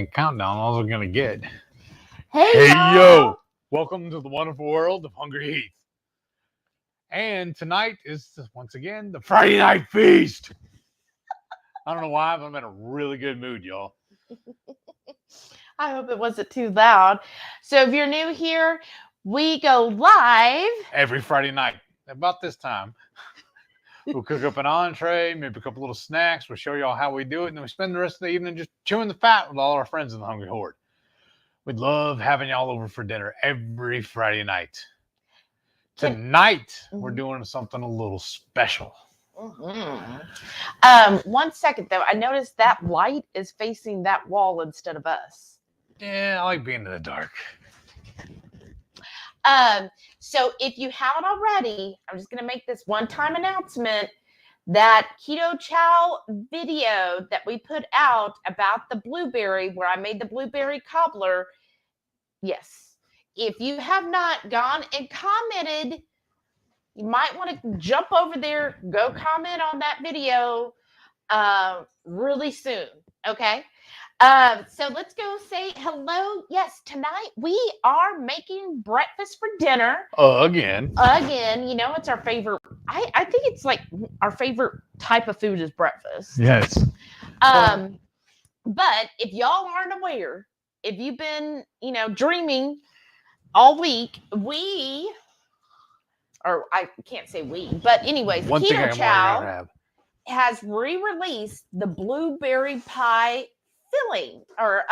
2-second countdown. All we're going to get. Hey, yo! Welcome to the wonderful world of HungryHeath. And tonight is, once again, the Friday Night Feast. I don't know why, but I'm in a really good mood, y'all. I hope it wasn't too loud. So if you're new here, we go live every Friday night about this time. We'll cook up an entree, maybe a couple little snacks. We'll show y'all how we do it, and then we spend the rest of the evening just chewing the fat with all our friends in the HungryHorde. We'd love having y'all over for dinner every Friday night. Tonight, we're doing something a little special. 1 second, though. I noticed that light is facing that wall instead of us. Yeah, I like being in the dark. So if you haven't already, I'm just going to make this one-time announcement. That Keto Chow video that we put out about the blueberry, where I made the blueberry cobbler, yes. If you have not gone and commented, you might want to jump over there, go comment on that video really soon, okay? So let's go say hello. Yes, tonight we are making breakfast for dinner. Again. You know, it's our favorite. I think it's like our favorite type of food is breakfast. Yes. But if y'all aren't aware, if you've been, dreaming all week, I can't say we, but anyways, Keto Chow has re-released the blueberry pie filling or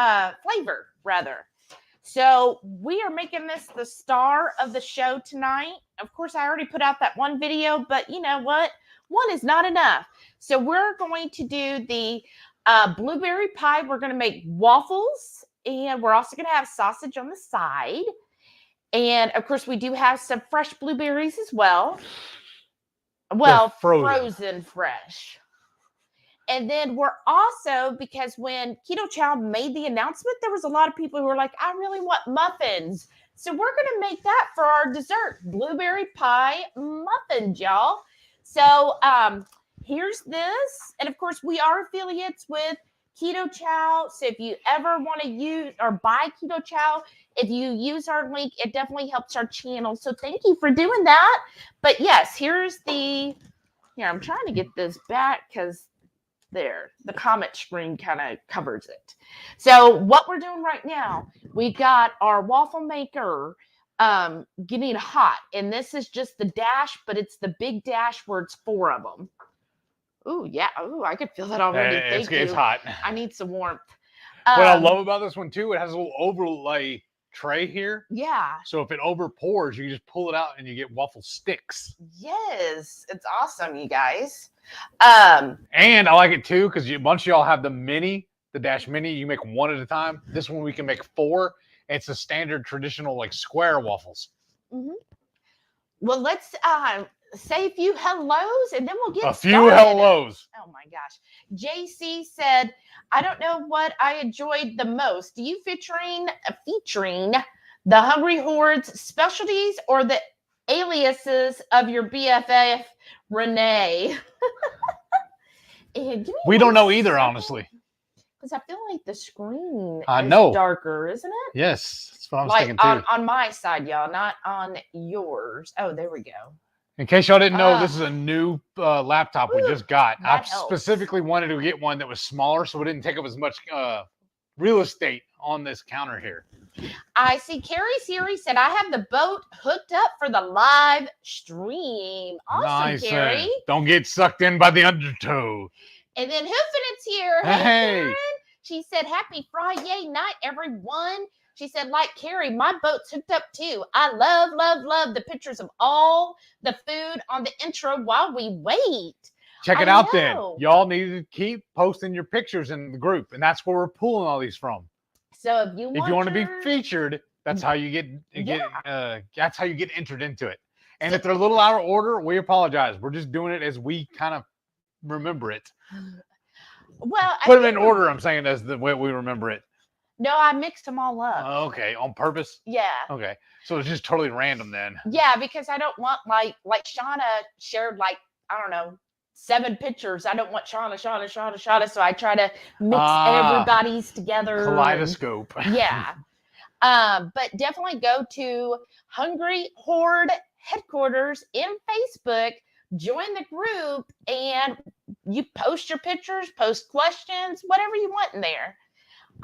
flavor rather. So we are making this the star of the show tonight. Of course, I already put out that one video, but you know what? One is not enough. So we're going to do the blueberry pie. We're going to make waffles, and we're also going to have sausage on the side. And of course, we do have some fresh blueberries as well. Well, frozen fresh. And then we're also, because when Keto Chow made the announcement, there was a lot of people who were like, I really want muffins. So we're going to make that for our dessert, blueberry pie muffins, y'all. So here's this. And of course, we are affiliates with Keto Chow. So if you ever want to use or buy Keto Chow, if you use our link, it definitely helps our channel. So thank you for doing that. But yes, here, I'm trying to get this back because the comment screen kind of covers it. So what we're doing right now, we got our waffle maker getting hot. And this is just the dash, but it's the big dash where it's 4 of them. Ooh, yeah. Ooh, I could feel that already. It's hot. I need some warmth. What I love about this one, too, it has a little overlay tray here. Yeah. So if it over pours, you can just pull it out and you get waffle sticks. Yes. It's awesome, you guys. And I like it, too, because a bunch of y'all have the Dash Mini. You make 1 at a time. This one we can make 4. It's a standard traditional, like, square waffles. Mm-hmm. Well, let's say a few hellos, and then we'll get started. Few hellos. Oh, my gosh. JC said, I don't know what I enjoyed the most. Do you featuring the HungryHorde's specialties or the aliases of your BFF, Renee? We don't know either, honestly. Because I feel like the screen is darker, isn't it? Yes, that's what I was thinking too. On my side, y'all, not on yours. Oh, there we go. In case y'all didn't know, this is a new laptop we just got. I helps. Specifically wanted to get one that was smaller so it didn't take up as much real estate on this counter here. I see Carrie Siri said, I have the boat hooked up for the live stream. Awesome, nice, Carrie. Don't get sucked in by the undertow. And then Hoofinit's here. Hey, Sharon. She said, happy Friday night, everyone. She said, like Carrie, my boat's hooked up too. I love, love, love the pictures of all the food on the intro while we wait. Check it out then. Y'all need to keep posting your pictures in the group, and that's where we're pulling all these from. So if you want to be featured, that's how you that's how you get entered into it. And if they're a little out of order, we apologize. We're just doing it as we kind of remember it. Well, put them in order. I'm saying as the way we remember it. No, I mixed them all up. Okay, on purpose? Yeah. Okay, so it's just totally random then. Yeah, because I don't want like Shauna shared I don't know, 7 pictures. I don't want Shauna. So I try to mix everybody's together. Kaleidoscope. Yeah. But definitely go to HungryHorde headquarters in Facebook, join the group, and you post your pictures, post questions, whatever you want in there.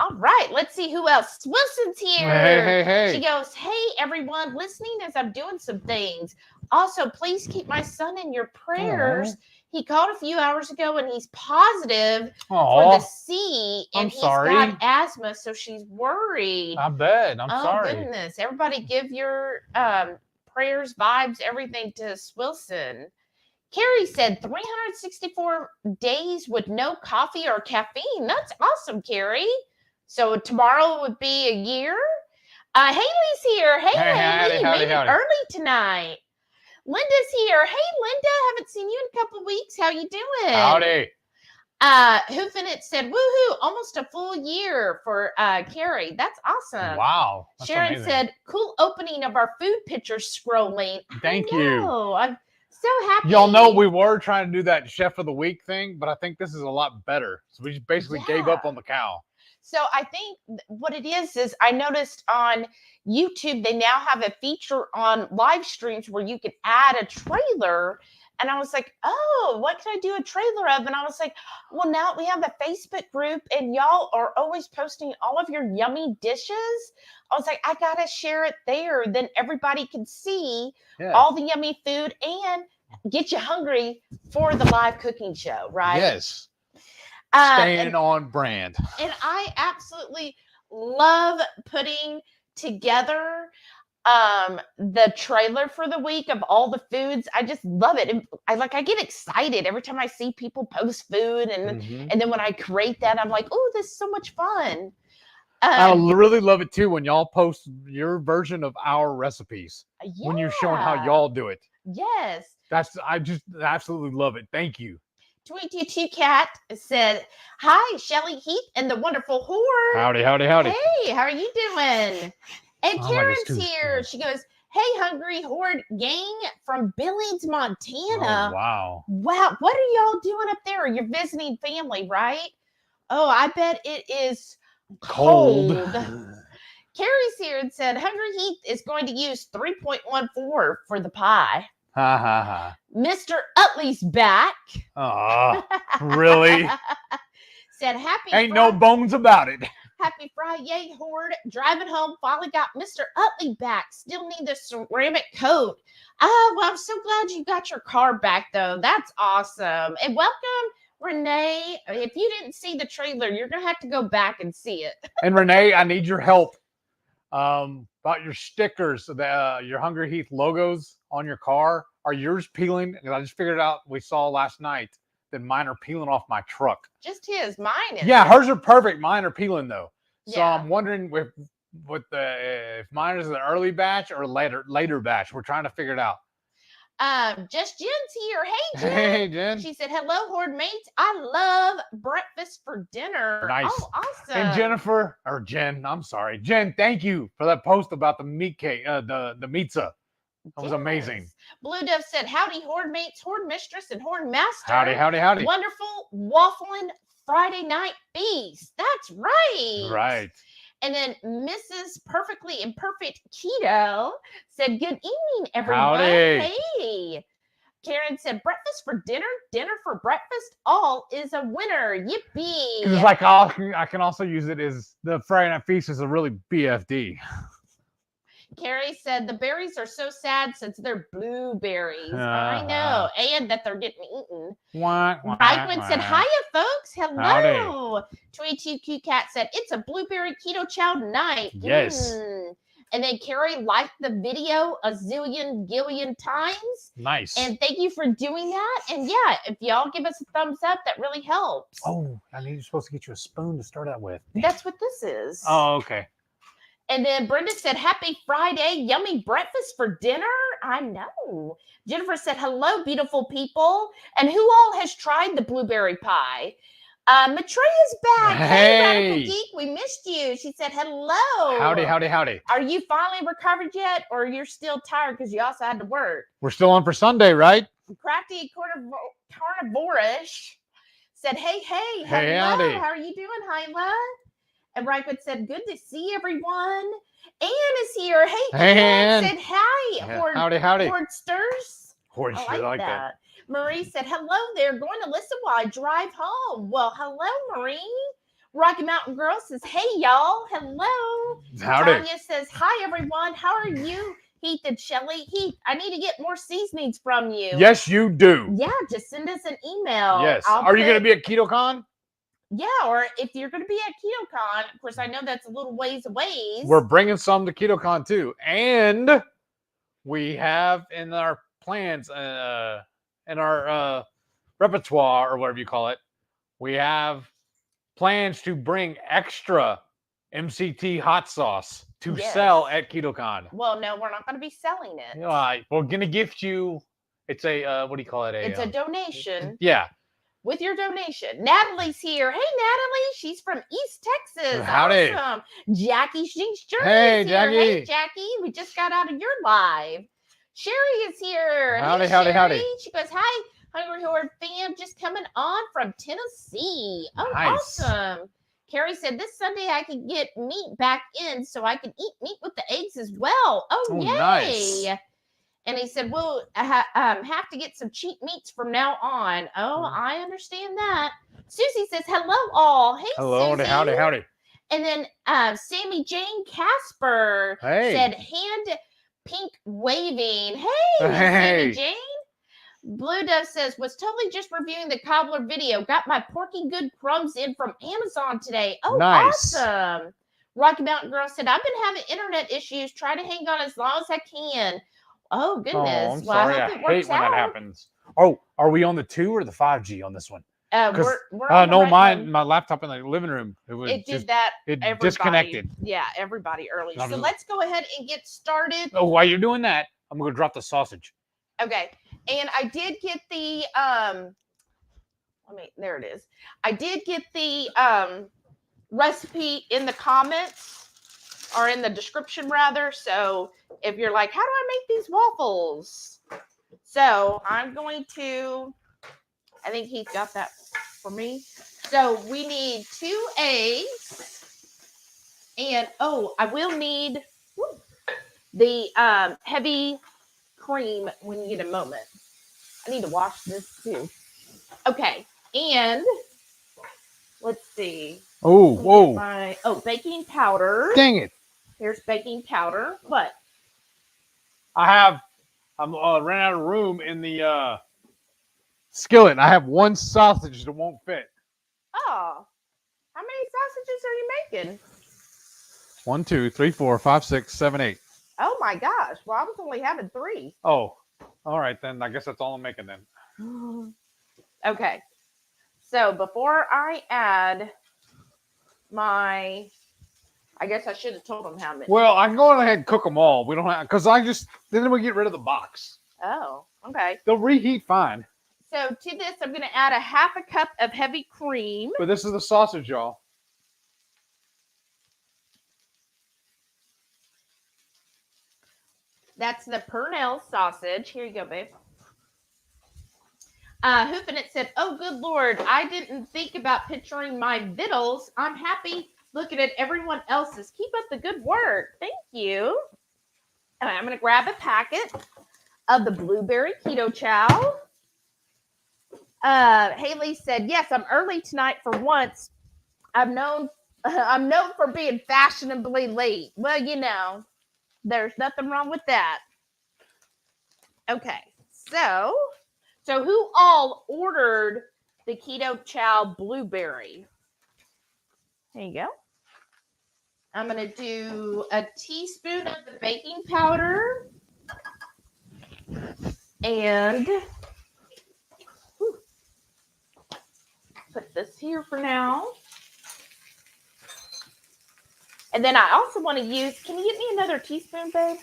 All right, let's see who else. Wilson's here. Hey. She goes, hey, everyone, listening as I'm doing some things. Also, please keep my son in your prayers. He called a few hours ago, and he's positive for the C, and he's got asthma, so she's worried. I bet. I'm sorry. Oh, goodness. Everybody give your prayers, vibes, everything to Wilson. Carrie said 364 days with no coffee or caffeine. That's awesome, Carrie. So tomorrow would be a year. Haley's here. Hey, Haley. Made it early tonight. Linda's here. Hey, Linda. Haven't seen you in a couple of weeks. How you doing? Howdy. Hoofinit said, woohoo, almost a full year for Carrie. That's awesome. Wow. That's Sharon amazing. said, cool opening of our food picture scrolling. Thank you. I'm so happy. Y'all know we were trying to do that Chef of the Week thing, but I think this is a lot better. So we just basically gave up on the cow. So I think what it is I noticed on YouTube, they now have a feature on live streams where you can add a trailer. And I was like, oh, what can I do a trailer of? And I was like, well, now we have the Facebook group and y'all are always posting all of your yummy dishes. I was like, I got to share it there. Then everybody can see all the yummy food and get you hungry for the live cooking show, right? Yes. Staying on brand. And I absolutely love putting together the trailer for the week of all the foods. I just love it. And I get excited every time I see people post food. And then when I create that, I'm like, oh, this is so much fun. I really love it too when y'all post your version of our recipes. When you're showing how y'all do it. Yes. I just absolutely love it. Thank you. 22 Cat said, hi, Shelly Heath and the wonderful Horde. Howdy. Hey, how are you doing? And Karen's here. She goes, hey, HungryHorde gang from Billings, Montana. Oh, wow. Wow. What are y'all doing up there? You're visiting family, right? Oh, I bet it is cold. Carrie's here and said, HungryHeath is going to use 3.14 for the pie. Ha ha ha. Mr. Utley's back. Oh, really? Said happy Ain't no bones about it. Happy Friday, Horde. Driving home, finally got Mr. Utley back. Still need the ceramic coat. Oh, well, I'm so glad you got your car back, though. That's awesome. And welcome, Renee. If you didn't see the trailer, you're going to have to go back and see it. And Renee, I need your help about your stickers, your HungryHeath logos on your car. Are yours peeling? Because I just figured out, we saw last night that mine are peeling off my truck. Just his. Mine is. Yeah, hers are perfect. Mine are peeling, though. So I'm wondering if mine is an early batch or later batch. We're trying to figure it out. Just Jen's here. Hey, Jen. Hey, Jen. She said, hello, Horde mates. I love breakfast for dinner. Nice. Oh, awesome. And Jen, thank you for that post about the meat cake, the pizza. That was amazing. Blue Dove said, howdy, Horde mates, Horde mistress, and Horde master. Howdy. Wonderful Wafflin Friday night feast. That's right. Right. And then Mrs. Perfectly Imperfect Keto said, good evening, everyone. Howdy. Hey. Karen said, breakfast for dinner, dinner for breakfast, all is a winner. Yippee. It's like I can also use it as the Friday night feast is a really BFD. Carrie said, the berries are so sad since they're blueberries. I know. And that they're getting eaten. Brightman said, hiya, folks. Hello. 22Q Cat said, it's a blueberry keto chow night. Yes. And then Carrie liked the video a gillion times. Nice. And thank you for doing that. And yeah, if y'all give us a thumbs up, that really helps. Oh, you're supposed to get you a spoon to start out with. That's what this is. Oh, okay. And then Brenda said, happy Friday, yummy breakfast for dinner. I know. Jennifer said, hello, beautiful people. And who all has tried the blueberry pie? Matreya's back. Hey, Radical Geek, we missed you. She said, hello. Howdy. Are you finally recovered yet? Or you're still tired because you also had to work? We're still on for Sunday, right? Crafty quarter Carnivorish said, hey, Hey, hello. howdy. How are you doing, Hyla? And Rywood said, good to see everyone. Ann is here. Hey, Ann said, hi. Yeah. Howdy. Hordsters. I like that. Marie said, hello there. Going to listen while I drive home. Well, hello, Marie. Rocky Mountain Girl says, hey, y'all. Hello. Howdy. Tanya says, hi, everyone. How are you? Heath and Shelly. Heath, I need to get more seasonings from you. Yes, you do. Yeah, just send us an email. Yes. Are you going to be at KetoCon? Yeah, or if you're going to be at KetoCon, of course, I know that's a little ways away. We're bringing some to KetoCon too. And we have in our plans, in our repertoire, or whatever you call it, we have plans to bring extra MCT hot sauce to sell at KetoCon. Well, no, we're not going to be selling it. All right. We're going to gift you, it's a, what do you call it? It's a donation. Yeah. With your donation. Natalie's here. Hey, Natalie. She's from East Texas. Howdy. Awesome. Jackie She's Journey Hey, here. Jackie. Hey, Jackie. We just got out of your live. Sherry is here. Howdy, hey, howdy, Sherry. howdy. She goes, hi, HungryHorde fam. Just coming on from Tennessee. Oh, Nice. awesome. Carrie said, this Sunday I can get meat back in so I can eat meat with the eggs as well. Oh, yay. Nice. And he said, well, I have to get some cheap meats from now on. Oh, I understand that. Susie says, hello, all. Hey, hello, Susie. howdy. And then Sammy Jane Casper said, hand pink waving. Hey, Sammy Jane. Blue Dove says, was totally just reviewing the cobbler video. Got my Porky Good crumbs in from Amazon today. Oh, nice. Awesome. Rocky Mountain Girl said, I've been having internet issues. Try to hang on as long as I can. Oh, goodness. Oh, I'm sorry. I hate when that happens. Oh, are we on the 2 or the 5G on this one? We're on no, the right my laptop in the living room. It disconnected. Yeah, everybody early. So let's go ahead and get started. Oh, while you're doing that, I'm going to drop the sausage. Okay. And I did get the there it is. I did get the recipe in the comments. Or in the description, rather. So if you're like, how do I make these waffles? So I'm going to, I think he's got that for me. So we need 2 eggs. And, I will need the heavy cream when you get a moment. I need to wash this too. Okay. And let's see. Oh, whoa. Baking powder. Dang it. Here's baking powder. What? I'm ran out of room in the skillet. I have one sausage that won't fit. Oh, how many sausages are you making? 1, 2, 3, 4, 5, 6, 7, 8. Oh my gosh. Well, I was only having 3. Oh, all right then. I guess that's all I'm making then. Okay. So before I add I guess I should have told them how many. Well, I can go ahead and cook them all. We don't have, because then we get rid of the box. Oh, okay. They'll reheat fine. So to this, I'm going to add a 1/2 cup of heavy cream. But this is the sausage, y'all. That's the Purnell sausage. Here you go, babe. Hoopin' it said, oh, good Lord, I didn't think about picturing my vittles. I'm happy looking at everyone else's. Keep up the good work. Thank you. And I'm going to grab a packet of the Blueberry Keto Chow. Haley said, yes, I'm early tonight for once. I'm known for being fashionably late. Well, you know, there's nothing wrong with that. Okay, so who all ordered the Keto Chow Blueberry? There you go. I'm going to do a teaspoon of the baking powder and put this here for now. And then I also want to use, can you get me another teaspoon, babe?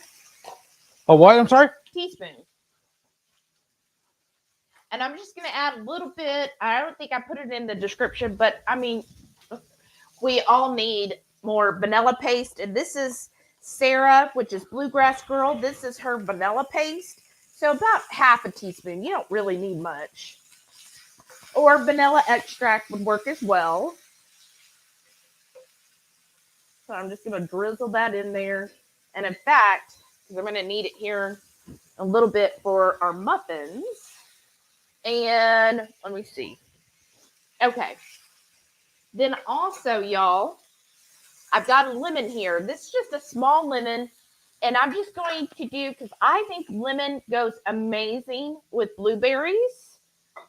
Oh, what? I'm sorry? Teaspoon. And I'm just going to add a little bit. I don't think I put it in the description, but I mean, we all need more vanilla paste. And this is Sarah, which is Bluegrass Girl. This is her vanilla paste. So about 1/2 teaspoon. You don't really need much. or vanilla extract would work as well. So I'm just going to drizzle that in there. And in fact, because I'm going to need it here a little bit for our muffins. And let me see. Okay. Then also, y'all, I've got a lemon here. This is just a small lemon. And I'm just going to do, because I think lemon goes amazing with blueberries.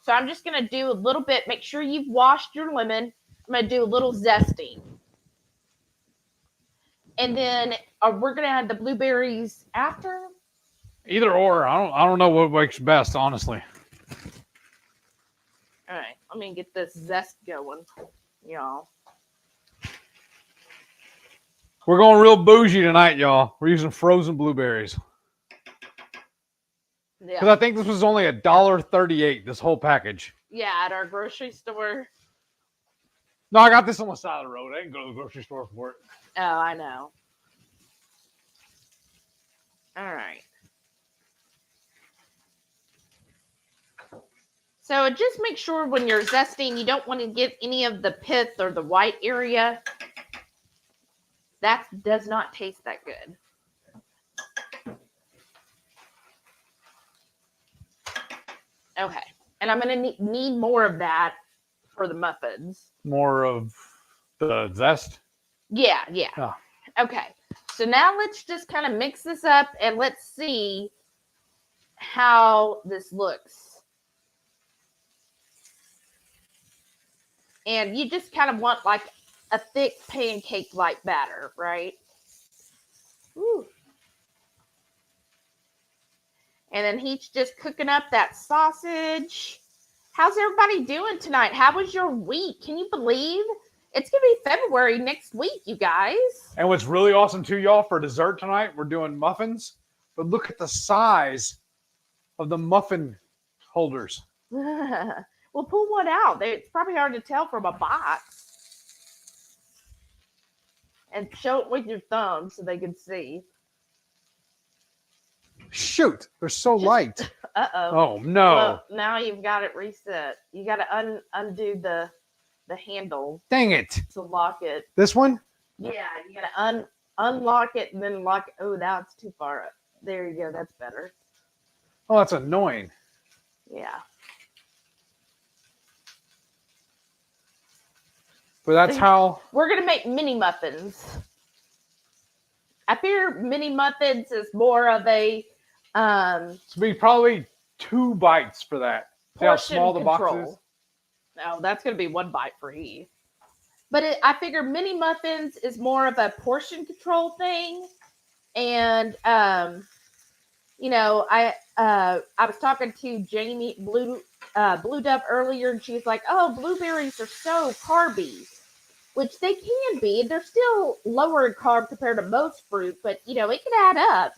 So I'm just going to do a little bit. Make sure you've washed your lemon. I'm going to do a little zesting. And then we're going to add the blueberries after. Either or. I don't know what works best, honestly. All right. Let me get this zest going, y'all. We're going real bougie tonight, y'all. We're using frozen blueberries. Yeah. Because I think this was only $1.38, this whole package. Yeah, at our grocery store. No, I got this on the side of the road. I didn't go to the grocery store for it. Oh, I know. All right. So just make sure when you're zesting, you don't want to get any of the pith or the white area. That does not taste that good. Okay. And I'm going to need more of that for the muffins. More of the zest? Yeah. Oh. Okay. So now let's just kind of mix this up and let's see how this looks. And you just kind of want like a thick pancake-like batter, right? Ooh. And then he's just cooking up that sausage. How's everybody doing tonight? How was your week? Can you believe it's going to be February next week, you guys? And what's really awesome too, y'all, for dessert tonight, we're doing muffins. But look at the size of the muffin holders. Well, pull one out. It's probably hard to tell from a box. And show it with your thumb so they can see. Shoot, they're so light. Uh-oh. Oh, no. Well, now you've got it reset. You got to undo the handle. Dang it. To lock it. This one? Yeah, you got to unlock it and then lock it. Oh, now it's too far up. There you go. That's better. Oh, that's annoying. Yeah. But that's how... We're going to make mini muffins. I fear mini muffins is more of a... It's be probably 2 bites for that. See how small the box is? No, that's going to be 1 bite for Heath. But I figure mini muffins is more of a portion control thing. And, you know, I was talking to Jamie Blue Dove earlier, and she's like, oh, blueberries are so carby, which they can be. They're still lower in carb compared to most fruit, but, you know, it can add up.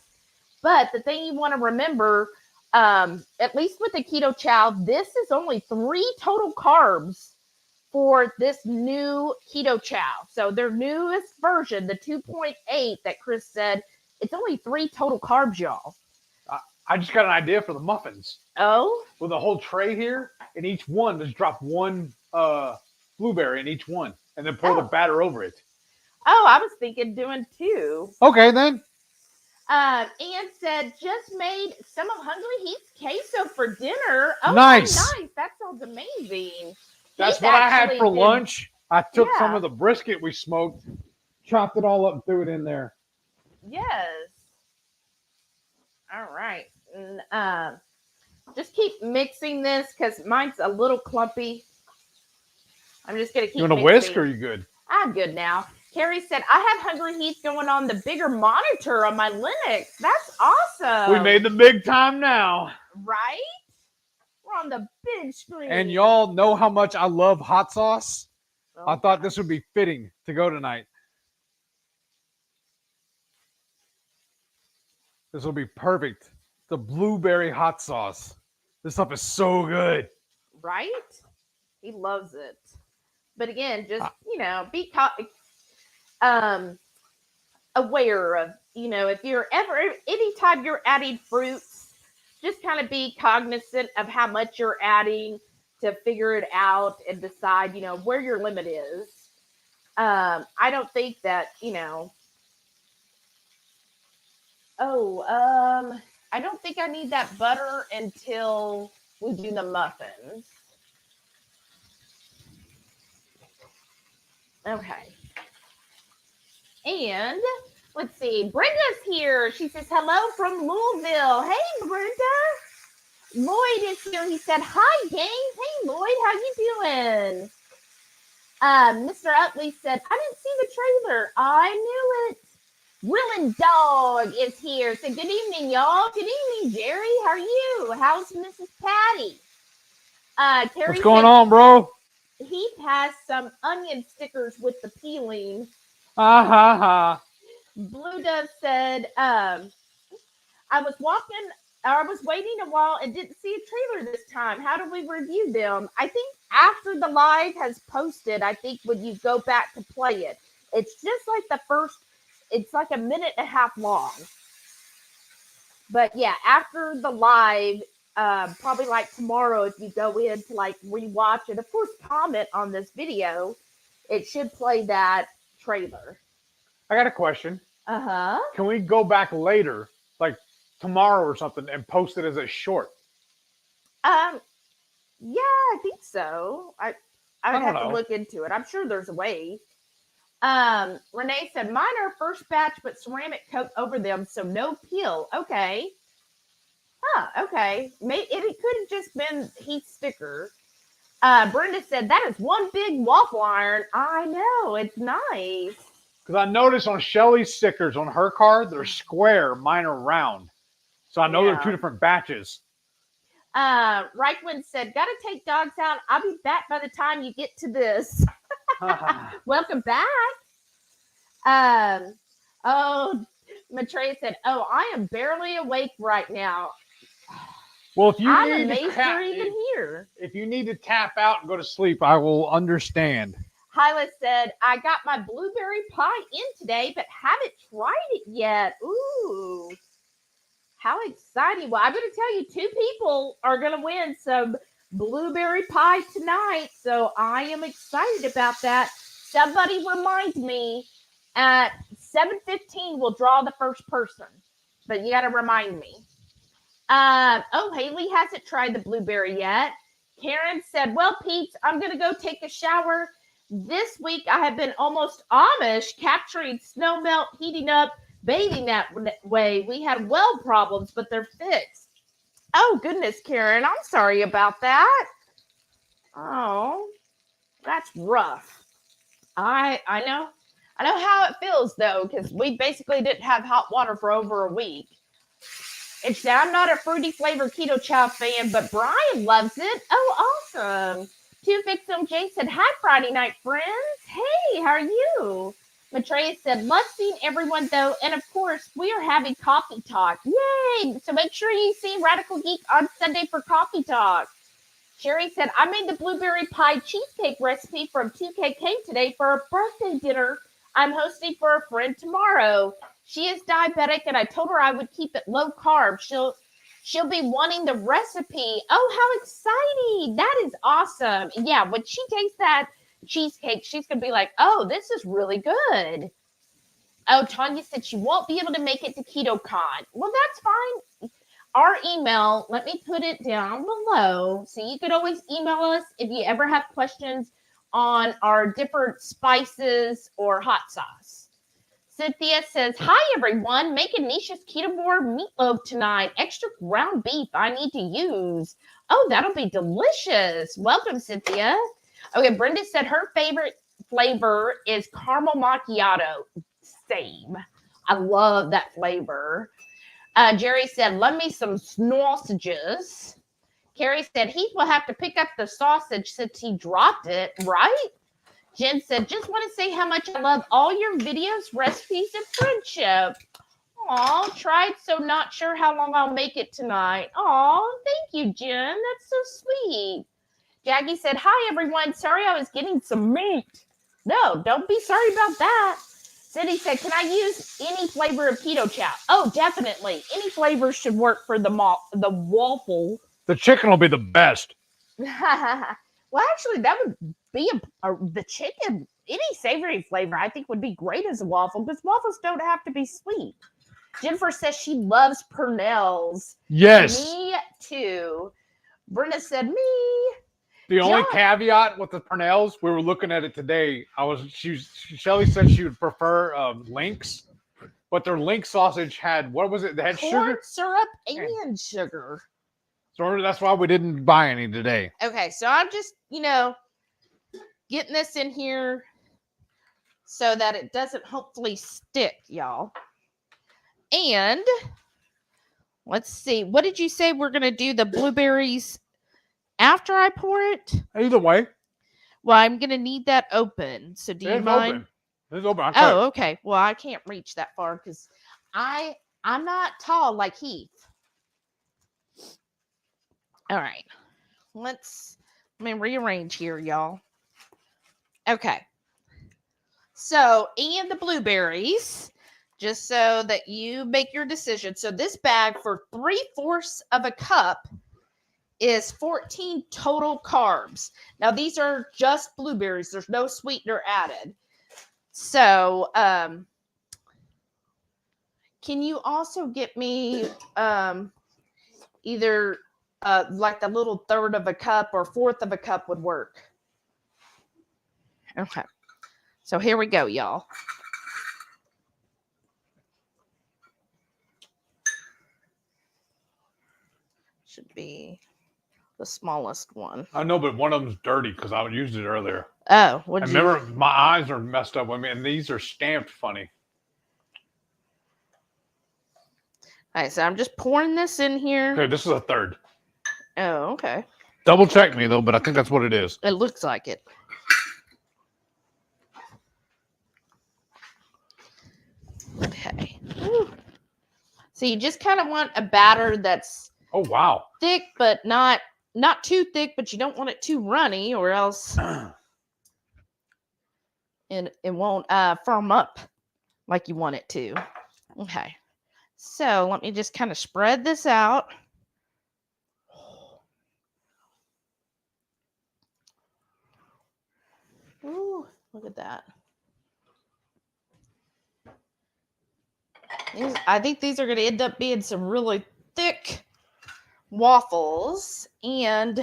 But the thing you want to remember, at least with the Keto Chow, this is only 3 total carbs for this new Keto Chow. So their newest version, the 2.8 that Chris said, it's only 3 total carbs, y'all. I just got an idea for the muffins. Oh? With a whole tray here, and each one, just drop 1 blueberry in each one, and then pour the batter over it. Oh, I was thinking doing 2. Okay, then. Ann said, just made some of HungryHeath's queso for dinner. Oh, nice. Nice. That sounds amazing. That's what I had for lunch. I took some of the brisket we smoked, chopped it all up, and threw it in there. Yes. All right. And, just keep mixing this because mine's a little clumpy. I'm just going to keep You want to whisk or are you good? I'm good now. Carrie said, I have HungryHeath going on the bigger monitor on my Linux. That's awesome. We made the big time now. Right? We're on the big screen. And y'all know how much I love hot sauce. Oh, I thought this would be fitting to go tonight. This will be perfect. The blueberry hot sauce. This stuff is so good. Right? He loves it. But again, just, you know, be aware of, you know, if you're ever, anytime you're adding fruits, just kind of be cognizant of how much you're adding. to figure it out and decide, where your limit is. I don't think that, I don't think I need that butter until we do the muffins. Okay. And let's see, Brenda's here. She says, hello from Louisville. Hey, Brenda. Lloyd is here. He said, hi, gang. Hey, Lloyd, how you doing? Mr. Utley said, I didn't see the trailer. I knew it. Rillin' Dog is here. So good evening, y'all. Good evening, Jerry. How are you? How's Mrs. Patty? Terry What's going on, bro? He has some onion stickers with the peeling. Blue Dove said, I was waiting a while and didn't see a trailer this time. How do we review them? I think after the live has posted, I think when you go back to play it, it's just like it's like a minute and a half long. But yeah, after the live, probably like tomorrow, if you go in to like rewatch it, of course, comment on this video, it should play that trailer. I got a question. Can we go back later, like tomorrow or something, and post it as a short? Yeah, I think so. I would have to look into it. I'm sure there's a way. Renee said, mine are first batch, but ceramic coat over them, so no peel. Okay. Okay. Maybe it could have just been heat sticker. Brenda said, that is one big waffle iron. I know. It's nice. Because I noticed on Shelly's stickers on her card, they're square, mine are round. So I know they're two different batches. Reichman said, gotta take dogs out. I'll be back by the time you get to this. Welcome back. Maitreya said, I am barely awake right now. Well, if you I'm amazed you're even here. If you need to tap out and go to sleep, I will understand. Hyla said, I got my blueberry pie in today, but haven't tried it yet. Ooh, how exciting. Well, I'm going to tell you, 2 people are going to win some blueberry pie tonight, so I am excited about that. Somebody remind me at 7:15 we'll draw the first person, but you got to remind me. Haley hasn't tried the blueberry yet. Karen said, well, Pete, I'm going to go take a shower. This week I have been almost Amish, capturing snow melt, heating up, bathing that way. We had well problems, but they're fixed. Oh, goodness, Karen. I'm sorry about that. Oh, that's rough. I know how it feels, though, because we basically didn't have hot water for over a week. It said, I'm not a fruity flavored keto chow fan, but Brian loves it. Oh, awesome. Two Victim Jay said, hi, Friday night friends. Hey, how are you? Maitreya said, love seeing everyone, though. And, of course, we are having coffee talk. Yay. So make sure you see Radical Geek on Sunday for coffee talk. Sherry said, I made the blueberry pie cheesecake recipe from 2KK today for a birthday dinner I'm hosting for a friend tomorrow. She is diabetic, and I told her I would keep it low carb. She'll be wanting the recipe. Oh, how exciting. That is awesome. Yeah, when she tastes that cheesecake, she's going to be like, oh, this is really good. Oh, Tanya said she won't be able to make it to KetoCon. Well, that's fine. Our email, let me put it down below. So you could always email us if you ever have questions on our different spices or hot sauce. Cynthia says, hi, everyone. Making Nisha's keto board meatloaf tonight. Extra ground beef I need to use. Oh, that'll be delicious. Welcome, Cynthia. Okay, Brenda said her favorite flavor is caramel macchiato. Same. I love that flavor. Jerry said, love me some sausages. Carrie said, Heath will have to pick up the sausage since he dropped it, right? Jen said, just want to say how much I love all your videos, recipes, and friendship. Aw, tried, so not sure how long I'll make it tonight. Aw, thank you, Jen. That's so sweet. Jackie said, hi, everyone. Sorry I was getting some meat. No, don't be sorry about that. Cindy said, can I use any flavor of keto chow? Oh, definitely. Any flavor should work for the waffle. The chicken will be the best. Well, actually, that would be the chicken. Any savory flavor, I think, would be great as a waffle because waffles don't have to be sweet. Jennifer says she loves Purnell's. Yes. Me too. Brenda said me. The only caveat with the Purnell's, we were looking at it today. Shelly said she would prefer Lynx, but their Lynx sausage had, what was it? They had corn sugar, syrup, and sugar. So that's why we didn't buy any today. Okay, so I'm just, getting this in here so that it doesn't hopefully stick, y'all. And let's see. What did you say we're going to do the blueberries after I pour it? Either way. Well, I'm going to need that open. So do you mind? It's open. Oh, okay. Well, I can't reach that far because I'm not tall like Heath. All right. Let me rearrange here, y'all. Okay. So, and the blueberries, just so that you make your decision. So this bag for 3/4 of a cup is 14 total carbs. Now, these are just blueberries. There's no sweetener added. So, can you also get me either like the little 1/3 of a cup or 1/4 of a cup would work? Okay. So here we go, y'all. Should be the smallest one. I know, but one of them's dirty because I used it earlier. Oh, what? Remember, my eyes are messed up with me, and these are stamped funny. All right, so I'm just pouring this in here. Okay, this is a 1/3. Oh, okay. Double check me though, but I think that's what it is. It looks like it. Okay. Woo. So you just kind of want a batter that's thick, but not too thick, but you don't want it too runny, or else it won't firm up like you want it to. Okay. So let me just kind of spread this out. Ooh, look at that. I think these are going to end up being some really thick waffles. And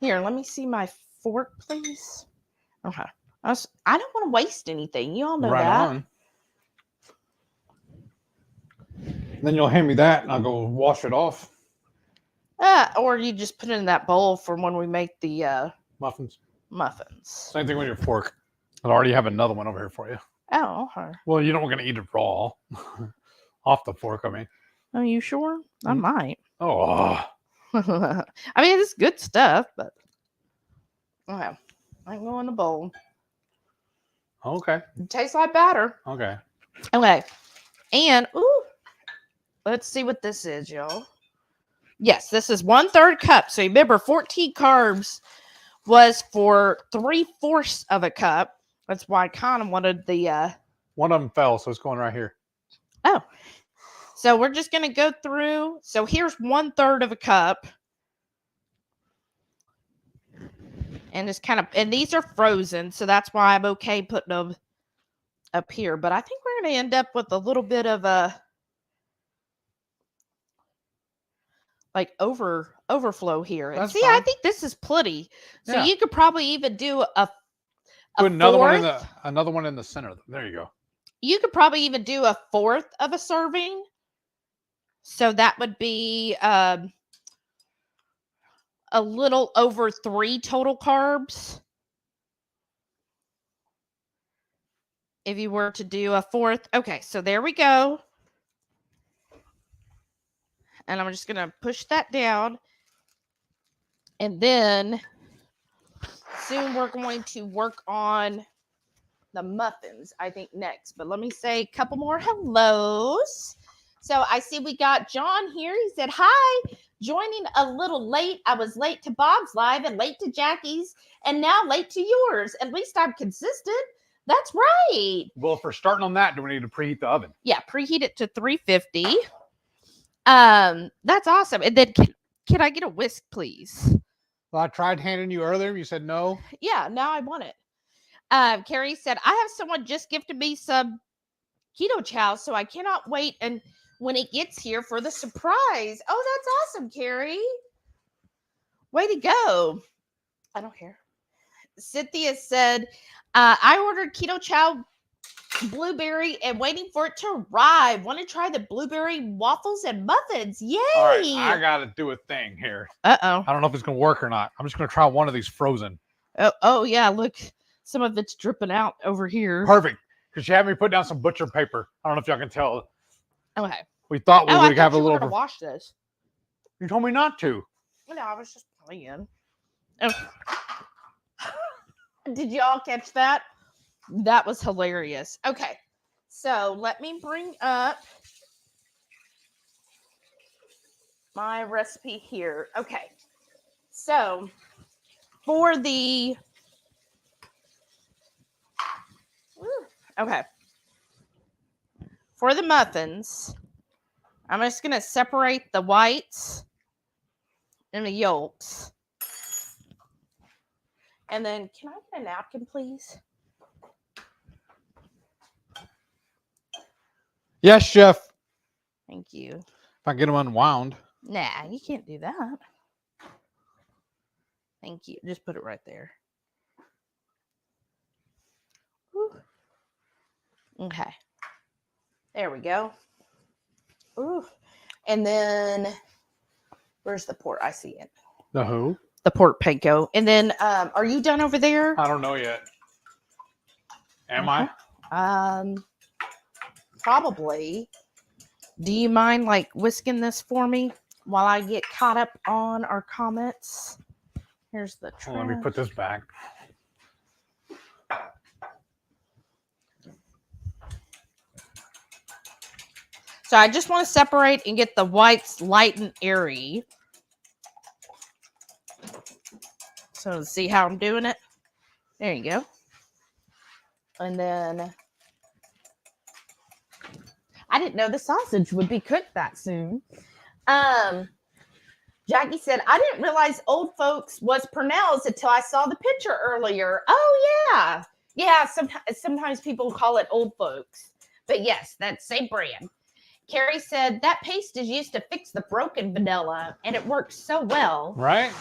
here, let me see my fork, please. Okay. I don't want to waste anything. You all know that. On. Then you'll hand me that, and I'll go wash it off. Or you just put it in that bowl for when we make the muffins. Muffins. Same thing with your fork. I already have another one over here for you. Oh, okay. Well, you don't want to eat it raw. Off the fork, I mean. Are you sure? I might. Oh. I mean, it's good stuff, but okay. I can go in the bowl. Okay. It tastes like batter. Okay. Okay. And let's see what this is, y'all. Yes, this is 1/3 cup. So remember, 14 carbs was for 3/4 of a cup. That's why I kind of wanted the one of them fell, so it's going right here. Oh. So we're just going to go through. So here's 1/3 of a cup. And it's kind of, and these are frozen, so that's why I'm okay putting them up here. But I think we're going to end up with a little bit of a like overflow here. And see, fine. I think this is plenty. So you could probably even do put another one in the center. There you go. You could probably even do 1/4 of a serving. So that would be a little over 3 total carbs. If you were to do 1/4. Okay, so there we go. And I'm just going to push that down. And then soon we're going to work on the muffins, I think, next. But let me say a couple more hellos. So I see we got John here. He said, hi, joining a little late. I was late to Bob's live and late to Jackie's and now late to yours. At least I'm consistent. That's right. Well, if we're starting on that, do we need to preheat the oven? Yeah, preheat it to 350. That's awesome. And then Can I get a whisk, please? Well, I tried handing you earlier. You said no. Yeah, now I want it. Carrie said, I have someone just gifted me some Keto Chow, so I cannot wait and when it gets here for the surprise. Oh, that's awesome, Carrie. Way to go. I don't care. Cynthia said, I ordered Keto Chow Blueberry and waiting for it to arrive. Want to try the blueberry waffles and muffins? Yay! All right, I gotta do a thing here. Uh-oh. I don't know if it's gonna work or not. I'm just gonna try one of these frozen. Oh yeah, look, some of it's dripping out over here. Perfect, because you had me put down some butcher paper. I don't know if y'all can tell. Okay. We thought we would have a little. Wash this. You told me not to. No, I was just playing. Oh. Did y'all catch that? That was hilarious. Okay, so let me bring up my recipe here. Okay, so for the for the muffins, I'm just gonna separate the whites and the yolks. And then, can I get a napkin, please? Yes, chef. Thank you. If I get them unwound. Nah, you can't do that. Thank you. Just put it right there. Whew. Okay. There we go. Ooh. And then, where's the pork? I see it. The who? The pork panko. And then, are you done over there? I don't know yet. Am I? Probably. Do you mind like whisking this for me while I get caught up on our comments? Here's the trash. Let me put this back. So I just want to separate and get the whites light and airy. So see how I'm doing it? There you go. And then I didn't know the sausage would be cooked that soon. Jackie said, I didn't realize Old Folks was pronounced until I saw the picture earlier. Oh, yeah. Yeah, sometimes people call it Old Folks. But yes, that's same brand. Carrie said, that paste is used to fix the broken vanilla, and it works so well. Right?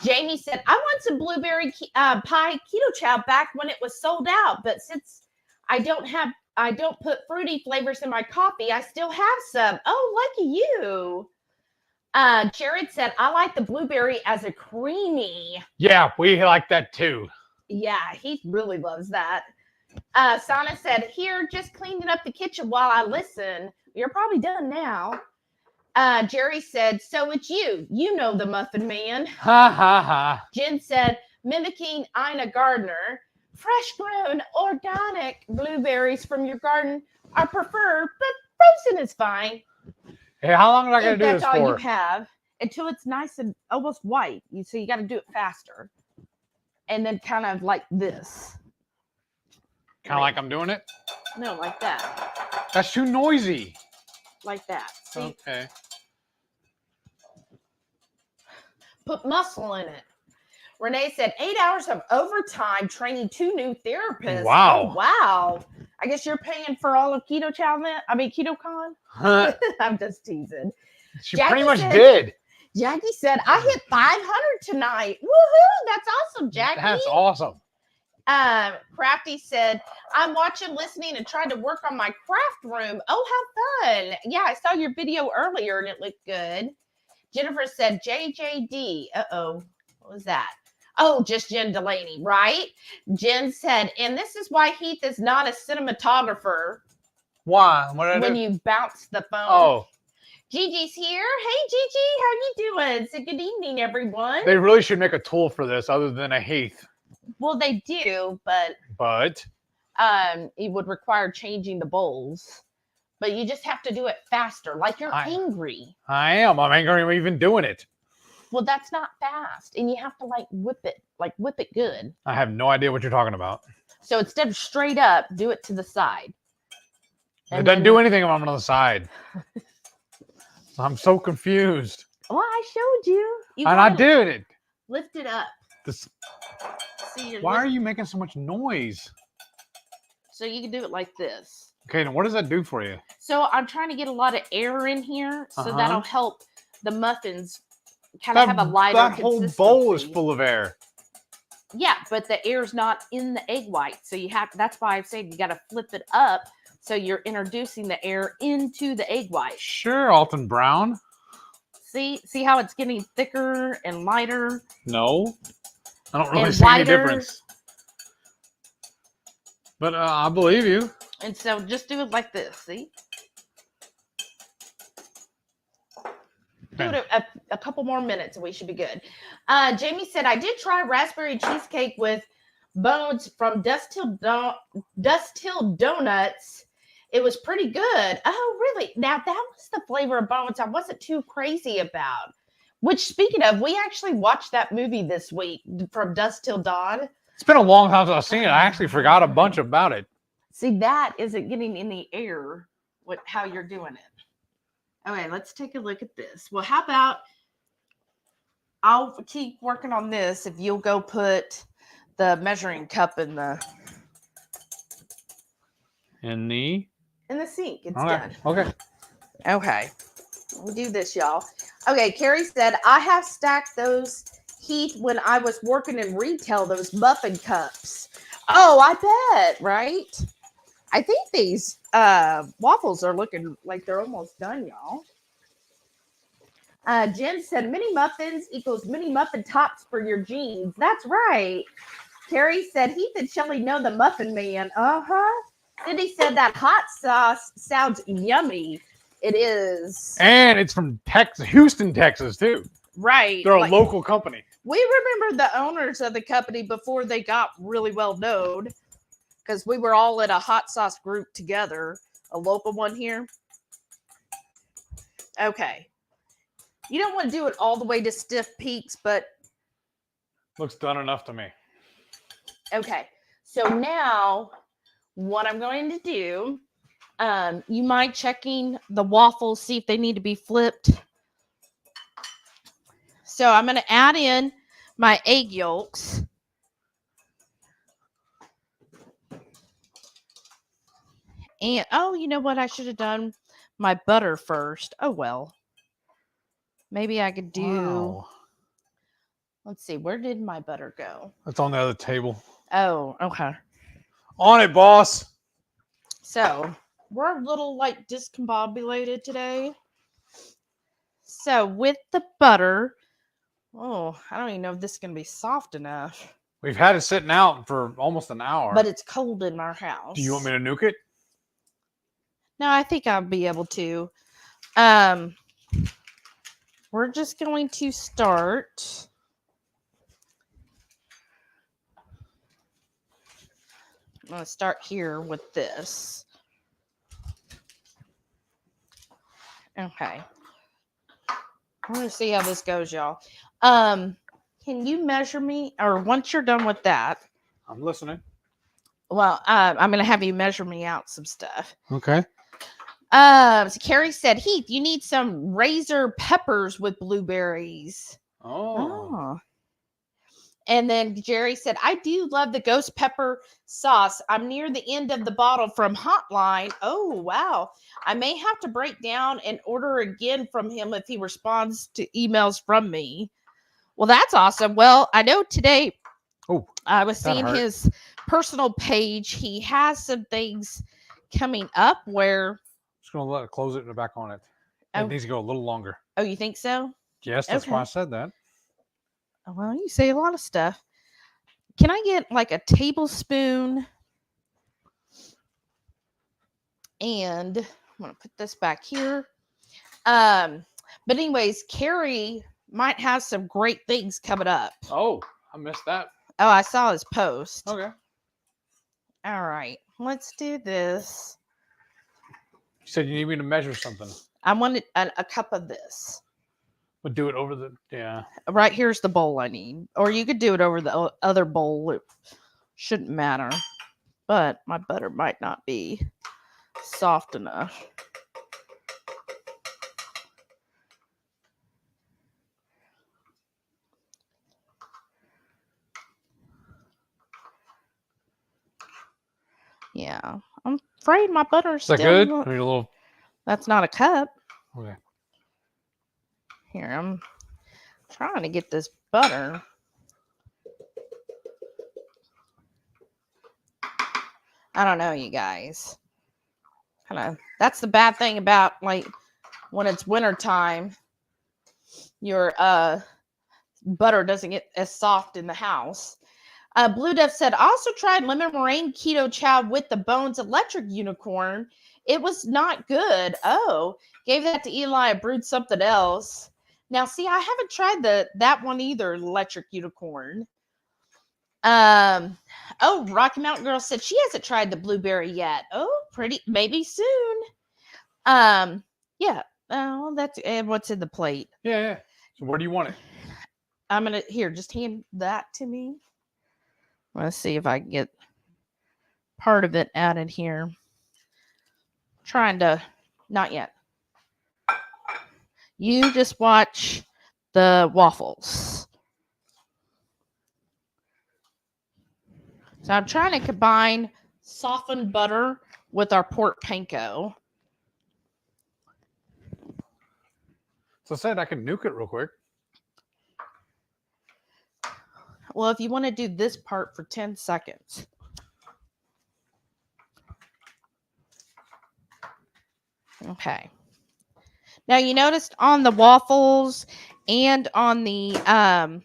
Jamie said, I want some blueberry pie Keto Chow back when it was sold out, but since I don't put fruity flavors in my coffee, I still have some. Oh, lucky you. Jared said, I like the blueberry as a creamy. Yeah, we like that too. Yeah, he really loves that. Sana said, here, just cleaning up the kitchen while I listen. You're probably done now. Jerry said, so it's you. You know the Muffin Man. Ha, ha, ha. Jen said, mimicking Ina Gardner, fresh-grown organic blueberries from your garden are preferred, but frozen is fine. Hey, how long am I going to do this for? That's all you have until it's nice and almost white. So you got to do it faster. And then kind of like this. Kind of like I'm doing it? No, like that. That's too noisy. Like that. See? Okay. Put muscle in it. Renee said 8 hours of overtime training 2 new therapists. Wow. Oh, wow. I guess you're paying for all of Keto Chow, KetoCon? Huh. I'm just teasing. She Jackie pretty much said, did. Jackie said, I hit 500 tonight. Woohoo! That's awesome, Jackie. That's awesome. Crafty said, I'm watching, listening, and trying to work on my craft room. Oh, how fun. Yeah, I saw your video earlier and it looked good. Jennifer said, JJD. Uh-oh. What was that? Oh, just Jen Delaney, right? Jen said, and this is why Heath is not a cinematographer. Why? What did I do? When you bounce the phone. Oh. Gigi's here. Hey, Gigi, how you doing? So good evening, everyone. They really should make a tool for this other than a Heath. Well, they do, but it would require changing the bowls. But you just have to do it faster, like you're angry. I am. I'm angry. I'm even doing it. Well, that's not fast, and you have to whip it good. I have no idea what you're talking about. So instead of straight up, do it to the side. It doesn't do anything if I'm on the side. I'm so confused. Well, I showed you. And I did it. Lift it up. This, See, why are you making so much noise? So you can do it like this. Okay, now what does that do for you? So I'm trying to get a lot of air in here, so that'll help the muffins kind of have a lighter consistency. That whole bowl is full of air. Yeah, but the air's not in the egg white, so you have. That's why I'm saying you got to flip it up, so you're introducing the air into the egg white. Sure, Alton Brown. See how it's getting thicker and lighter? No, I don't really see any difference. But I believe you. And so just do it like this, see? Do it a couple more minutes and we should be good. Jamie said, I did try raspberry cheesecake with bones from Dust Till Donuts. It was pretty good. Oh, really? Now, that was the flavor of bones I wasn't too crazy about. Which, speaking of, we actually watched that movie this week from Dusk Till Dawn. It's been a long time since I've seen it. I actually forgot a bunch about it. See, that isn't getting in the air with how you're doing it. Okay, let's take a look at this. Well, how about I'll keep working on this if you'll go put the measuring cup in the sink. It's done. Okay. We'll do this, y'all. Okay, Carrie said, I have stacked those Heath when I was working in retail, those muffin cups. Oh, I bet, right? I think these waffles are looking like they're almost done, y'all. Jen said, mini muffins equals mini muffin tops for your jeans. That's right. Carrie said, Heath and Shelly know the muffin man. Uh-huh. Cindy said that hot sauce sounds yummy. It is. And it's from Houston, Texas, too. Right. They're a local company. We remember the owners of the company before they got really well known, because we were all in a hot sauce group together, a local one here. Okay. You don't want to do it all the way to stiff peaks, but... Looks done enough to me. Okay. So now, what I'm going to do, you mind checking the waffles, see if they need to be flipped. So I'm going to add in my egg yolks. And, oh, you know what? I should have done my butter first. Oh, well. Maybe I could do... Wow. Let's see. Where did my butter go? It's on the other table. Oh, okay. On it, boss. So, we're a little, like, discombobulated today. So, with the butter... Oh, I don't even know if this is going to be soft enough. We've had it sitting out for almost an hour. But it's cold in our house. Do you want me to nuke it? No, I think I'll be able to. We're just going to start. I'm going to start here with this. Okay. I'm going to see how this goes, y'all. Can you measure me? Or once you're done with that. I'm listening. Well, I'm going to have you measure me out some stuff. Okay. So Carrie said, Heath, you need some razor peppers with blueberries. Oh. And then Jerry said, I do love the ghost pepper sauce. I'm near the end of the bottle from Hotline. Oh, wow. I may have to break down and order again from him if he responds to emails from me. Well, that's awesome. Well, I know today I was seeing his personal page. He has some things coming up where... Just going to let it close it and back on it. It needs to go a little longer. Oh, you think so? Yes, that's why I said that. Well, you say a lot of stuff. Can I get like a tablespoon? And I'm going to put this back here. But anyways, Carrie might have some great things coming up. Oh, I missed that. Oh, I saw his post. Okay. All right. Let's do this. You said you need me to measure something. I wanted a cup of this. But do it over the, yeah. Right here's the bowl I need. Or you could do it over the other bowl. It shouldn't matter. But my butter might not be soft enough. Yeah. I'm afraid my butter's Is that still... good? Or a little... That's not a cup. Okay. Here, I'm trying to get this butter. I don't know, you guys. That's the bad thing about, like, when it's winter time, your butter doesn't get as soft in the house. Blue Dev said, also tried lemon meringue keto chow with the Bones Electric Unicorn. It was not good. Oh, gave that to Eli. I brewed something else. Now, see, I haven't tried that one either, Electric Unicorn. Oh, Rocky Mountain Girl said she hasn't tried the blueberry yet. Oh, maybe soon. Yeah. Oh, that's what's in the plate. Yeah. So where do you want it? I'm gonna just hand that to me. Let's see if I can get part of it added here. Trying to, not yet. You just watch the waffles. So I'm trying to combine softened butter with our pork panko. So I said I could nuke it real quick. Well, if you want to do this part for 10 seconds. Okay. Now you noticed on the waffles and on the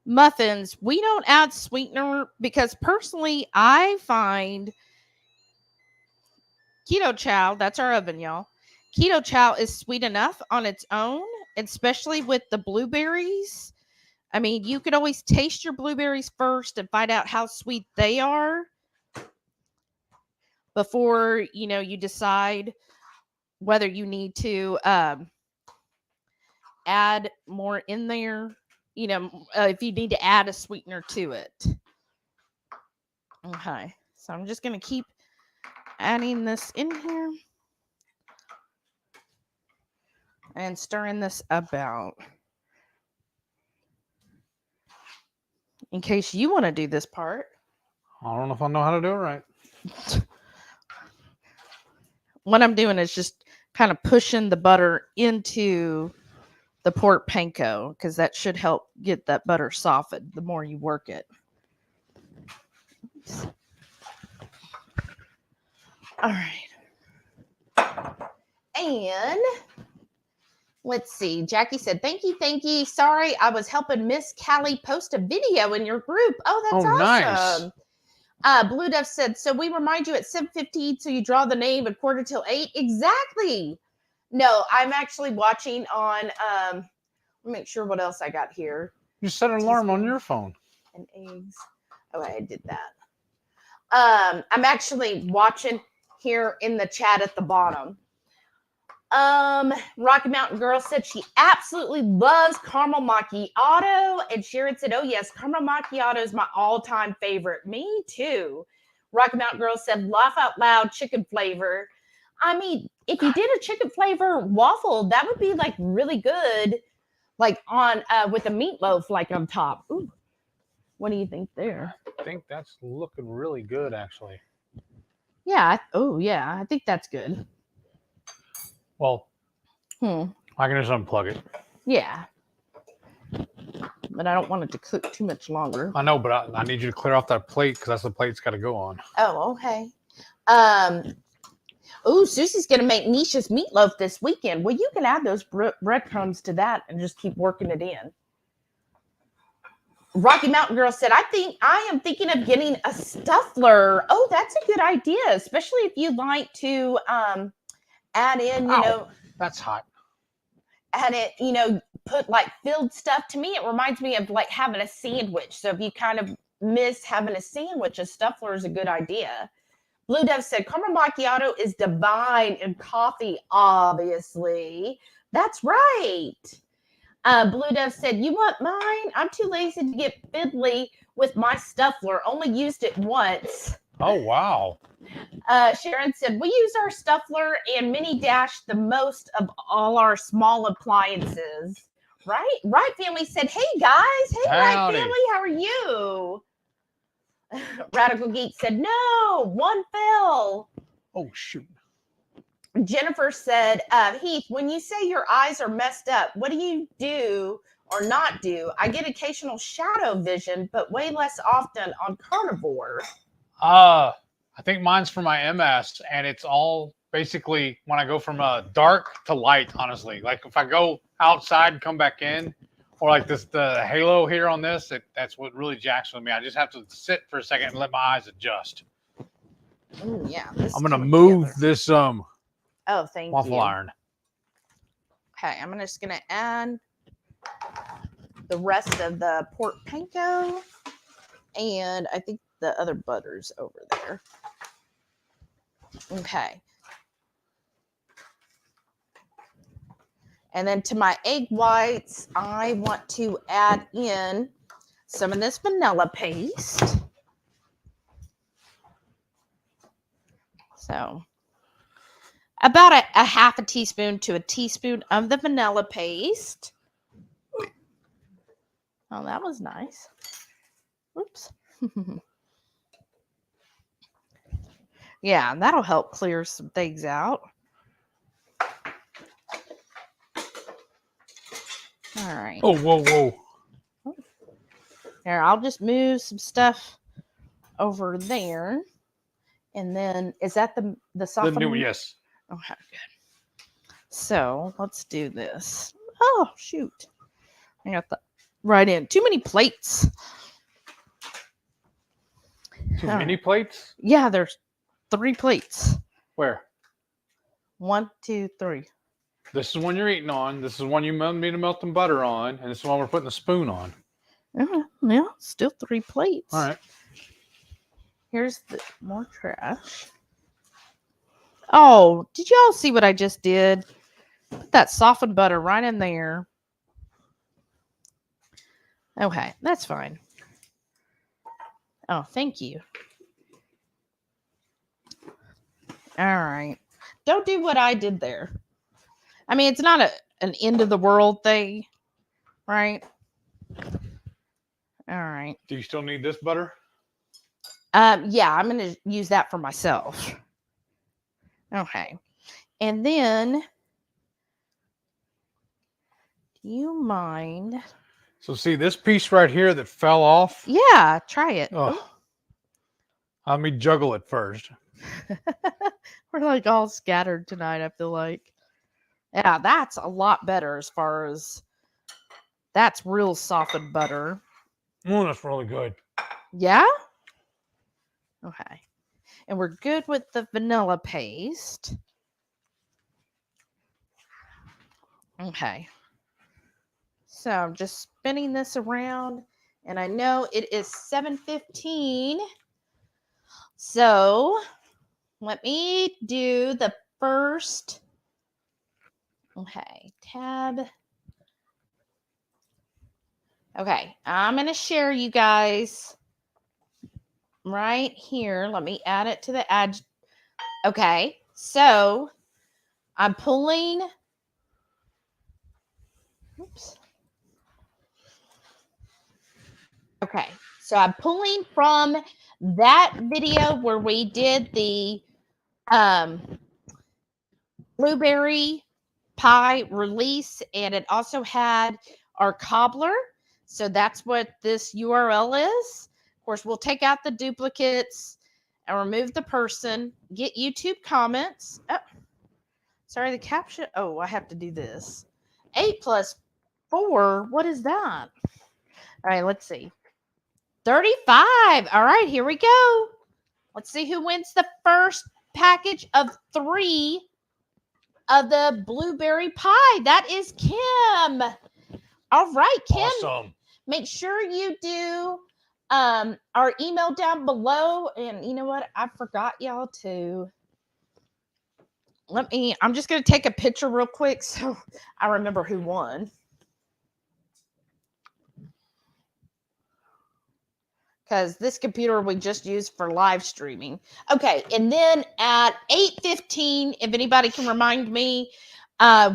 muffins, we don't add sweetener because personally I find Keto Chow, that's our oven, y'all. Keto Chow is sweet enough on its own, especially with the blueberries. I mean, you could always taste your blueberries first and find out how sweet they are before, you decide whether you need to add more in there, if you need to add a sweetener to it. Okay, so I'm just going to keep adding this in here and stirring this about. In case you want to do this part. I don't know if I know how to do it right. What I'm doing is just kind of pushing the butter into the pork panko because that should help get that butter softened the more you work it. Oops. All right. And let's see. Jackie said, thank you. Sorry, I was helping Miss Callie post a video in your group. Oh, that's awesome. Nice. Blue Dove said, so we remind you at 7:15, so you draw the name at 7:45. Exactly. No, I'm actually watching on, let me make sure what else I got here. You set an alarm on your phone. And eggs. Oh, I did that. I'm actually watching here in the chat at the bottom. Rocky Mountain Girl said she absolutely loves caramel macchiato, and Sharon said, oh yes, caramel macchiato is my all-time favorite. Me too. Rocky Mountain Girl said, laugh out loud, chicken flavor. I mean, if you did a chicken flavor waffle, that would be like really good, like on with a meatloaf like on top. Ooh, what do you think there? I think that's looking really good, actually. Yeah. Yeah, I think that's good. Well, I can just unplug it. Yeah. But I don't want it to cook too much longer. I know, but I need you to clear off that plate because that's the plate it's got to go on. Oh, okay. Susie's going to make Nisha's meatloaf this weekend. Well, you can add those breadcrumbs to that and just keep working it in. Rocky Mountain Girl said, I am thinking of getting a stuffler. Oh, that's a good idea, especially if you like to add in, that's hot. Add it, put like filled stuff. To me, it reminds me of like having a sandwich. So if you kind of miss having a sandwich, a stuffler is a good idea. Blue Dove said, caramel macchiato is divine in coffee, obviously. That's right. Blue Dove said, you want mine? I'm too lazy to get fiddly with my stuffler. Only used it once. Oh, wow. Sharon said, we use our stuffler and mini dash the most of all our small appliances. Right? Right Family said, hey, guys. Hey, Right Family. How are you? Radical Geek said, no, one fell. Oh, shoot. Jennifer said, Heath, when you say your eyes are messed up, what do you do or not do? I get occasional shadow vision, but way less often on carnivore. I think mine's for my MS, and it's all basically when I go from dark to light, honestly. Like if I go outside and come back in, or like the halo here on this, that's what really jacks with me. I just have to sit for a second and let my eyes adjust. Ooh, yeah. I'm going to move this waffle iron. Okay, I'm just going to add the rest of the pork panko, and I think the other butter's over there. Okay. And then to my egg whites, I want to add in some of this vanilla paste. So about a half a teaspoon to a teaspoon of the vanilla paste. Oh, that was nice. Oops. Yeah, that'll help clear some things out. All right. Oh, whoa. Here, I'll just move some stuff over there. And then, is that the softening? Yes. Okay, good. So, let's do this. Oh, shoot. I got the right in. Too many plates. Too many plates? Yeah, there's 3 plates. Where? 1, 2, 3. This is one you're eating on. This is one you want me to melt some butter on. And this is one we're putting the spoon on. Yeah, still 3 plates. All right. Here's the more trash. Oh, did y'all see what I just did? Put that softened butter right in there. Okay, that's fine. Oh, thank you. All right. Don't do what I did there. I mean, it's not an end of the world thing, right? All right. Do you still need this butter? Yeah, I'm going to use that for myself. Okay. And then, do you mind? So see this piece right here that fell off? Yeah, try it. Oh. Let me juggle it first. We're like all scattered tonight, I feel like. Yeah, that's a lot better as far as that's real softened butter. Oh, that's really good. Yeah? Okay. And we're good with the vanilla paste. Okay. So I'm just spinning this around, and I know it is 7:15. So let me do the first. Okay, tab. Okay, I'm going to share you guys right here. Let me add it to the ad. Okay, so I'm pulling. Oops. Okay, so I'm pulling from that video where we did the blueberry pie release, and it also had our cobbler. So that's what this URL is. Of course, we'll take out the duplicates and remove the person, get YouTube comments. Oh, sorry, the caption. Oh, I have to do this. 8 + 4. What is that? All right, let's see. 35. All right, here we go. Let's see who wins the first package of 3 of the blueberry pie. That is Kim. All right, Kim. Awesome. Make sure you do our email down below. And you know what? I forgot y'all to. I'm just going to take a picture real quick so I remember who won. Because this computer we just used for live streaming. Okay, and then at 8:15, if anybody can remind me,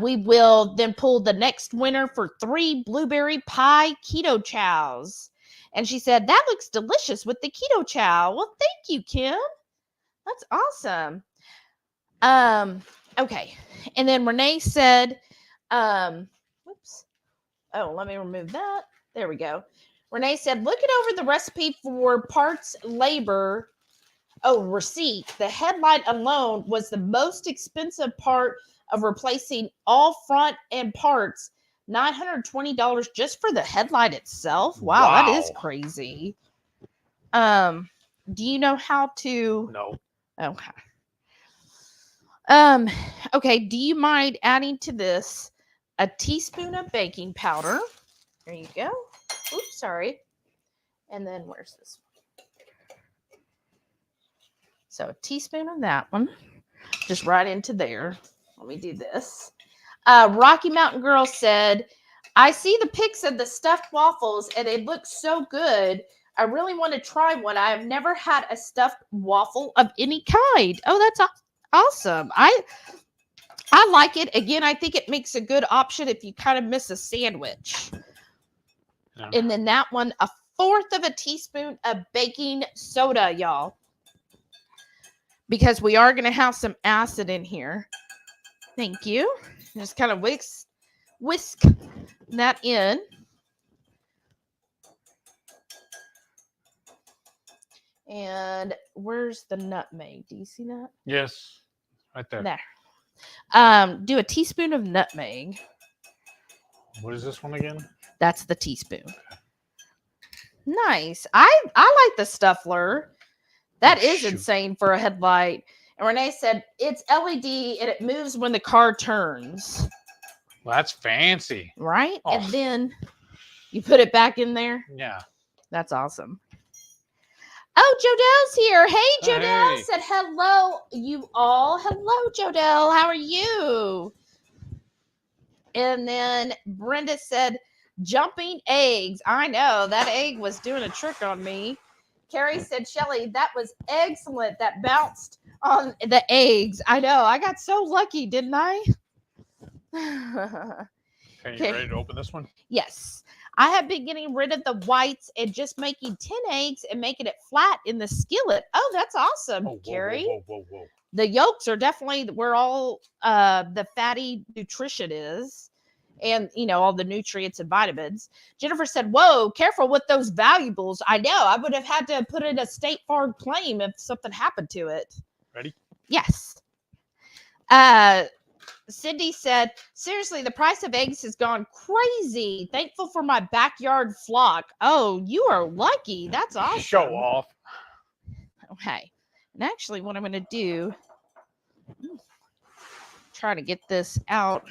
we will then pull the next winner for 3 blueberry pie keto chows. And she said, that looks delicious with the keto chow. Well, thank you, Kim. That's awesome. Okay. And then Renee said, whoops. Oh, let me remove that. There we go. Renee said, looking over the recipe for parts labor, receipt, the headlight alone was the most expensive part of replacing all front end parts. $920 just for the headlight itself. Wow, that is crazy. Do you know how to? No. Okay. Okay. Do you mind adding to this a teaspoon of baking powder? There you go. Oops, sorry. And then where's this one? So a teaspoon of that one, just right into there. Let me do this. Rocky Mountain Girl said, I see the pics of the stuffed waffles and it looks so good. I really want to try one. I have never had a stuffed waffle of any kind. Oh, that's awesome. I like it. Again, I think it makes a good option if you kind of miss a sandwich. Yeah. And then that one, 1/4 of a teaspoon of baking soda, y'all. Because we are going to have some acid in here. Thank you. Just kind of whisk that in. And where's the nutmeg? Do you see that? Yes. Right there. There. Do a teaspoon of nutmeg. What is this one again? That's the teaspoon. Nice. I like the Stuffler. That is insane for a headlight. And Renee said, it's LED and it moves when the car turns. Well, that's fancy. Right? Oh. And then you put it back in there? Yeah. That's awesome. Oh, Jodel's here. Hey, Jodel. Hey. Said hello, you all. Hello, Jodel. How are you? And then Brenda said, jumping eggs. I know. That egg was doing a trick on me. Carrie said, Shelly, that was excellent. That bounced on the eggs. I know. I got so lucky, didn't I? Okay, you ready to open this one? Yes. I have been getting rid of the whites and just making 10 eggs and making it flat in the skillet. Oh, that's awesome, Carrie. Whoa. The yolks are definitely where all the fatty nutrition is. And, all the nutrients and vitamins. Jennifer said, whoa, careful with those valuables. I know. I would have had to put in a State Farm claim if something happened to it. Ready? Yes. Cindy said, seriously, the price of eggs has gone crazy. Thankful for my backyard flock. Oh, you are lucky. That's awesome. Show off. Okay. And actually, what I'm going to do, try to get this out.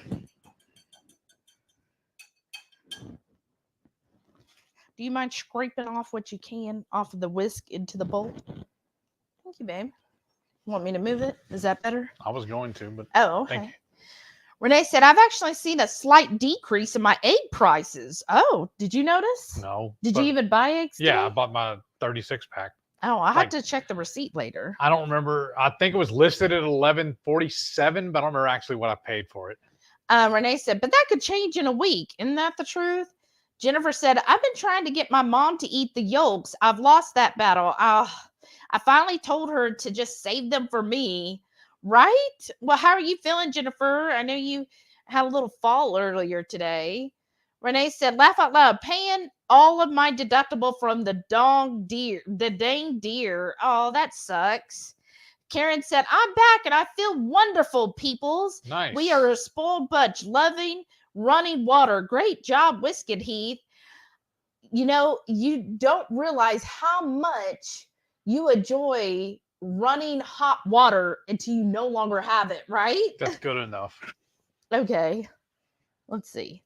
Do you mind scraping off what you can off of the whisk into the bowl? Thank you, babe. You want me to move it? Is that better? I was going to, but oh, okay. Thank you. Renee said, I've actually seen a slight decrease in my egg prices. Oh, did you notice? No. Did you even buy eggs today? Yeah, I bought my 36-pack. Oh, I'll have to check the receipt later. I don't remember. I think it was listed at $11.47, but I don't remember actually what I paid for it. Renee said, but that could change in a week. Isn't that the truth? Jennifer said, I've been trying to get my mom to eat the yolks. I've lost that battle. I finally told her to just save them for me. Right? Well, how are you feeling, Jennifer? I know you had a little fall earlier today. Renee said, laugh out loud, paying all of my deductible from the dang deer. Oh, that sucks. Karen said, I'm back and I feel wonderful, peoples. Nice. We are a spoiled bunch, loving running water. Great job, HungryHeath. You don't realize how much you enjoy running hot water until you no longer have it, right? That's good enough. Okay. Let's see.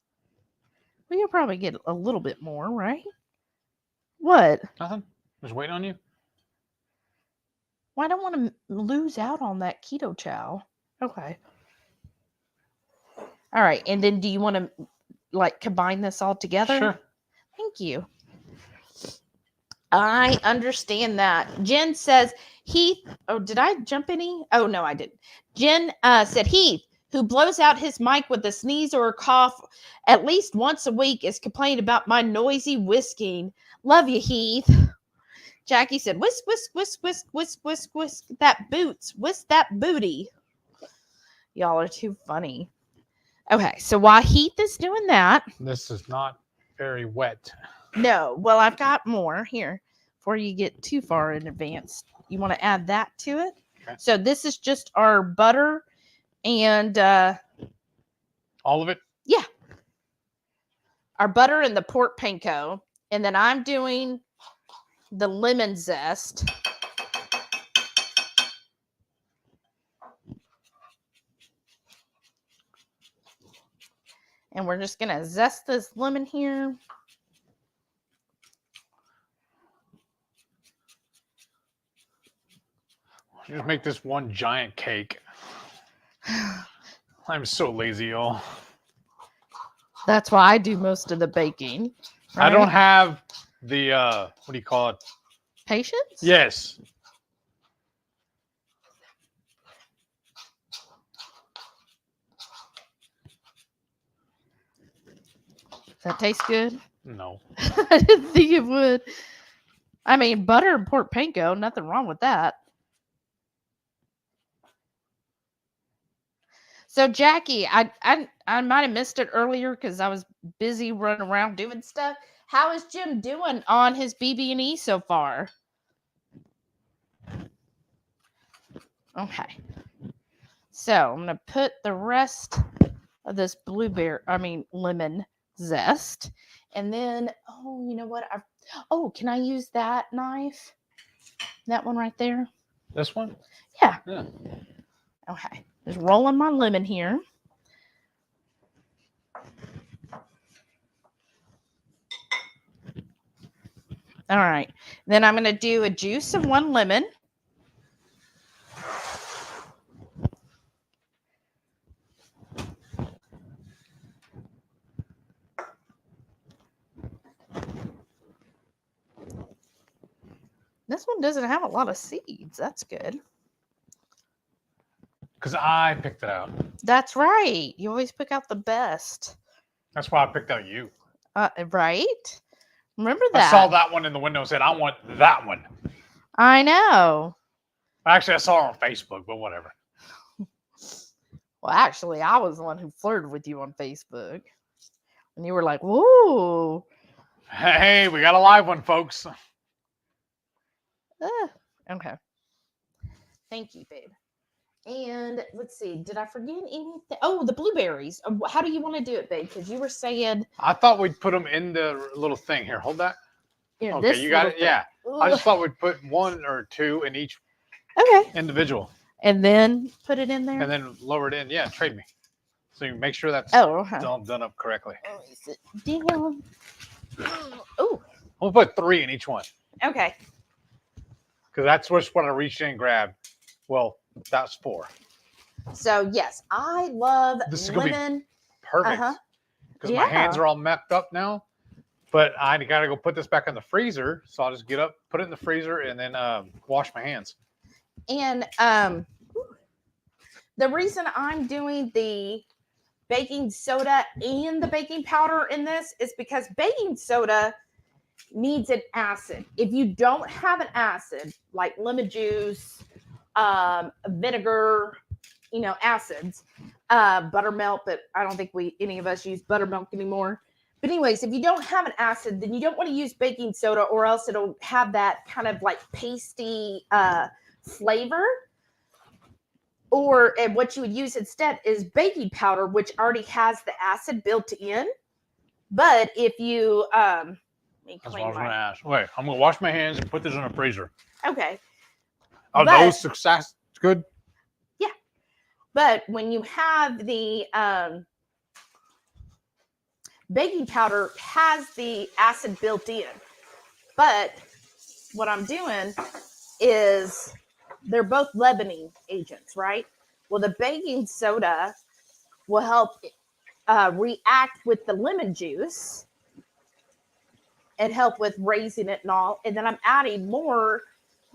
Well, you'll probably get a little bit more, right? What? Nothing. Just waiting on you. Well, I don't want to lose out on that keto chow. Okay. All right. And then do you want to combine this all together? Sure. Thank you. I understand that. Jen says, Heath. Oh, did I jump any? Oh, no, I didn't. Jen said, Heath, who blows out his mic with a sneeze or a cough at least once a week, is complaining about my noisy whisking. Love you, Heath. Jackie said, whisk, whisk, whisk, whisk, whisk, whisk, whisk that boots. Whisk that booty. Y'all are too funny. Okay, so while Heath is doing that. This is not very wet. No, well, I've got more here before you get too far in advance. You want to add that to it? Okay. So this is just our butter and all of it? Yeah. Our butter and the pork panko. And then I'm doing the lemon zest. And we're just going to zest this lemon here. Just make this one giant cake. I'm so lazy, y'all. That's why I do most of the baking. Right? I don't have the, what do you call it? Patience? Yes. Does that taste good? No. I didn't think it would. I mean, butter and pork panko, nothing wrong with that. So, Jackie, I might have missed it earlier because I was busy running around doing stuff. How is Jim doing on his BB&E so far? Okay. So, I'm going to put the rest of this lemon zest. And then, oh, you know what? Can I use that knife? That one right there? This one? Yeah. Yeah. Okay. Just rolling my lemon here. All right. Then I'm going to do a juice of 1 lemon. This one doesn't have a lot of seeds. That's good. Because I picked it out. That's right. You always pick out the best. That's why I picked out you. Right? Remember that. I saw that one in the window and said, I want that one. I know. Actually, I saw her on Facebook, but whatever. Well, actually, I was the one who flirted with you on Facebook. And you were like, whoa. Hey, we got a live one, folks. Okay. Thank you, babe. And let's see, did I forget anything? Oh, the blueberries. How do you want to do it, babe? Because you were saying. I thought we'd put them in the little thing. Here, hold that. Yeah, okay, you got it. Thing. Yeah. Ugh. I just thought we'd put 1 or 2 in each individual. And then put it in there? And then lower it in. Yeah, trade me. So you make sure that's done up correctly. Damn. Oh. We'll put 3 in each one. Okay. Because that's just what I reached in and grabbed. Well, that's 4. So, yes, I love this is lemon. Gonna be perfect. Because my hands are all messed up now. But I got to go put this back in the freezer. So I'll just get up, put it in the freezer, and then wash my hands. And the reason I'm doing the baking soda and the baking powder in this is because baking soda needs an acid. If you don't have an acid, like lemon juice, vinegar, acids, buttermilk, but I don't think any of us use buttermilk anymore. But anyways, if you don't have an acid, then you don't want to use baking soda, or else it'll have that kind of like pasty flavor. And what you would use instead is baking powder, which already has the acid built in. But if you That's what I was going to ask. Wait, I'm going to wash my hands and put this in the freezer. Okay. Are those success good? Yeah. But when you have the baking powder has the acid built in. But what I'm doing is they're both leavening agents, right? Well, the baking soda will help react with the lemon juice and help with raising it and all. And then I'm adding more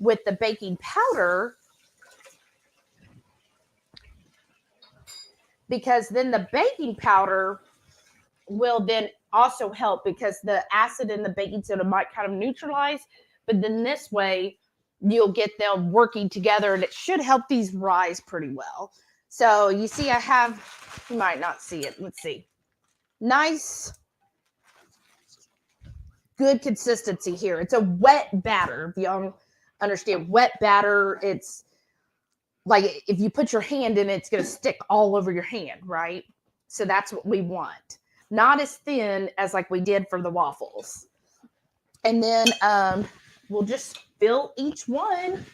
with the baking powder because then the baking powder will then also help because the acid in the baking soda might kind of neutralize, but then this way you'll get them working together and it should help these rise pretty well. So you see I have, you might not see it. Let's see. Nice, good consistency here. It's a wet batter. If y'all understand wet batter, it's like if you put your hand in it, it's going to stick all over your hand, right? So that's what we want. Not as thin as like we did for the waffles. And then we'll just fill each one.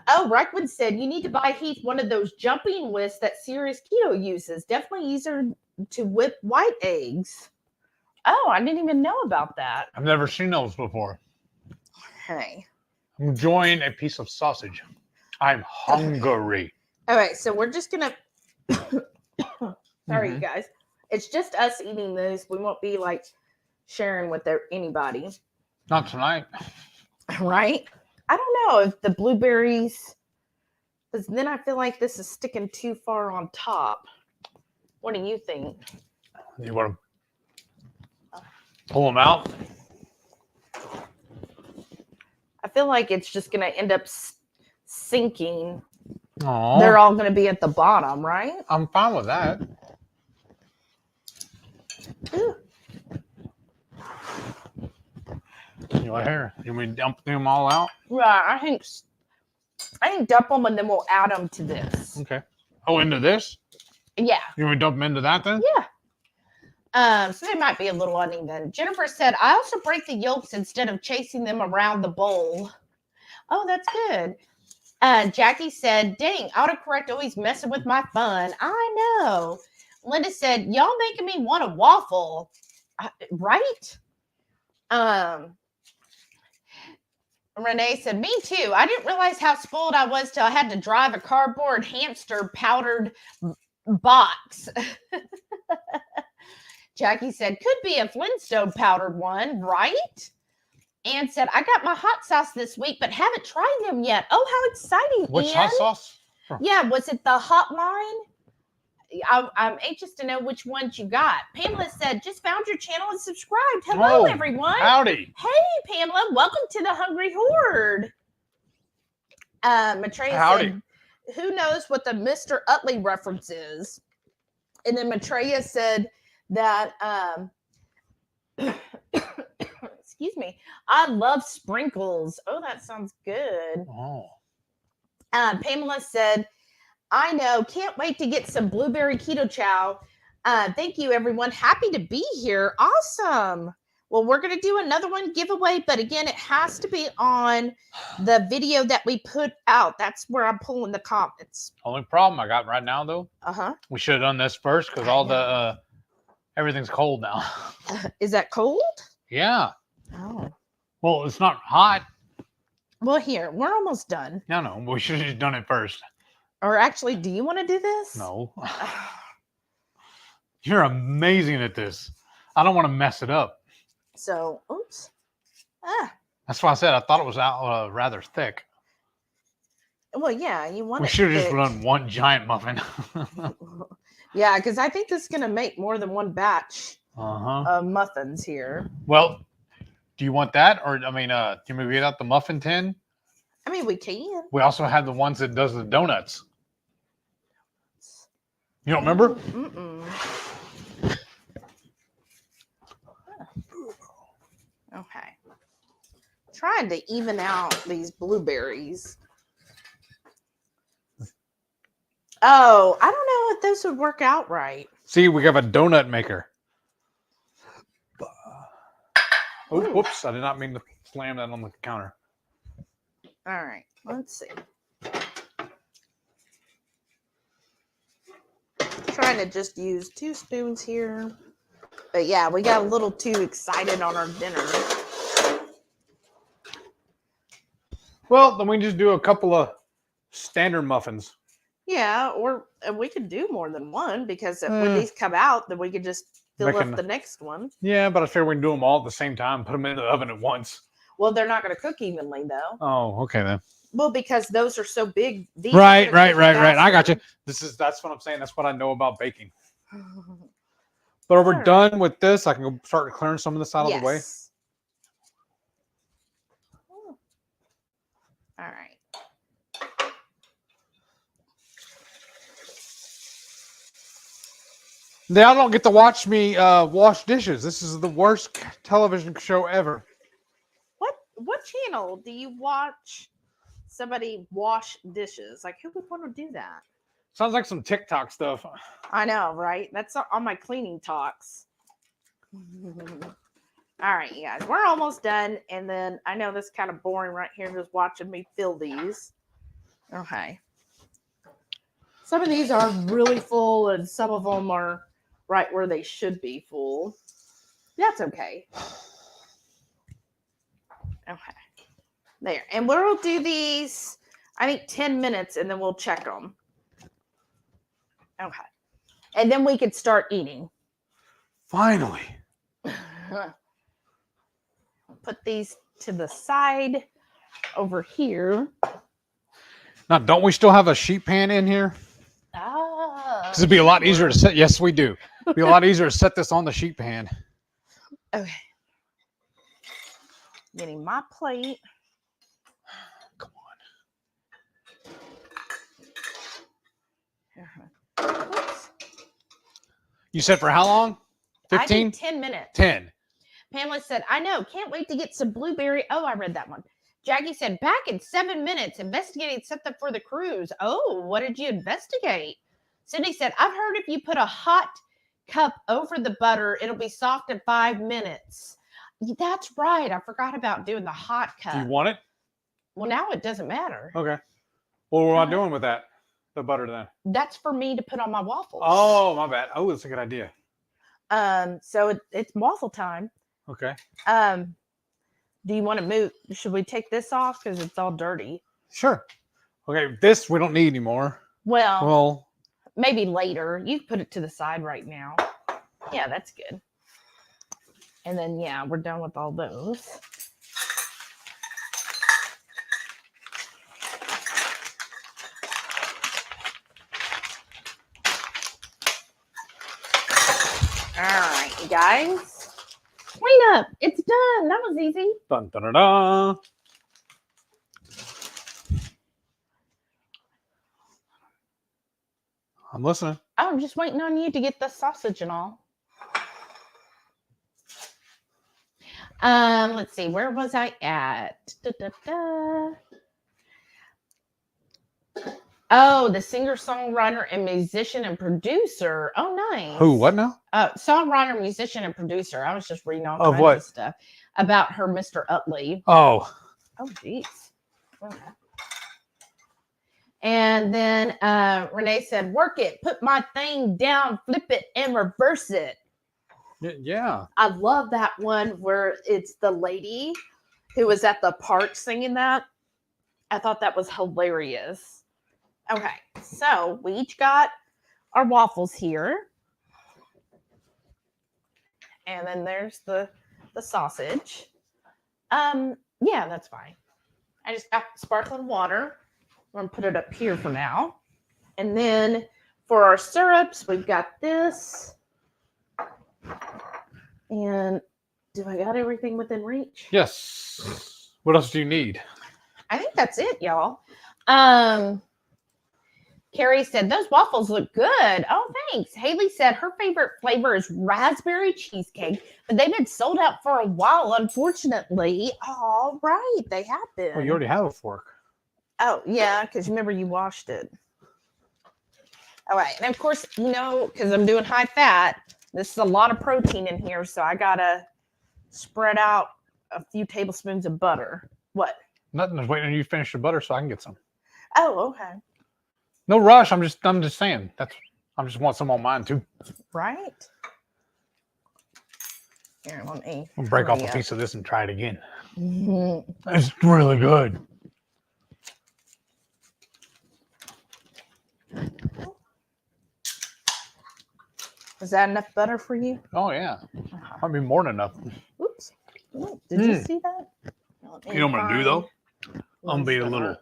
Oh, Reichman said you need to buy Heath one of those jumping whisks that Serious Keto uses. Definitely easier to whip white eggs. Oh, I didn't even know about that. I've never seen those before. Okay. I'm enjoying a piece of sausage. I'm hungry. All right, so we're just gonna. Sorry, you guys. It's just us eating this. We won't be like sharing with anybody. Not tonight. Right? I don't know if the blueberries, because then I feel like this is sticking too far on top. What do you think? You want to pull them out? I feel like it's just going to end up sinking. Aww. They're all going to be at the bottom, right? I'm fine with that. Ooh. You want here? You want me to dump them all out? Right. I think dump them and then we'll add them to this. Okay. Oh, into this? Yeah. You want to dump them into that then? Yeah. So they might be a little uneven. Jennifer said, I also break the yolks instead of chasing them around the bowl. Oh, that's good. Jackie said, dang, autocorrect always messing with my fun. I know. Linda said, y'all making me want a waffle. Right? Renee said, me too. I didn't realize how spoiled I was till I had to drive a cardboard hamster powdered box. Jackie said, could be a Flintstone powdered one, right? Ann said, I got my hot sauce this week, but haven't tried them yet. Oh, how exciting, Which Ann. hot sauce? Yeah, was it the hotline? I'm anxious to know which ones you got. Pamela said, just found your channel and subscribed. Hello, everyone. Howdy. Hey, Pamela. Welcome to the Hungry Horde. Maitreya said, who knows what the Mr. Utley reference is? And then Maitreya said that, excuse me, I love sprinkles. Oh, that sounds good. Oh. Pamela said, I know. Can't wait to get some blueberry keto chow. Thank you, everyone. Happy to be here. Awesome. Well, we're going to do another one giveaway, but again, it has to be on the video that we put out. That's where I'm pulling the comments. Only problem I got right now, though. We should have done this first because all the everything's cold now. Is that cold? Yeah. Oh. Well, it's not hot. Well, here, we're almost done. No, we should have just done it first. Or actually, do you want to do this? No. You're amazing at this. I don't want to mess it up. So, oops. That's why I said I thought it was rather thick. Well, yeah, you want We should have just done one giant muffin. Yeah, because I think this is going to make more than one batch of muffins here. Well, do you want that? Or, I mean, can we get out the muffin tin? I mean, we can. We also have the ones that does the donuts. You don't remember? Okay. Trying to even out these blueberries. Oh, I don't know if those would work out right. See, we have a donut maker. Oh, whoops. I did not mean to slam that on the counter. All right. Let's see. Trying to just use 2 spoons here. But yeah, we got a little too excited on our dinner. Well, then we just do a couple of standard muffins. Yeah, or we could do more than one because when these come out, then we could just fill up the next one. Yeah, but I figure we can do them all at the same time, put them in the oven at once. Well, they're not going to cook evenly, though. Oh, okay then. Well, because those are so big. These right. I got you. That's what I'm saying. That's what I know about baking. But are we done with this? I can go start clearing some of this out of the way. All right. Now don't get to watch me wash dishes. This is the worst television show ever. What channel do you watch somebody wash dishes? Like, who would want to do that? Sounds like some TikTok stuff. I know, right? That's on my cleaning talks. All right, you guys, we're almost done. And then I know this is kind of boring right here, just watching me fill these. Okay. Some of these are really full, and some of them are right where they should be full. That's okay. Okay. There. And we'll do these, I think, 10 minutes, and then we'll check them. Okay. And then we could start eating. Finally. Put these to the side over here. Now, don't we still have a sheet pan in here? Because it'd be a lot easier to set. Yes, we do. It'd be a lot easier to set this on the sheet pan. Okay. Getting my plate. Come on. Oops. You said for how long? 15? 10 minutes. 10. Pamela said, I know. Can't wait to get some blueberry. Oh, I read that one. Jackie said, back in 7 minutes, investigating something for the cruise. Oh, what did you investigate? Cindy said, I've heard if you put a hot cup over the butter, it'll be soft in 5 minutes. That's right. I forgot about doing the hot cup. Do you want it? Well, now it doesn't matter. Okay. Well, what am I doing with that? The butter then? That's for me to put on my waffles. Oh, my bad. Oh, that's a good idea. So it's waffle time. Okay. Do you want to move? Should we take this off because it's all dirty? Sure. Okay, this we don't need anymore. Well, maybe later. You can put it to the side right now. Yeah, that's good. And then, yeah, we're done with all those. All right, you guys. Clean up. It's done. That was easy. Dun, dun, dun, dun. I'm listening. I'm just waiting on you to get the sausage and all. Let's see. Where was I at? Oh, the singer, songwriter, and musician and producer. Oh, nice. Who? What now? Songwriter, musician, and producer. I was just reading all kinds of stuff about her, Mr. Utley. Oh. Oh, geez. Okay. And then Renee said, work it, put my thing down, flip it, and reverse it. Yeah. I love that one where it's the lady who was at the park singing that. I thought that was hilarious. Okay, so we each got our waffles here. And then there's the sausage. Yeah, that's fine. I just got sparkling water. I'm going to put it up here for now. And then for our syrups, we've got this. And do I got everything within reach? Yes. What else do you need? I think that's it, y'all. Carrie said, those waffles look good. Oh, thanks. Haley said her favorite flavor is raspberry cheesecake, but they've been sold out for a while, unfortunately. All right. They have been. Oh, you already have a fork. Oh, yeah, because remember you washed it. All right. And, of course, you know, because I'm doing high fat, this is a lot of protein in here, so I got to spread out a few tablespoons of butter. What? Nothing. I'm waiting on you to finish the butter so I can get some. Oh, okay. No rush. I'm just saying. I just want some on mine too. Right. Here, let me. I'll break off a piece of this and try it again. Mm-hmm. It's really good. Is that enough butter for you? Oh yeah. Might be more than enough. Oops. Did you see that? You know what I'm gonna do though? I'm gonna be a little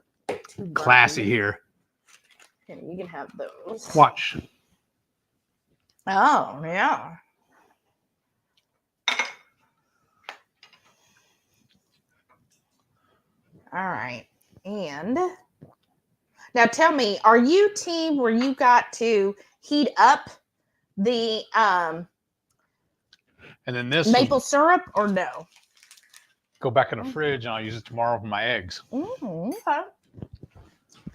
classy here. Here, you can have those. Watch. Oh, yeah. All right. And now tell me, are you team where you got to heat up the And then this maple syrup or no? Go back in the fridge and I'll use it tomorrow for my eggs. Okay.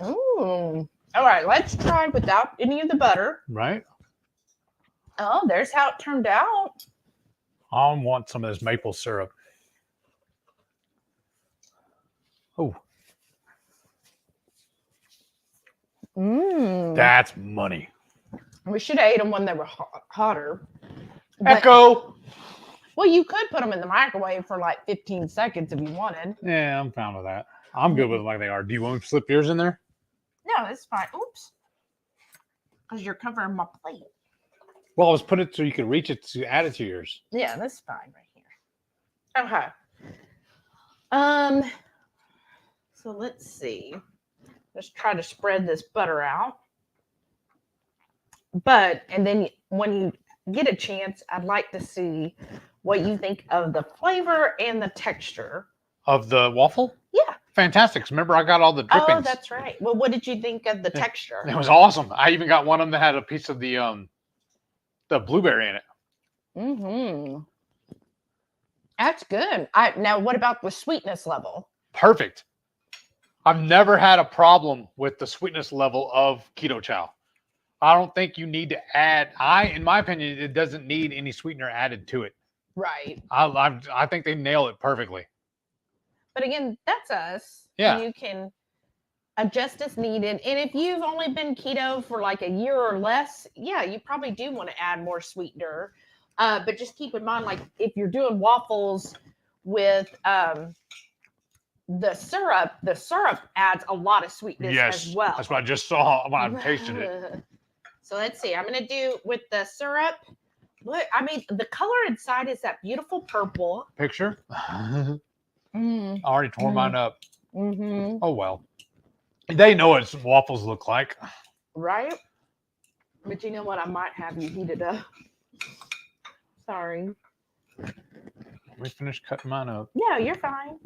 All right, let's try without any of the butter. Right? Oh, there's how it turned out. I want some of this maple syrup. Oh. That's money. We should have ate them when they were hotter. Echo! Well, you could put them in the microwave for like 15 seconds if you wanted. Yeah, I'm fine with that. I'm good with them like they are. Do you want me to slip yours in there? No, it's fine. Oops. Because you're covering my plate. Well, I was putting it so you could reach it to add it to yours. Yeah, that's fine right here. Okay. So let's see. Let's try to spread this butter out. And then when you get a chance, I'd like to see what you think of the flavor and the texture. Of the waffle? Yeah. Fantastic. Remember, I got all the drippings. Oh, that's right. Well, what did you think of the texture? It was awesome. I even got one of them that had a piece of the blueberry in it. That's good. Now, what about the sweetness level? Perfect. I've never had a problem with the sweetness level of Keto Chow. I don't think you need to add. In my opinion, it doesn't need any sweetener added to it. Right. I think they nail it perfectly. But again, that's us. Yeah. You can adjust as needed. And if you've only been keto for like a year or less, yeah, you probably do want to add more sweetener. But just keep in mind, like if you're doing waffles with the syrup adds a lot of sweetness as well. That's what I just saw when I tasted it. So let's see. I'm going to do with the syrup. Look, I mean, the color inside is that beautiful purple. Picture? I already tore mine up. Oh, well. They know what waffles look like. Right? But you know what? I might have you heat it up. Sorry. We finished cutting mine up. Yeah, you're fine.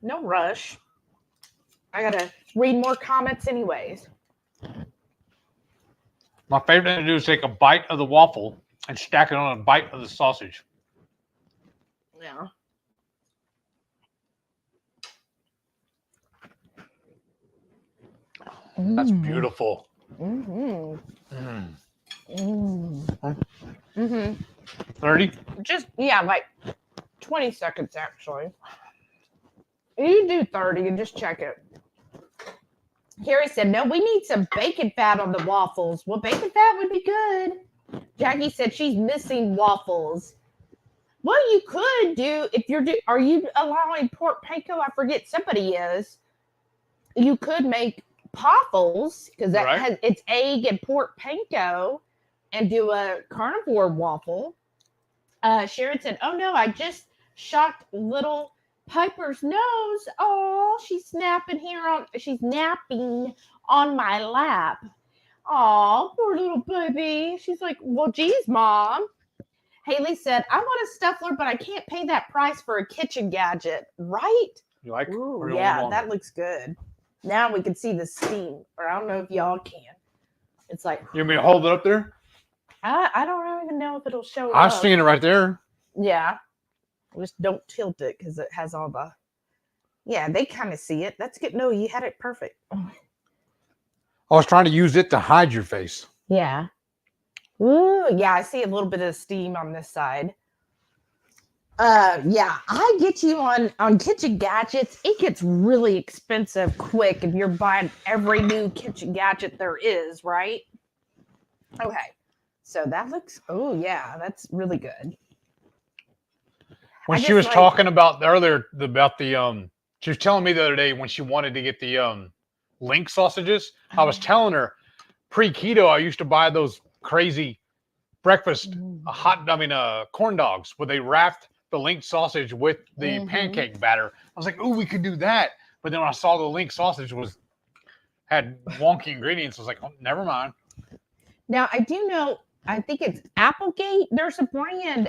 No rush. I got to read more comments anyways. My favorite thing to do is take a bite of the waffle and stack it on a bite of the sausage. Yeah. That's beautiful. 30? Just, yeah, like 20 seconds actually. You do 30 and just check it. Carrie said, no, we need some bacon fat on the waffles. Well, bacon fat would be good. Jackie said she's missing waffles. What you could do, if you're are you allowing pork panko? I forget, somebody is. You could make waffles because that has it's egg and pork panko, and do a carnivore waffle. Sharon said, oh no, I just shocked little Piper's nose. Oh, she's napping on my lap. Oh, poor little baby. She's like, well, geez, Mom. Haley said, I want a Stuffler, but I can't pay that price for a kitchen gadget. Right? You like? Ooh, yeah, that looks good. Now we can see the steam, or I don't know if y'all can. It's like. You want me to hold it up there? I don't even know if it'll show up. I've seen it right there. Yeah. Just don't tilt it because it has all the. Yeah, they kind of see it. That's good. No, you had it perfect. I was trying to use it to hide your face. Yeah. Ooh, yeah, I see a little bit of steam on this side. Yeah, I get you on kitchen gadgets. It gets really expensive quick if you're buying every new kitchen gadget there is, right? Okay. So that looks, oh yeah, that's really good. When she was talking about earlier about the she was telling me the other day when she wanted to get the link sausages. I was telling her pre-keto I used to buy those crazy breakfast corn dogs where they wrapped the link sausage with the pancake batter. I was like, oh, we could do that. But then when I saw the link sausage had wonky ingredients, I was like, oh, never mind. Now I do know, I think it's Applegate. There's a brand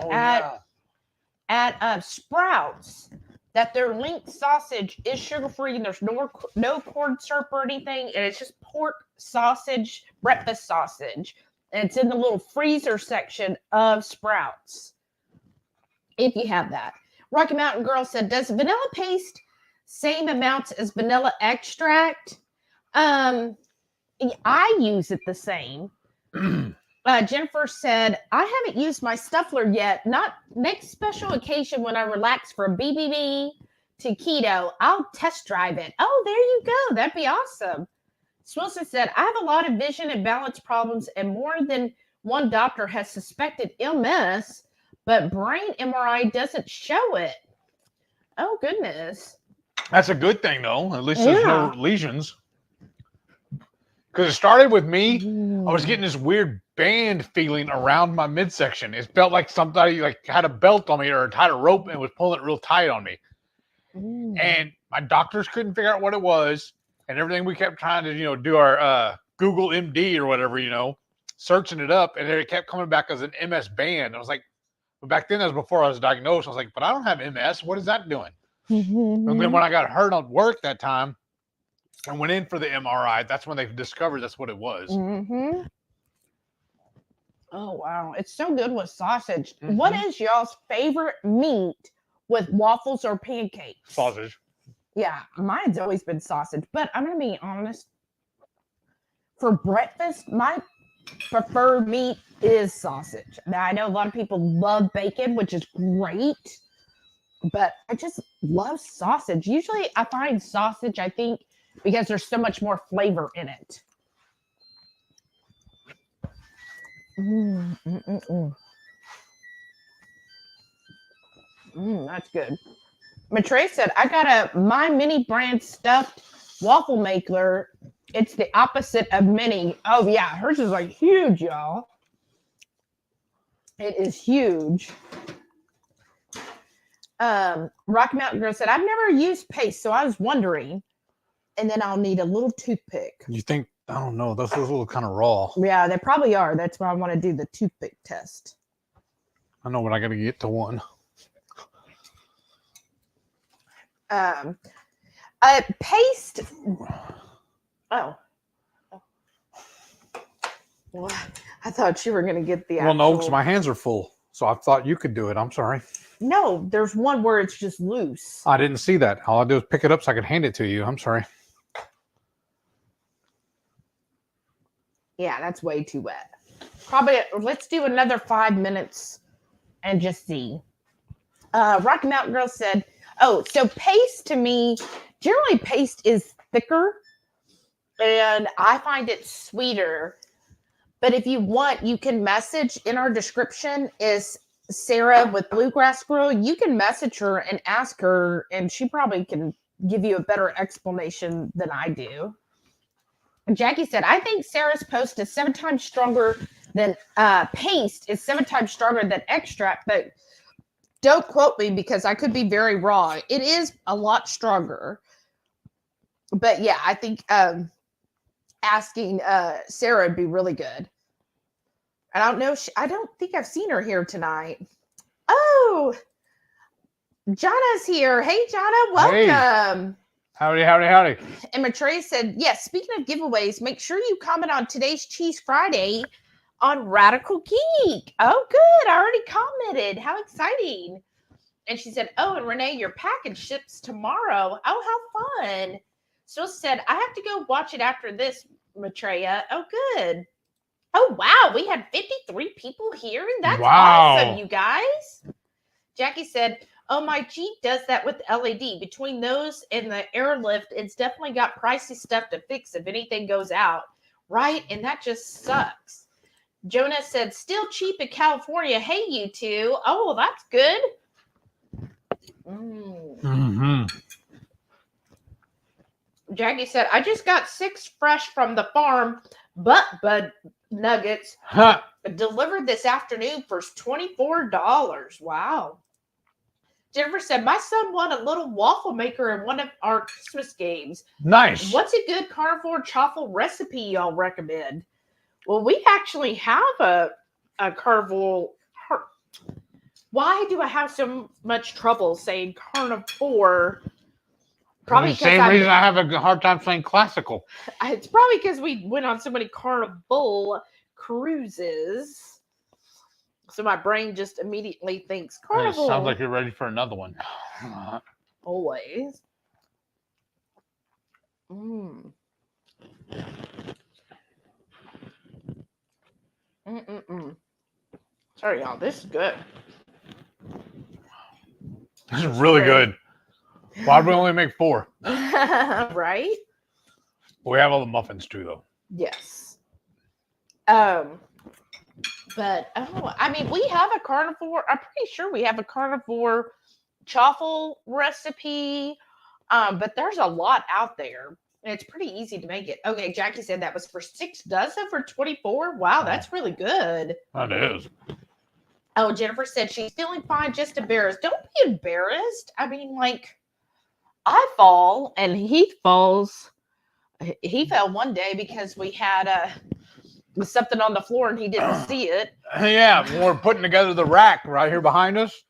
at Sprouts that their link sausage is sugar-free and there's no corn syrup or anything, and it's just pork sausage, breakfast sausage. And it's in the little freezer section of Sprouts, if you have that. Rocky Mountain Girl said, does vanilla paste same amounts as vanilla extract? I use it the same. Jennifer said, I haven't used my Stuffler yet. Not next special occasion when I relax from BBB to keto. I'll test drive it. Oh, there you go. That'd be awesome. Swilson said, I have a lot of vision and balance problems, and more than one doctor has suspected MS, but brain MRI doesn't show it. Oh, goodness. That's a good thing, though. At least there's no lesions. Because it started with me. I was getting this weird band feeling around my midsection. It felt like somebody had a belt on me or tied a rope and was pulling it real tight on me. And my doctors couldn't figure out what it was. And everything we kept trying to, do our Google MD or whatever, searching it up. And it kept coming back as an MS band. I was like, but back then, that was before I was diagnosed. I was like, but I don't have MS. What is that doing? And then when I got hurt on work that time and went in for the MRI, that's when they discovered that's what it was. Oh, wow. It's so good with sausage. What is y'all's favorite meat with waffles or pancakes? Sausage. Yeah, mine's always been sausage. But I'm going to be honest. For breakfast, my preferred meat is sausage. Now, I know a lot of people love bacon, which is great. But I just love sausage. Usually I find sausage, I think, because there's so much more flavor in it. That's good. Matre said, I got a My Mini brand stuffed waffle maker. It's the opposite of mini. Oh, yeah. Hers is like huge, y'all. It is huge. Rocky Mountain Girl said, I've never used paste, so I was wondering. And then I'll need a little toothpick. You think, I don't know, those look a little kind of raw. Yeah, they probably are. That's why I want to do the toothpick test. I know, but I got to get to one. Paste. Oh. Well, I thought you were going to get the Well, no, because my hands are full. So I thought you could do it. I'm sorry. No, there's one where it's just loose. I didn't see that. All I do is pick it up so I can hand it to you. I'm sorry. Yeah, that's way too wet. Probably, let's do another 5 minutes and just see. Rocky Mountain Girl said, oh, so paste to me, generally paste is thicker and I find it sweeter. But if you want, you can message in our description is Sarah with Bluegrass Grill. You can message her and ask her, and she probably can give you a better explanation than I do. And Jackie said, I think Sarah's post is 7 times stronger than paste is 7 times stronger than extract, but don't quote me because I could be very wrong. It is a lot stronger. But yeah, I think asking Sarah would be really good. I don't know. I don't think I've seen her here tonight. Oh, Jana's here. Hey, Jana, welcome. Hey. Howdy, howdy, howdy. And Matre said, yes, speaking of giveaways, make sure you comment on today's Cheese Friday on Radical Geek. Oh, good. I already commented. How exciting. And she said, oh, and Renee, your package ships tomorrow. Oh, how fun. So said, I have to go watch it after this, Maitreya. Oh, good. Oh, wow. We had 53 people here. And that's awesome, you guys. Jackie said, oh, my Jeep does that with LED. Between those and the airlift, it's definitely got pricey stuff to fix if anything goes out. Right? And that just sucks. Jonah said, still cheap in California. Hey, you two. Oh, that's good. Jackie said, I just got 6 fresh from the farm bud nuggets delivered this afternoon for $24. Wow. Jennifer said, my son won a little waffle maker in one of our Christmas games. Nice. What's a good carnivore chaffle recipe y'all recommend? Well, we actually have a carnivore. Why do I have so much trouble saying carnivore? Probably the same reason I have a hard time saying classical. It's probably because we went on so many carnival cruises. So my brain just immediately thinks carnival. It sounds like you're ready for another one. Always. Sorry, y'all. This is good. This is really good. Why do we only make 4? Right? We have all the muffins too, though. Yes. But I mean, we have a carnivore. I'm pretty sure we have a carnivore chaffle recipe. But there's a lot out there. And it's pretty easy to make it. Okay, Jackie said that was for 6 dozen for 24. Wow, that's really good. That is. Oh, Jennifer said she's feeling fine, just embarrassed. Don't be embarrassed. I mean, like, I fall and Heath falls. He fell one day because we had something on the floor and he didn't see it. Yeah, when we're putting together the rack right here behind us,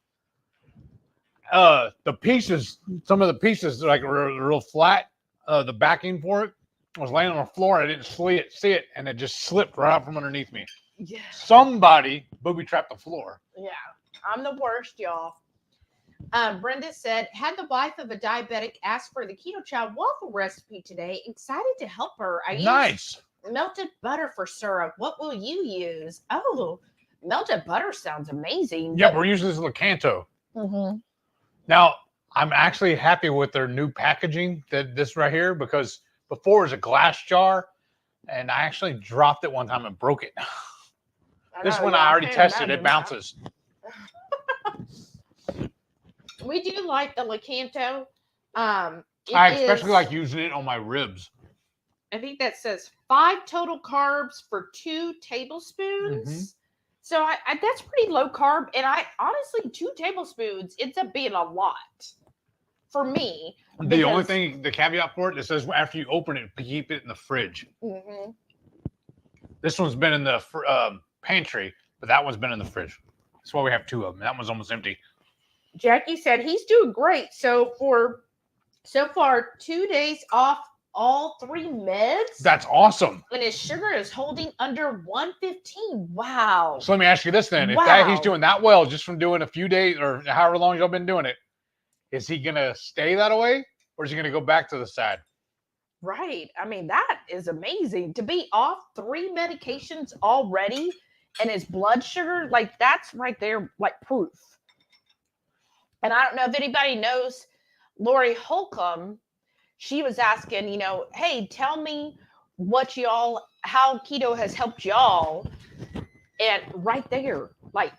the pieces, some of the pieces like were real flat. The backing for it was laying on the floor. I didn't see it, and it just slipped right out from underneath me. Yeah. Somebody booby trapped the floor. Yeah, I'm the worst, y'all. Brenda said, had the wife of a diabetic ask for the Keto Chow waffle recipe today. Excited to help her. I Nice. Melted butter for syrup. What will you use? Oh, melted butter sounds amazing. Yeah, we're using this Lakanto. Mm-hmm. Now, I'm actually happy with their new packaging, this right here, because before it was a glass jar, and I actually dropped it one time and broke it. This one I already tested. It bounces. We do like the Lakanto. I especially like using it on my ribs. I think that says 5 total carbs for 2 tablespoons. Mm-hmm. So I that's pretty low carb. And I honestly, 2 tablespoons ends up being a lot for me. The only thing, the caveat for it says after you open it, keep it in the fridge. Mm-hmm. This one's been in the pantry, but that one's been in the fridge. That's why we have 2 of them. That one's almost empty. Jackie said he's doing great. So far 2 days off all 3 meds. That's awesome. And his sugar is holding under 115. Wow. So let me ask you this then. If he's doing that well just from doing a few days or however long y'all been doing it, is he going to stay that way or is he going to go back to the side? Right. I mean, that is amazing. To be off 3 medications already and his blood sugar, like that's right there, like proof. And I don't know if anybody knows Lori Holcomb. She was asking, hey, tell me how keto has helped y'all. And right there, like,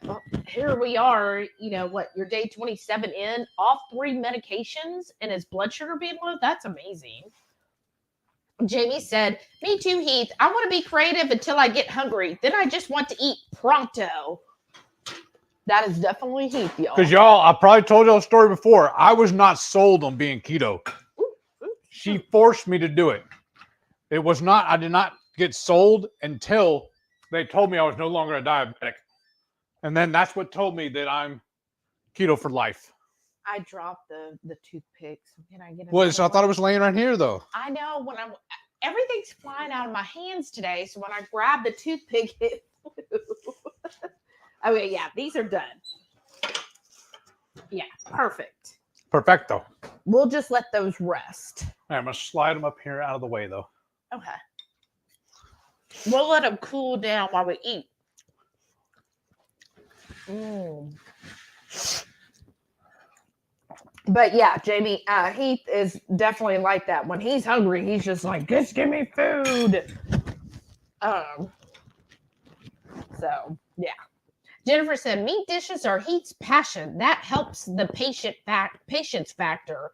here we are, you're day 27 in, off 3 medications and his blood sugar being low. That's amazing. Jamie said, me too, Heath. I want to be creative until I get hungry. Then I just want to eat pronto. That is definitely Heath, y'all. Because y'all, I probably told y'all a story before. I was not sold on being keto. She forced me to do it. I did not get sold until they told me I was no longer a diabetic. And then that's what told me that I'm keto for life. I dropped the toothpicks. Can I get it? Well, so I thought it was laying right here, though. I know. Everything's flying out of my hands today. So when I grab the toothpick, it flew. Okay, yeah, these are done. Yeah, perfect. Perfecto. We'll just let those rest. Right, I'm going to slide them up here out of the way, though. Okay. We'll let them cool down while we eat. But yeah, Jamie, Heath is definitely like that. When he's hungry, he's just like, just give me food. So, yeah. Jennifer said, meat dishes are Heath's passion. That helps the patience factor.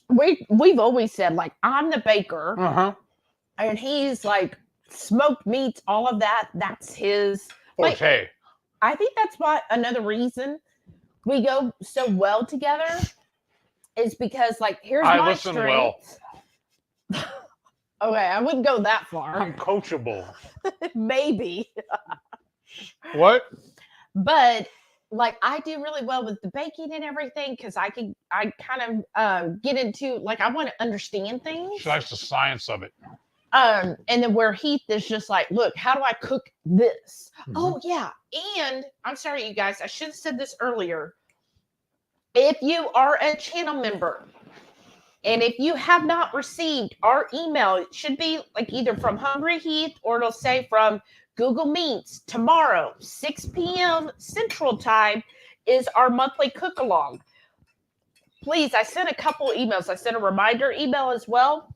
We've always said, like, I'm the baker. Uh-huh. And he's like, smoked meats, all of that. That's his. Okay. I think that's why another reason we go so well together is because, like, here's my strength. Well. Okay, I wouldn't go that far. I'm coachable. Maybe. What? But like I do really well with the baking and everything because I kind of get into like I want to understand things. She likes the science of it. And then where Heath is just like, look, how do I cook this? Oh yeah, and I'm sorry, you guys, I should have said this earlier. If you are a channel member, and if you have not received our email, it should be like either from HungryHeath or it'll say from Google Meets. Tomorrow, 6 p.m. Central Time is our monthly cook along. Please, I sent a couple emails. I sent a reminder email as well.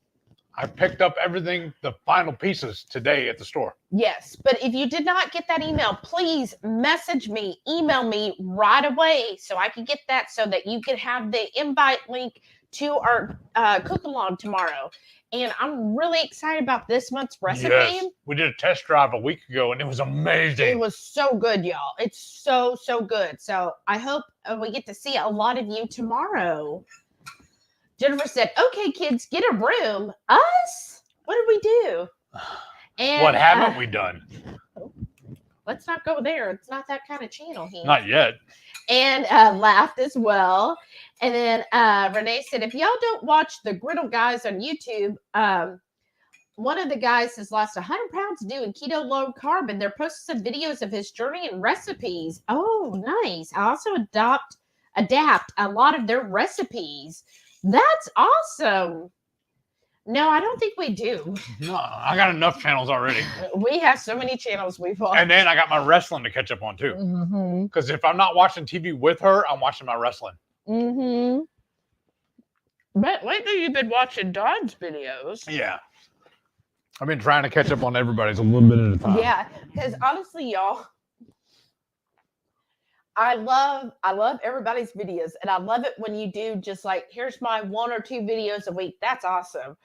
I picked up everything, the final pieces today at the store. Yes, but if you did not get that email, please message me, email me right away so I can get that so that you can have the invite link to our cook along tomorrow. And I'm really excited about this month's recipe. Yes, we did a test drive a week ago and it was amazing. It was so good, y'all. It's so, so good. So I hope we get to see a lot of you tomorrow. Jennifer said, okay, kids, get a room. Us? What did we do? And what haven't we done? Let's not go there. It's not that kind of channel here. Not yet. And laughed as well. And then Renee said, if y'all don't watch the Griddle guys on YouTube, one of the guys has lost 100 pounds doing keto low carb, and they're posting some videos of his journey and recipes. Oh, nice. I also adapt a lot of their recipes. That's awesome. No, I don't think we do. No, I got enough channels already. We have so many channels we've watched. And then I got my wrestling to catch up on too. Because if I'm not watching TV with her, I'm watching my wrestling. But lately you've been watching Don's videos. Yeah. I've been trying to catch up on everybody's a little bit at a time. Yeah, because honestly, y'all, I love everybody's videos, and I love it when you do just like, here's my 1 or 2 videos a week. That's awesome.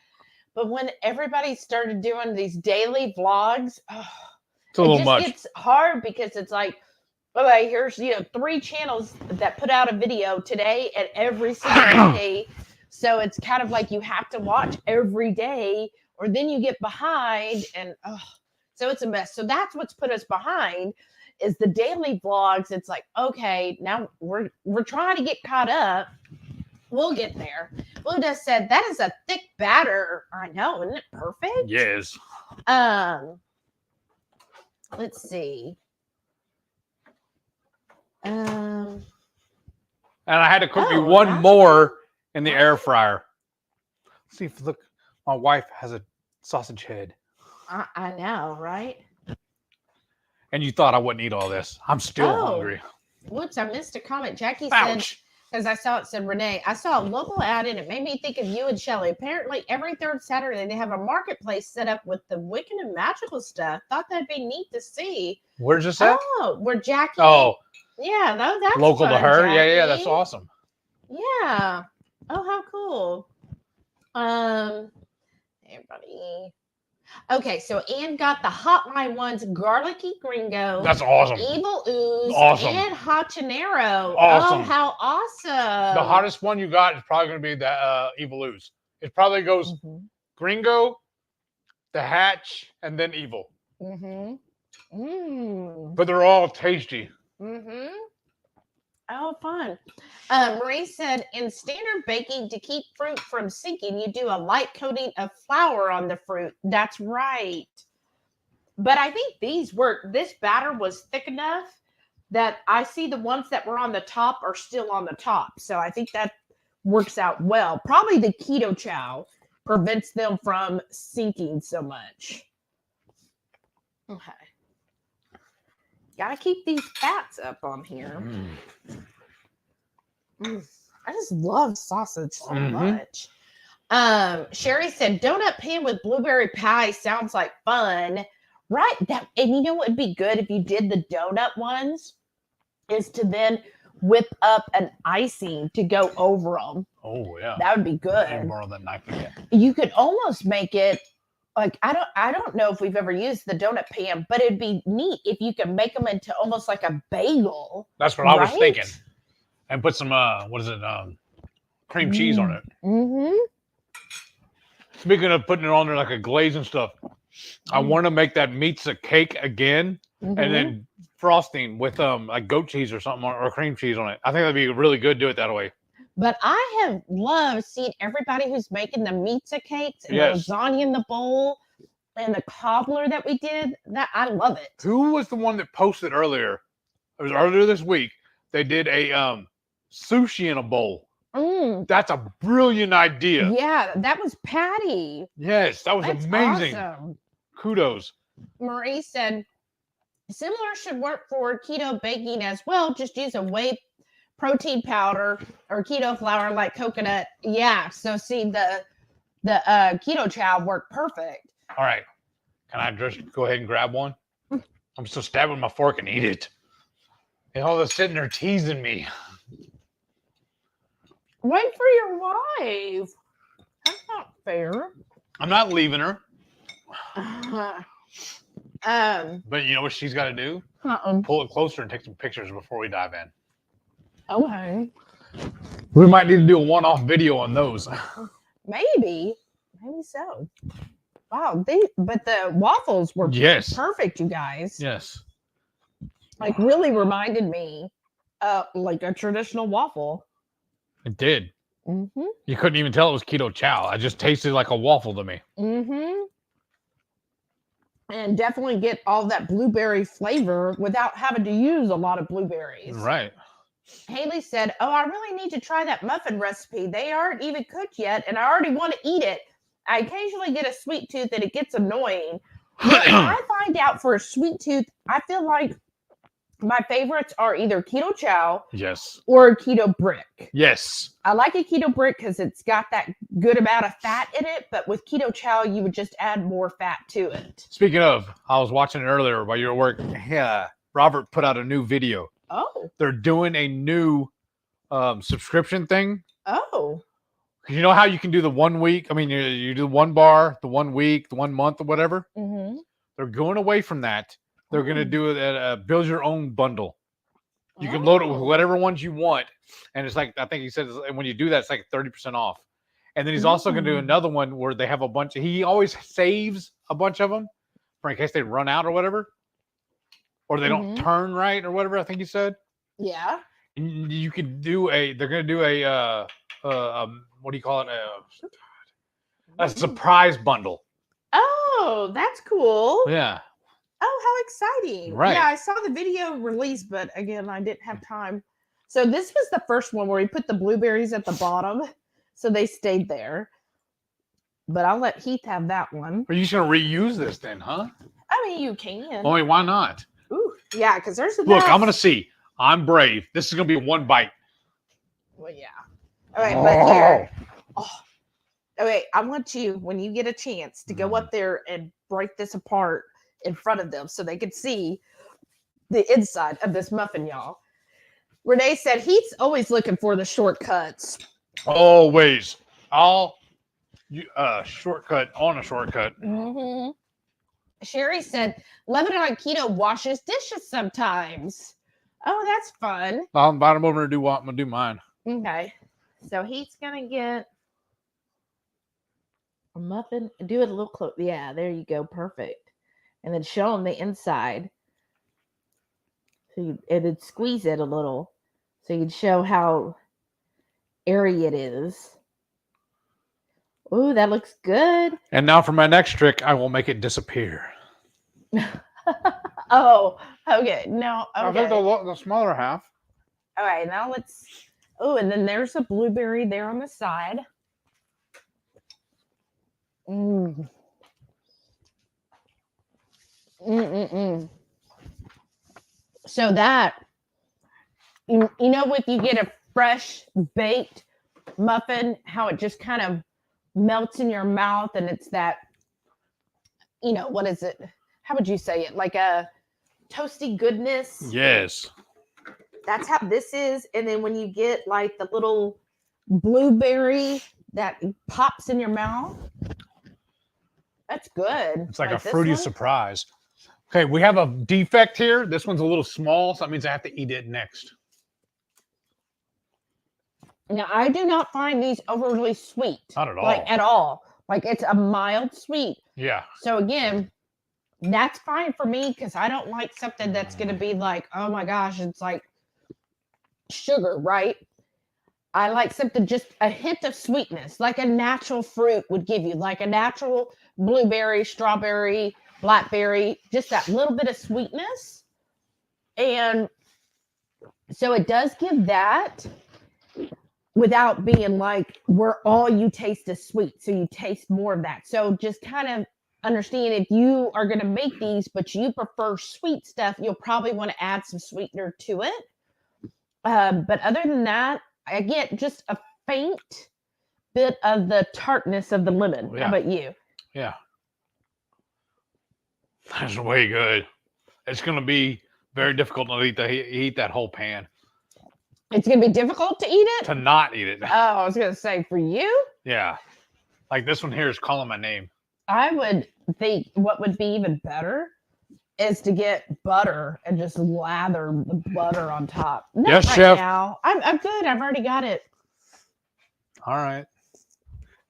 But when everybody started doing these daily vlogs, it's a little much. It's hard because it's like, okay, here's 3 channels that put out a video today and every single day. So it's kind of like you have to watch every day, or then you get behind, and so it's a mess. So that's what's put us behind. Is the daily vlogs. It's like, okay, now we're trying to get caught up. We'll get there. Blue just said that is a thick batter. I know, isn't it perfect? Yes. Let's see. And I had to cook me one more in the air fryer. See if look, my wife has a sausage head. I know, right? And you thought I wouldn't eat all this. I'm still hungry. Whoops, I missed a comment. Jackie said, because I saw it said, Renee, I saw a local ad and it made me think of you and Shelly. Apparently, every third Saturday, they have a marketplace set up with the Wiccan and magical stuff. Thought that'd be neat to see. Where's this at? Oh, where Jackie. Oh. Yeah, that's local fun, to her. Jackie. Yeah, that's awesome. Yeah. Oh, how cool. Everybody. Okay, so Ann got the hotline ones, garlicky gringo. That's awesome. Evil ooze. Awesome. And habanero. Awesome. Oh, how awesome. The hottest one you got is probably going to be the evil ooze. It probably goes gringo, the hatch, and then evil. But they're all tasty. Oh, fun. Marie said, in standard baking, to keep fruit from sinking, you do a light coating of flour on the fruit. That's right. But I think these work. This batter was thick enough that I see the ones that were on the top are still on the top. So I think that works out well. Probably the Keto Chow prevents them from sinking so much. Okay. Gotta keep these fats up on here. I just love sausage so much. Sherry said, donut pan with blueberry pie sounds like fun. Right. And you know what would be good if you did the donut ones? Is to then whip up an icing to go over them. Oh, yeah. That would be good. I borrow that knife again. You could almost make it like, I don't know if we've ever used the donut pan, but it'd be neat if you could make them into almost like a bagel. That's what I was thinking. And put some, cream cheese on it. Speaking of putting it on there like a glaze and stuff, I want to make that meats a cake again, and then frosting with like goat cheese or something or cream cheese on it. I think that'd be really good. Do it that way. But I have loved seeing everybody who's making the pizza cakes and the lasagna in the bowl and the cobbler that we did. That I love it. Who was the one that posted earlier? It was earlier this week. They did a sushi in a bowl. That's a brilliant idea. Yeah, that was Patty. Yes, that was amazing. Awesome. Kudos. Marie said, similar should work for keto baking as well. Just use a whey protein powder or keto flour like coconut. Yeah, so see the Keto Chow worked perfect. All right. Can I just go ahead and grab one? I'm still stabbing with my fork and eat it. And all they're sitting there teasing me. Wait for your wife. That's not fair. I'm not leaving her. But you know what she's got to do? Pull it closer and take some pictures before we dive in. Okay. We might need to do a one-off video on those. Maybe so. Wow, but the waffles were perfect, you guys. Yes. Like really reminded me like a traditional waffle. It did. You couldn't even tell it was Keto Chow. It just tasted like a waffle to me. And definitely get all that blueberry flavor without having to use a lot of blueberries. Right. Haley said, oh, I really need to try that muffin recipe. They aren't even cooked yet, and I already want to eat it. I occasionally get a sweet tooth and it gets annoying. When I find out for a sweet tooth, I feel like my favorites are either Keto Chow or Keto Brick. Yes. I like a Keto Brick because it's got that good amount of fat in it, but with Keto Chow, you would just add more fat to it. Speaking of, I was watching it earlier while you were working. Yeah, Robert put out a new video. Oh. They're doing a new subscription thing. Oh. You know how you can do the 1 week? I mean, you do 1 bar, the 1 week, the 1 month, or whatever. They're going away from that. They're going to do a build your own bundle. You can load it with whatever ones you want. And it's like, I think he said when you do that, it's like 30% off. And then he's also going to do another one where they have a bunch. He always saves a bunch of them for in case they run out or whatever. Or they don't turn right or whatever, I think he said. Yeah. And you could do they're going to do what do you call it? A surprise bundle. Oh, that's cool. Yeah. Oh, how exciting. Right. Yeah, I saw the video release, but again, I didn't have time. So this was the first one where he put the blueberries at the bottom. So they stayed there. But I'll let Heath have that one. Are you just going to reuse this then, huh? I mean, you can. I mean, why not? Ooh, yeah, because there's a Look, I'm going to see. I'm brave. This is going to be 1 bite. Well, yeah. All right, but here. Oh. Okay, I want you, when you get a chance, to go up there and break this apart in front of them so they can see the inside of this muffin, y'all. Renee said Heath's always looking for the shortcuts. Always. Shortcut on a shortcut. Sherry said Lebanon keto washes dishes sometimes. Oh, that's fun. I'll invite him over to do what? I'm going to do mine. Okay. So Heath's going to get a muffin. Do it a little close. Yeah, there you go. Perfect. And then show them the inside. So and then squeeze it a little. So you'd show how airy it is. Ooh, that looks good. And now for my next trick, I will make it disappear. Oh, okay. No, okay. I think the smaller half. All right, now let's... Oh, and then there's a blueberry there on the side. So that, you know, if you get a fresh baked muffin, how it just kind of melts in your mouth and it's that, you know, what is it? How would you say it? Like a toasty goodness? Yes. That's how this is. And then when you get like the little blueberry that pops in your mouth, that's good. It's like a fruity surprise. Okay, we have a defect here. This one's a little small, so that means I have to eat it next. Now, I do not find these overly sweet. Not at all. Like, at all. Like, it's a mild sweet. Yeah. So, again, That's fine for me because I don't like something that's going to be like, oh my gosh, it's like sugar, right? I like something just a hint of sweetness, like a natural fruit would give you, like a natural blueberry, strawberry, blackberry, just that little bit of sweetness. And so it does give that without being like where all you taste is sweet. So you taste more of that. So just kind of understand if you are going to make these, but you prefer sweet stuff, you'll probably want to add some sweetener to it. But other than that, I get just a faint bit of the tartness of the lemon. Yeah. How about you? Yeah. That's way good. It's going to be very difficult to eat that whole pan. It's going to be difficult to eat it? To not eat it. Oh, I was going to say, for you? Yeah. Like this one here is calling my name. I would think what would be even better is to get butter and just lather the butter on top. Not yes, right chef. Now. I'm good. I've already got it. All right.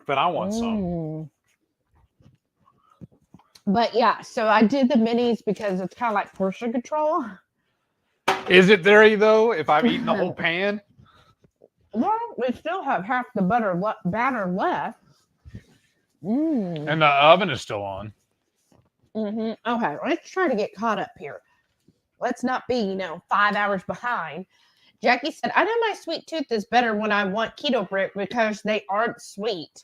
But I want some. But yeah, so I did the minis because it's kind of like portion control. Is it there though? If I've eaten the whole pan? Well, we still have half the batter left. And the oven is still on. Okay, let's try to get caught up here. Let's not be, 5 hours behind. Jackie said, I know my sweet tooth is better when I want keto brick because they aren't sweet.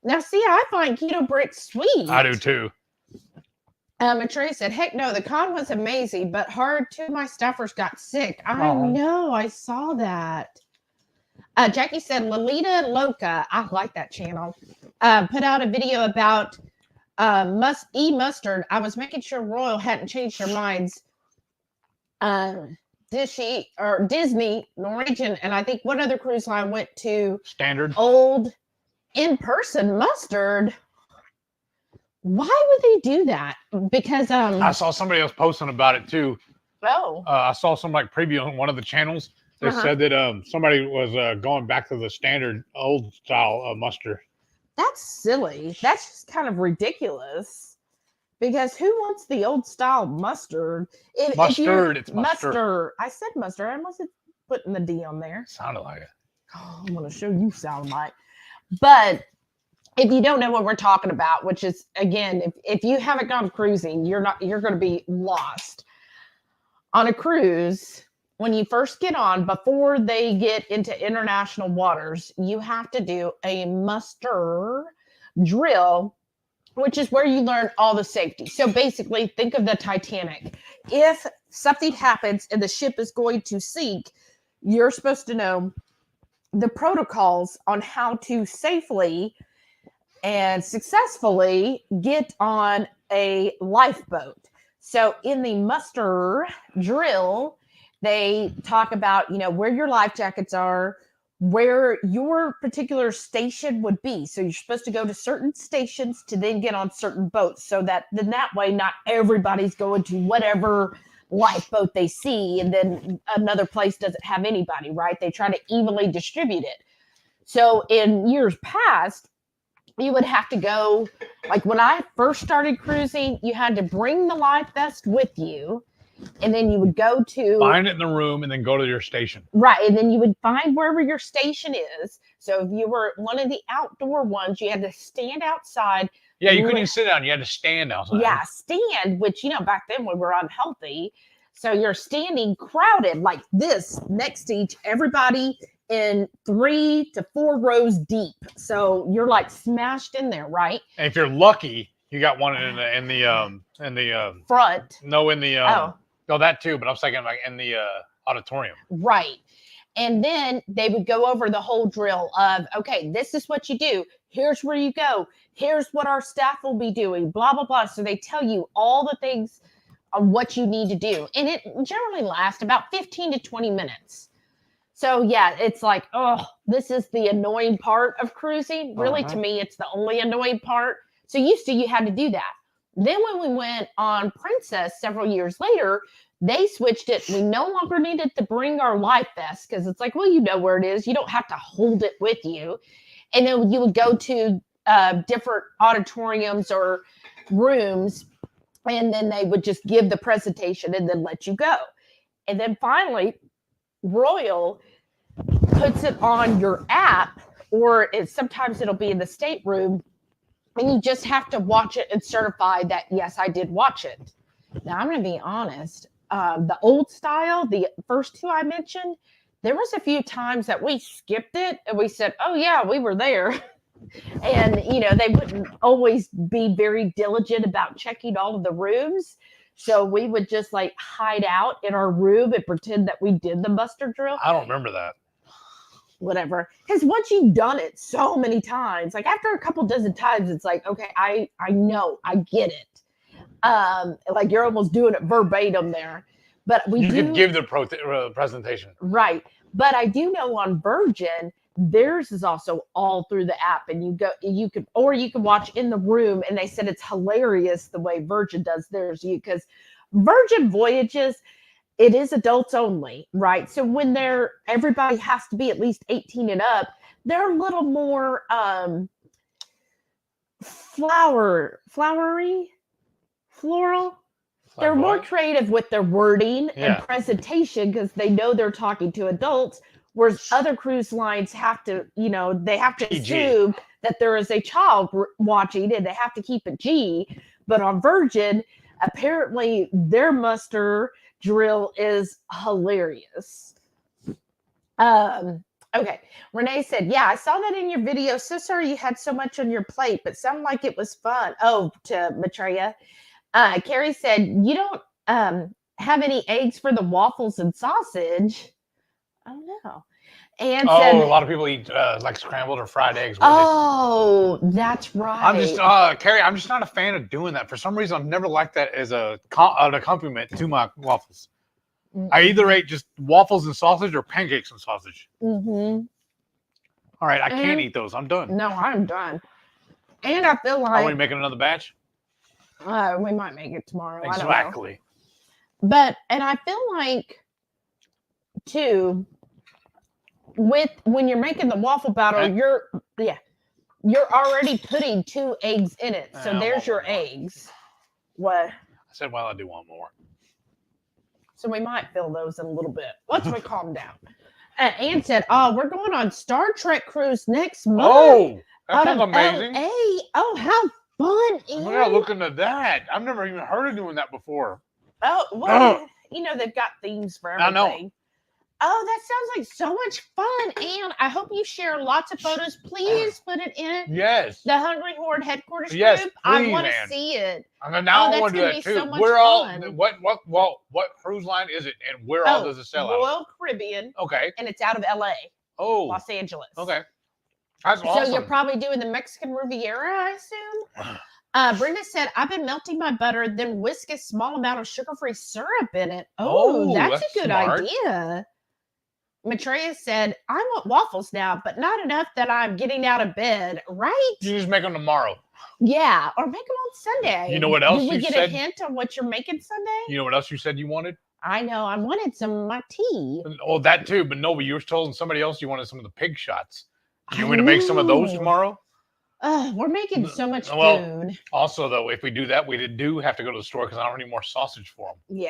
Now, see, I find keto brick sweet. I do too. And Trey said, heck no, the con was amazing, but hard too. My staffers got sick. I know, I saw that. Jackie said, Lolita Loca, I like that channel, put out a video about mustard. I was making sure Royal hadn't changed their minds. Disney, Norwegian, and I think one other cruise line went to Standard. Old in-person mustard. Why would they do that? Because I saw somebody else posting about it too. Oh. I saw some preview on one of the channels. They said that somebody was going back to the standard old style mustard. That's silly. That's just kind of ridiculous. Because who wants the old style mustard? It's mustard. I said mustard. I must have put the D on there. Sounded like it. Oh, I'm going to show you sound like. But if you don't know what we're talking about, which is, again, if you haven't gone cruising, you're going to be lost. On a cruise, when you first get on, before they get into international waters, you have to do a muster drill, which is where you learn all the safety. So basically, think of the Titanic. If something happens and the ship is going to sink, you're supposed to know the protocols on how to safely and successfully get on a lifeboat. So in the muster drill, they talk about, where your life jackets are, where your particular station would be. So you're supposed to go to certain stations to then get on certain boats, so that then that way not everybody's going to whatever lifeboat they see, and then another place doesn't have anybody, right? They try to evenly distribute it. So in years past, you would have to go, like when I first started cruising, you had to bring the life vest with you. And then you would go to... Find it in the room and then go to your station. Right. And then you would find wherever your station is. So if you were one of the outdoor ones, you had to stand outside. Yeah, you couldn't even sit down. You had to stand outside. Yeah, stand, which, back then we were unhealthy. So you're standing crowded like this next to everybody in 3 to 4 rows deep. So you're like smashed in there, right? And if you're lucky, you got one in the front. No, in the no, that too, but I was thinking like in the auditorium. Right. And then they would go over the whole drill of, okay, this is what you do. Here's where you go. Here's what our staff will be doing, blah, blah, blah. So they tell you all the things on what you need to do. And it generally lasts about 15 to 20 minutes. So yeah, it's like, oh, this is the annoying part of cruising. Really, to me, it's the only annoying part. So used to, you had to do that. Then when we went on Princess several years later, they switched it. We no longer needed to bring our life vest because it's like, well, you know where it is. You don't have to hold it with you. And then you would go to different auditoriums or rooms And then they would just give the presentation and then let you go. And then finally, Royal puts it on your app, or sometimes it'll be in the stateroom, and you just have to watch it and certify that, yes, I did watch it. Now, I'm going to be honest. The old style, the first two I mentioned, there was a few times that we skipped it and we said, oh, yeah, we were there. And, they wouldn't always be very diligent about checking all of the rooms. So we would just like hide out in our room and pretend that we did the muster drill. I don't remember that. Whatever. Because once you've done it so many times, like after a couple dozen times, it's like, okay, I know, I get it. Like you're almost doing it verbatim there. But you can give the presentation. Right. But I do know on Virgin, theirs is also all through the app, and you can watch in the room, and they said it's hilarious the way Virgin does theirs, because Virgin Voyages, it is adults only, right? So when everybody has to be at least 18 and up, they're a little more floral. They're more creative with their wording and presentation because they know they're talking to adults. Whereas other cruise lines have to, they have to assume that there is a child watching and they have to keep it G. But on Virgin, apparently their muster drill is hilarious. Okay. Renee said, yeah, I saw that in your video. So sorry you had so much on your plate, but sounded like it was fun. Oh, to Maitreya. Carrie said, you don't have any eggs for the waffles and sausage. Oh no. And said, a lot of people eat like scrambled or fried eggs. Oh, that's right. I'm just Carrie, I'm just not a fan of doing that. For some reason, I've never liked that as an accompaniment to my waffles. Mm-hmm. I either ate just waffles and sausage or pancakes and sausage. Mm-hmm. All right, I can't eat those. I'm done. No, I'm done. And I feel like... Are we making another batch? We might make it tomorrow. Exactly. I don't know. And I feel like, too, when you're making the waffle batter, you're already putting 2 eggs in it. So there's your eggs. What? I said, well, I do want more. So we might fill those in a little bit. Once we calm down. Ann said, oh, we're going on Star Trek cruise next month. Oh, that sounds amazing. LA. Oh, how fun. I'm going to look into that. I've never even heard of doing that before. Oh, well, they've got themes for everything. I know. Oh, that sounds like so much fun. And I hope you share lots of photos. Please put it in the HungryHorde headquarters group. Please, I want to see it. Now I want to do that too. So much fun. What cruise line is it, and where all does it sell out? Royal Caribbean. Okay. And it's out of LA. Oh. Los Angeles. Okay. That's awesome. So you're probably doing the Mexican Riviera, I assume. Brenda said, I've been melting my butter, then whisk a small amount of sugar-free syrup in it. Oh, that's a good idea. Maitreya said, I want waffles now, but not enough that I'm getting out of bed, right? You just make them tomorrow. Yeah, or make them on Sunday. You know what else Did we get a hint on what you're making Sunday? You know what else you said you wanted? I know. I wanted some of my tea. Oh, that too. But no, you were telling somebody else you wanted some of the pig shots. Do you want me to make some of those tomorrow? We're making so much food. Also, though, if we do that, we do have to go to the store because I don't have any more sausage for them. Yeah.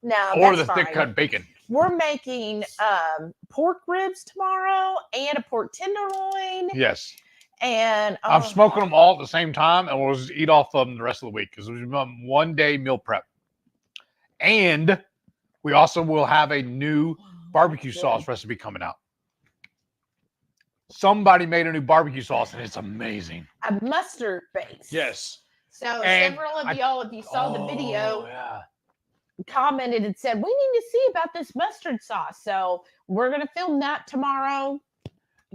No, or the thick cut bacon. We're making pork ribs tomorrow and a pork tenderloin. Yes. And I'm smoking them all at the same time, and we'll just eat off of them the rest of the week because we've done 1 day meal prep. And we also will have a new barbecue sauce recipe coming out. Somebody made a new barbecue sauce, and it's amazing. A mustard base. Yes. So several of y'all, if you saw the video, commented and said, we need to see about this mustard sauce. So we're going to film that tomorrow.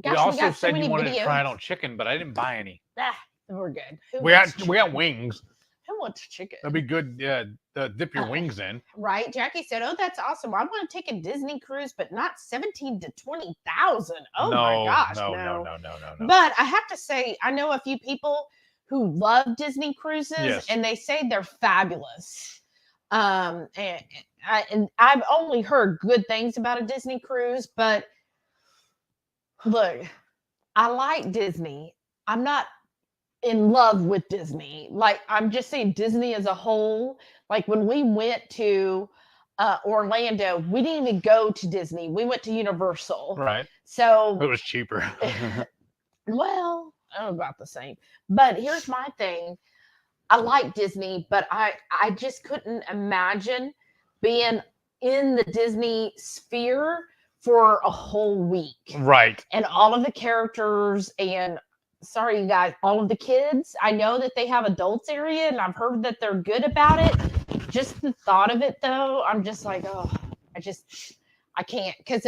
Gosh, you also said you wanted to try it on chicken, but I didn't buy any. We're good. We got wings. Who wants chicken? That'd be good. To dip your wings in. Right. Jackie said, "Oh, that's awesome. I want to take a Disney cruise, but not 17 to 20,000. Oh my gosh, no. But I have to say, I know a few people who love Disney cruises, and they say they're fabulous. And I've only heard good things about a Disney cruise, but look, I like Disney. I'm not in love with Disney. Like, I'm just saying Disney as a whole. Like, when we went to Orlando, we didn't even go to Disney. We went to Universal. Right. So it was cheaper. well, about the same. But here's my thing. I like Disney, but I just couldn't imagine being in the Disney sphere for a whole week. Right. And all of the characters and sorry, you guys, all of the kids. I know that they have adults area and I've heard that they're good about it. Just the thought of it though, I'm just like, oh, I can't. Because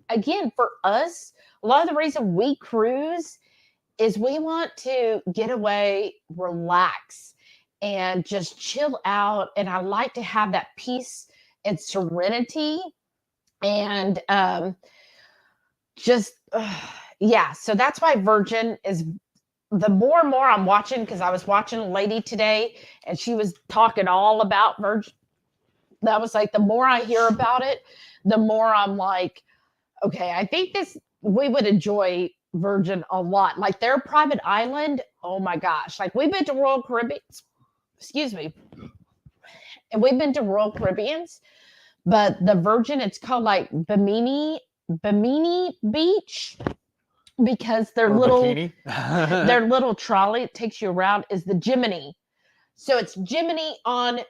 again, for us, a lot of the reason we cruise is we want to get away, relax, and just chill out. And I like to have that peace and serenity. And yeah, so that's why Virgin is the more and more I'm watching, because I was watching a lady today and she was talking all about Virgin. That was like, the more I hear about it, the more I'm like, okay, I think we would enjoy Virgin a lot. Like their private island, oh my gosh. Like we've been to Royal Caribbean, excuse me, and we've been to Royal Caribbeans, but the Virgin, it's called like Bimini Beach, because their little trolley, it takes you around, is the Jiminy. So it's Jiminy on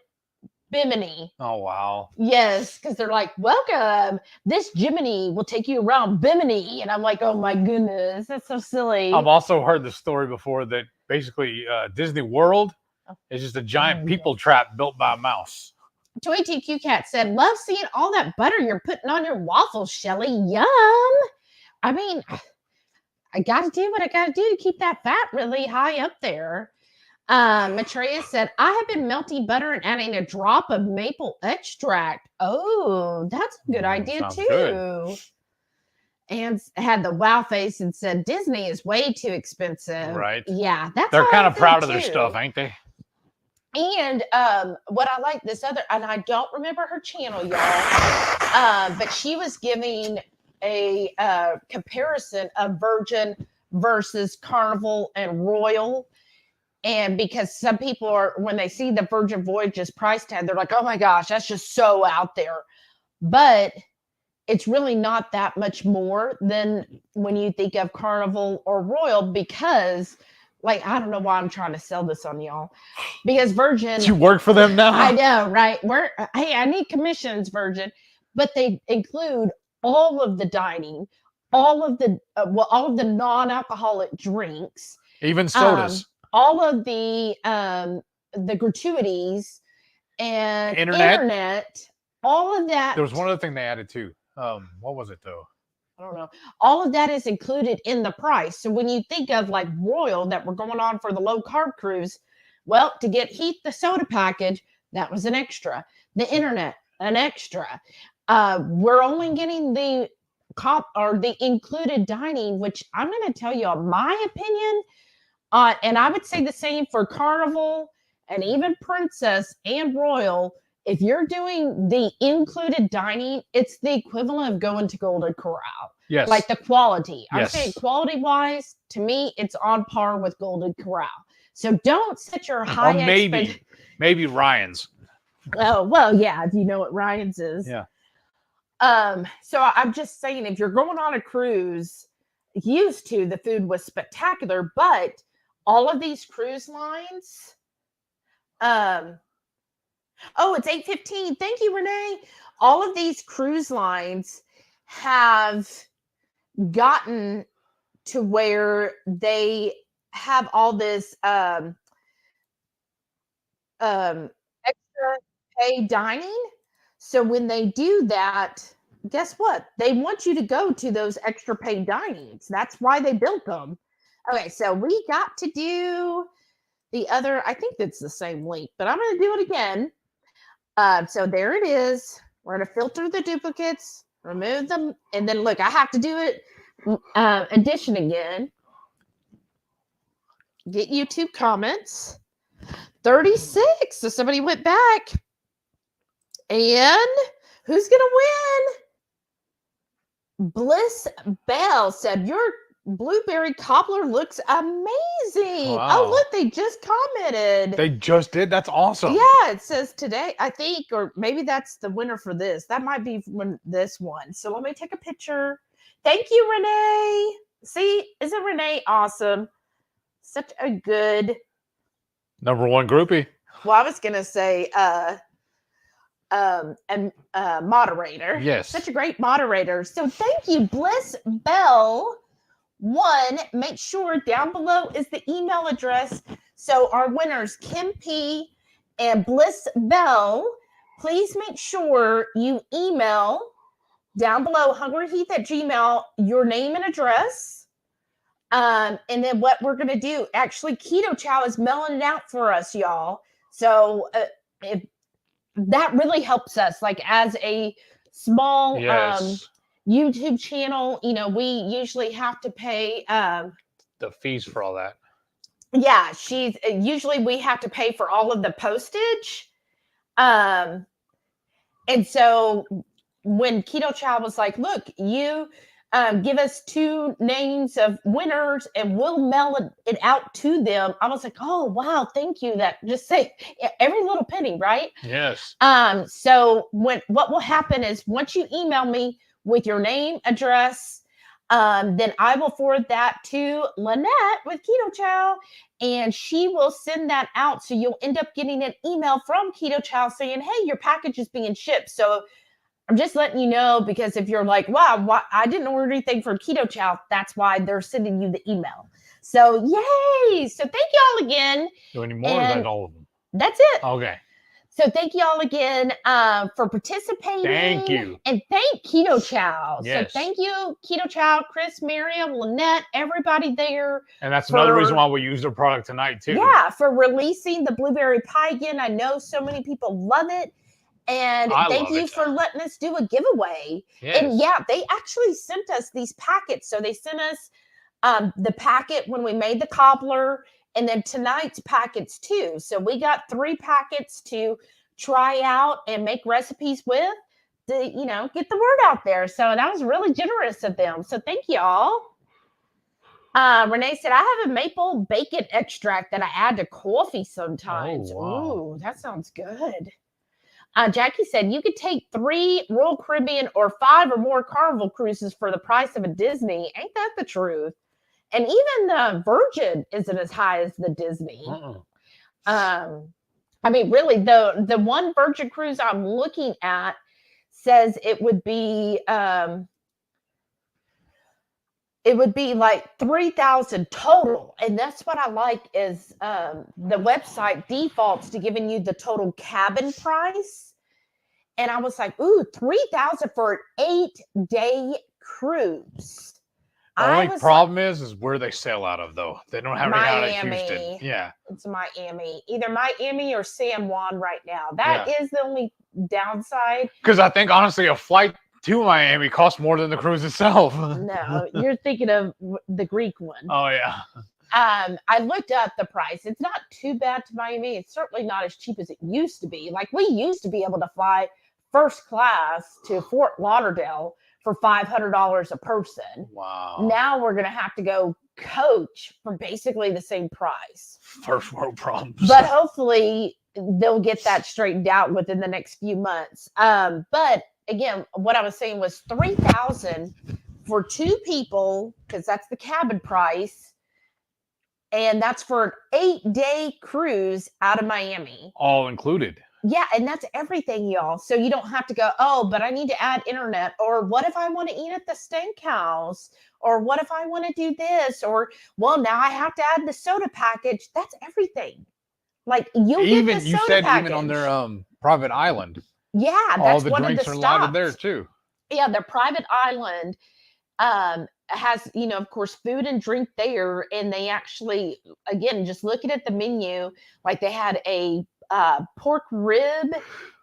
Bimini. Oh, wow. Yes, because they're like, welcome. This Jiminy will take you around Bimini. And I'm like, oh my goodness, that's so silly. I've also heard the story before that basically Disney World is just a giant people trap built by a mouse. Toy TQ Cat said, love seeing all that butter you're putting on your waffles, Shelly. Yum. I mean, I got to do what I got to do to keep that fat really high up there. Matreya said, I have been melting butter and adding a drop of maple extract. Oh, that's a good idea too. Good. And had the wow face and said, Disney is way too expensive. Right. Yeah, they're kind of proud of their stuff, ain't they? And what I like this other, and I don't remember her channel, y'all, but she was giving a comparison of Virgin versus Carnival and Royal. And because some people are, when they see the Virgin Voyages price tag, they're like, oh my gosh, that's just so out there. But it's really not that much more than when you think of Carnival or Royal, because, like, I don't know why I'm trying to sell this on y'all. Because Virgin. You work for them now? I know, right? Hey, I need commissions, Virgin. But they include all of the dining, all of the non-alcoholic drinks. Even sodas. All of the gratuities and internet, all of that. There was one other thing they added too. What was it though? I don't know. All of that is included in the price. So when you think of like Royal that we're going on for the low carb cruise, well, to get Heath the soda package, that was an extra. The internet, an extra. We're only getting the included dining, which I'm going to tell you my opinion. And I would say the same for Carnival and even Princess and Royal. If you're doing the included dining, it's the equivalent of going to Golden Corral. Yes. Like the quality. Yes. I'm saying quality-wise, to me, it's on par with Golden Corral. So don't set your high expectations. Maybe Ryan's. Oh, well, yeah, if you know what Ryan's is. Yeah. So I'm just saying, if you're going on a cruise, used to, the food was spectacular, but all of these cruise lines, it's 8:15. Thank you, Renee. All of these cruise lines have gotten to where they have all this extra pay dining. So when they do that, guess what? They want you to go to those extra paid dinings. That's why they built them. Okay, so we got to do the other, I think it's the same link, but I'm going to do it again. So there it is. We're going to filter the duplicates, remove them, and then look, I have to do it addition again. Get YouTube comments. 36. So somebody went back. And who's going to win? Bliss Bell said, your blueberry cobbler looks amazing. Wow. Oh, look, they just commented. They just did? That's awesome. Yeah, it says today, I think, or maybe that's the winner for this. That might be from this one. So let me take a picture. Thank you, Renee. See, isn't Renee awesome? Such a good #1 groupie. Well, I was gonna say moderator. Yes. Such a great moderator. So thank you, Bliss Bell. Make sure down below is the email address. So our winners, Kim P and Bliss Bell, please make sure you email down below HungryHeath@gmail.com your name and address. And then what we're going to do, actually, Keto Chow is mailing it out for us, y'all. So that really helps us, like as a small YouTube channel, you know, we usually have to pay the fees for all that. Yeah, usually we have to pay for all of the postage. And so when Keto Chow was like, look, you give us 2 names of winners and we'll mail it out to them. I was like, oh, wow, thank you. That just say every little penny, right? Yes. So what will happen is once you email me with your name, address, then I will forward that to Lynette with Keto Chow, and she will send that out. So you'll end up getting an email from Keto Chow saying, hey, your package is being shipped. So I'm just letting you know, because if you're like, wow, I didn't order anything from Keto Chow, that's why they're sending you the email. So yay. So thank y'all again. Do any more? Or is that all of them? That's it. Okay. So thank you all again for participating. Thank you. And thank Keto Chow. Yes. So thank you, Keto Chow, Chris, Miriam, Lynette, everybody there. And that's another reason why we use their product tonight, too. Yeah, for releasing the blueberry pie again. I know so many people love it. And thank you for letting us do a giveaway. Yes. And yeah, they actually sent us these packets. So they sent us the packet when we made the cobbler, and then tonight's packets too. So we got 3 packets to try out and make recipes with to, you know, get the word out there. So that was really generous of them. So thank y'all. Renee said, I have a maple bacon extract that I add to coffee sometimes. Oh, wow. Ooh, that sounds good. Jackie said, you could take 3 Royal Caribbean or 5 or more Carnival cruises for the price of a Disney. Ain't that the truth? And even the Virgin isn't as high as the Disney. I mean, really, the one Virgin cruise I'm looking at says it would be like $3,000 total. And that's what I like is the website defaults to giving you the total cabin price. And I was like, ooh, $3,000 for an 8-day cruise. The only problem is where they sail out of, though. They don't have any out of Houston. Yeah. It's Miami. Either Miami or San Juan right now. That is the only downside. Because I think, honestly, a flight to Miami costs more than the cruise itself. No, you're thinking of the Greek one. Oh, yeah. I looked up the price. It's not too bad to Miami. It's certainly not as cheap as it used to be. Like, we used to be able to fly first class to Fort Lauderdale for $500 a person. Wow. Now we're going to have to go coach for basically the same price. First world problems. But hopefully they'll get that straightened out within the next few months. But again, what I was saying was $3,000 for 2 people, because that's the cabin price. And that's for an 8-day cruise out of Miami. All included. Yeah, and that's everything, y'all. So you don't have to go, oh, but I need to add internet. Or what if I want to eat at the steakhouse? Or what if I want to do this? Or, well, now I have to add the soda package. That's everything. Like, you'll get the soda package. Even on their private island. Yeah, that's all the one of the drinks are allotted there, too. Yeah, their private island has, you know, of course, food and drink there. And they actually, again, just looking at the menu, like they had a pork rib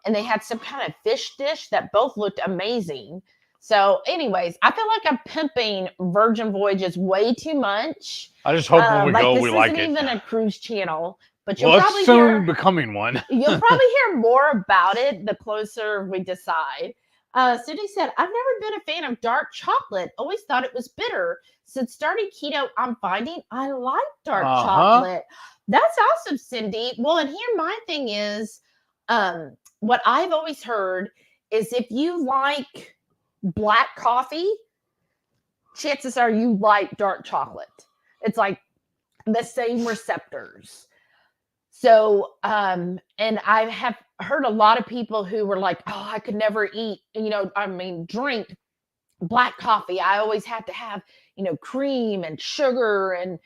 and they had some kind of fish dish that both looked amazing. So anyways, I feel like I'm pimping Virgin Voyages way too much. I just hope when we go, we like it. This isn't even a cruise channel, but you'll probably it's soon becoming one. You'll probably hear more about it the closer we decide. Cindy said, I've never been a fan of dark chocolate. Always thought it was bitter. Since starting keto, I'm finding I like dark chocolate. That's awesome, Cindy. Well, and here my thing is, what I've always heard is if you like black coffee, chances are you like dark chocolate. It's like the same receptors. So, and I have heard a lot of people who were like, oh, I could never eat, drink black coffee. I always had to have, cream and sugar and,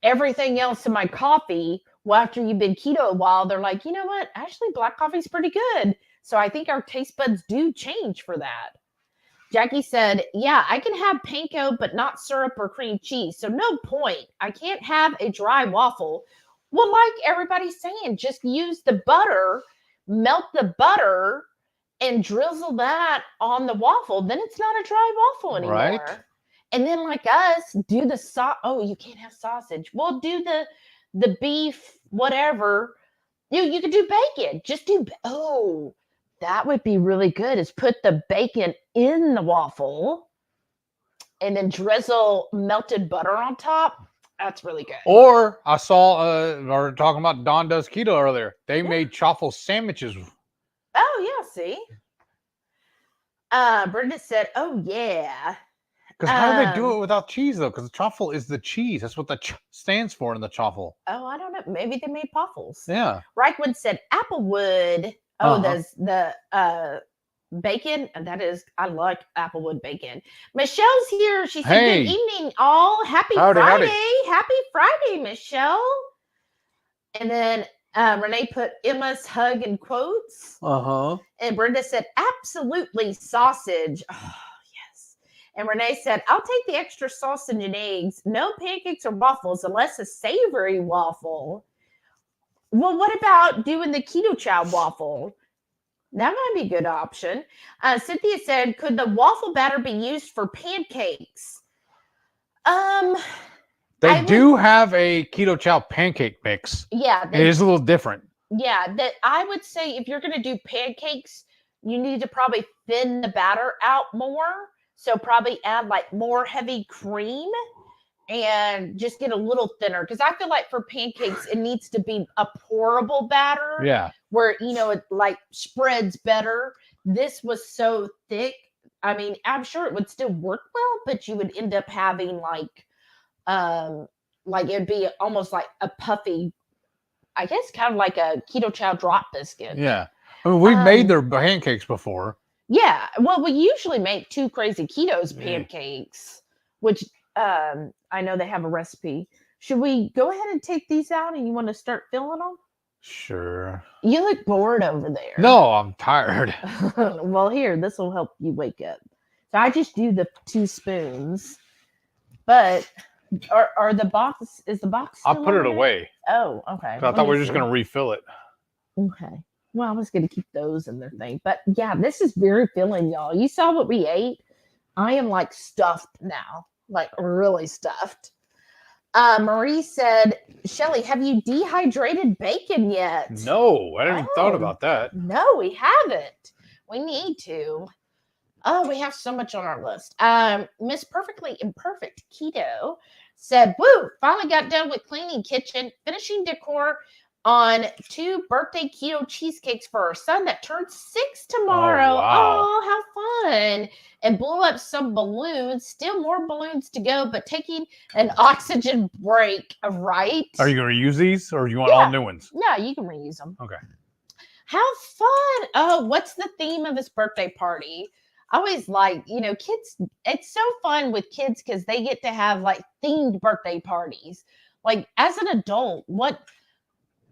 everything else in my coffee. Well, after you've been keto a while, they're like, you know what? Actually, black coffee is pretty good. So I think our taste buds do change for that. Jackie said, yeah, I can have panko, but not syrup or cream cheese. So no point. I can't have a dry waffle. Well, like everybody's saying, just use the butter, melt the butter, and drizzle that on the waffle. Then it's not a dry waffle anymore. Right. And then like us, do the oh, you can't have sausage. Well, do the beef, whatever. You could do bacon. Just do, that would be really good, is put the bacon in the waffle and then drizzle melted butter on top. That's really good. Or I saw, we were talking about Don Does Keto earlier. They made chaffle sandwiches. Oh, yeah, see? Brenda said, oh, yeah. Because how do they do it without cheese, though? Because the chaffle is the cheese. That's what the stands for in the chaffle. Oh, I don't know. Maybe they made waffles. Yeah. Reichwood said Applewood. Oh, there's the bacon. That is, I like Applewood bacon. Michelle's here. She said, good evening, all. Happy Friday. Howdy. Happy Friday, Michelle. And then Renee put Emma's hug in quotes. And Brenda said, absolutely sausage. Oh, yes. And Renee said, I'll take the extra sausage and eggs. No pancakes or waffles unless a savory waffle. Well, what about doing the Keto Chow waffle? That might be a good option. Cynthia said, could the waffle batter be used for pancakes? They do have a Keto Chow pancake mix. Yeah. It is a little different. Yeah, that I would say if you're going to do pancakes, you need to probably thin the batter out more. So probably add like more heavy cream and just get a little thinner. Because I feel like for pancakes, it needs to be a pourable batter. Yeah. Where, it like spreads better. This was so thick. I mean, I'm sure it would still work well, but you would end up having like it'd be almost like a puffy, I guess kind of like a Keto Chow drop biscuit. Yeah. I mean, we've made their pancakes before. Yeah. Well, we usually make Two Crazy Ketos pancakes, which I know they have a recipe. Should we go ahead and take these out and you want to start filling them? Sure. You look bored over there. No, I'm tired. Well, here, this will help you wake up. So I just do the 2 spoons. But are the box, is the box still I'll put it away. Oh, okay. I thought we were just going to refill it. Okay. Well, I was going to keep those in their thing. But yeah, this is very filling, y'all. You saw what we ate. I am like stuffed now. Like really stuffed. Marie said, Shelly, have you dehydrated bacon yet? No, I didn't thought about that. No, we haven't. We need to. Oh, we have so much on our list. Miss Perfectly Imperfect Keto said, woo, finally got done with cleaning kitchen, finishing decor on 2 birthday keto cheesecakes for our son that turns 6 tomorrow. Oh, wow. Oh, how fun. And blew up some balloons. Still more balloons to go, but taking an oxygen break, right? Are you going to use these or do you want all new ones? No, you can reuse them. Okay. How fun. Oh, what's the theme of his birthday party? I always like, kids, it's so fun with kids because they get to have like themed birthday parties. Like as an adult, what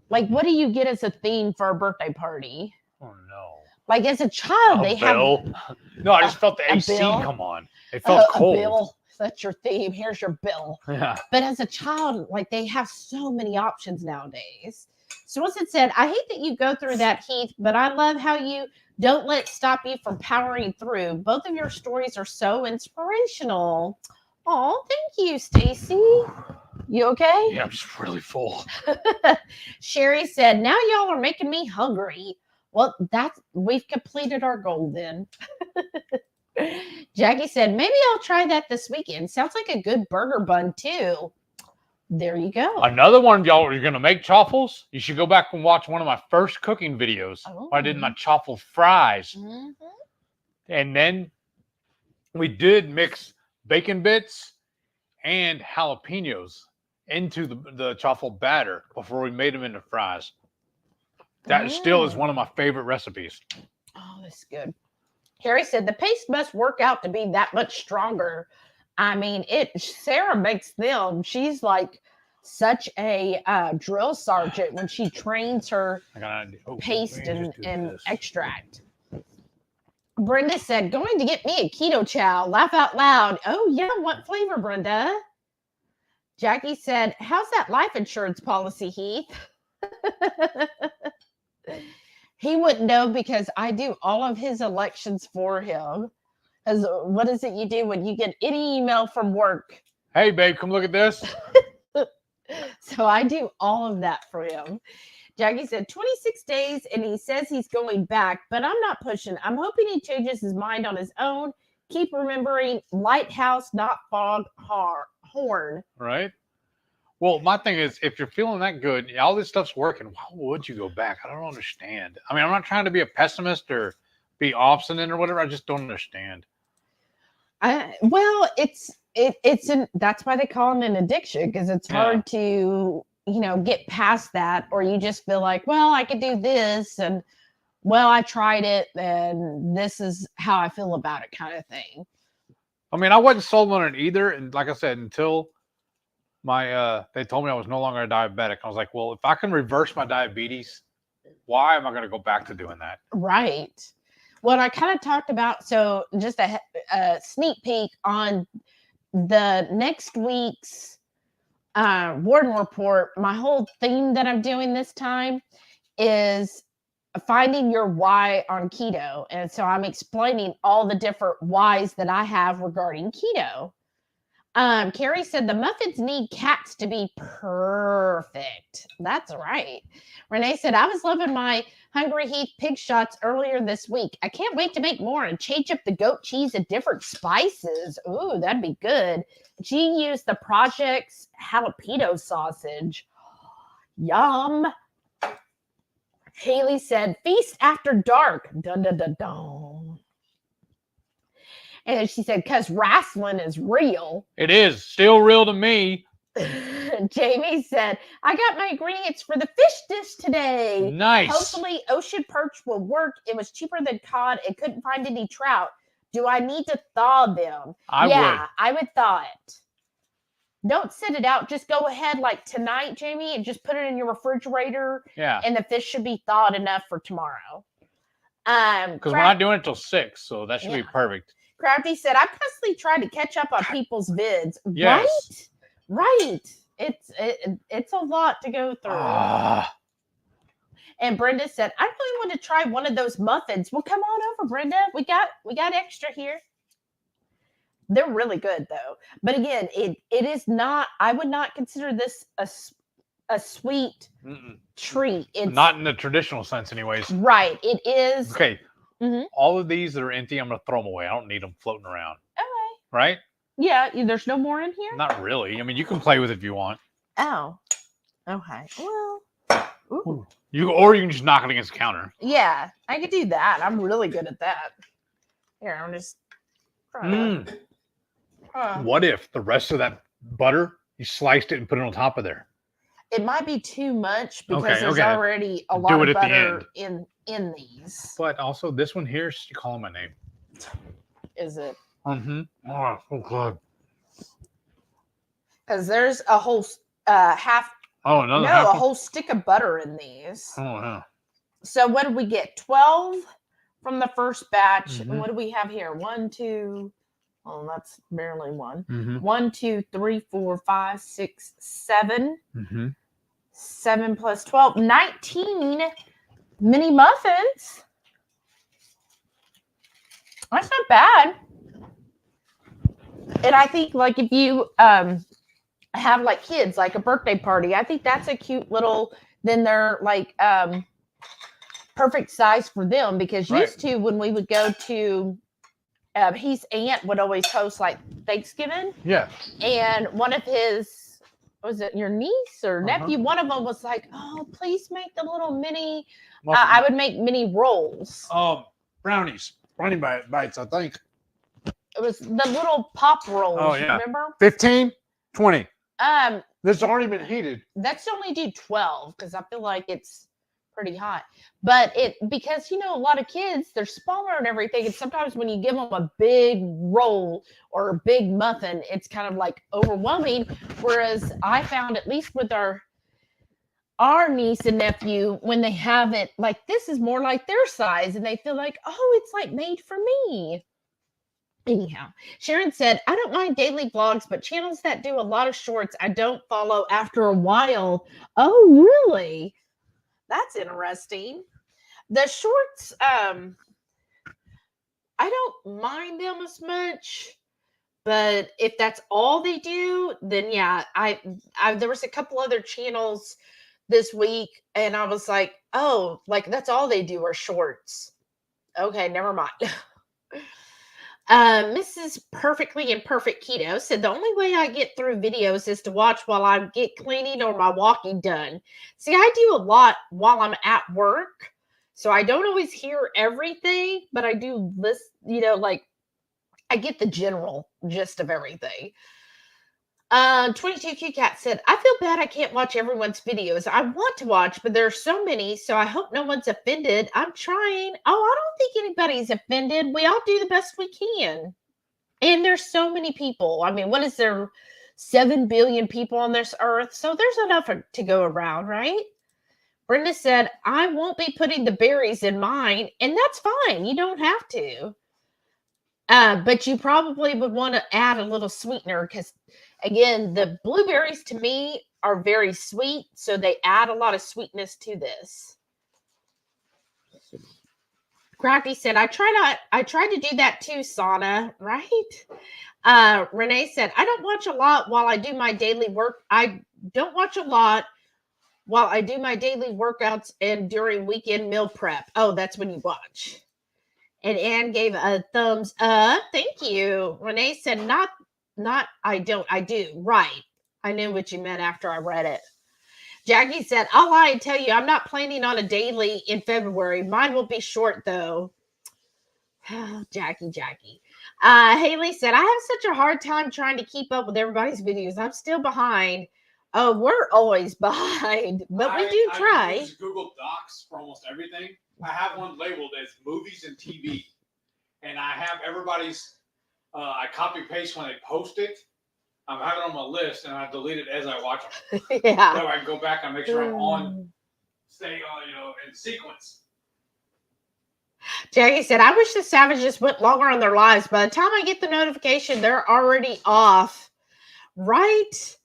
do you get as a theme for a birthday party? Oh no. Like as a child, they bill. have. No, I just felt the AC come on. It felt cold. A bill. That's your theme. Here's your bill. Yeah. But as a child, like they have so many options nowadays. So once it said, I hate that you go through that, Heath, but I love how you don't let it stop you from powering through. Both of your stories are so inspirational. Oh, thank you, Stacy. You okay? Yeah, I'm just really full. Sherry said, now y'all are making me hungry. Well, we've completed our goal then. Jackie said, maybe I'll try that this weekend. Sounds like a good burger bun too. There you go. Another one, y'all, you're going to make chaffles. You should go back and watch one of my first cooking videos. I did my chaffle fries. Mm-hmm. And then we did mix bacon bits and jalapenos into the chaffle batter before we made them into fries. That still is one of my favorite recipes. Oh, that's good. Carrie said the paste must work out to be that much stronger. I mean, Sarah makes them. She's like such a drill sergeant when she trains her paste and extract. Brenda said, going to get me a keto chow. Laugh out loud. Oh, yeah. What flavor, Brenda? Jackie said, how's that life insurance policy, Heath? He wouldn't know because I do all of his elections for him. As what is it you do when you get any email from work? Hey, babe, come look at this. So I do all of that for him. Jackie said 26 days, and he says he's going back, but I'm not pushing. I'm hoping he changes his mind on his own. Keep remembering lighthouse, not fog horn. Right. Well, my thing is, if you're feeling that good, all this stuff's working, why would you go back? I don't understand. I mean, I'm not trying to be a pessimist or be obstinate or whatever. I just don't understand. Well, that's why they call it an addiction, because it's hard to, get past that, or you just feel like, well, I could do this, and well, I tried it, and this is how I feel about it, kind of thing. I mean, I wasn't sold on it either, and like I said, until they told me I was no longer a diabetic. I was like, well, if I can reverse my diabetes, why am I going to go back to doing that? Right. What I kind of talked about, so just a sneak peek on the next week's Warden Report. My whole theme that I'm doing this time is finding your why on keto. And so I'm explaining all the different whys that I have regarding keto. Carrie said the muffins need cats to be perfect. That's right. Renee said, I was loving my HungryHeath pig shots earlier this week. I can't wait to make more and change up the goat cheese and different spices. Ooh, that'd be good. She used the Project's jalapeno sausage. Yum. Haley said, feast after dark. Dun, dun, dun, dun. And she said, because wrestling is real. It is still real to me. Jamie said, I got my ingredients for the fish dish today. Nice. Hopefully ocean perch will work. It was cheaper than cod and couldn't find any trout. Do I need to thaw them? I would thaw it. Don't sit it out. Just go ahead like tonight, Jamie, and just put it in your refrigerator. Yeah. And the fish should be thawed enough for tomorrow. Because we're not doing it till 6, so that should be perfect. Crafty said, I'm constantly trying to catch up on people's vids. Yes. Right. It's a lot to go through. And Brenda said, I really want to try one of those muffins. Well, come on over, Brenda. We got extra here. They're really good though. But again, it is not, I would not consider this a sweet treat. It's not in the traditional sense anyways. Right. It is. Okay. Mm-hmm. All of these that are empty, I'm going to throw them away. I don't need them floating around. Okay. Right? Yeah. There's no more in here? Not really. I mean, you can play with it if you want. Oh. Okay. Well. Ooh. You can just knock it against the counter. Yeah. I could do that. I'm really good at that. Here, I'm just trying to. What if the rest of that butter, you sliced it and put it on top of there? It might be too much because there's already a lot of butter in these. But also this one here, you calling my name. Is it? Mm-hmm. Oh, so good. Because there's a whole half. Oh, another half a whole stick of butter in these. Oh, yeah. So what did we get? 12 from the first batch. Mm-hmm. And what do we have here? 1, 2. Oh, that's barely one. Mm-hmm. 1, 2, 3, 4, 5, 6, 7. Mm-hmm. 7 plus 12. 19 mini muffins. That's not bad. And I think like if you have like kids, like a birthday party, I think that's a cute little, then they're like perfect size for them, because used to when we would go to Heath's aunt would always host like Thanksgiving. Yeah. And one of his, was it your niece or nephew? One of them was like, "Oh, please make the little mini." I would make mini rolls. Brownies, brownie bites. I think it was the little pop rolls. Oh yeah. Remember? 15, 20. This already been heated. Let's only do 12 because I feel like it's pretty hot. But because a lot of kids, they're smaller and everything, and sometimes when you give them a big roll or a big muffin, it's kind of like overwhelming. Whereas I found, at least with our niece and nephew, when they have it like this, is more like their size, and they feel like, oh, it's like made for me. Anyhow, Sharon said, I don't mind daily vlogs, but channels that do a lot of shorts, I don't follow after a while. Oh, really? That's interesting. The shorts, I don't mind them as much, but if that's all they do, then yeah, I there was a couple other channels this week, and I was like, oh, like that's all they do are shorts. Okay, never mind. Mrs. Perfectly Imperfect Keto said, the only way I get through videos is to watch while I get cleaning or my walking done. See, I do a lot while I'm at work, so I don't always hear everything, but I do listen, like I get the general gist of everything. 22 Q Cat said, I feel bad I can't watch everyone's videos. I want to watch, but there are so many, so I hope no one's offended. I'm trying. Oh, I don't think anybody's offended. We all do the best we can. And there's so many people. I mean, what is there? 7 billion people on this earth. So there's enough to go around, right? Brenda said, I won't be putting the berries in mine, and that's fine. You don't have to. But you probably would want to add a little sweetener because, again, the blueberries to me are very sweet, so they add a lot of sweetness to this. Crafty said, I tried to do that too, Sana, right? Renee said, I don't watch a lot while I do my daily work. I don't watch a lot while I do my daily workouts and during weekend meal prep. Oh, that's when you watch. And Anne gave a thumbs up. Thank you. Renee said, not, I don't, I do. Right. I knew what you meant after I read it. Jackie said, I'll lie and tell you, I'm not planning on a daily in February. Mine will be short, though. Jackie. Haley said, I have such a hard time trying to keep up with everybody's videos. I'm still behind. Oh, we're always behind, but we do try. I use Google Docs for almost everything. I have one labeled as movies and TV, and I have everybody's. I copy paste when they post it. I'm having it on my list, and I delete it as I watch them. Yeah. So I can go back and make sure I'm on, stay on, in sequence. Jackie said, I wish the Savages went longer on their lives. By the time I get the notification, they're already off. Right?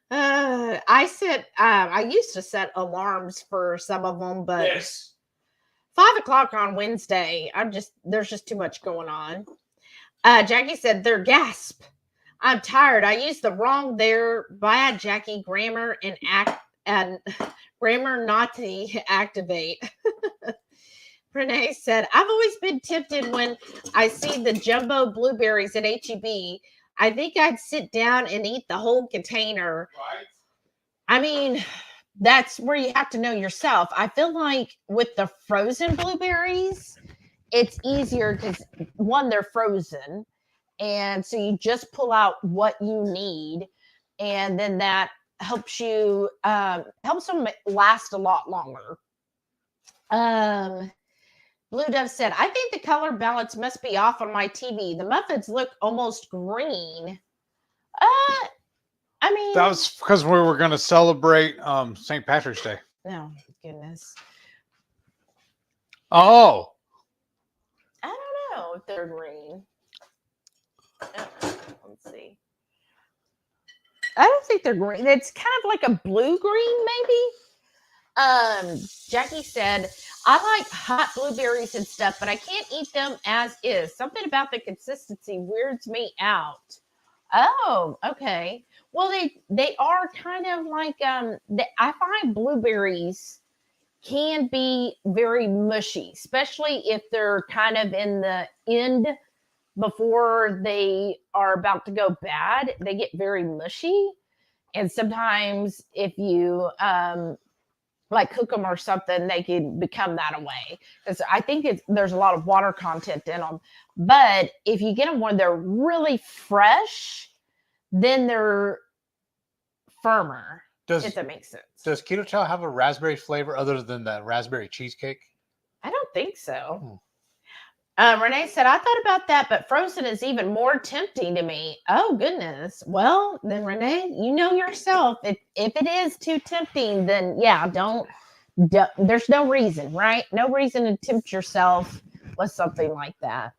I used to set alarms for some of them, but yes. 5 o'clock on Wednesday, there's just too much going on. Jackie said, they're gasp. I'm tired. I used the wrong there. Bad Jackie grammar and grammar not to activate. Renee said, I've always been tempted when I see the jumbo blueberries at HEB. I think I'd sit down and eat the whole container. Right. I mean, that's where you have to know yourself. I feel like with the frozen blueberries, it's easier because, one, they're frozen. And so you just pull out what you need. And then that helps you, helps them last a lot longer. Blue Dove said, I think the color balance must be off on my TV. The muffins look almost green. I mean, that was because we were going to celebrate St. Patrick's Day. Oh, goodness. Oh. I don't know if they're green. Let's see. I don't think they're green. It's kind of like a blue-green, maybe. Jackie said, I like hot blueberries and stuff, but I can't eat them as is. Something about the consistency weirds me out. Oh, okay. Well, they are kind of like I find blueberries can be very mushy, especially if they're kind of in the end before they are about to go bad. They get very mushy. And sometimes if you like cook them or something, they can become that way. Because I think there's a lot of water content in them. But if you get them when they're really fresh, then they're firmer. If that makes sense. Does Keto Chow have a raspberry flavor other than that raspberry cheesecake? I don't think so. Renee said, I thought about that, but frozen is even more tempting to me. Oh, goodness. Well, then, Renee, you know yourself. If it is too tempting, then, yeah, don't there's no reason, right? No reason to tempt yourself with something like that.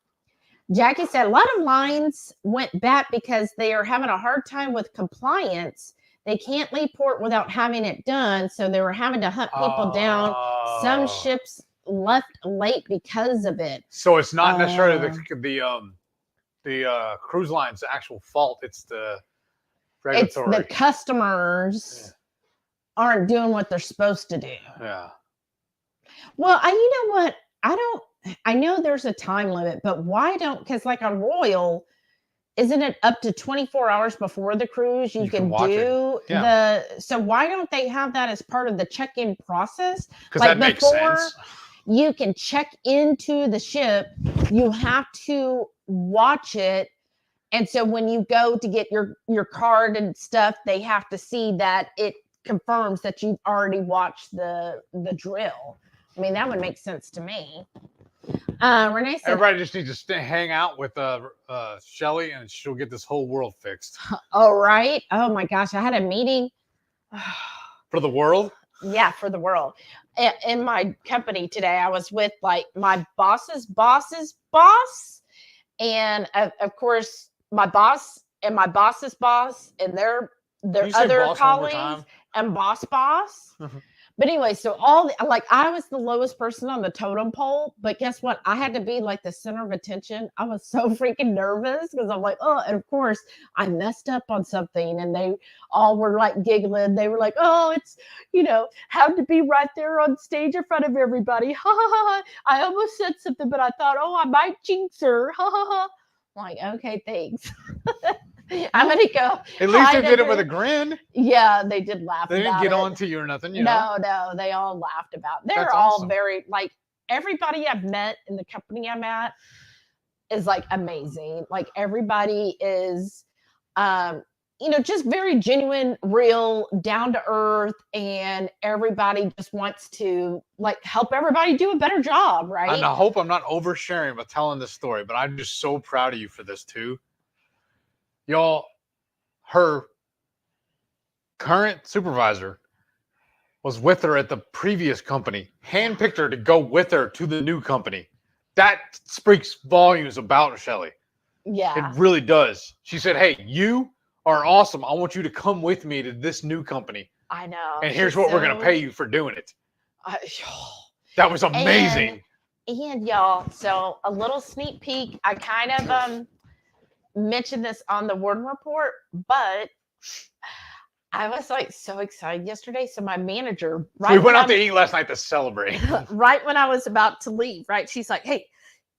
Jackie said, a lot of lines went back because they are having a hard time with compliance. They can't leave port without having it done, so they were having to hunt people down. Some ships left late because of it. So it's not necessarily the cruise line's actual fault. It's the regulatory. It's the customers aren't doing what they're supposed to do. Yeah. Well, you know what? I know there's a time limit, but why don't, because like on Royal, isn't it up to 24 hours before the cruise you can do so why don't they have that as part of the check-in process? Because like that makes sense. You can check into the ship, you have to watch it. And so when you go to get your card and stuff, they have to see that it confirms that you've already watched the drill. I mean, that would make sense to me. Renee said, everybody just needs to hang out with Shelly and she'll get this whole world fixed. Oh, right. Oh my gosh. I had a meeting. For the world? Yeah, for the world. In my company today, I was with like my boss's boss's boss. And of course, my boss and my boss's boss and their other colleagues and boss. But anyway, so I was the lowest person on the totem pole, but guess what? I had to be like the center of attention. I was so freaking nervous because I'm like, oh, and of course I messed up on something and they all were like giggling. They were like, oh, it's, had to be right there on stage in front of everybody. Ha ha ha. I almost said something, but I thought, oh, I might jinx her. Ha ha ha. I'm like, okay, thanks. I'm gonna go. At least they did it with a grin. Yeah, they did laugh. They didn't get on to you or nothing. No, they all laughed about it. They're all awesome. Very like everybody I've met in the company I'm at is like amazing. Like everybody is, just very genuine, real, down to earth, and everybody just wants to like help everybody do a better job, right? And I hope I'm not oversharing by telling this story, but I'm just so proud of you for this too. Y'all, her current supervisor was with her at the previous company, handpicked her to go with her to the new company. That speaks volumes about Shelly. Yeah. It really does. She said, hey, you are awesome. I want you to come with me to this new company. I know. And here's what we're going to pay you for doing it. That was amazing. And y'all, so a little sneak peek. I kind of mentioned this on the Warden Report, but I was like so excited yesterday. So my manager, we went out to eat last night to celebrate. Right when I was about to leave, right? She's like, hey,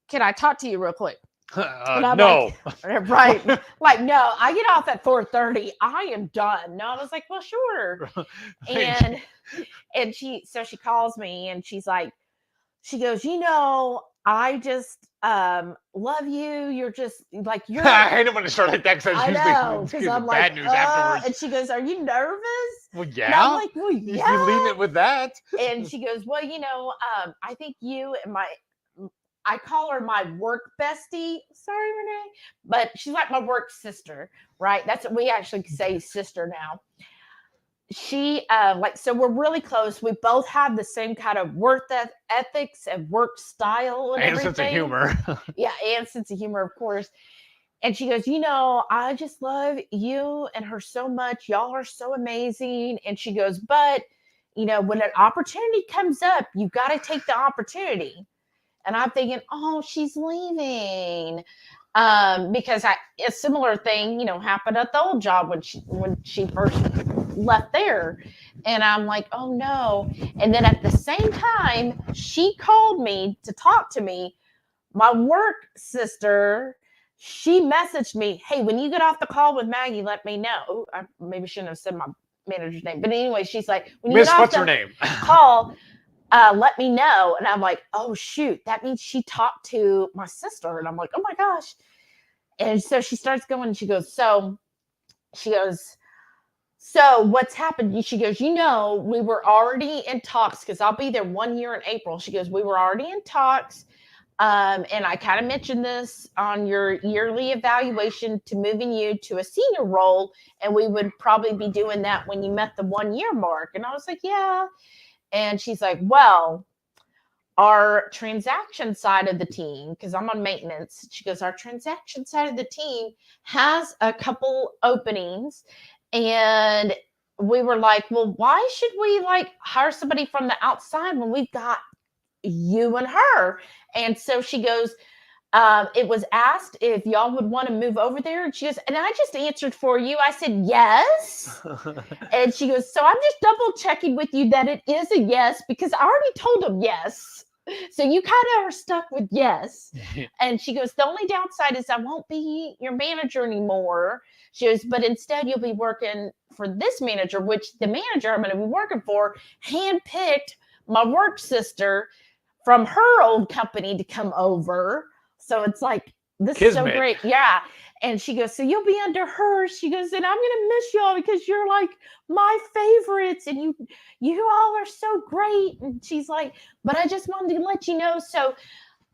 can I talk to you real quick? No. Like, right. Like, no, I get off at 4:30. I am done. No, I was like, well, sure. And she calls me and she goes, I just love you. You're just like you're. I hate it when it starts like that because I'm like bad news afterwards. And she goes, "Are you nervous?" Well, yeah. And I'm like, "Well, yeah." You lean it with that. And she goes, "Well, I think you and I call her my work bestie. Sorry, Renee, but she's like my work sister, right? That's what we actually say, sister now." She so we're really close. We both have the same kind of work ethics and work style and everything. Sense of humor. Yeah, and sense of humor, of course. And she goes, I just love you and her so much. Y'all are so amazing. And she goes, but when an opportunity comes up, you got to take the opportunity. And I'm thinking, oh, she's leaving. Because a similar thing, happened at the old job when she first left there. And I'm like, oh no. And then at the same time, she called me to talk to me. My work sister, she messaged me, hey, when you get off the call with Maggie, let me know. Ooh, I maybe shouldn't have said my manager's name. But anyway, she's like, when you Miss, get off what's the her name? call, let me know. And I'm like, oh, shoot. That means she talked to my sister. And I'm like, oh, my gosh. And so she starts going, and she goes, so what's happened? She goes, we were already in talks because I'll be there 1 year in April. She goes, we were already in talks. And I kind of mentioned this on your yearly evaluation to moving you to a senior role. And we would probably be doing that when you met the 1 year mark. And I was like, yeah. And she's like, well, our transaction side of the team, because I'm on maintenance, she goes, our transaction side of the team has a couple openings. And we were like, well, why should we hire somebody from the outside when we've got you and her? And so she goes, it was asked if y'all would want to move over there. And she goes, and I just answered for you. I said, yes. And she goes, so I'm just double checking with you that it is a yes, because I already told them yes. So you kind of are stuck with yes. And she goes, the only downside is I won't be your manager anymore. She goes, but instead you'll be working for this manager, which the manager I'm going to be working for handpicked my work sister from her old company to come over. So it's like, this is so great. Yeah. And she goes, so you'll be under her. She goes, and I'm going to miss y'all because you're like my favorites. And you all are so great. And she's like, but I just wanted to let you know. So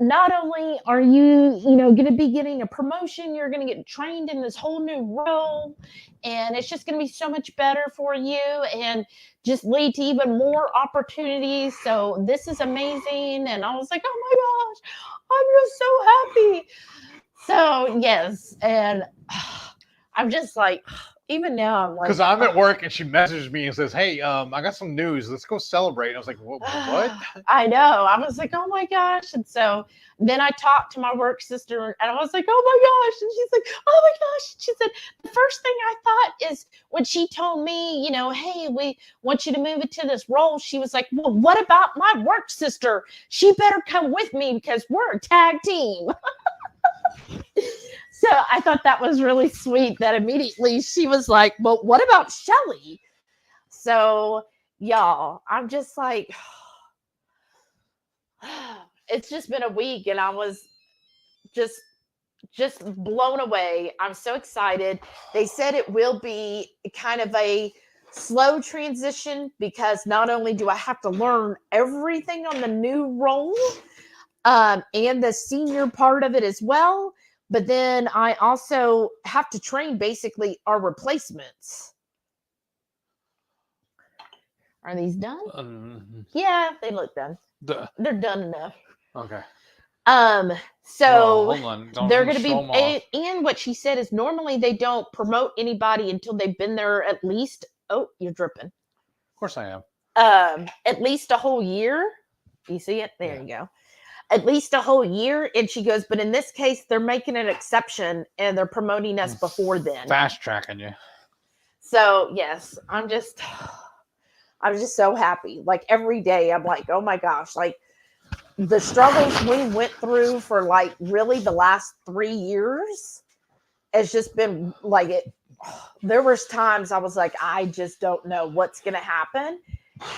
not only are you, going to be getting a promotion, you're going to get trained in this whole new role. And it's just going to be so much better for you and just lead to even more opportunities. So this is amazing. And I was like, oh my gosh, I'm just so happy. So yes. And I'm just like, even now I'm like, because I'm at work and she messages me and says, hey, I got some news, let's go celebrate. And I was like, what? I know. I was like, oh my gosh. And so then I talked to my work sister and I was like, oh my gosh. And she's like, oh my gosh. She said, the first thing I thought is when she told me, hey, we want you to move into this role. She was like, well, what about my work sister? She better come with me because we're a tag team. So I thought that was really sweet that immediately she was like, well, what about Shelly? So y'all, I'm just like, it's just been a week and I was just blown away. I'm so excited. They said it will be kind of a slow transition because not only do I have to learn everything on the new role and the senior part of it as well, but then I also have to train basically our replacements. Are these done? Yeah, they look done. They're done enough. Okay. So hold on. they're going to be, and what she said is normally they don't promote anybody until they've been there at least, oh, you're dripping. Of course I am. At least a whole year. You see it? There you go. At least a whole year. And she goes, but in this case, they're making an exception and they're promoting us before then. Fast tracking you. So yes, I'm just so happy. Like every day I'm like, oh my gosh, like the struggles we went through for like really the last 3 years has just been like it. There was times I was like, I just don't know what's going to happen.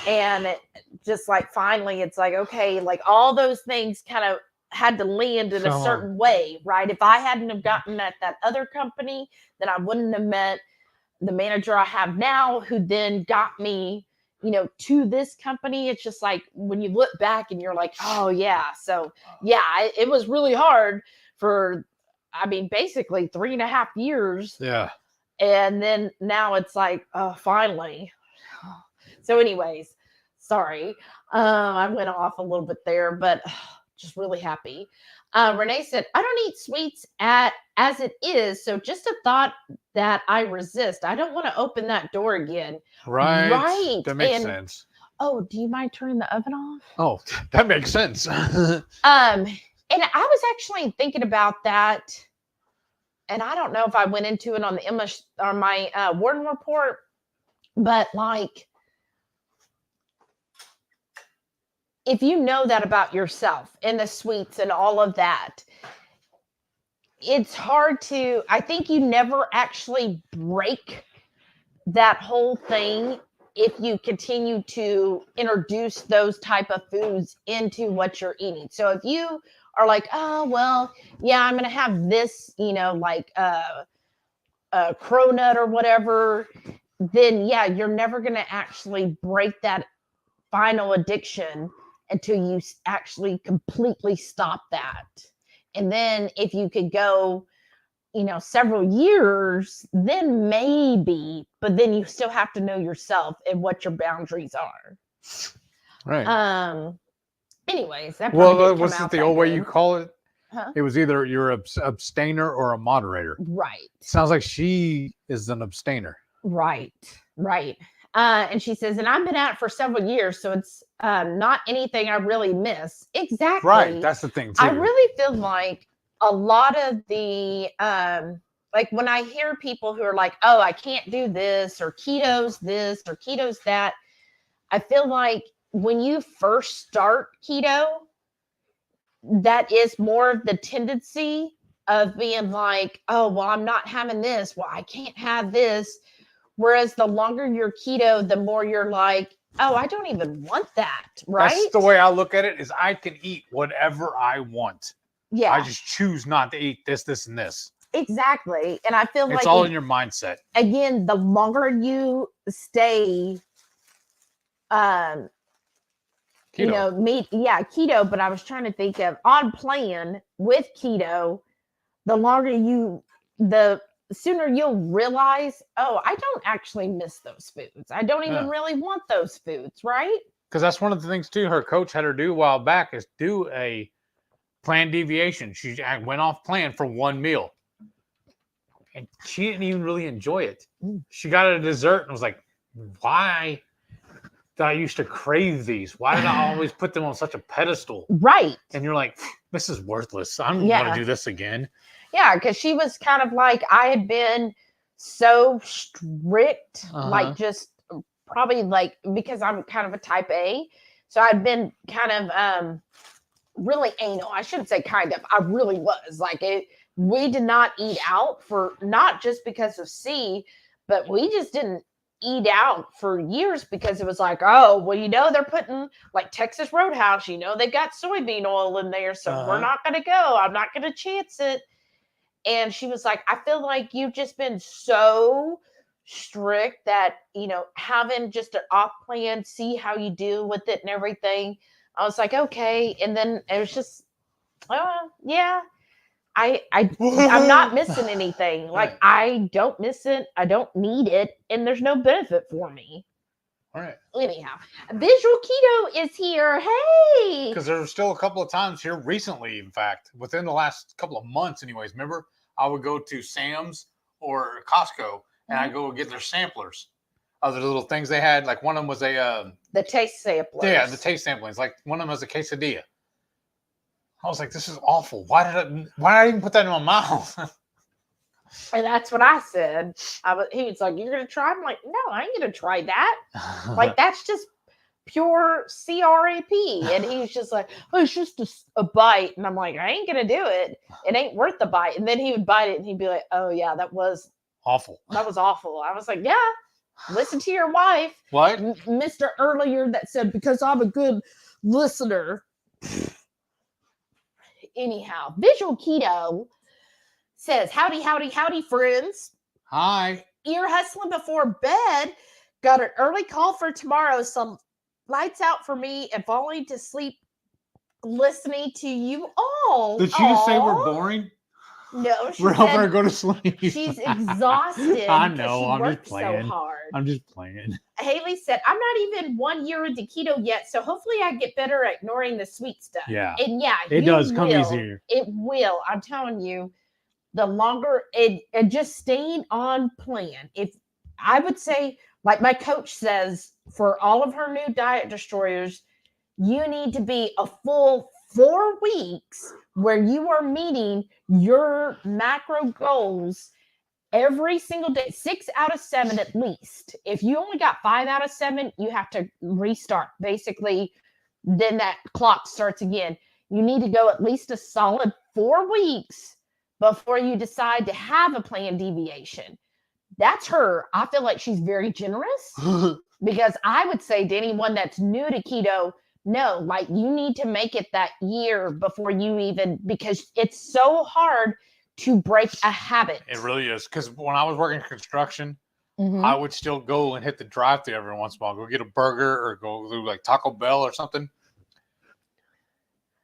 And it just like, finally it's like, okay, like all those things kind of had to land in a certain way, right? If I hadn't have gotten at that other company, then I wouldn't have met the manager I have now, who then got me, to this company. It's just like when you look back and you're like, oh yeah. So yeah, it was really hard for, basically 3.5 years. Yeah. And then now it's like, oh, finally. So anyways, sorry. I went off a little bit there, but just really happy. Renee said, I don't eat sweets as it is. So just a thought that I resist. I don't want to open that door again. Right. That makes sense. Oh, do you mind turning the oven off? Oh, that makes sense. And I was actually thinking about that. And I don't know if I went into it on the my Warden report, but like, if you know that about yourself and the sweets and all of that, it's hard to, I think you never actually break that whole thing if you continue to introduce those type of foods into what you're eating. So if you are like, oh, well, yeah, I'm going to have this, like a cronut or whatever, then yeah, you're never going to actually break that final addiction until you actually completely stop that. And then if you could go, several years, then maybe, but then you still have to know yourself and what your boundaries are. Right. Anyways, that was it the old way you call it? Huh? It was either you're an abstainer or a moderator. Right. Sounds like she is an abstainer. Right. And she says, and I've been at it for several years, so it's not anything I really miss. Exactly. Right. That's the thing, too. I really feel like a lot of the, like when I hear people who are like, oh, I can't do this or keto's this or keto's that, I feel like when you first start keto, that is more of the tendency of being like, oh, well, I'm not having this. Well, I can't have this. Whereas the longer you're keto, the more you're like, oh, I don't even want that, right? That's the way I look at it, is I can eat whatever I want. Yeah. I just choose not to eat this, this, and this. Exactly. And I feel like it's all in your mindset. Again, the longer you stay, keto. Keto, but I was trying to think of on plan with keto, the longer the sooner you'll realize, oh, I don't actually miss those foods. I don't even really want those foods, right? Because that's one of the things, too, her coach had her do a while back is do a planned deviation. She went off plan for one meal. And she didn't even really enjoy it. She got a dessert and was like, why did I used to crave these? Why did I always put them on such a pedestal? Right. And you're like, this is worthless. I don't want to do this again. Yeah, because she was kind of like, I had been so strict, like just probably like, because I'm kind of a type A. So I'd been kind of really anal. I shouldn't say kind of. I really was. Like we did not eat out for, not just because of C, but we just didn't eat out for years because it was like, oh, well, they're putting like Texas Roadhouse, they've got soybean oil in there. So we're not going to go. I'm not going to chance it. And she was like, I feel like you've just been so strict that, having just an off plan, see how you deal with it and everything. I was like, okay. And then it was just, yeah, I'm not missing anything. Like, I don't miss it. I don't need it. And there's no benefit for me. All right. Anyhow, Visual Keto is here. Hey. Because there were still a couple of times here recently, in fact, within the last couple of months anyways. Remember, I would go to Sam's or Costco and I'd go get their samplers of the little things they had. Like one of them was the taste samplers. Yeah, the taste samplings. Like one of them was a quesadilla. I was like, this is awful. Why did I even put that in my mouth? And that's what I said. He was like, you're going to try? I'm like, no, I ain't going to try that. Like, that's just pure CRAP. And he's just like, oh, it's just a bite. And I'm like, I ain't going to do it. It ain't worth the bite. And then he would bite it and he'd be like, oh, yeah, that was awful. That was awful. I was like, yeah, listen to your wife. What? Mr. Earlier that said, because I'm a good listener. Anyhow, Visual Keto says, howdy, howdy, howdy, friends. Hi. Ear hustling before bed. Got an early call for tomorrow. Some lights out for me and falling to sleep listening to you all. Did she just say we're boring? No, we're helping her go to sleep. She's exhausted. I know. I'm just playing. So hard. I'm just playing. Haley said, I'm not even 1 year into keto yet, so hopefully I get better at ignoring the sweet stuff. Yeah. And yeah, it does come easier. It will. I'm telling you, the longer and just staying on plan. If I would say, like my coach says, for all of her new diet destroyers, you need to be a full 4 weeks where you are meeting your macro goals every single day, 6 out of 7 at least. If you only got 5 out of 7, you have to restart. Basically, then that clock starts again. You need to go at least a solid 4 weeks before you decide to have a planned deviation. That's her. I feel like she's very generous because I would say to anyone that's new to keto, no, like you need to make it that year before you even, because it's so hard to break a habit. It really is. Because when I was working construction, I would still go and hit the drive-thru every once in a while, go get a burger or go through like Taco Bell or something.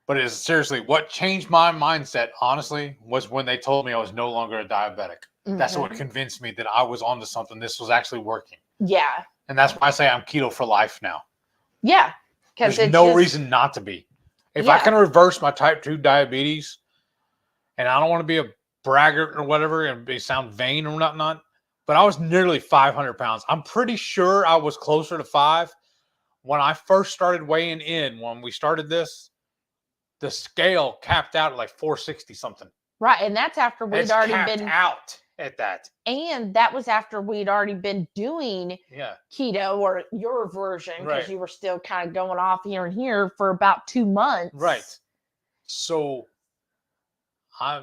But it is seriously what changed my mindset, honestly, was when they told me I was no longer a diabetic. That's what convinced me that I was onto something. This was actually working. Yeah. And that's why I say I'm keto for life now. Yeah. There's no reason not to be. If I can reverse my type 2 diabetes, and I don't want to be a braggart or whatever and sound vain or whatnot, but I was nearly 500 pounds. I'm pretty sure I was closer to 5. When I first started weighing in, when we started this, the scale capped out at like 460 something. Right. And that's after we'd already been out at that. And that was after we'd already been doing keto or your version, because you were still kind of going off here and here for about 2 months. Right. So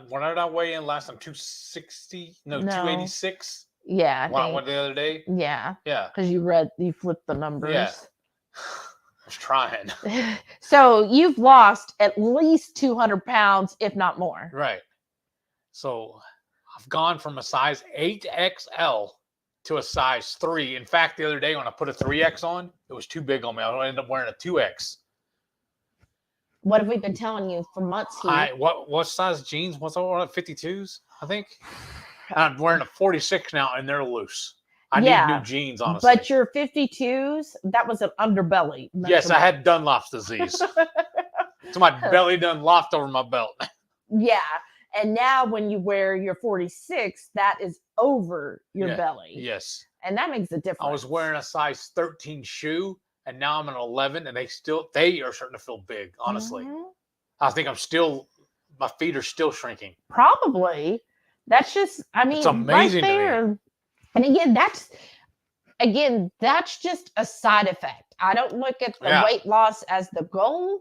when did I weigh in last time? 260? No, 286? Yeah. When I went the other day? Yeah. Yeah. Because you flipped the numbers. Yeah. I was trying. So you've lost at least 200 pounds, if not more. Right. So I've gone from a size 8XL to a size 3. In fact, the other day when I put a 3X on, it was too big on me. I ended up wearing a 2X. What have we been telling you for months here? What size jeans? What's I wearing? 52s, I think. And I'm wearing a 46 now, and they're loose. I need new jeans, honestly. But your 52s, that was an underbelly. Yes, I had Dunlop's disease. So my belly done lopped over my belt. Yeah. And now when you wear your 46, that is over your belly. Yes. And that makes a difference. I was wearing a size 13 shoe, and now I'm an 11, and they are starting to feel big, honestly. I think my feet are still shrinking. Probably. That's just, it's amazing right there. to me. And that's just a side effect. I don't look at the weight loss as the goal.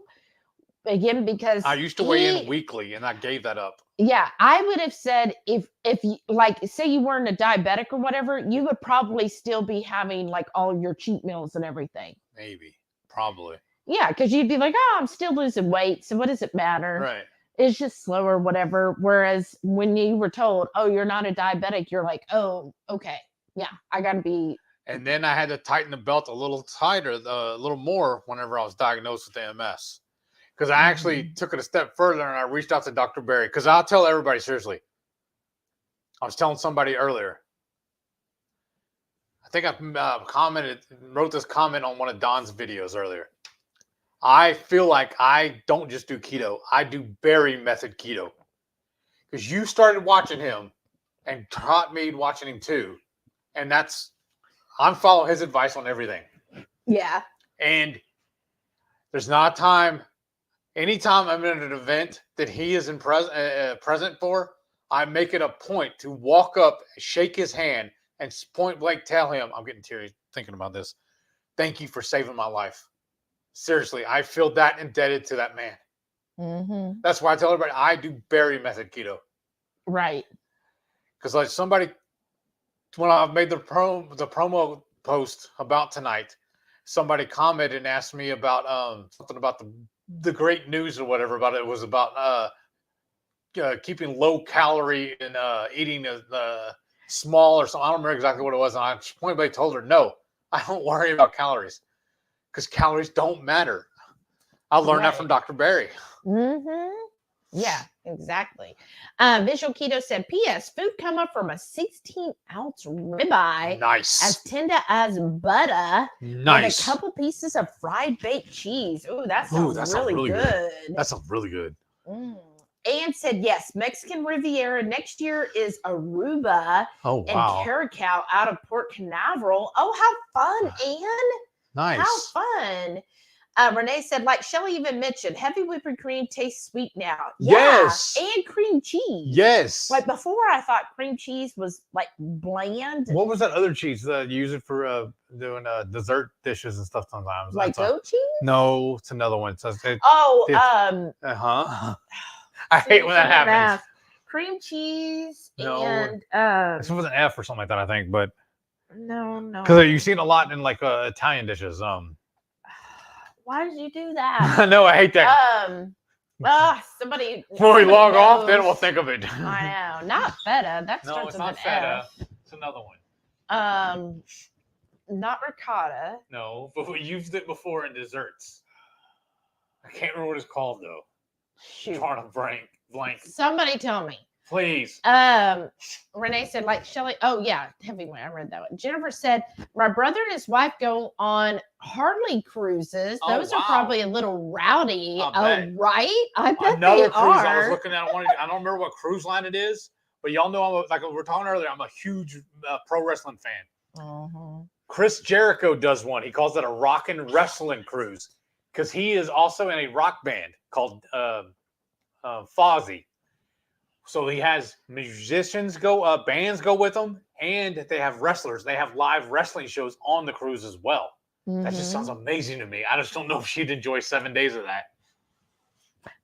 Again, because I used to weigh in weekly, and I gave that up. Yeah, I would have said if you, like, say you weren't a diabetic or whatever, you would probably still be having like all your cheat meals and everything. Maybe, probably. Yeah, because you'd be like, oh, I'm still losing weight, so what does it matter? Right. It's just slow or whatever. Whereas when you were told, oh, you're not a diabetic, you're like, oh, okay, yeah, I got to be. And then I had to tighten the belt a little tighter, a little more whenever I was diagnosed with MS. Because I actually took it a step further and I reached out to Dr. Berry. Because I'll tell everybody, seriously. I was telling somebody earlier. I think I wrote this comment on one of Don's videos earlier. I feel like I don't just do keto. I do berry method keto. Because you started watching him and taught me watching him too. And I'm following his advice on everything. Yeah. And there's not a time. Anytime I'm in an event that he is present for, I make it a point to walk up, shake his hand, and point blank tell him, I'm getting teary thinking about this. Thank you for saving my life. Seriously, I feel that indebted to that man. That's why I tell everybody I do berry method keto. Right. Because like somebody, when I made the promo post about tonight, somebody commented and asked me about something about the great news or whatever about it. It was about keeping low calorie and eating small or something. I don't remember exactly what it was. And I point blank told her, no, I don't worry about calories because calories don't matter. I learned that from Dr. Berry. Yeah, exactly. Visual Keto said, P.S. Food come up from a 16-ounce ribeye. Nice. As tender as butter. Nice. And a couple pieces of fried baked cheese. Ooh, that sounds really good. That sounds really good. Ann said, yes, Mexican Riviera. Next year is Aruba and Caracao out of Port Canaveral. Oh, how fun, Ann. Nice. How fun. Renee said, like Shelly even mentioned, heavy whipping cream tastes sweet now. Yes. Yeah, and cream cheese. Yes. Like before, I thought cream cheese was like bland. What was that other cheese that you use it for doing dessert dishes and stuff sometimes? Like goat cheese? No, it's another one. I hate when that happens. Cream cheese No. and this was an F or something like that, I think, but no. Because you've seen a lot in like Italian dishes. Why did you do that? No, I hate that. Somebody. Before we log knows. off, then we'll think of it. I know, not feta. That starts with not an feta. F. It's another one. Not ricotta. No, but we used it before in desserts. I can't remember what it's called though. Shoot. Trying to blank. Somebody tell me. Please. Renee said, like Shelly. Oh yeah, heavyweight. I read that one. Jennifer said, my brother and his wife go on Harley cruises. Those are probably a little rowdy. Right? I bet another they cruise are. I was looking at. I don't remember what cruise line it is, but y'all know like we were talking earlier. I'm a huge pro wrestling fan. Uh-huh. Chris Jericho does one. He calls it a rockin' wrestling cruise because he is also in a rock band called Fozzy. So he has musicians bands go with them, and they have wrestlers. They have live wrestling shows on the cruise as well. Mm-hmm. That just sounds amazing to me. I just don't know if she'd enjoy 7 days of that.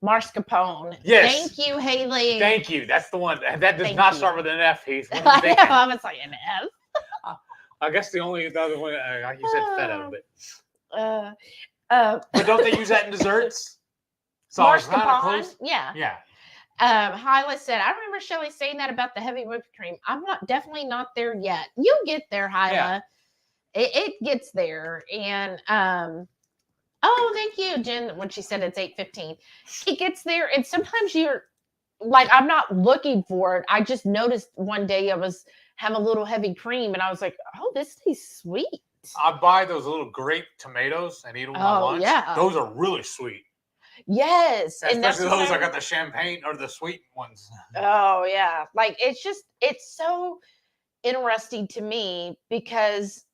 Mascarpone. Yes. Thank you, Haley. Thank you. That's the one. That does not start with an F, Heath. I was like, an F. I guess the other one, like you said, feta, but don't they use that in desserts? Mascarpone? Yeah. Yeah. Hyla said, I remember Shelly saying that about the heavy whipped cream. I'm definitely not there yet. You'll get there, Hyla. Yeah. It gets there. And thank you, Jen, when she said it's 8:15. It gets there, and sometimes you're like, I'm not looking for it. I just noticed one day I was having a little heavy cream, and I was like, oh, this tastes sweet. I buy those little grape tomatoes and eat them on lunch. Yeah. Those are really sweet. Yes. Especially those I got the champagne or the sweet ones. Oh, yeah. Like, it's so interesting to me because,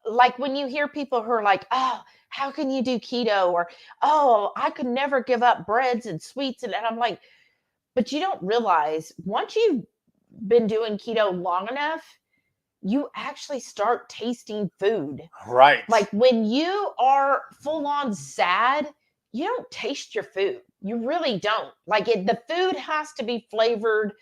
like, when you hear people who are like, oh, how can you do keto? Or, oh, I could never give up breads and sweets. And I'm like, but you don't realize once you've been doing keto long enough, you actually start tasting food. Right. Like, when you are full on sad, you don't taste your food. You really don't. Like, the food has to be flavored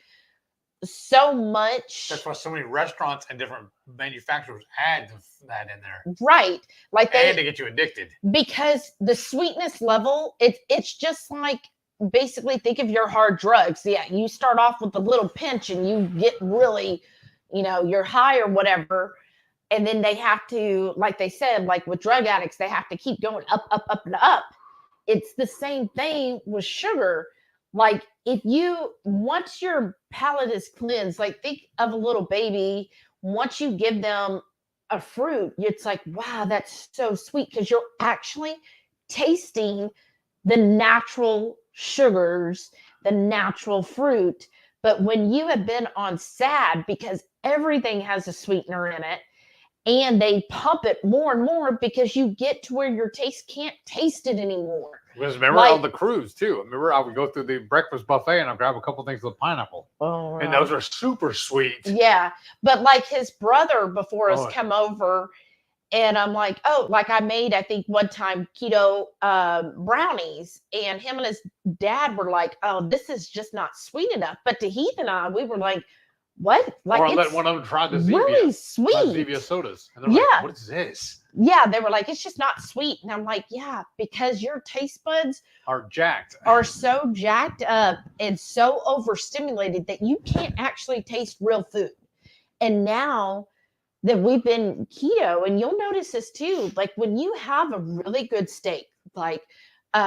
so much. That's why so many restaurants and different manufacturers add that in there. Right. Like and to get you addicted. Because the sweetness level, it's just like, basically think of your hard drugs. Yeah, you start off with a little pinch and you get really, you're high or whatever. And then they have to, like they said, like with drug addicts, they have to keep going up, up, up, and up. It's the same thing with sugar. Like, once your palate is cleansed, like think of a little baby, once you give them a fruit, it's like, wow, that's so sweet, because you're actually tasting the natural sugars, the natural fruit. But when you have been on SAD, because everything has a sweetener in it, and they pump it more and more because you get to where your taste can't taste it anymore. Because remember on the cruise too. Remember I would go through the breakfast buffet and I'd grab a couple things with pineapple. Oh, right. And those are super sweet. Yeah. But like his brother before us come over, and I'm like, I made, I think one time keto brownies, and him and his dad were like, oh, this is just not sweet enough. But to Heath and I, we were like, what? Like, or I let one of them try the Zevia. Really sweet. Zevia sodas. And they're like, what is this? Yeah, they were like, it's just not sweet. And I'm like, yeah, because your taste buds are jacked. Are so jacked up and so overstimulated that you can't actually taste real food. And now that we've been keto, and you'll notice this too, like when you have a really good steak, like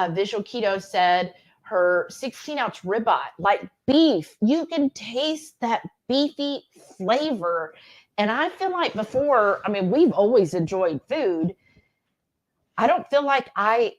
Visual Keto said, her 16-ounce ribeye, like beef, you can taste that beefy flavor. And I feel like before, I mean, we've always enjoyed food. I don't feel like I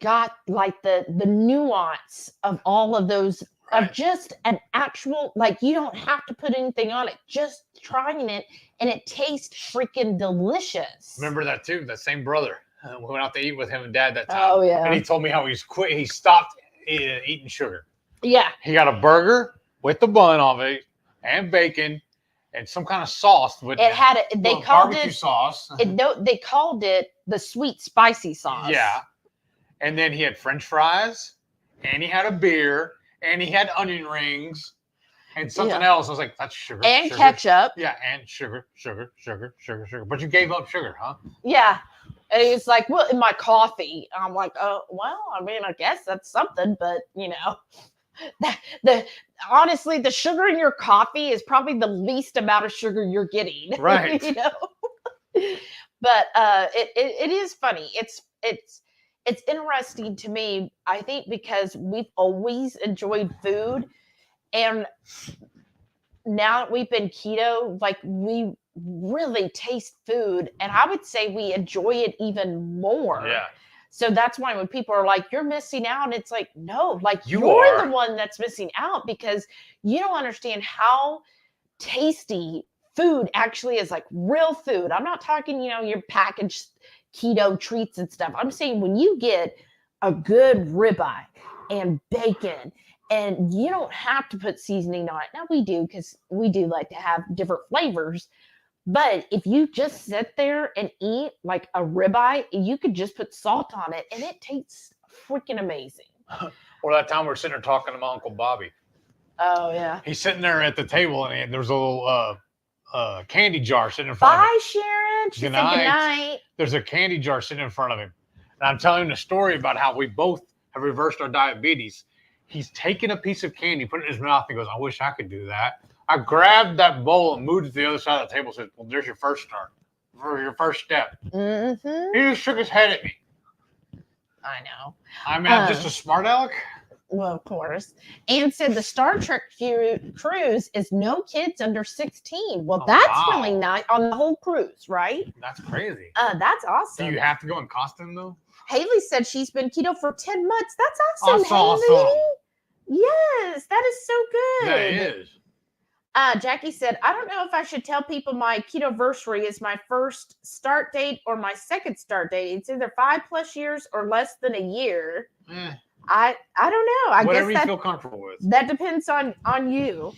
got like the nuance of all of those, of just an actual, like, you don't have to put anything on it, just trying it, and it tastes freaking delicious. Remember that too, that same brother. We went out to eat with him and Dad that time. Oh, yeah. And he told me how he stopped eating sugar. Yeah. He got a burger with the bun on it and bacon and some kind of sauce. With it had it. They called barbecue it sauce. They called it the sweet spicy sauce. Yeah. And then he had French fries, and he had a beer, and he had onion rings, and something else. I was like, that's sugar. And sugar. ketchup. Yeah, and sugar. But you gave up sugar, huh? Yeah. And he's like, well, in my coffee. I'm like, oh, well, I mean, I guess that's something, but honestly, the sugar in your coffee is probably the least amount of sugar you're getting. Right. But it is funny. It's interesting to me, I think, because we've always enjoyed food, and now that we've been keto, like, we really taste food, and I would say we enjoy it even more. Yeah. So that's why when people are like, you're missing out, it's like, no, like, you're the one that's missing out, because you don't understand how tasty food actually is, like real food. I'm not talking, your packaged keto treats and stuff. I'm saying when you get a good ribeye and bacon, and you don't have to put seasoning on it. Now we do, because we do like to have different flavors. But if you just sit there and eat like a ribeye, you could just put salt on it, and it tastes freaking amazing. Or that time we were sitting there talking to my Uncle Bobby. Oh, yeah. He's sitting there at the table, and there's a little candy jar sitting in front of him. Bye, Sharon. She said good night. There's a candy jar sitting in front of him. And I'm telling him the story about how we both have reversed our diabetes. He's taken a piece of candy, put it in his mouth, and goes, I wish I could do that. I grabbed that bowl and moved it to the other side of the table and said, well, there's your first start. For your first step. Mm-hmm. He just shook his head at me. I know. I mean, I'm just a smart aleck. Well, of course. And said the Star Trek cruise is no kids under 16. Well, that's really nice on the whole cruise, right? That's crazy. That's awesome. Do you have to go in costume, though? Haley said she's been keto for 10 months. That's awesome, Haley. Awesome. Yes, that is so good. Yeah, it is. Jackie said, I don't know if I should tell people my ketoversary is my first start date or my second start date. It's either 5+ years or less than a year. I don't know. I Whatever guess you feel comfortable with. That depends on you.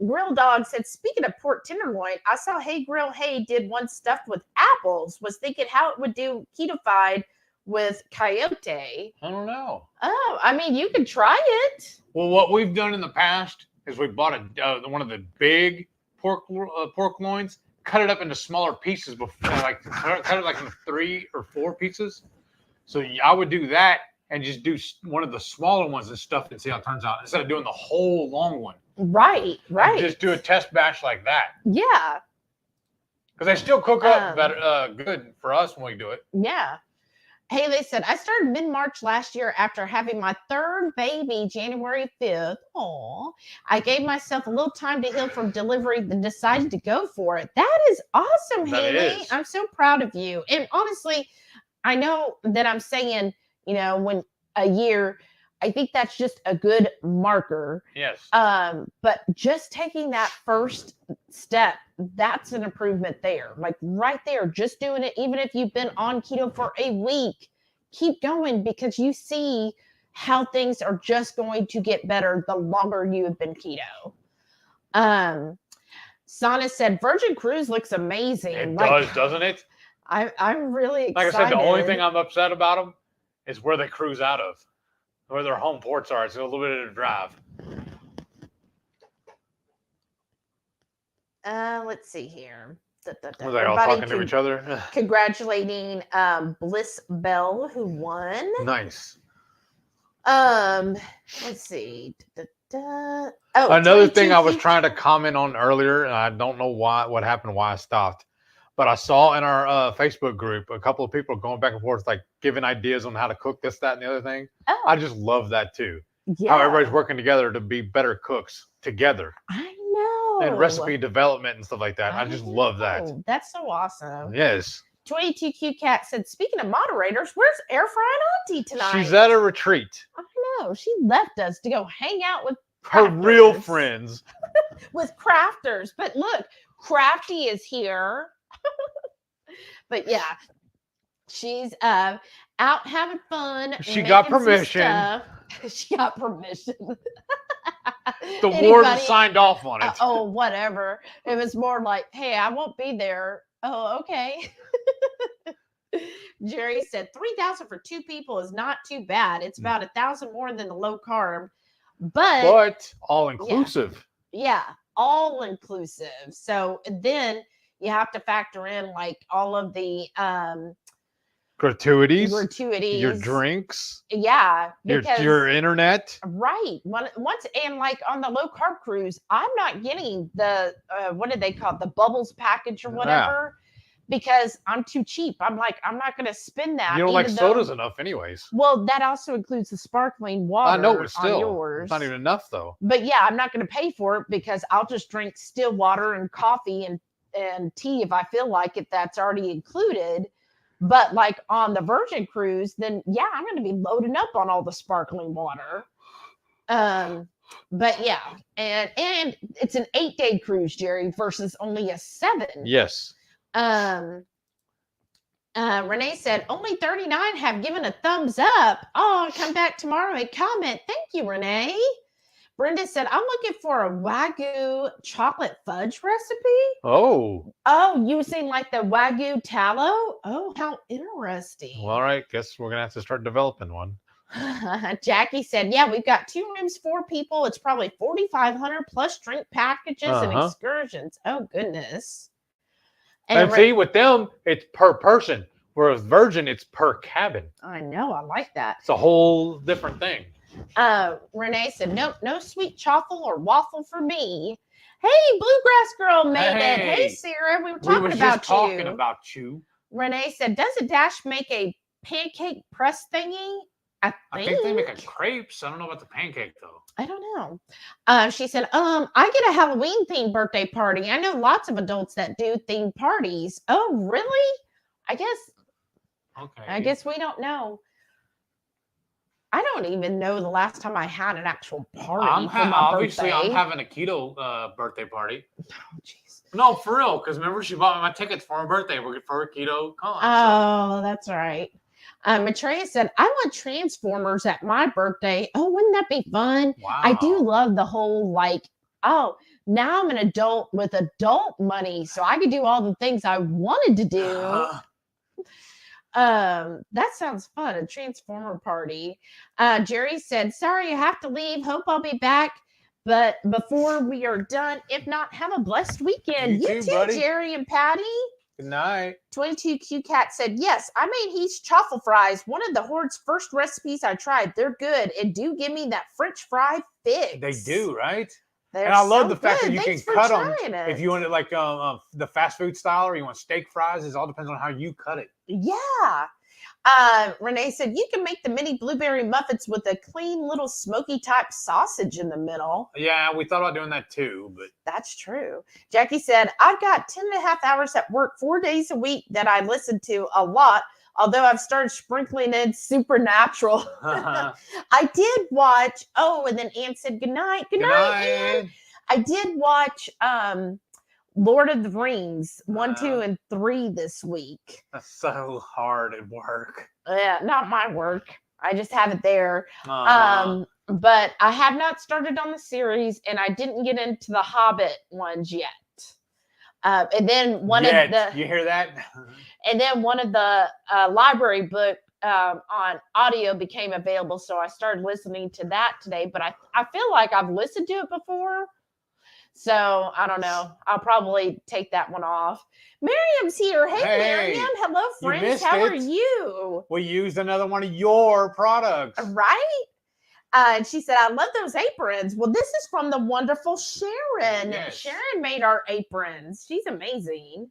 Grill Dog said, speaking of pork tenderloin, I saw Hey Grill Hey did one stuffed with apples. Was thinking how it would do ketofied with coyote. I don't know. Oh, I mean, you could try it. Well, what we've done in the past is we bought one of the big pork loins, cut it up into smaller pieces before, cut it like into 3 or 4 pieces. So I would do that and just do one of the smaller ones and stuff and see how it turns out instead of doing the whole long one. Right. And just do a test batch like that. Yeah. Because they still cook up better, good for us when we do it. Yeah. Haley said, I started mid-March last year after having my third baby January 5th. Aw. I gave myself a little time to heal from delivery, then decided to go for it. That is awesome, Haley. I'm so proud of you. And honestly, I know that I'm saying, when a year, I think that's just a good marker. Yes. But just taking that first step, that's an improvement there. Like right there, just doing it, even if you've been on keto for a week, keep going because you see how things are just going to get better the longer you have been keto. Sana said, Virgin Cruise looks amazing. It does, doesn't it? I'm really excited. Like I said, the only thing I'm upset about them is where they cruise out of. Where their home ports are. It's a little bit of a drive. Let's see here. Were they all talking to each other? Congratulating Bliss Bell, who won. Nice. Let's see. Oh, another thing I was trying to comment on earlier, and I don't know what happened, why I stopped. But I saw in our Facebook group a couple of people going back and forth, like giving ideas on how to cook this, that, and the other thing. Oh. I just love that too. Yeah. How everybody's working together to be better cooks together. I know. And recipe development and stuff like that. I just love that. That's so awesome. Yes. 22Q Cat said, speaking of moderators, where's Air Frying Auntie tonight? She's at a retreat. I know. She left us to go hang out with her real friends. With crafters. But look, Crafty is here. But yeah, She's out having fun. She got permission. She got permission. The warden signed off on it. Oh, whatever. It was more like, hey, I won't be there. Oh, okay. Jerry said 3,000 for 2 people is not too bad. It's about 1,000 more than the low carb, but all inclusive. Yeah, all inclusive. So then you have to factor in like all of the gratuities, your drinks, because your internet, right? Once and like on the low carb cruise, I'm not getting the what did they call it, the bubbles package or whatever, because I'm too cheap. I'm like, I'm not going to spend that. You don't like sodas enough, anyways. Well, that also includes the sparkling water. I know, but still, on yours. It's not even enough though. But yeah, I'm not going to pay for it because I'll just drink still water and coffee and tea if I feel like it. That's already included. But like on the Virgin cruise, then yeah, I'm going to be loading up on all the sparkling water. But yeah, and it's an 8-day cruise, Jerry, versus only a 7. Yes. Renee said only 39 have given a thumbs up. Oh, come back tomorrow and comment. Thank you, Renee. Brenda said, I'm looking for a Wagyu chocolate fudge recipe. Oh, you were saying like the Wagyu tallow? Oh, how interesting. Well, all right. Guess we're going to have to start developing one. Jackie said, yeah, we've got 2 rooms, 4 people. It's probably 4,500 plus drink packages and excursions. Oh, goodness. And see, with them, it's per person. Whereas Virgin, it's per cabin. I know. I like that. It's a whole different thing. Renee said, nope, no sweet chocolate or waffle for me. Hey, Bluegrass Girl made it. Hey, Sarah, we were talking about you. Renee said, does a Dash make a pancake press thingy? I think they make a crepes. I don't know about the pancake, though. I don't know. She said, I get a Halloween themed birthday party. I know lots of adults that do themed parties. Oh, really? I guess we don't know. I don't even know the last time I had an actual party for my obviously, birthday. I'm having a keto birthday party. Oh, jeez. No, for real. Because remember, she bought me my tickets for her birthday. We're for a keto con. Oh, that's right. Matreya said, I want Transformers at my birthday. Oh, wouldn't that be fun? Wow. I do love the whole like, now I'm an adult with adult money, so I could do all the things I wanted to do. That sounds fun. A Transformer party. Jerry said, sorry, I have to leave. Hope I'll be back. But before we are done, if not, have a blessed weekend. You too, buddy. Jerry and Patty. Good night. 22Q Cat said, yes, I made Heath's truffle fries. One of the Horde's first recipes I tried. They're good. And do give me that French fry fix. They do, right? They're and I love the fact good. that you Thanks can cut them. If you want it like the fast food style, or you want steak fries, it all depends on how you cut it. Yeah. Renee said, you can make the mini blueberry muffins with a clean little smoky type sausage in the middle. Yeah, we thought about doing that too, but that's true. Jackie said, I've got 10.5 hours at work 4 days a week that I listen to a lot, although I've started sprinkling in Supernatural. I did watch, and then Ann said, good night. Good night, Ann. I did watch Lord of the Rings 1, 2, and 3 this week. That's so hard at work. Yeah, not my work. I just have it there. But I have not started on the series, and I didn't get into the Hobbit ones yet. And then one of the you hear that? And then one of the library book on audio became available, so I started listening to that today. But I feel like I've listened to it before. So I don't know. I'll probably take that one off. Miriam's here. Hey, Miriam. Hello, friends. How are you? We used another one of your products. Right? And she said, I love those aprons. Well, this is from the wonderful Sharon. Yes. Sharon made our aprons. She's amazing.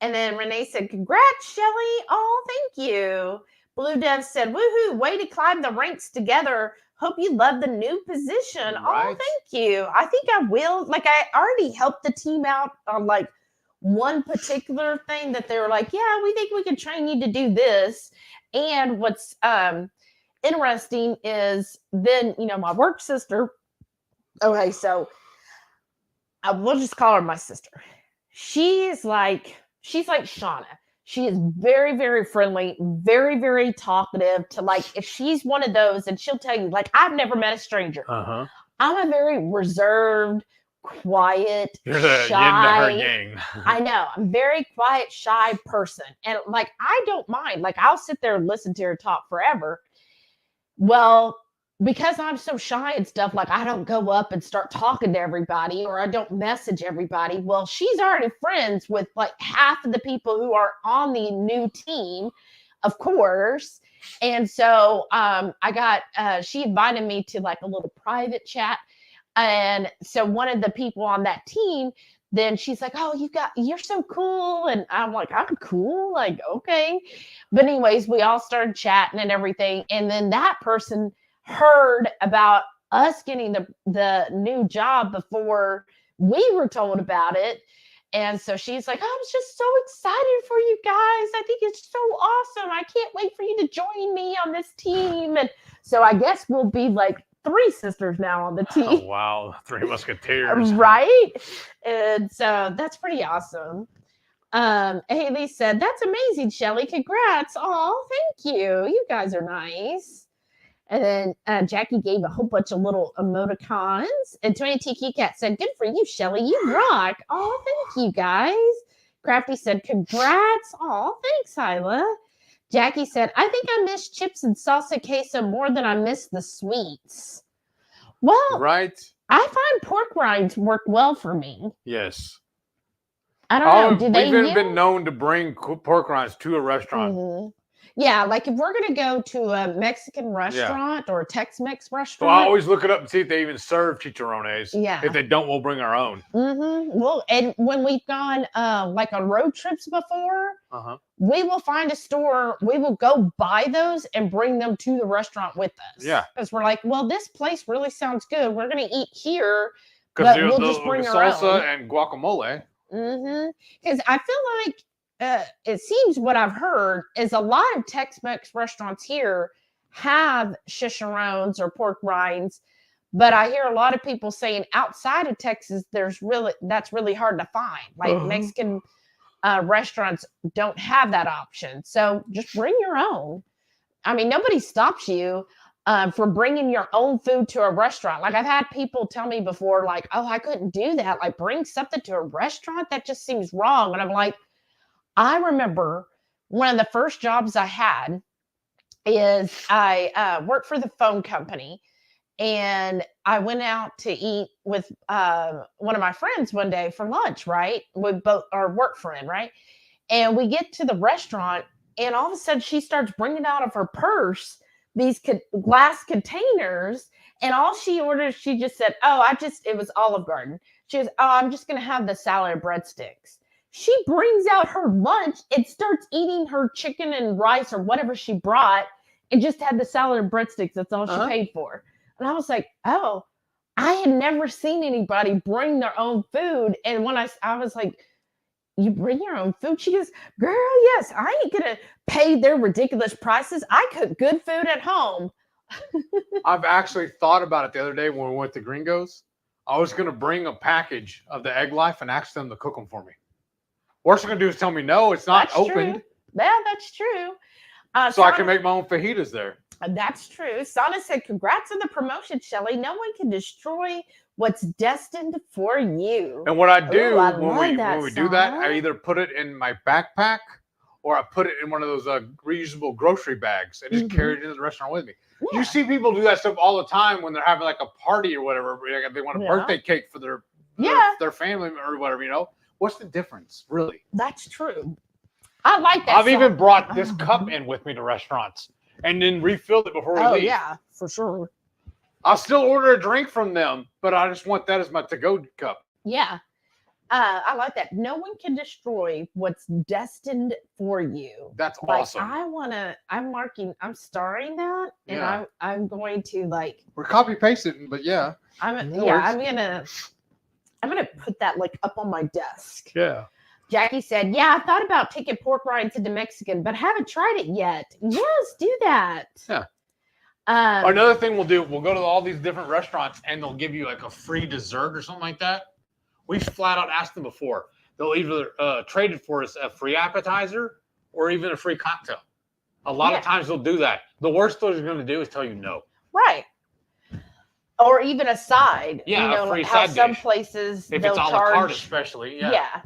And then Renee said, congrats, Shelly. Oh, thank you. Blue Dev said, woohoo, way to climb the ranks together. Hope you love the new position. Right. Oh, thank you. I think I will. Like, I already helped the team out on like one particular thing that they were like, yeah, we think we can train you to do this. And what's interesting is then, my work sister. Okay, so we'll just call her my sister. She's like Shauna. She is very, very friendly, very, very talkative to like, if she's one of those, and she'll tell you, like, I've never met a stranger. Uh-huh. I'm a very reserved, quiet, You're the shy. yin to her yang. I know. I'm very quiet, shy person. And like, I don't mind. Like, I'll sit there and listen to her talk forever. Well, because I'm so shy and stuff, like I don't go up and start talking to everybody or I don't message everybody. Well, she's already friends with like half of the people who are on the new team, of course. And so I got, she invited me to like a little private chat. And so one of the people on that team, then she's like, oh, you're so cool. And I'm like, I'm cool. Like, okay. But anyways, we all started chatting and everything. And then that person heard about us getting the new job before we were told about it. And so she's like, oh, I'm just so excited for you guys. I think it's so awesome. I can't wait for you to join me on this team. And so I guess we'll be like 3 sisters now on the team. Oh, wow. 3 musketeers. Right? And so that's pretty awesome. Haley said, that's amazing, Shelly. Congrats. Oh, thank you. You guys are nice. And then Jackie gave a whole bunch of little emoticons. And 20T Cat said, good for you, Shelly. You rock. Oh, thank you, guys. Crafty said, congrats. Oh, thanks, Hyla. Jackie said, I think I miss chips and salsa queso more than I miss the sweets. Well, right. I find pork rinds work well for me. Yes. I don't know. We've even been known to bring pork rinds to a restaurant. Mm-hmm. Yeah, like if we're going to go to a Mexican restaurant or a Tex-Mex restaurant. Well, I always look it up and see if they even serve chicharrones. Yeah. If they don't, we'll bring our own. Mm-hmm. Well, and when we've gone like on road trips before, we will find a store. We will go buy those and bring them to the restaurant with us. Yeah. Because we're like, well, this place really sounds good. We're going to eat here, but we'll just bring our own. Salsa and guacamole. Mm-hmm. Because I feel like it seems what I've heard is a lot of Tex-Mex restaurants here have chicharrones or pork rinds, but I hear a lot of people saying outside of Texas, that's really hard to find. Like Mexican restaurants don't have that option. So just bring your own. I mean, nobody stops you for bringing your own food to a restaurant. Like I've had people tell me before, like, oh, I couldn't do that. Like bring something to a restaurant? That just seems wrong. And I'm like, I remember one of the first jobs I had is I worked for the phone company and I went out to eat with one of my friends one day for lunch, right? We both our work friend, right? And we get to the restaurant and all of a sudden she starts bringing out of her purse these glass containers and all she ordered, she just said, it was Olive Garden. She goes, oh, I'm just going to have the salad and breadsticks. She brings out her lunch and starts eating her chicken and rice or whatever she brought and just had the salad and breadsticks. That's all she paid for. And I was like, oh, I had never seen anybody bring their own food. And when I was like, you bring your own food? She goes, girl, yes, I ain't going to pay their ridiculous prices. I cook good food at home. I've actually thought about it the other day when we went to Gringos. I was going to bring a package of the Egg Life and ask them to cook them for me. Worst they're going to do is tell me, no, it's not opened. True. Yeah, that's true. So I can make my own fajitas there. That's true. Sana said, congrats on the promotion, Shelly. No one can destroy what's destined for you. And what I do when we do that, I either put it in my backpack or I put it in one of those reusable grocery bags and just carry it into the restaurant with me. Yeah. You see people do that stuff all the time when they're having like a party or whatever. They want a birthday cake for their family or whatever, you know. What's the difference, really? That's true. I like that. I've even brought this cup in with me to restaurants and then refilled it before we leave. Oh, yeah, for sure. I'll still order a drink from them, but I just want that as my to-go cup. Yeah. I like that. No one can destroy what's destined for you. That's awesome. I'm starring that, and I'm going to like. We're copy-pasting, but yeah. I'm gonna put that like up on my desk. Yeah. Jackie said, yeah, I thought about taking pork rinds into Mexican, but haven't tried it yet. Yes, do that. Yeah. Another thing we'll do, we'll go to all these different restaurants and they'll give you like a free dessert or something like that. We've flat out asked them before. They'll either trade it for us a free appetizer or even a free cocktail. A lot of times they'll do that. The worst they're going to do is tell you no. Right. Or even a side. Yeah, you know, a free how side some dish. Places if they'll it's a la charge, carte, especially. Yeah.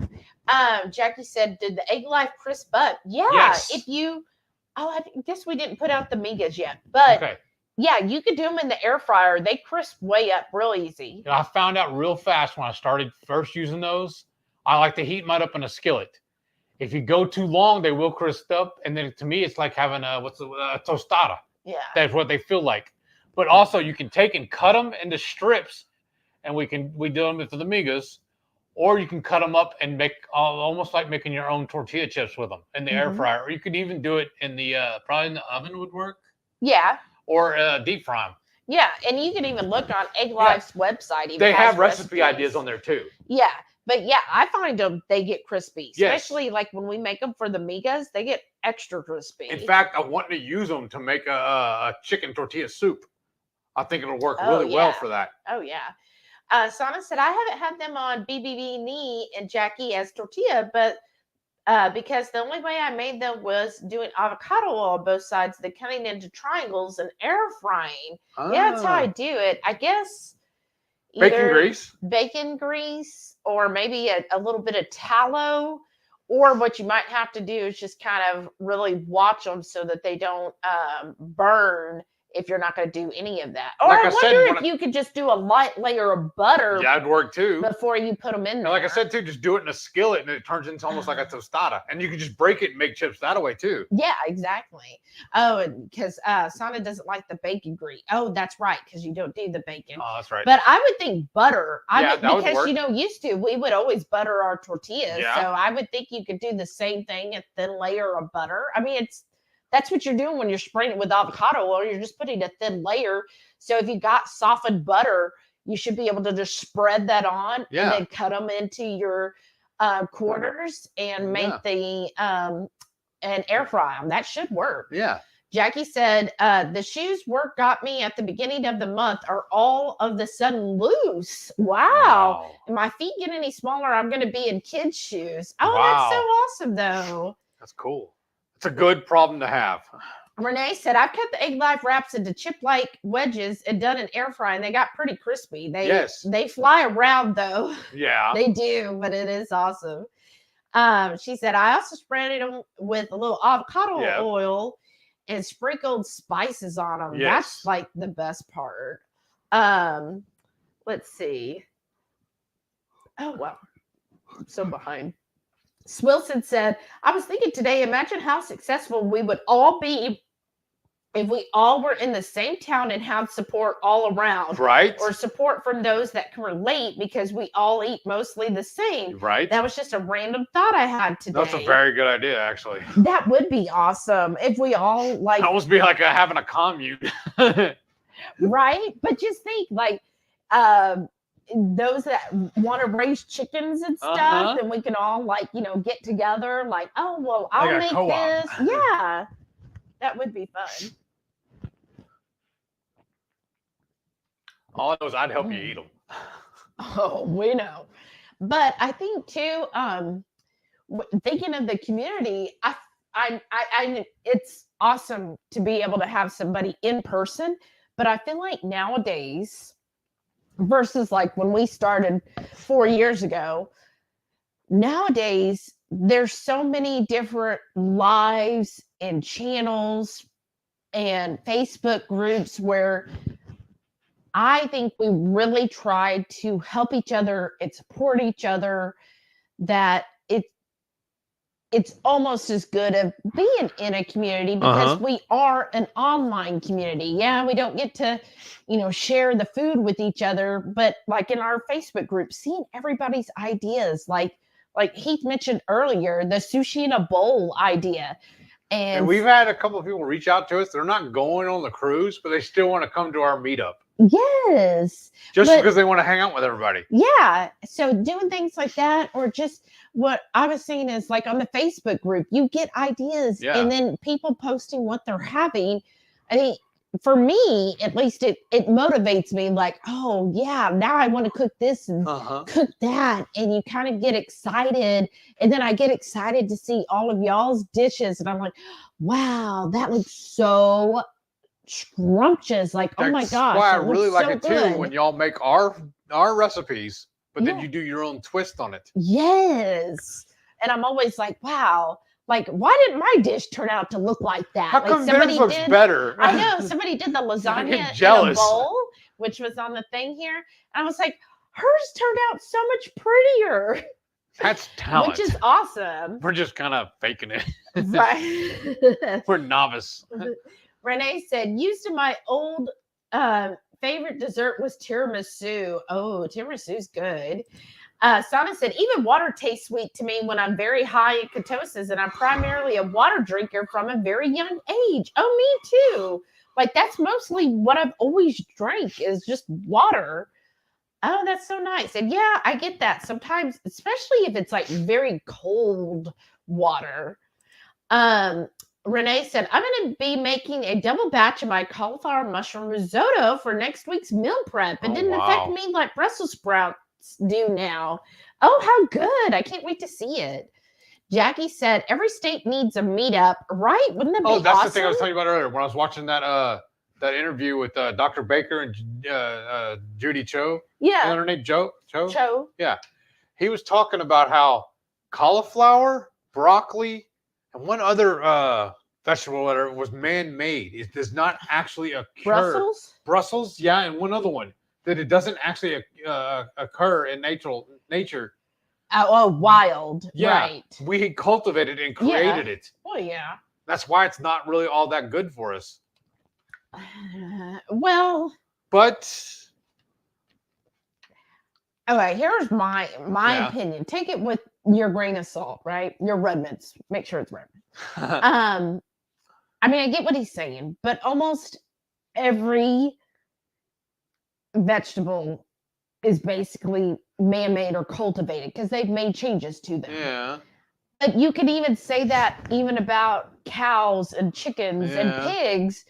Jackie said, "Did the egg life crisp up?" Yeah. Yes. If you, I guess we didn't put out the migas yet, but yeah, you could do them in the air fryer. They crisp way up real easy. I found out real fast when I started first using those. I like to heat mine up in a skillet. If you go too long, they will crisp up, and then to me, it's like having a tostada. Yeah, that's what they feel like. But also, you can take and cut them into strips, and we do them for the migas, or you can cut them up and make almost like making your own tortilla chips with them in the air fryer, or you could even do it in the probably in the oven would work. Yeah. Or deep fry them. Yeah, and you can even look on Egg Life's website. Even they have recipe ideas on there too. Yeah, but yeah, I find them, they get crispy. Especially like when we make them for the migas, they get extra crispy. In fact, I want to use them to make a chicken tortilla soup. I think it'll work really well for that. Oh, yeah. Sana said, I haven't had them on BBB and Jackie as tortilla, but because the only way I made them was doing avocado oil on both sides, then cutting into triangles and air frying. Yeah, that's how I do it. I guess bacon grease, or maybe a little bit of tallow, or what you might have to do is just kind of really watch them so that they don't burn if you're not going to do any of that. Or like I wonder if you could just do a light layer of butter. Yeah, it'd work too. Before you put them in there. And like I said too, just do it in a skillet and it turns into almost like a tostada. And you can just break it and make chips that way too. Yeah, exactly. Oh, because Sana doesn't like the bacon grease. Oh, that's right, because you don't do the bacon. Oh, that's right. But I would think butter. Because used to, we would always butter our tortillas. Yeah. So I would think you could do the same thing, a thin layer of butter. I mean, that's what you're doing when you're spraying it with avocado oil. You're just putting a thin layer. So if you got softened butter, you should be able to just spread that on and then cut them into your quarters and make and air fry them. That should work. Yeah. Jackie said, the shoes work got me at the beginning of the month are all of the sudden loose. Wow. And my feet get any smaller, I'm going to be in kids' shoes. Oh, that's so awesome, though. That's cool. It's a good problem to have. Renee said, I've cut the Egg Life wraps into chip-like wedges and done an air fry, and they got pretty crispy. They fly around, though. Yeah. They do, but it is awesome. She said, I also spread it with a little avocado oil and sprinkled spices on them. Yes. That's like the best part. Let's see. Oh, wow. I'm so behind. Swilson said, I was thinking today, imagine how successful we would all be if we all were in the same town and had support all around. Right. Or support from those that can relate because we all eat mostly the same. Right. That was just a random thought I had today. That's a very good idea, actually. That would be awesome if we all like. That would be like having a commune. Right. But just think like, those that want to raise chickens and stuff, and we can all get together I'll make this. Yeah, that would be fun. All I know is I'd help you eat them. Oh, we know. But I think too, thinking of the community, I it's awesome to be able to have somebody in person, but I feel like nowadays versus like when we started 4 years ago, nowadays there's so many different lives and channels and Facebook groups where I think we really try to help each other and support each other, that it's almost as good of being in a community because we are an online community. Yeah, we don't get to, share the food with each other, but like in our Facebook group, seeing everybody's ideas, like Heath mentioned earlier, the sushi in a bowl idea. And we've had a couple of people reach out to us. They're not going on the cruise, but they still want to come to our meetup. Yes. Because they want to hang out with everybody. Yeah. So doing things like that, or just what I was saying is like on the Facebook group, you get ideas and then people posting what they're having. I think for me, at least it motivates me like, oh yeah, now I want to cook this and cook that. And you kind of get excited. And then I get excited to see all of y'all's dishes. And I'm like, wow, that looks so scrumptious. Like, oh my gosh. That's why I really like so it good. too when y'all make our recipes, but then you do your own twist on it. Yes. And I'm always like, wow. Like, why didn't my dish turn out to look like that? How come theirs looks better? I know. Somebody did the lasagna in a bowl, which was on the thing here. And I was like, hers turned out so much prettier. That's talent. Which is awesome. We're just kind of faking it. Right. We're novice. Renee said, used to my old favorite dessert was tiramisu. Oh, tiramisu's good. Sana said, even water tastes sweet to me when I'm very high in ketosis, and I'm primarily a water drinker from a very young age. Oh, me too. Like, that's mostly what I've always drank is just water. Oh, that's so nice. And yeah, I get that sometimes, especially if it's like very cold water. Renee said, I'm going to be making a double batch of my cauliflower mushroom risotto for next week's meal prep. It didn't affect me like Brussels sprouts do now. Oh, how good. I can't wait to see it. Jackie said, every state needs a meetup, right? Wouldn't that be awesome? Oh, that's the thing I was telling you about earlier when I was watching that interview with Dr. Baker and Judy Cho. Yeah. Is her name Cho? Cho. Yeah. He was talking about how cauliflower, broccoli, and one other vegetable was man-made. It does not actually occur. Brussels? Yeah, and one other one. That it doesn't actually occur in nature. Oh, wild. Yeah, right. We cultivated and created it. Oh, yeah. That's why it's not really all that good for us. Well. But. Okay, here's my opinion. Take it with your grain of salt, right? Your Redmonds. Make sure it's Redmond. I mean, I get what he's saying, but almost every vegetable is basically man-made or cultivated because they've made changes to them. Yeah. But you can even say that even about cows and chickens and pigs,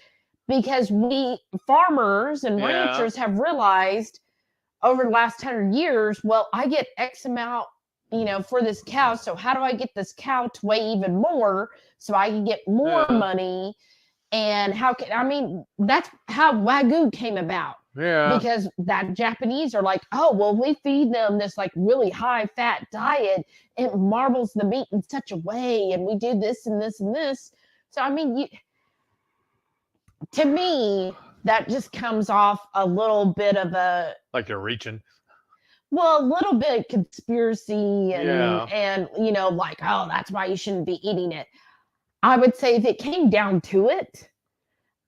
because we farmers and ranchers have realized over the last 100 years, well, I get X amount, for this cow. So how do I get this cow to weigh even more so I can get more money? And that's how Wagyu came about. Yeah. Because that Japanese are like, oh, well, we feed them this like really high fat diet. It marbles the meat in such a way. And we do this and this and this. So, to me, that just comes off a little bit of a. Like you're reaching. Well, a little bit of conspiracy and like, oh, that's why you shouldn't be eating it. I would say if it came down to it,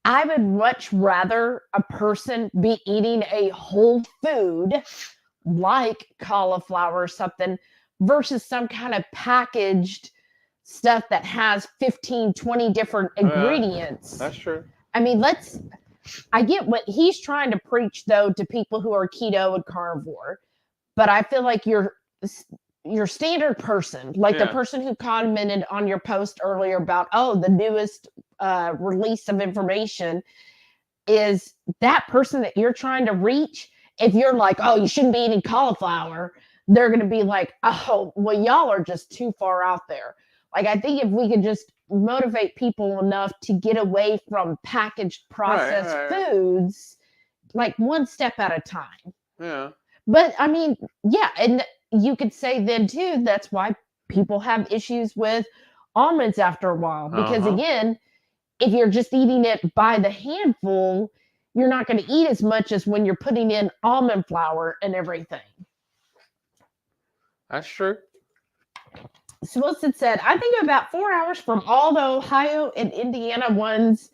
I would much rather a person be eating a whole food like cauliflower or something versus some kind of packaged stuff that has 15, 20 different ingredients. That's true. I mean, I get what he's trying to preach, though, to people who are keto and carnivore. But I feel like your standard person, like the person who commented on your post earlier about, the newest release of information, is that person that you're trying to reach. If you're like, oh, you shouldn't be eating cauliflower, they're going to be like, oh, well, y'all are just too far out there. Like, I think if we could just motivate people enough to get away from packaged processed foods, like one step at a time. Yeah. But I mean, and you could say then too, that's why people have issues with almonds after a while. Because again, if you're just eating it by the handful, you're not going to eat as much as when you're putting in almond flour and everything. That's true. Wilson said, I think about 4 hours from all the Ohio and Indiana ones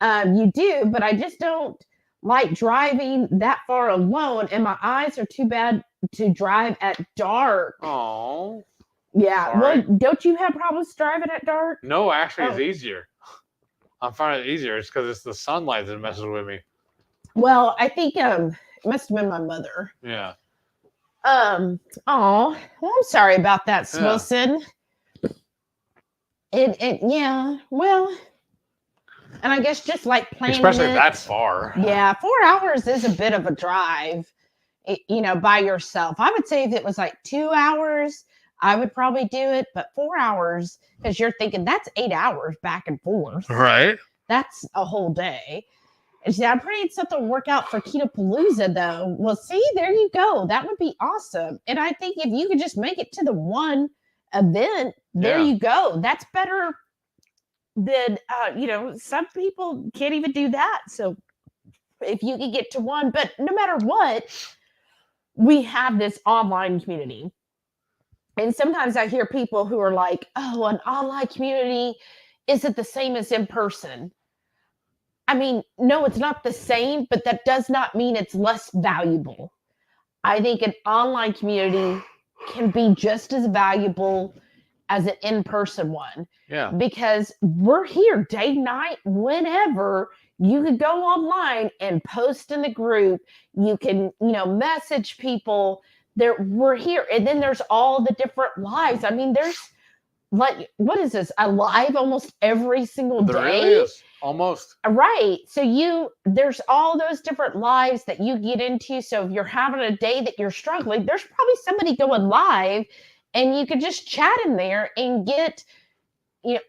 you do, but I just don't like driving that far alone, and my eyes are too bad to drive at dark. Oh. Yeah. Sorry. Well, don't you have problems driving at dark? No, actually, it's easier. I'm finding it easier. It's because it's the sunlight that messes with me. Well, I think it must have been my mother. Yeah. Well, I'm sorry about that, Wilson. Well, And I guess just like planning especially if that's far. Yeah, 4 hours is a bit of a drive, by yourself. I would say if it was like 2 hours, I would probably do it, but 4 hours, because you're thinking that's 8 hours back and forth. Right. That's a whole day. And see, I'm praying something will work out for Keto Palooza, though. Well, see, there you go. That would be awesome. And I think if you could just make it to the one event, there you go. That's better than, some people can't even do that. So if you could get to one, but no matter what, we have this online community. And sometimes I hear people who are like, oh, an online community isn't the same as in person. I mean, no, it's not the same, but that does not mean it's less valuable. I think an online community can be just as valuable as an in-person one. Yeah. Because we're here day, night, whenever. You could go online and post in the group. You can, message people. We're here. And then there's all the different lives. I mean, there's like, what is this? A live almost every single day? There really is. Almost. Right. So there's all those different lives that you get into. So if you're having a day that you're struggling, there's probably somebody going live and you could just chat in there and get,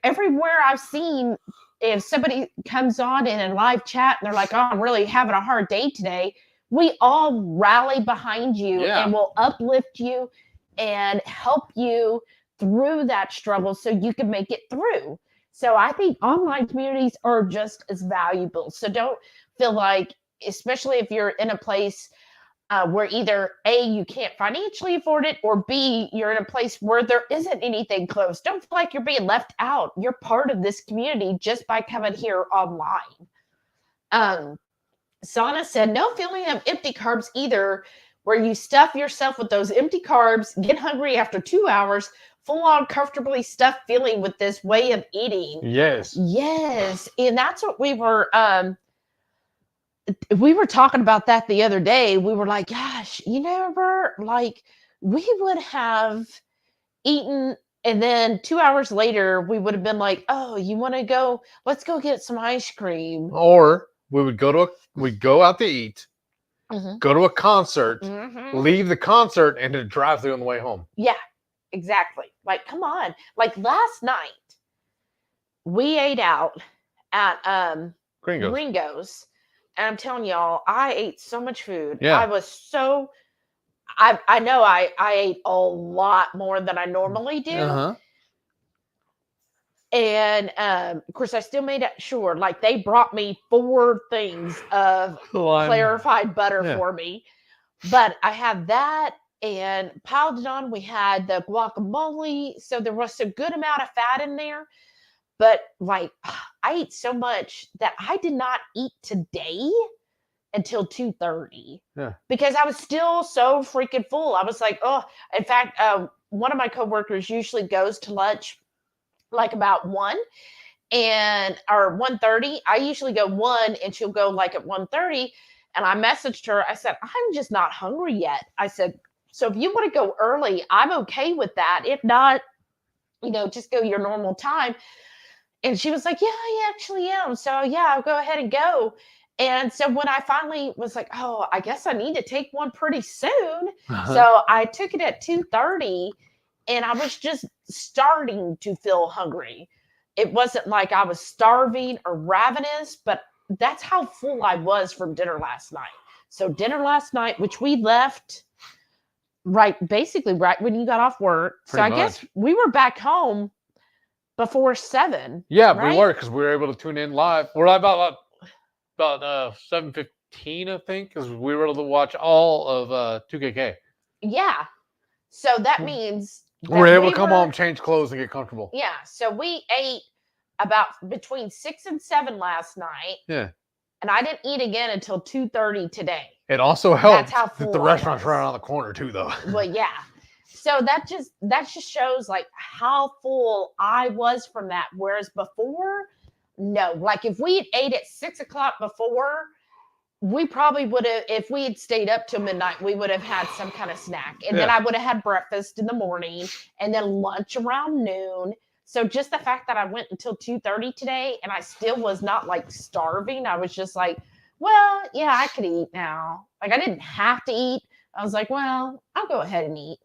everywhere I've seen, if somebody comes on in a live chat and they're like, oh, I'm really having a hard day today, we all rally behind you and will uplift you and help you through that struggle so you can make it through. So I think online communities are just as valuable. So don't feel like, especially if you're in a place where either A, you can't financially afford it, or B, you're in a place where there isn't anything close. Don't feel like you're being left out. You're part of this community just by coming here online. Sana said, no feeling of empty carbs either, where you stuff yourself with those empty carbs, get hungry after 2 hours, full on comfortably stuffed feeling with this way of eating. Yes. And that's what we were talking about that the other day. We were like, gosh, like we would have eaten, and then 2 hours later, we would have been like, oh, you want to go? Let's go get some ice cream. Or we would we'd go out to eat, go to a concert, leave the concert, and to drive through on the way home. Yeah, exactly. Like, come on. Like last night, we ate out at Gringo's. And I'm telling y'all, I ate so much food. Yeah. I was so, I know I ate a lot more than I normally do. And of course, I still made sure, like they brought me 4 things of clarified butter for me. But I had that and piled it on. We had the guacamole. So there was a good amount of fat in there. But like, I ate so much that I did not eat today until 2:30. Yeah. Because I was still so freaking full. I was like, oh, in fact, one of my coworkers usually goes to lunch like about 1 or 1:30. I usually go 1 and she'll go like at 1:30. And I messaged her. I said, I'm just not hungry yet. I said, so if you want to go early, I'm okay with that. If not, just go your normal time. And she was like, yeah, I actually am. So yeah, I'll go ahead and go. And so when I finally was like, oh, I guess I need to take one pretty soon. So I took it at 2:30 and I was just starting to feel hungry. It wasn't like I was starving or ravenous, but that's how full I was from dinner last night. So dinner last night, which we left basically right when you got off work. So I guess we were back home before 7. Yeah, right? We were, because we were able to tune in live. We're about 7:15, I think, because we were able to watch all of 2KK. Yeah. So that means we're able to come home, change clothes, and get comfortable. Yeah. So we ate about between 6 and 7 last night. Yeah. And I didn't eat again until 2:30 today. It also helped that the restaurant's right around the corner too, though. Well, yeah. So that just shows like how full I was from that. Whereas before, no. Like if we had ate at 6 o'clock before, we probably would have, if we had stayed up till midnight, we would have had some kind of snack. And then I would have had breakfast in the morning and then lunch around noon. So just the fact that I went until 2:30 today and I still was not like starving. I was just like, well, yeah, I could eat now. Like I didn't have to eat. I was like, well, I'll go ahead and eat.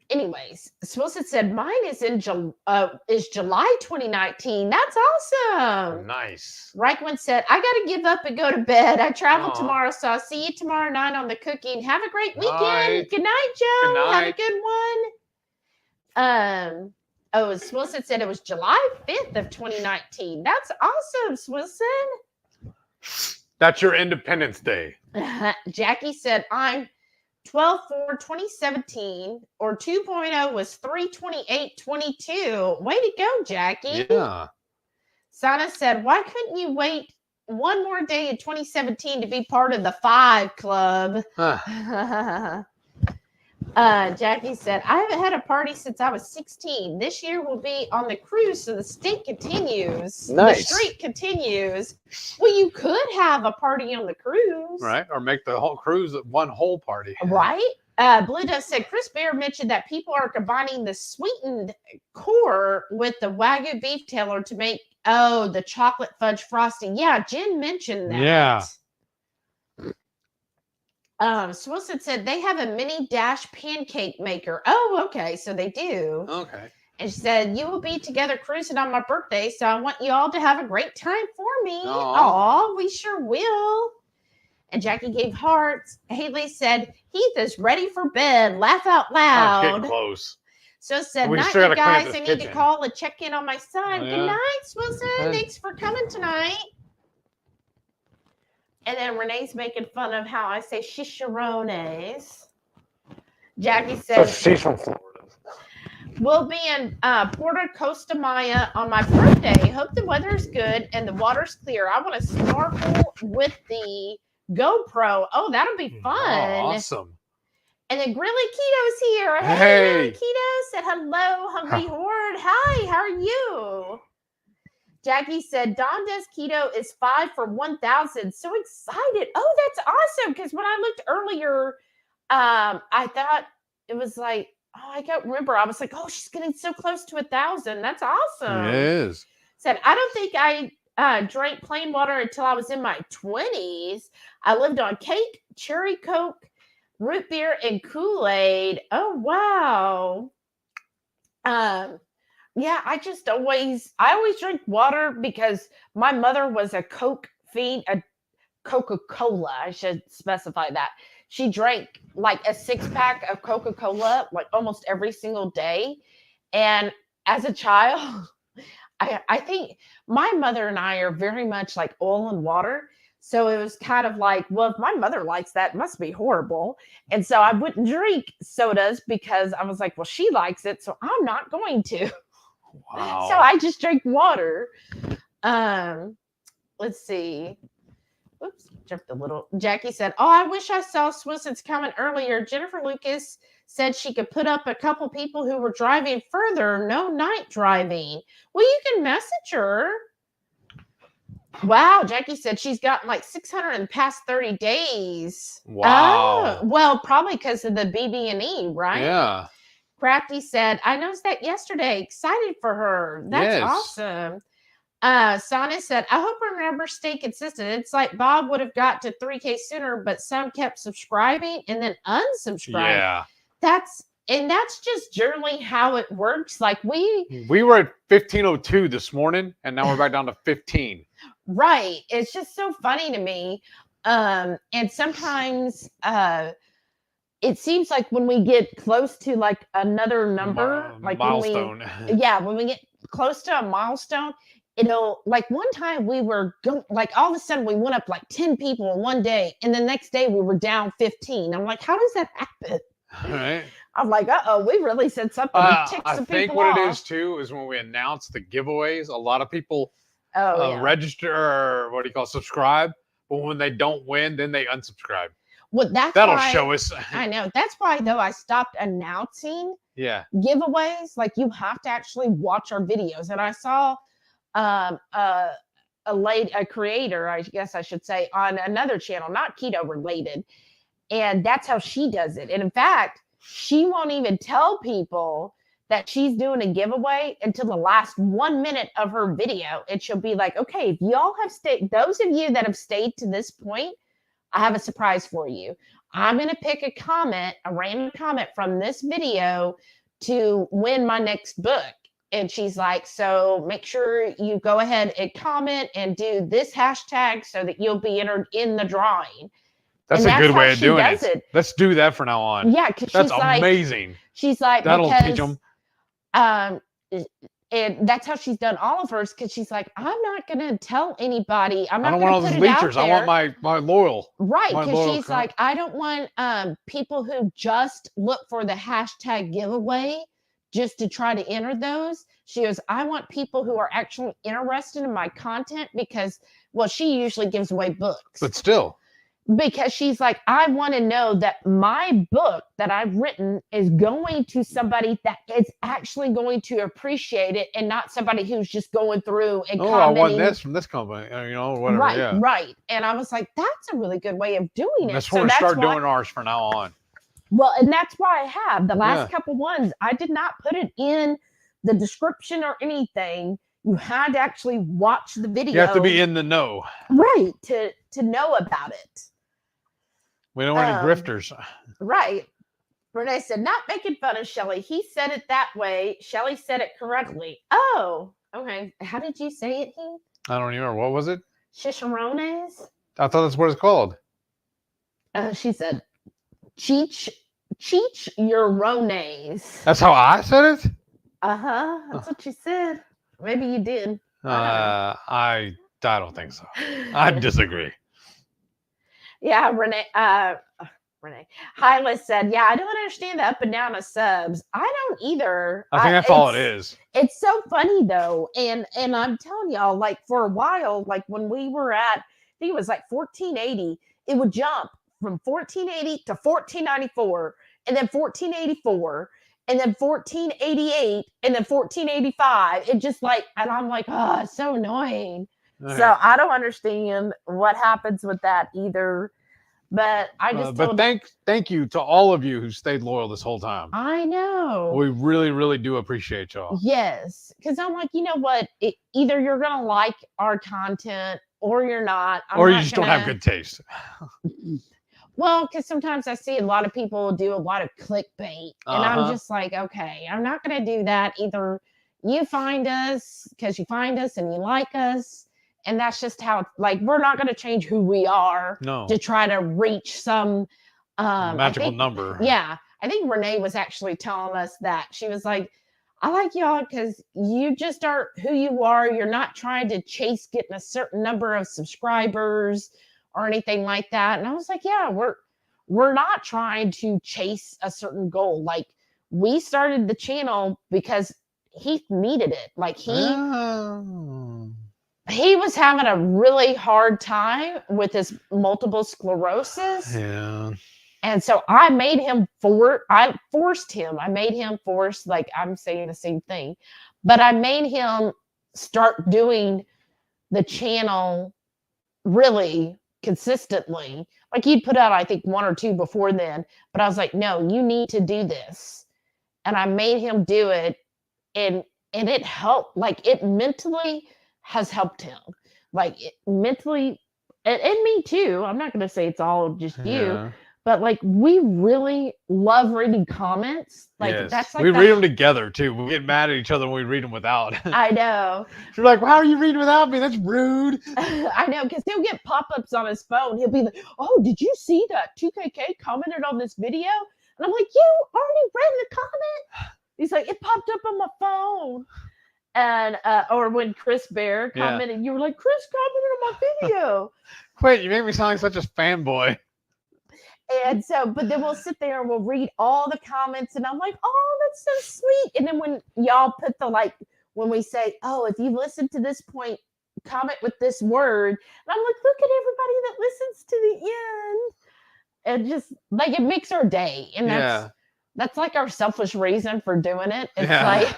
Anyways, Wilson said mine is July 2019. That's awesome. Nice. Reichman said, I gotta give up and go to bed. I travel tomorrow, so I'll see you tomorrow night on the cooking. Have a great weekend. Night. Good night, Joe. Good night. Have a good one. Swilson said it was July 5th of 2019. That's awesome, Swilson. That's your Independence Day. Jackie said, I'm 12/4/2017, or 2.0 was 3/28/22. Way to go, Jackie. Yeah. Sana said, why couldn't you wait one more day in 2017 to be part of the 5 club? Jackie said, I haven't had a party since I was 16. This year will be on the cruise, so the stink continues. Nice. The streak continues. Well, you could have a party on the cruise. Right. Or make the whole cruise one whole party. Right. Blue Dove said, Chris Bear mentioned that people are combining the sweetened core with the Wagyu beef tailor to make, the chocolate fudge frosting. Yeah, Jen mentioned that. Yeah. Swilson said they have a mini dash pancake maker. Oh, okay. So they do. Okay. And she said, you will be together cruising on my birthday, so I want you all to have a great time for me. Aw, we sure will. And Jackie gave hearts. Haley said, Heath is ready for bed. Laugh out loud. I'm getting close. So said, We night, still you gotta clean up guys. this I need to kitchen. call and check in on my son. Oh, yeah? Good night, Swilson. Hey. Thanks for coming tonight. And then Renee's making fun of how I say chicharrones. Jackie said, she's from Florida. we'll be in Puerto Costa Maya on my birthday. Hope the weather's good and the water's clear. I want to snorkel with the GoPro. Oh, that'll be fun. Oh, awesome. And then Grilly Keto's here. Hey. Keto said hello, HungryHorde. Hi, how are you? Jackie said, Don does keto is 5 for 1,000. So excited. Oh, that's awesome. Because when I looked earlier, I thought it was like, I can't remember. I was like, she's getting so close to 1,000. That's awesome. It is. Said, I don't think I drank plain water until I was in my 20s. I lived on cake, cherry Coke, root beer, and Kool-Aid. Oh, wow. Yeah, I always drink water because my mother was a Coke fiend, a Coca-Cola. I should specify that. She drank like a 6-pack of Coca-Cola like almost every single day. And as a child, I think my mother and I are very much like oil and water. So it was kind of like, well, if my mother likes that, it must be horrible. And so I wouldn't drink sodas because I was like, well, she likes it, so I'm not going to. Wow. So I just drink water. Let's see. Oops, jumped a little. Jackie said, I wish I saw Swilson's comment earlier. Jennifer Lucas said she could put up a couple people who were driving further. No night driving. Well, you can message her. Wow, Jackie said she's gotten like 600 in the past 30 days. Wow. Well, probably because of the BB&E, right? Yeah. Crafty said, I noticed that yesterday. Excited for her. That's awesome. Sana said, I hope her numbers stay consistent. It's like Bob would have got to 3K sooner, but some kept subscribing and then unsubscribing. Yeah. That's just generally how it works. Like we were at 1502 this morning, and now we're back down to 15. Right. It's just so funny to me. And sometimes it seems like when we get close to like another number, like milestone. When we get close to a milestone, it'll like one time we were like all of a sudden we went up like 10 people in one day, and the next day we were down 15. I'm like, how does that happen? Right. I'm like, we really said something. I think what it is too is when we announce the giveaways, a lot of people register or subscribe, but when they don't win, then they unsubscribe. Well, that'll show us. I know. That's why though I stopped announcing giveaways. Like you have to actually watch our videos. And I saw a creator, I guess I should say, on another channel, not keto related. And that's how she does it. And in fact, she won't even tell people that she's doing a giveaway until the last 1 minute of her video. And she'll be like, okay, if y'all have stayed, those of you that have stayed to this point, I have a surprise for you. I'm going to pick a comment, a random comment from this video to win my next book. And she's like, so make sure you go ahead and comment and do this hashtag so that you'll be entered in the drawing. That's a good way of doing it. Let's do that from now on. Yeah, because that's amazing. She's like, that'll teach them. And that's how she's done all of hers. Because she's like, I'm not going to tell anybody. I don't want all those leechers. I want my loyal. Right, because she's like, I don't want people who just look for the hashtag giveaway just to try to enter those. She goes, I want people who are actually interested in my content because, well, she usually gives away books. But still. Because she's like, I want to know that my book that I've written is going to somebody that is actually going to appreciate it and not somebody who's just going through and commenting. I want this from this company, whatever. Right, yeah. right. And I was like, that's a really good way of doing it. That's why we start doing ours from now on. Well, and that's why I have the last couple ones. I did not put it in the description or anything. You had to actually watch the video. You have to be in the know. Right, to know about it. We don't want any grifters. Right. Renee said, not making fun of Shelly. He said it that way. Shelly said it correctly. Oh, okay. How did you say it, Heath? I don't even remember. What was it? Chicharrones? I thought that's what it's called. She said, chicharrones. That's how I said it? Uh-huh. That's what she said. Maybe you did. I don't think so. I disagree. Yeah, Renee. Hyla said, yeah, I don't understand the up and down of subs. I don't either. I think that's all it is. It's so funny though. And I'm telling y'all, like for a while, like when we were at, I think it was like 1480, it would jump from 1480 to 1494 and then 1484 and then 1488 and then 1485. It just like, and I'm like, oh, it's so annoying. Okay. So I don't understand what happens with that either. But I just but thank you to all of you who stayed loyal this whole time. I know. We really, really do appreciate y'all. Yes. Because I'm like, you know what? Either you're going to like our content or you're not. Or you just don't have good taste. Well, because sometimes I see a lot of people do a lot of clickbait. And I'm just like, okay, I'm not going to do that. Either you find us because you find us and you like us. And that's just how, like, we're not going to change who we are to try to reach some magical number. Yeah. I think Renee was actually telling us that. She was like, I like y'all because you just are who you are. You're not trying to chase getting a certain number of subscribers or anything like that. And I was like, yeah, we're not trying to chase a certain goal. Like, we started the channel because he needed it. Like, he was having a really hard time with his multiple sclerosis. Yeah. And so I made him I made him force, like I'm saying the same thing, but I made him start doing the channel really consistently. Like he'd put out, I think 1 or 2 before then, but I was like, no, you need to do this. And I made him do it. And it helped, like it mentally has helped him, like mentally, and me too. I'm not going to say it's all just you, but like we really love reading comments. Like that's like we read them together too. We get mad at each other when we read them without. I know. You're like, well, how are you reading without me? That's rude. I know, because he'll get pop-ups on his phone. He'll be like, oh, did you see that 2KK commented on this video? And I'm like, you already read the comment? He's like, it popped up on my phone. And or when Chris Bear commented, you were like, Chris commented on my video. Wait, you make me sound like such a fanboy. And so, but then we'll sit there and we'll read all the comments, and I'm like, oh, that's so sweet. And then when y'all put the like, when we say, oh, if you listen to this point, comment with this word, and I'm like, look at everybody that listens to the end. And just like it makes our day, and that's like our selfish reason for doing it. It's like.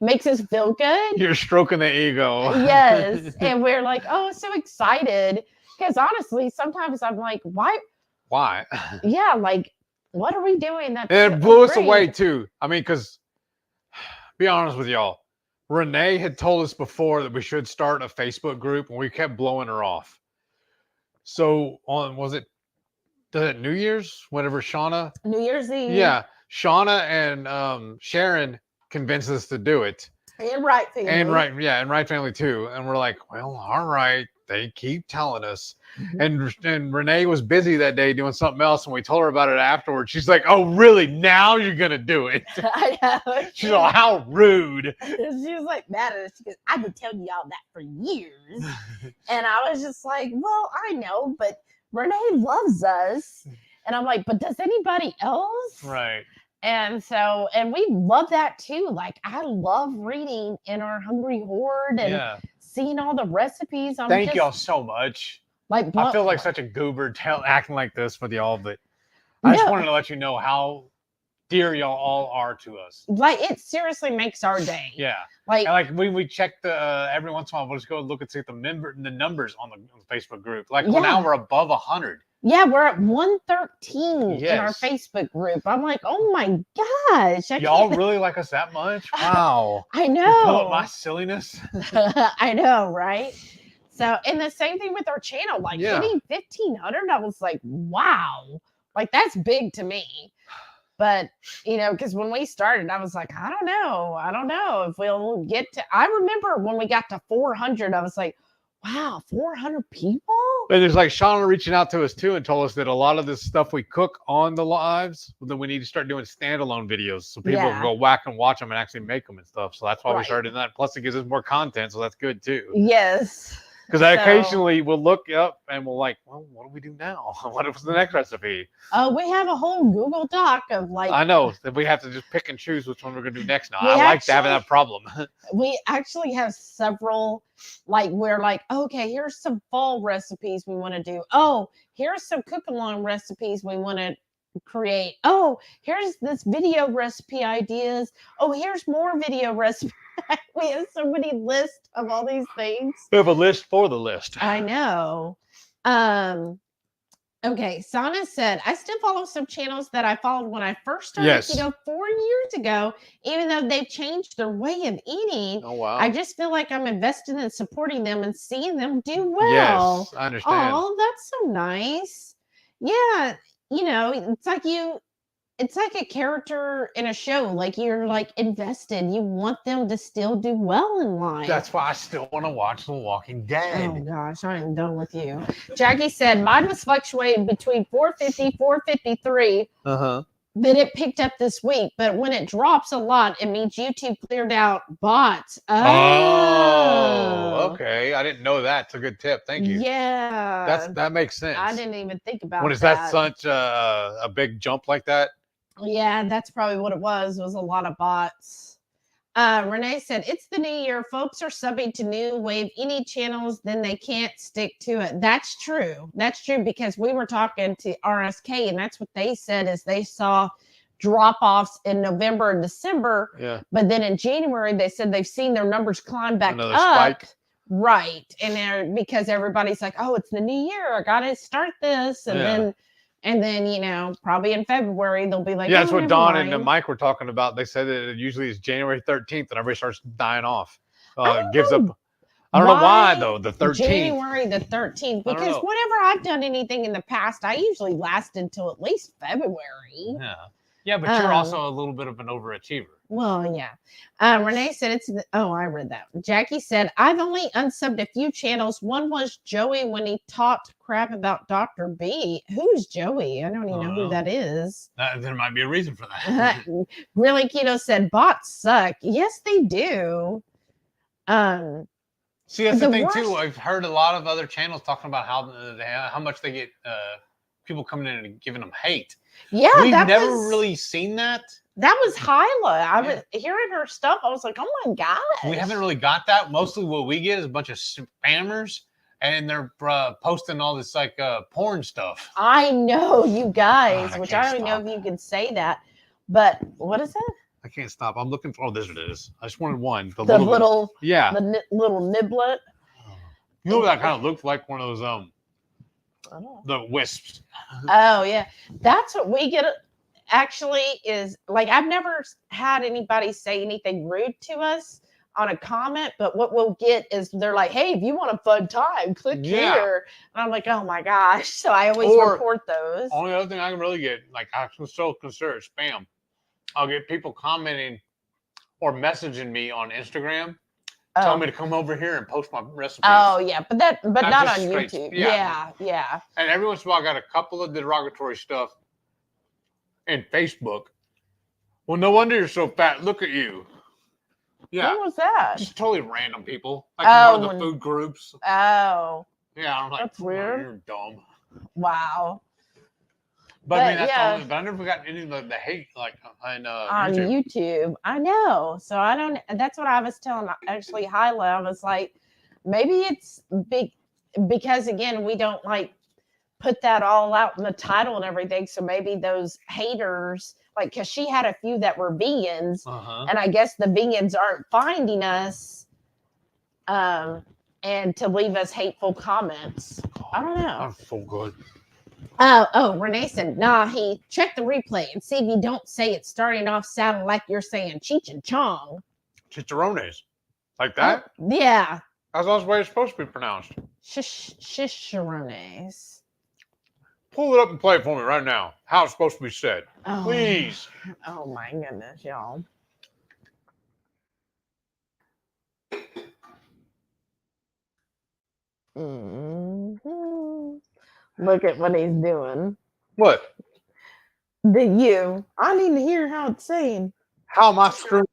Makes us feel good. You're stroking the ego. Yes. And we're like, oh, so excited. Because honestly, sometimes I'm like, why? Yeah, like, what are we doing? It blew us away too. I mean, because be honest with y'all. Renee had told us before that we should start a Facebook group, and we kept blowing her off. So was it New Year's? Whenever Shauna? New Year's Eve. Yeah, Shauna and Sharon convinced us to do it. And Wright family. And Wright family too. And we're like, well, all right. They keep telling us. And Renee was busy that day doing something else, and we told her about it afterwards. She's like, oh, really? Now you're going to do it? I know. She's like, how rude. She was like mad at us. She goes, I've been telling y'all that for years. And I was just like, well, I know, but Renee loves us. And I'm like, but does anybody else? Right. And so, and we love that too. Like, I love reading in our HungryHorde and seeing all the recipes. Thank y'all so much. Like, I feel like such a goober acting like this with y'all, but I just wanted to let you know how dear y'all all are to us. Like, it seriously makes our day. Yeah. Like we check the every once in a while. We'll just go look and see the numbers on the Facebook group. Like now we're above 100. Yeah, we're at 113 in our Facebook group. I'm like, oh my gosh. Y'all really like us that much? Wow. I know. Pull up my silliness. I know, right? So, and the same thing with our channel. Like hitting 1,500, I was like, wow. Like, that's big to me. But, you know, because when we started, I was like, I don't know if we'll get to. I remember when we got to 400, I was like, wow, 400 people? And there's like Shauna reaching out to us too and told us that a lot of this stuff we cook on the lives, then we need to start doing standalone videos so people can go back and watch them and actually make them and stuff. So that's why we started that. Plus, it gives us more content, so that's good too. Yes. Because occasionally we'll look up and we'll like, well, what do we do now? What is the next recipe? Oh, we have a whole Google Doc of like. I know that we have to just pick and choose which one we're going to do next now. I like having that problem. We actually have several, like, we're like, okay, here's some fall recipes we want to do. Oh, here's some cook-along recipes we want to create. Oh, here's this video recipe ideas. Oh, here's more video recipes. We have so many lists of all these things. We have a list for the list. I know. Okay, Sana said, I still follow some channels that I followed when I first started, 4 years ago, even though they've changed their way of eating. Oh, wow. I just feel like I'm invested in supporting them and seeing them do well. Yes, I understand. Oh, that's so nice. Yeah, you know, it's like a character in a show. Like, you're like invested. You want them to still do well in life. That's why I still want to watch The Walking Dead. Oh gosh, I am done with you. Jackie said mine was fluctuating between 450, 453. Then it picked up this week, but when it drops a lot, it means YouTube cleared out bots. Oh, okay. I didn't know that. It's a good tip. Thank you. Yeah. That makes sense. I didn't even think about When is that such a big jump like that? Yeah, that's probably what it was a lot of bots. Renee said, it's the new year. Folks are subbing to new wave any channels, then they can't stick to it. That's true. That's true, because we were talking to RSK, and that's what they said is they saw drop-offs in November and December. Yeah. But then in January, they said they've seen their numbers climb back Another up. spike. Right. And because everybody's like, oh, it's the new year. I got to start this. And then, you know, probably in February, they'll be like, that's what Don and Mike were talking about. They said that it usually is January 13th and everybody starts dying off. Gives up. I don't know why, though, the 13th. January the 13th. Because whenever I've done anything in the past, I usually last until at least February. Yeah, but you're also a little bit of an overachiever. Well, yeah. Renee said I read that. Jackie said, I've only unsubbed a few channels. One was Joey when he talked crap about Dr. B. Who's Joey? I don't even know who that is. There might be a reason for that. Really Keto said, bots suck. Yes, they do. See, that's the thing, too. I've heard a lot of other channels talking about how much they get people coming in and giving them hate. Yeah, we've never really seen that. That was Hyla. I was hearing her stuff. I was like, oh my god. We haven't really got that. Mostly what we get is a bunch of spammers, and they're posting all this like porn stuff. I know, you guys, which I don't know if you can say that, but what is it? I can't stop. I'm looking for. Oh, there it is. I just wanted one. The little little niblet. You know what that kind of looked like? One of those the wisps. Oh yeah, that's what we get actually is like, I've never had anybody say anything rude to us on a comment, but what we'll get is they're like, hey, if you want a fun time, click here. And I'm like, oh my gosh. So I always report those. Only other thing I can really get, like, I can still consider it spam. I'll get people commenting or messaging me on Instagram, telling me to come over here and post my recipes. Oh yeah, but not on YouTube. Yeah. And every once in a while, I got a couple of derogatory stuff in Facebook. Well, no wonder you're so fat. Look at you. Yeah. What was that? Just totally random people. Like one of the food groups. Oh. Yeah, I'm like, that's weird. You're dumb. Wow. But I mean, that's all, but I never got any of the hate like on YouTube. I know. So I don't. That's what I was telling actually Hyla. I was like, maybe it's big because again we don't like put that all out in the title and everything. So maybe those haters, like, because she had a few that were vegans, and I guess the vegans aren't finding us, and to leave us hateful comments. I don't know. I'm so good. Renee said, nah, he check the replay and see if you don't say it starting off sounding like you're saying Cheech and Chong. Chicharrones. Like that? Yeah. That's the way it's supposed to be pronounced. Chicharrones. Pull it up and play it for me right now. How it's supposed to be said. Oh, please. Oh my goodness, y'all. Mm-hmm. Look at what he's doing. What? I need to hear how it's saying. How am I screwed?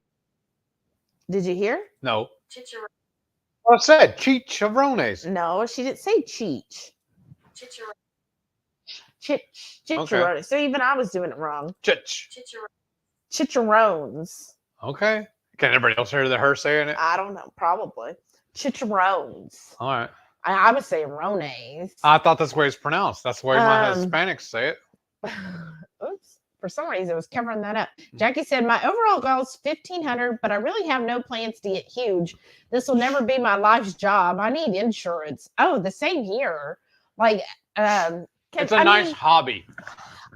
Did you hear? No. Well, I said chicharrones. No, she didn't say cheech. Chicharrones. Okay. So even I was doing it wrong. Chicharrones. Okay. Can everybody else hear her saying it? I don't know. Probably. Chicharrones. All right. I would say rones. I thought that's the way it's pronounced. That's the way my Hispanics say it. Oops. For some reason, it was covering that up. Jackie said, my overall goal is 1,500, but I really have no plans to get huge. This will never be my life's job. I need insurance. Oh, the same here. Like, it's a nice hobby.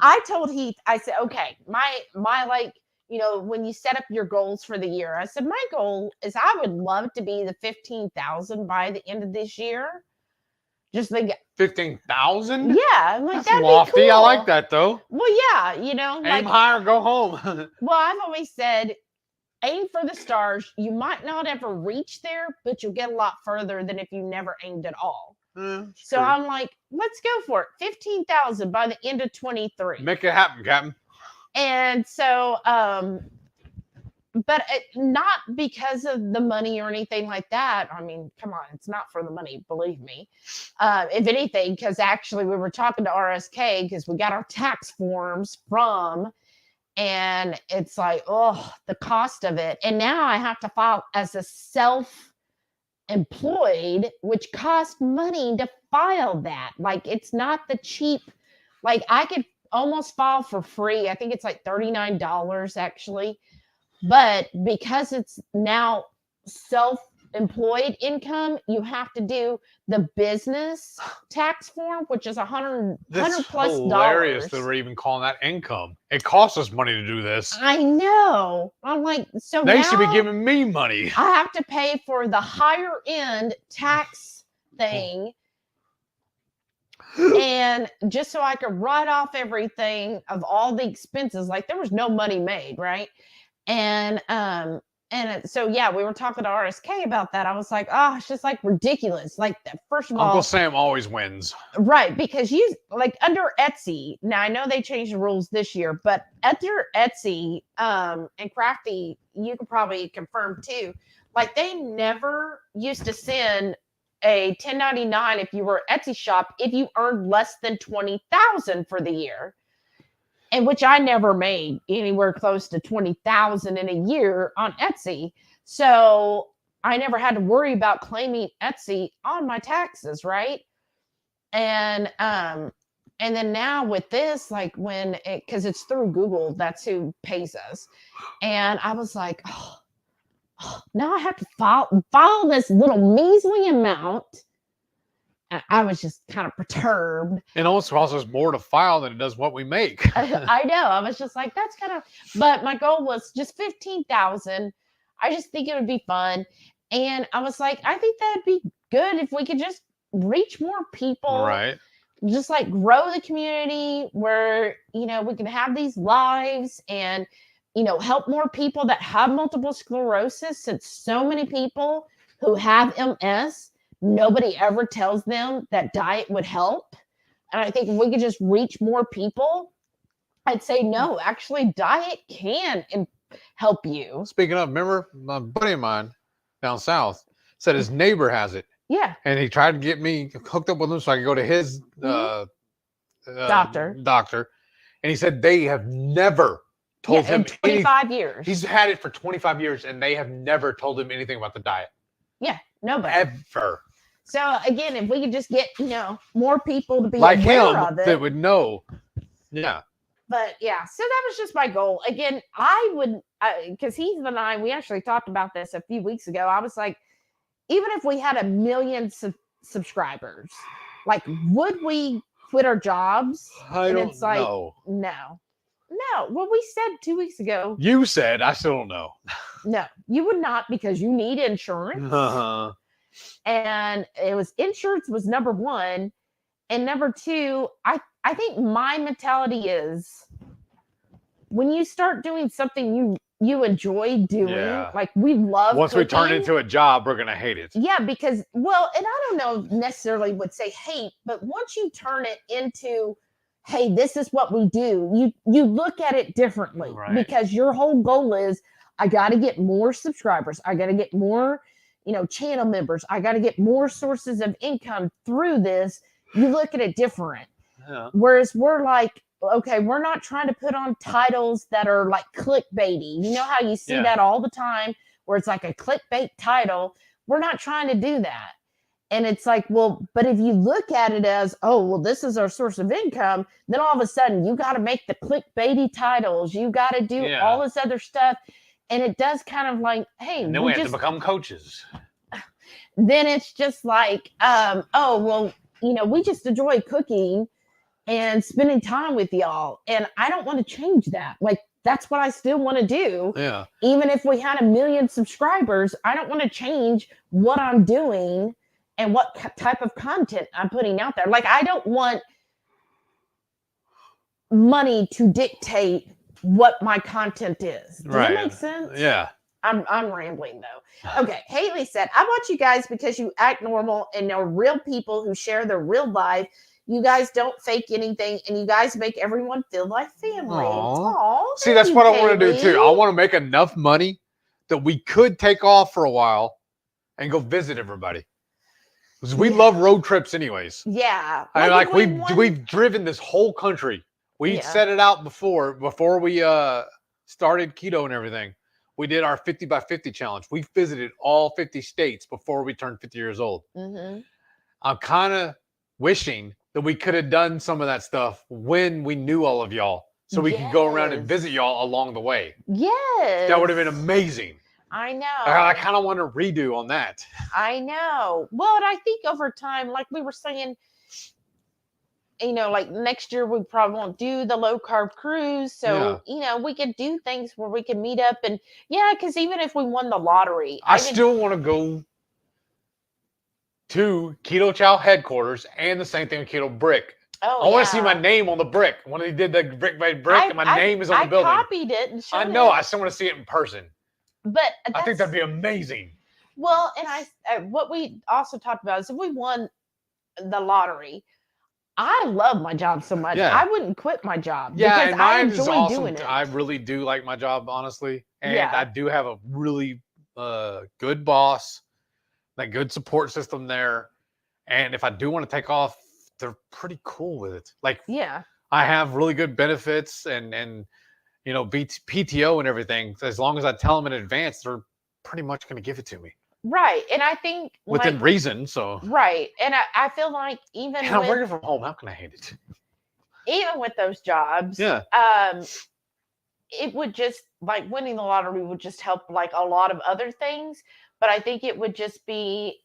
I told Heath, I said, okay, my like, you know, when you set up your goals for the year, I said, my goal is I would love to be the 15,000 by the end of this year. Just like 15,000? Yeah. I'm like, that's lofty. Cool. I like that though. Well, yeah, you know. Aim higher, go home. Well, I've always said, aim for the stars. You might not ever reach there, but you'll get a lot further than if you never aimed at all. So true. I'm like, let's go for it. 15,000 by the end of 23. Make it happen, Captain. And so, but not because of the money or anything like that. I mean, come on, it's not for the money, believe me. If anything, because actually we were talking to RSK because we got our tax forms from, and it's like, oh, the cost of it. And now I have to file as a self-employed, which costs money to file that. Like, it's not the cheap, like I could almost file for free. I think it's like $39 actually. But because it's now self-employed income, you have to do the business tax form, which is $100 plus. Hilarious that we're even calling that income. It costs us money to do this. I know. I'm like, so they should be giving me money. I have to pay for the higher end tax thing. And just so I could write off everything of all the expenses, like there was no money made, right? And so yeah, we were talking to RSK about that. I was like, oh, it's just like ridiculous. Like, first of all, Uncle Sam always wins, right? Because you like under Etsy. Now I know they changed the rules this year, but under Etsy, and Crafty, you can probably confirm too. Like, they never used to send a 1099 if you were Etsy shop if you earned less than 20,000 for the year. And which I never made anywhere close to 20,000 in a year on Etsy. So I never had to worry about claiming Etsy on my taxes, right? And then now with this, like because it's through Google, that's who pays us. And I was like, oh, now I have to file this little measly amount. I was just kind of perturbed. It almost costs us more to file than it does what we make. I know. I was just like, that's kind of, but my goal was just 15,000. I just think it would be fun. And I was like, I think that'd be good if we could just reach more people. Right. Just like grow the community where, we can have these lives and, help more people that have multiple sclerosis, since so many people who have MS, nobody ever tells them that diet would help. And I think if we could just reach more people, I'd say, no, actually diet can help you. Speaking of, remember my buddy of mine down south said his neighbor has it. Yeah. And he tried to get me hooked up with him so I could go to his doctor. And he said they have never told him in 25 years. He's had it for 25 years and they have never told him anything about the diet. Yeah, nobody. Ever. So again, if we could just get, more people to be like aware him of it. that would know. Yeah. But yeah, so that was just my goal. Again, I would, because Heath and I, we actually talked about this a few weeks ago. I was like, even if we had 1 million subscribers, like, would we quit our jobs? I don't know. No. Well, we said 2 weeks ago. You said, I still don't know. No, you would not, because you need insurance. Uh-huh. And insurance was number one. And number two, I think my mentality is, when you start doing something you enjoy doing, like we love once cooking, we turn it into a job, we're gonna hate it. Yeah, because and I don't know necessarily would say hate, but once you turn it into, hey, this is what we do, you look at it differently. Right. Because your whole goal is, I got to get more subscribers, I got to get more channel members, I got to get more sources of income through this. You look at it different. Yeah. Whereas we're like, okay, we're not trying to put on titles that are like clickbaity. You know how you see that all the time, where it's like a clickbait title. We're not trying to do that. And it's like, well, but if you look at it as, oh, well, this is our source of income, then all of a sudden you got to make the clickbaity titles. You got to do all this other stuff. And it does kind of like, hey, and then we have to become coaches. Then it's just like, oh, well, we just enjoy cooking and spending time with y'all. And I don't want to change that. Like, that's what I still want to do. Yeah. Even if we had 1 million subscribers, I don't want to change what I'm doing and what type of content I'm putting out there. Like, I don't want money to dictate what my content is. Does that make sense? Yeah. I'm rambling though. Okay. Haley said, I want you guys because you act normal and are real people who share their real life. You guys don't fake anything, and you guys make everyone feel like family. Aww, see, that's what I want to do too. I want to make enough money that we could take off for a while and go visit everybody. Because we love road trips anyways. Yeah. Like we've driven this whole country. We set it out before we started keto and everything. We did our 50 by 50 challenge. We visited all 50 states before we turned 50 years old. Mm-hmm. I'm kind of wishing that we could have done some of that stuff when we knew all of y'all, so we could go around and visit y'all along the way. Yes. That would have been amazing. I know. I kind of want to redo on that. I know. Well, and I think over time, like we were saying, like next year we probably won't do the low carb cruise. So, we could do things where we can meet up and because even if we won the lottery, I still want to go to Keto Chow headquarters, and the same thing with Keto Brick. Oh, I want to see my name on the brick. When they did the brick by brick, and my name is on the building. I copied it and showed I know. I still want to see it in person. But I think that'd be amazing. Well, and what we also talked about is if we won the lottery, I love my job so much. I wouldn't quit my job. Yeah, because mine is awesome. Doing it. I really do like my job, honestly. And I do have a really good boss, a good support system there. And if I do want to take off, they're pretty cool with it. Like, I have really good benefits and PTO and everything. As long as I tell them in advance, they're pretty much going to give it to me. Right. And I think within reason. So right. And I feel like even and I'm working from home, how can I hate it? Even with those jobs, it would just like winning the lottery would just help like a lot of other things. But I think it would just be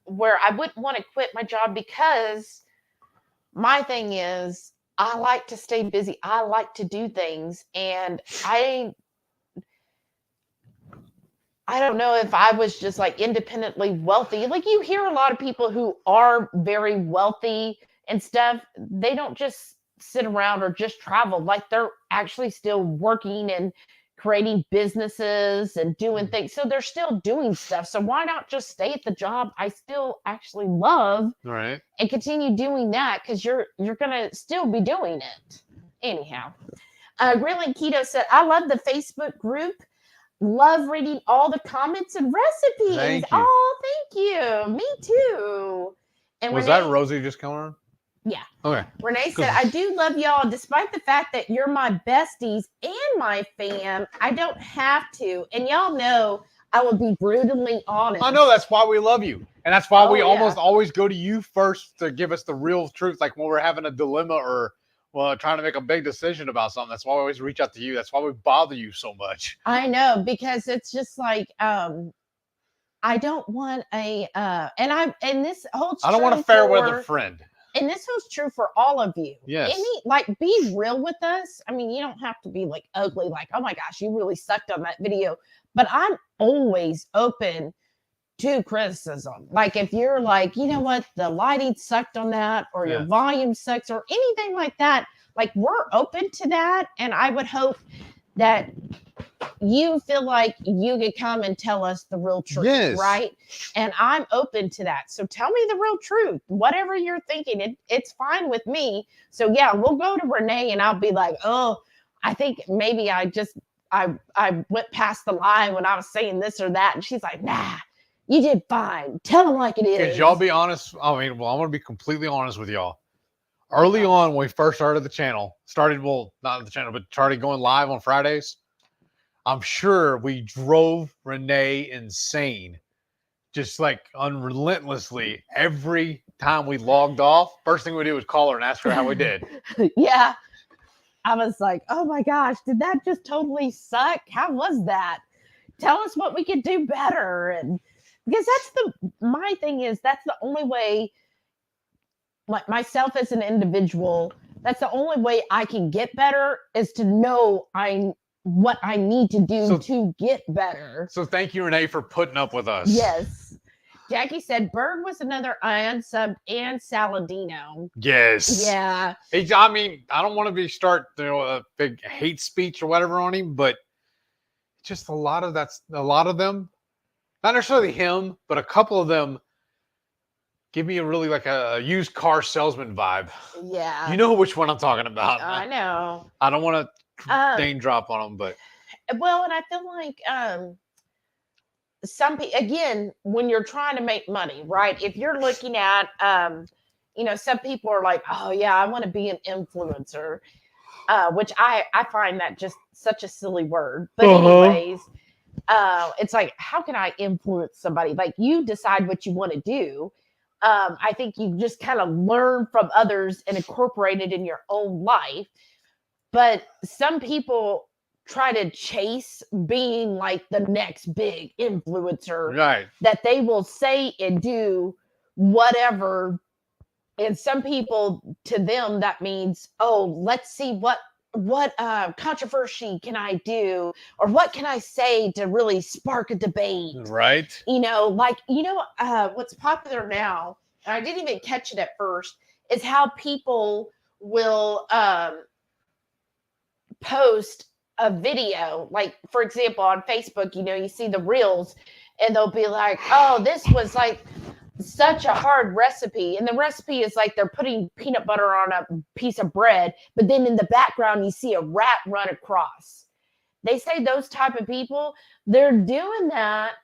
where I wouldn't want to quit my job, because my thing is I like to stay busy. I like to do things, and I don't know if I was just like independently wealthy. Like, you hear a lot of people who are very wealthy and stuff, they don't just sit around or just travel. Like, they're actually still working and creating businesses and doing things. So they're still doing stuff. So why not just stay at the job I still actually love, right, and continue doing that, because you're gonna still be doing it. Anyhow, Grilling Keto said, I love the Facebook group. Love reading all the comments and recipes. Thank you. Oh, thank you. Me too. And was Renee, that Rosie just coming on? Yeah. Okay. Renee said, I do love y'all, despite the fact that you're my besties and my fam. I don't have to. And y'all know I will be brutally honest. I know, that's why we love you. And that's why we yeah. almost always go to you first to give us the real truth. Like when we're having a dilemma or trying to make a big decision about something. That's why we always reach out to you. That's why we bother you so much. I know, because it's just like, I don't want a, and this holds true. I don't want a fair weather friend. And this holds true for all of you. Yes. Be real with us. I mean, you don't have to be like ugly, like, oh my gosh, you really sucked on that video. But I'm always open to criticism. Like, if you're like, you know what, the lighting sucked on that, or your volume sucks, or anything like that, like, we're open to that. And I would hope that you feel like you could come and tell us the real truth, right? And I'm open to that. So tell me the real truth. Whatever you're thinking, it's fine with me. So yeah, we'll go to Renee and I'll be like, oh, I think maybe I went past the line when I was saying this or that. And she's like, nah, you did fine. Tell them like it is. Because y'all be honest. I mean, I'm going to be completely honest with y'all. Early on, when we first started the channel, started going live on Fridays, I'm sure we drove Renee insane, just like unrelentlessly. Every time we logged off, first thing we did was call her and ask her how we did. Yeah. I was like, oh my gosh, did that just totally suck? How was that? Tell us what we could do better. And because my thing is, that's the only way, like myself as an individual, that's the only way I can get better, is to know what I need to do to get better. So thank you, Renee, for putting up with us. Yes. Jackie said Berg was another unsubbed and Saladino. Yes. Yeah. I mean, I don't want to start a big hate speech or whatever on him, but just a lot of them, not necessarily him, but a couple of them give me a really like a used car salesman vibe. Yeah. You know which one I'm talking about. I know. I don't want to name drop on them, but. Well, and I feel like some people, again, when you're trying to make money, right? If you're looking at, some people are like, oh yeah, I want to be an influencer, which I find that just such a silly word. But anyways, it's like, how can I influence somebody? Like, you decide what you want to do. I think you just kind of learn from others and incorporate it in your own life. But some people try to chase being like the next big influencer, right? That they will say and do whatever. And some people, to them, that means, oh, let's see what controversy can I do, or what can I say to really spark a debate, right? What's popular now, and I didn't even catch it at first, is how people will post a video. Like, for example, on Facebook, you see the reels, and they'll be like, oh, this was like such a hard recipe, and the recipe is like they're putting peanut butter on a piece of bread, but then in the background you see a rat run across. They say those type of people, they're doing that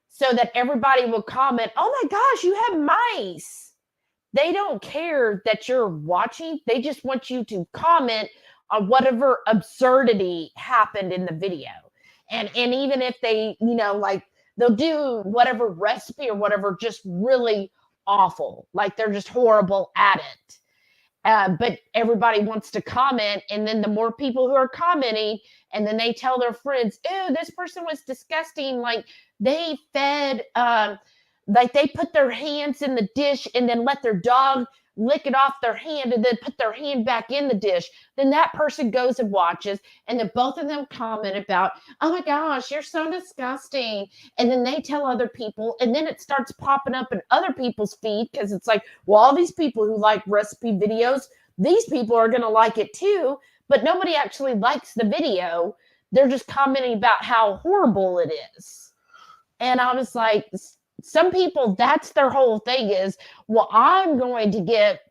so that everybody will comment, oh my gosh, you have mice. They don't care that you're watching. They just want you to comment on whatever absurdity happened in the video. And even if they, they'll do whatever recipe or whatever, just really awful. Like, they're just horrible at it. But everybody wants to comment. And then the more people who are commenting, and then they tell their friends, ew, this person was disgusting. Like, they fed like they put their hands in the dish and then let their dog lick it off their hand and then put their hand back in the dish. Then that person goes and watches, and then both of them comment about, oh my gosh, you're so disgusting. And then they tell other people, and then it starts popping up in other people's feed because it's like, well, all these people who like recipe videos, these people are going to like it too, but nobody actually likes the video. They're just commenting about how horrible it is. And I was like, some people, that's their whole thing is, well, I'm going to get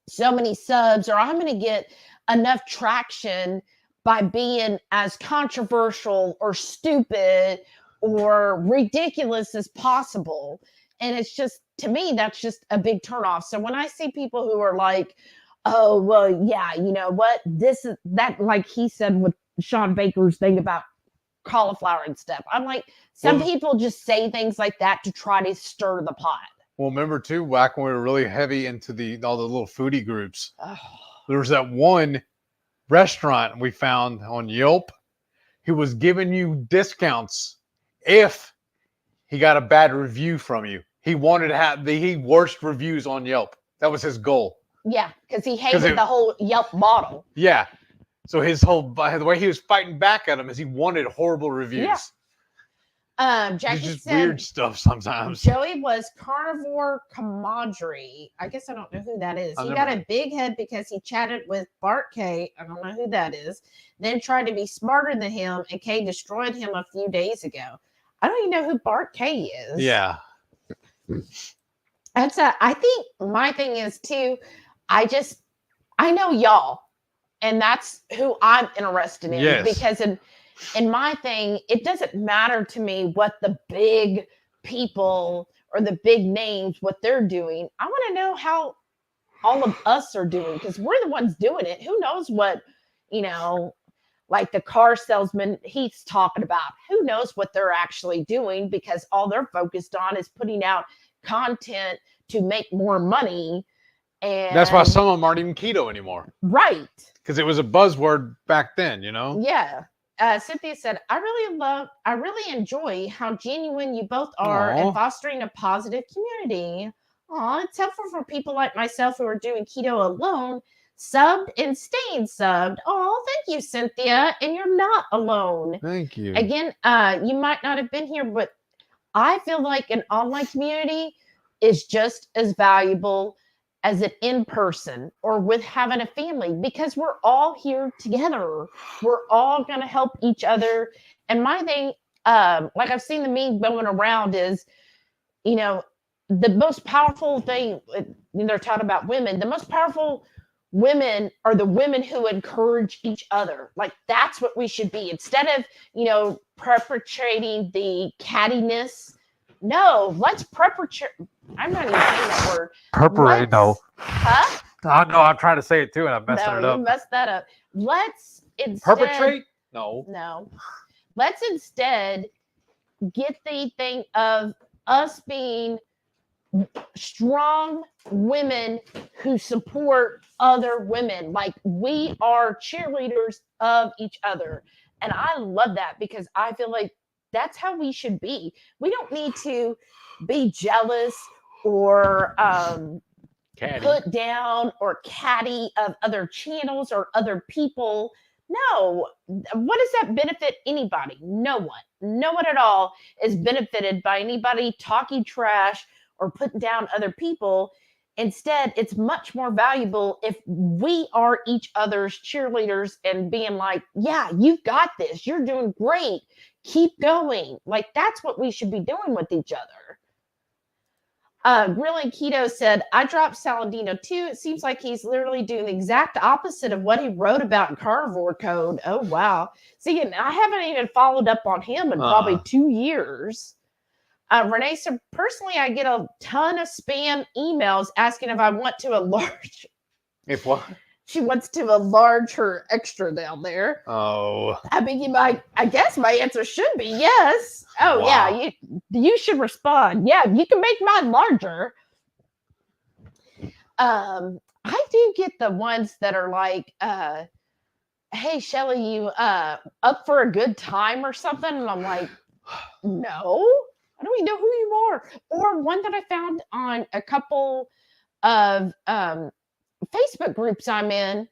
so many subs, or I'm going to get enough traction by being as controversial or stupid or ridiculous as possible. And it's just, to me, that's just a big turnoff. So when I see people who are like, oh, well, yeah, you know what? This is that, like he said with Sean Baker's thing about cauliflower and stuff. I'm like, some people just say things like that to try to stir the pot. Well, remember too, back when we were really heavy into all the little foodie groups, there was that one restaurant we found on Yelp who was giving you discounts if he got a bad review from you. He wanted to have the worst reviews on Yelp. That was his goal. Yeah, because he hated the whole Yelp model. Yeah. So the way he was fighting back at him is he wanted horrible reviews. Yeah. Jackie just said weird stuff sometimes. Joey was carnivore camaraderie. I guess I don't know who that is. He got a big head because he chatted with Bart K. I don't know who that is. Then tried to be smarter than him, and K destroyed him a few days ago. I don't even know who Bart K is. Yeah. I think my thing is too, I know y'all. And that's who I'm interested in. Yes. Because in my thing, it doesn't matter to me what the big people or the big names, what they're doing. I want to know how all of us are doing, because we're the ones doing it. Who knows what, like the car salesman Heath's talking about. Who knows what they're actually doing, because all they're focused on is putting out content to make more money. And that's why some of them aren't even keto anymore. Right. Because it was a buzzword back then, you know? Yeah. Cynthia said, I really enjoy how genuine you both are and fostering a positive community. Aw, it's helpful for people like myself who are doing keto alone, subbed and staying subbed. Oh, thank you, Cynthia. And you're not alone. Thank you. Again, you might not have been here, but I feel like an online community is just as valuable as an in-person or with having a family, because we're all here together. We're all going to help each other. And my thing, like I've seen the meme going around is, the most powerful thing, they're talking about women, the most powerful women are the women who encourage each other. Like that's what we should be. Instead of, perpetrating the cattiness. No, let's perpetrate. I'm not even saying that word. Perpetrate, no. Huh? Oh, no, I'm trying to say it too, and I'm messing it up. You messed that up. Let's instead. Perpetrate? No. No. Let's instead get the thing of us being strong women who support other women. Like we are cheerleaders of each other. And I love that, because I feel like that's how we should be. We don't need to be jealous or put down or catty of other channels or other people. No. What does that benefit anybody? No one. No one at all is benefited by anybody talking trash or putting down other people. Instead, it's much more valuable if we are each other's cheerleaders and being like, yeah, you've got this. You're doing great. Keep going. Like, that's what we should be doing with each other. Grilling Keto said, I dropped Saladino too. It seems like he's literally doing the exact opposite of what he wrote about in Carnivore Code. Oh, wow. See, and I haven't even followed up on him in probably 2 years. Renee said, personally, I get a ton of spam emails asking if I want to enlarge. If what? She wants to enlarge her extra down there. Oh. I mean, I guess my answer should be yes. Oh, wow. Yeah, you should respond. Yeah, you can make mine larger. I do get the ones that are like, hey, Shelly, you up for a good time or something? And I'm like, no. I don't even know who you are. Or one that I found on a couple of Facebook groups I'm in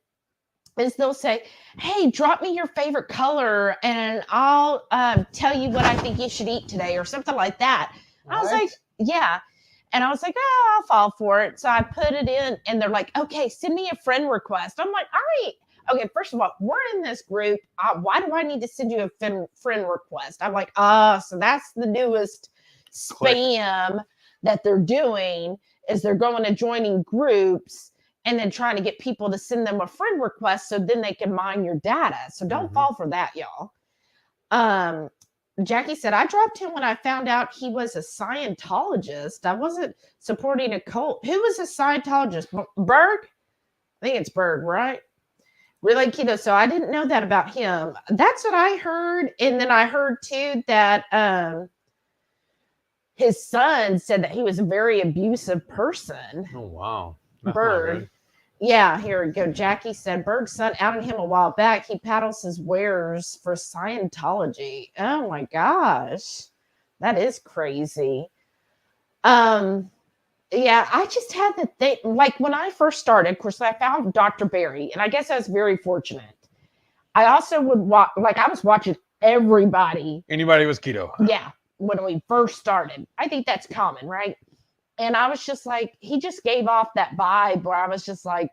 is they'll say, hey, drop me your favorite color and I'll tell you what I think you should eat today or something like that. I was like, yeah. And I was like, oh, I'll fall for it. So I put it in and they're like, okay, send me a friend request. I'm like, all right. Okay, first of all, we're in this group. Why do I need to send you a friend request? I'm like, so that's the newest spam that they're doing is they're going to joining groups and then trying to get people to send them a friend request so then they can mine your data. So don't fall for that, y'all. Jackie said, I dropped him when I found out he was a Scientologist. I wasn't supporting a cult. Who was a Scientologist? Berg? I think it's Berg, right? Really keto. So I didn't know that about him. That's what I heard. And then I heard too that his son said that he was a very abusive person. Oh, wow. Berg. Yeah, here we go. Jackie said Berg's son outed him a while back. He peddles his wares for Scientology. Oh my gosh. That is crazy. Yeah, I just had to think, like when I first started, of course, I found Dr. Berry, and I guess I was very fortunate. I also would watch, like I was watching everybody. Anybody was keto. Yeah, when we first started. I think that's common, right? And I was just like, he just gave off that vibe where I was just like,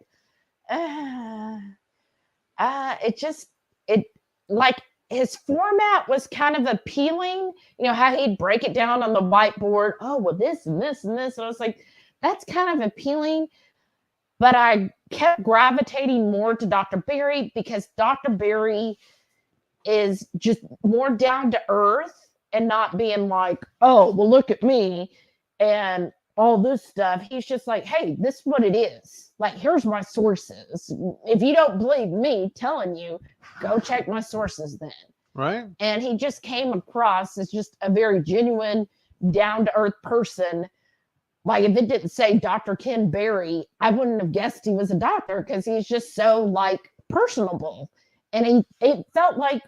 it like his format was kind of appealing. You know, how he'd break it down on the whiteboard. Oh, well, this and this and this. And I was like, that's kind of appealing. But I kept gravitating more to Dr. Berry because Dr. Berry is just more down to earth and not being like, oh, well, look at me. And all this stuff. He's just like, hey, this is what it is. Like, here's my sources. If you don't believe me telling you, go check my sources then. Right. And he just came across as just a very genuine, down-to-earth person. Like, if it didn't say Dr. Ken Berry, I wouldn't have guessed he was a doctor because he's just so, like, personable. And it felt like,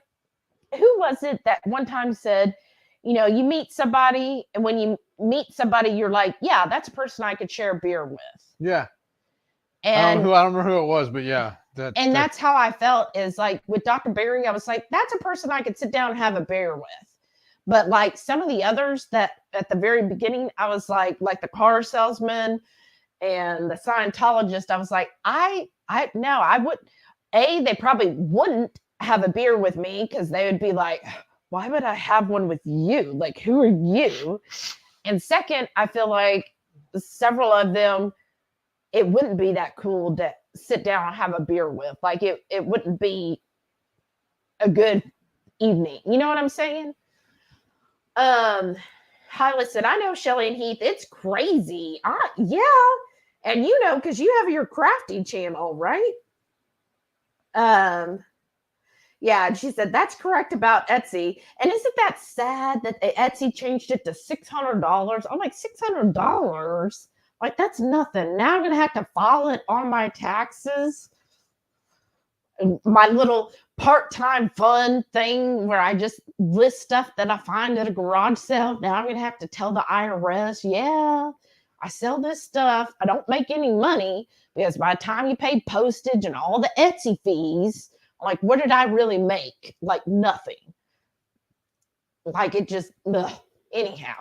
who was it that one time said, you know, you meet somebody, and when you meet somebody, you're like, yeah, that's a person I could share a beer with. Yeah. And I don't remember who it was, but yeah. That's how I felt is like with Dr. Berry, I was like, that's a person I could sit down and have a beer with. But like some of the others that at the very beginning, I was like the car salesman and the Scientologist, I was like, I would, they probably wouldn't have a beer with me because they would be like, why would I have one with you? Like, who are you? And second, I feel like several of them, it wouldn't be that cool to sit down and have a beer with. Like, it wouldn't be a good evening. You know what I'm saying? Hyla said, I know Shelly and Heath. It's crazy. Yeah. And you know, because you have your crafty channel, right? Yeah, and she said, that's correct about Etsy. And isn't that sad that Etsy changed it to $600? I'm like, $600? Like, that's nothing. Now I'm going to have to file it on my taxes. My little part-time fun thing where I just list stuff that I find at a garage sale. Now I'm going to have to tell the IRS, yeah, I sell this stuff. I don't make any money because by the time you pay postage and all the Etsy fees, like, what did I really make? Like, nothing. Like, it just, ugh. Anyhow.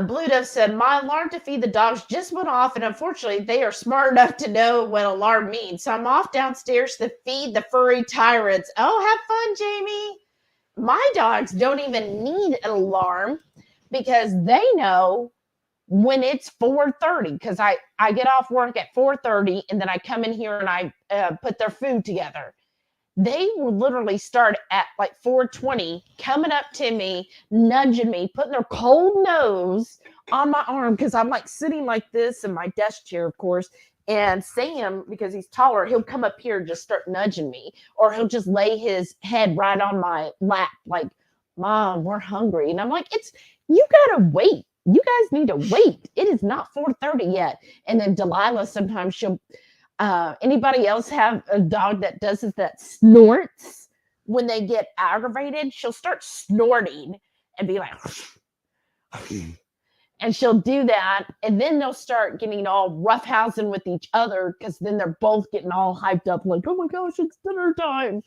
Blue Dove said, my alarm to feed the dogs just went off, and unfortunately, they are smart enough to know what alarm means. So I'm off downstairs to feed the furry tyrants. Oh, have fun, Jamie. My dogs don't even need an alarm because they know when it's 4:30, because I get off work at 4:30 and then I come in here and I put their food together. They will literally start at like 4:20, coming up to me, nudging me, putting their cold nose on my arm because I'm like sitting like this in my desk chair, of course. And Sam, because he's taller, he'll come up here and just start nudging me, or he'll just lay his head right on my lap, like, Mom, we're hungry. And I'm like, you gotta wait. You guys need to wait. It is not 4:30 yet. And then Delilah, sometimes she'll, anybody else have a dog that does it, that snorts when they get aggravated? She'll start snorting and be like, And she'll do that, and then they'll start getting all roughhousing with each other because then they're both getting all hyped up, like, oh my gosh, it's dinner time.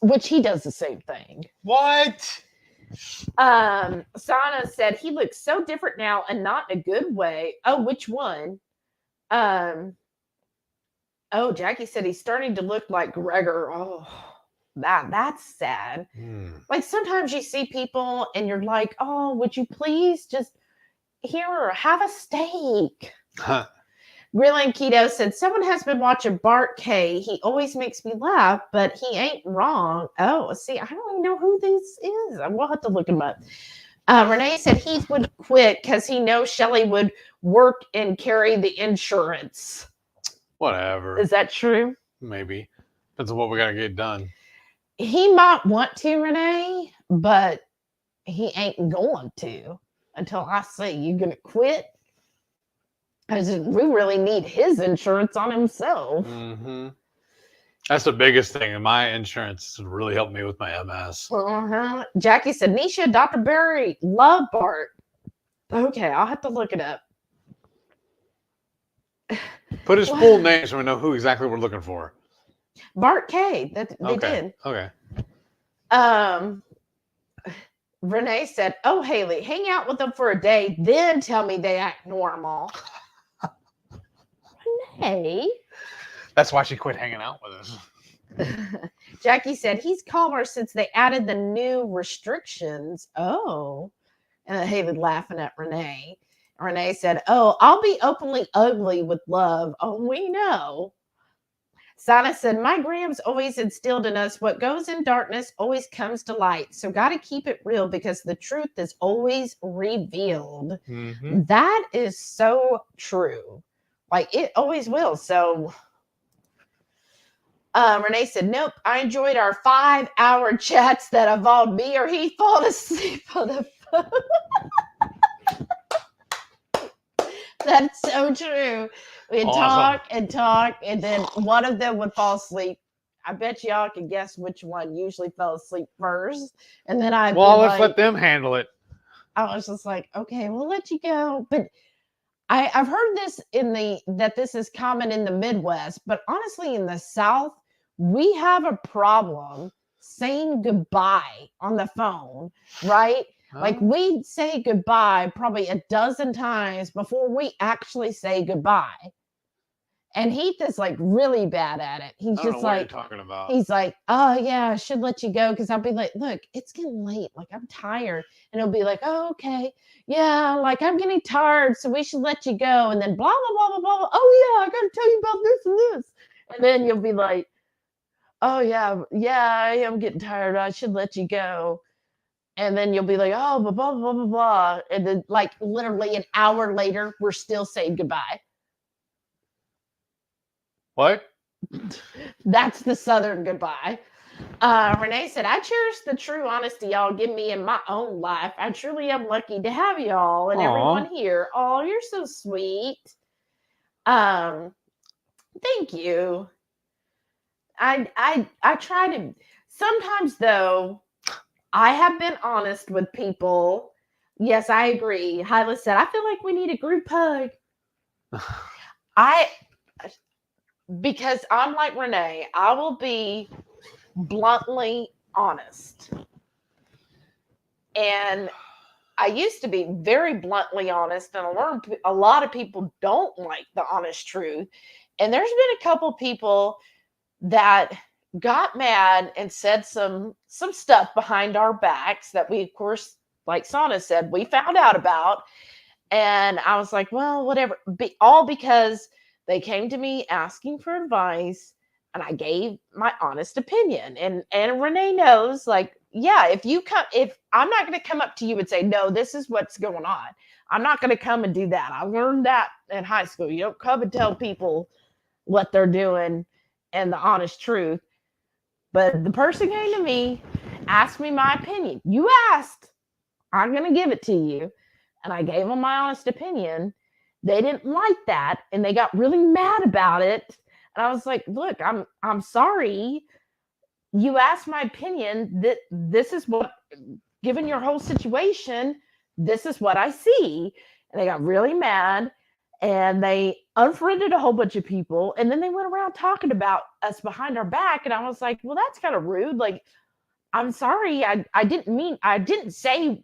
Which he does the same thing. What? Sana said he looks so different now and not in a good way. Oh, which one? Oh, Jackie said he's starting to look like Gregor. Oh, that's sad. Like sometimes you see people and you're like, oh, would you please just here, have a steak. Grilling Keto said, someone has been watching Bart K. He always makes me laugh, but he ain't wrong. Oh, see, I don't even know who this is. We'll have to look him up. Renee said Heath would quit because he knows Shelly would work and carry the insurance. Whatever. Is that true? Maybe. Depends on what we got to get done. He might want to, Renee, but he ain't going to until I say you're going to quit. Because we really need his insurance on himself. Mm-hmm. That's the biggest thing. And my insurance really helped me with my MS. Jackie said, Nisha, Dr. Barry, love Bart. Okay, I'll have to look it up. Put his full name so we know who exactly we're looking for. Bart K. They did. Okay. Renee said, oh, Haley, hang out with them for a day, then tell me they act normal. Renee. That's why she quit hanging out with us. Jackie said, he's calmer since they added the new restrictions. Oh. And Haley laughing at Renee. Renee said, oh, I'll be openly ugly with love. Oh, we know. Sana said, my Graham's always instilled in us what goes in darkness always comes to light. So got to keep it real because the truth is always revealed. Mm-hmm. That is so true. Like, it always will. So Renee said, nope, I enjoyed our 5-hour chats that involved me or he fall asleep on the phone. That's so true. We'd talk, and then one of them would fall asleep. I bet y'all can guess which one usually fell asleep first. And then let's let them handle it. I was just like, okay, we'll let you go. But I've heard this that this is common in the Midwest, but honestly, in the South, we have a problem saying goodbye on the phone, right? Like we say goodbye probably a dozen times before we actually say goodbye. And Heath is like really bad at it. He's just like, talking about. He's like, oh yeah, I should let you go. Cause I'll be like, look, it's getting late. Like I'm tired. And he'll be like, oh, okay. Yeah. Like I'm getting tired. So we should let you go. And then blah, blah, blah, blah, blah. Oh yeah. I got to tell you about this and this. And then you'll be like, oh yeah. Yeah. I am getting tired. I should let you go. And then you'll be like, oh, blah, blah, blah, blah, blah. And then like literally an hour later, we're still saying goodbye. What? That's the Southern goodbye. Renee said, I cherish the true honesty y'all give me in my own life. I truly am lucky to have y'all and everyone here. Oh, you're so sweet. Thank you. I try to, sometimes though, I have been honest with people. Yes, I agree. Hyla said, I feel like we need a group hug. Because I'm like Renee, I will be bluntly honest. And I used to be very bluntly honest, and I learned a lot of people don't like the honest truth. And there's been a couple people that got mad and said some stuff behind our backs that we, of course, like Sana said, we found out about. And I was like, well, whatever. All because they came to me asking for advice, and I gave my honest opinion. And Renee knows, like, yeah, if I'm not going to come up to you and say, no, this is what's going on. I'm not going to come and do that. I learned that in high school. You don't come and tell people what they're doing and the honest truth. But the person came to me, asked me my opinion. You asked, I'm going to give it to you. And I gave them my honest opinion. They didn't like that, and they got really mad about it. And I was like, look, I'm sorry. You asked my opinion. That this is what, given your whole situation, this is what I see. And they got really mad and they unfriended a whole bunch of people. And then they went around talking about us behind our back. And I was like, well, that's kind of rude. Like, I'm sorry. I didn't say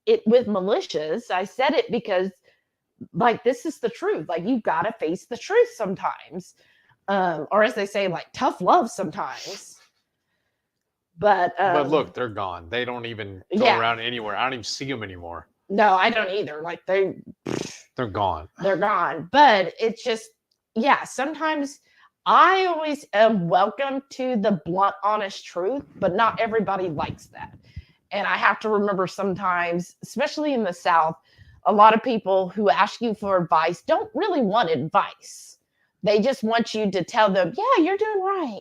it with malicious. I said it because, like, this is the truth. Like, you've got to face the truth sometimes. Or as they say, like, tough love sometimes. But look, they're gone. They don't even go around anywhere. I don't even see them anymore. No, I don't either. Like, they're gone. They're gone. But it's just, sometimes I always am welcome to the blunt, honest truth, but not everybody likes that. And I have to remember sometimes, especially in the South, a lot of people who ask you for advice don't really want advice. They just want you to tell them, yeah, you're doing right.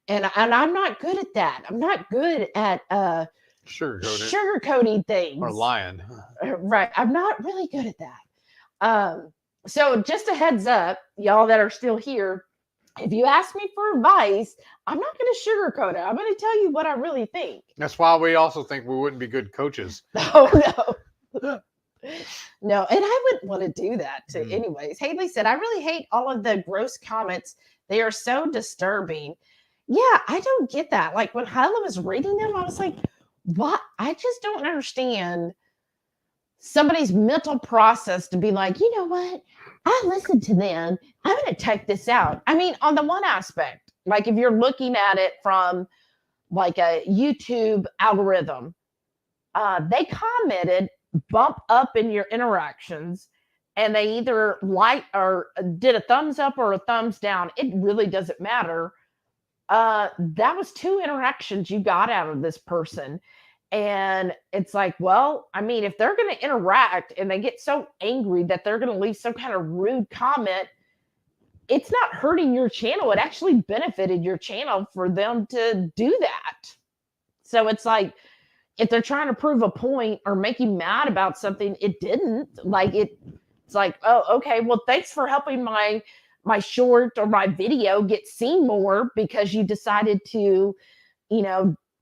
And I'm not good at that. I'm not good at sugarcoating things. Or lying. Right. I'm not really good at that. So just a heads up, y'all that are still here, if you ask me for advice, I'm not going to sugarcoat it. I'm going to tell you what I really think. That's why we also think we wouldn't be good coaches. Oh, no. No, and I wouldn't want to do that anyways. Haley said, I really hate all of the gross comments. They are so disturbing. Yeah, I don't get that. Like, when Hyla was reading them, I was like, what? I just don't understand somebody's mental process to be like, you know what? I listened to them. I'm going to take this out. I mean, on the one aspect, like if you're looking at it from like a YouTube algorithm, they commented, bump up in your interactions, and they either like or did a thumbs up or a thumbs down. It really doesn't matter. That was 2 interactions you got out of this person. And it's like, well, I mean, if they're going to interact and they get so angry that they're going to leave some kind of rude comment, it's not hurting your channel. It actually benefited your channel for them to do that. So it's like, if they're trying to prove a point or make you mad about something, it didn't. Like, it's like, oh, okay, well, thanks for helping my short or my video get seen more because you decided to,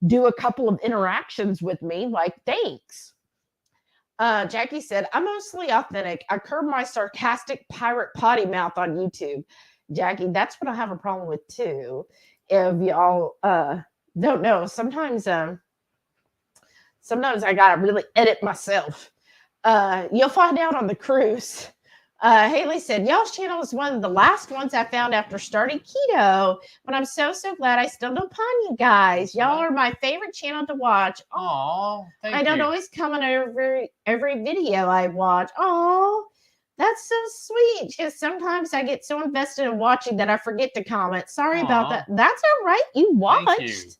do a couple of interactions with me. Like, thanks. Jackie said, I'm mostly authentic. I curb my sarcastic pirate potty mouth on YouTube. Jackie, that's what I have a problem with too. If y'all don't know, sometimes I gotta really edit myself. You'll find out on the cruise. Haley said, y'all's channel is one of the last ones I found after starting keto, but I'm so glad I stumbled upon you guys. Y'all are my favorite channel to watch. Oh, thank you. I don't always comment on every video I watch. Oh, that's so sweet. Because sometimes I get so invested in watching that I forget to comment. Sorry about that. That's all right. You watched.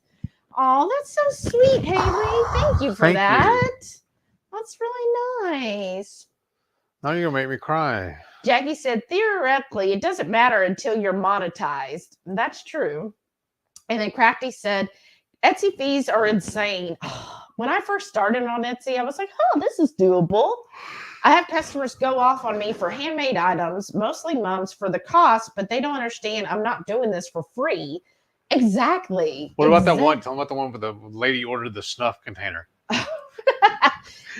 Oh, that's so sweet, Haley. Thank you for that. That's really nice. Now you're going to make me cry. Jackie said, theoretically, it doesn't matter until you're monetized. That's true. And then Crafty said, Etsy fees are insane. When I first started on Etsy, I was like, oh, this is doable. I have customers go off on me for handmade items, mostly mums, for the cost, but they don't understand I'm not doing this for free. Exactly. What about that one? Tell them about the one where the lady ordered the snuff container.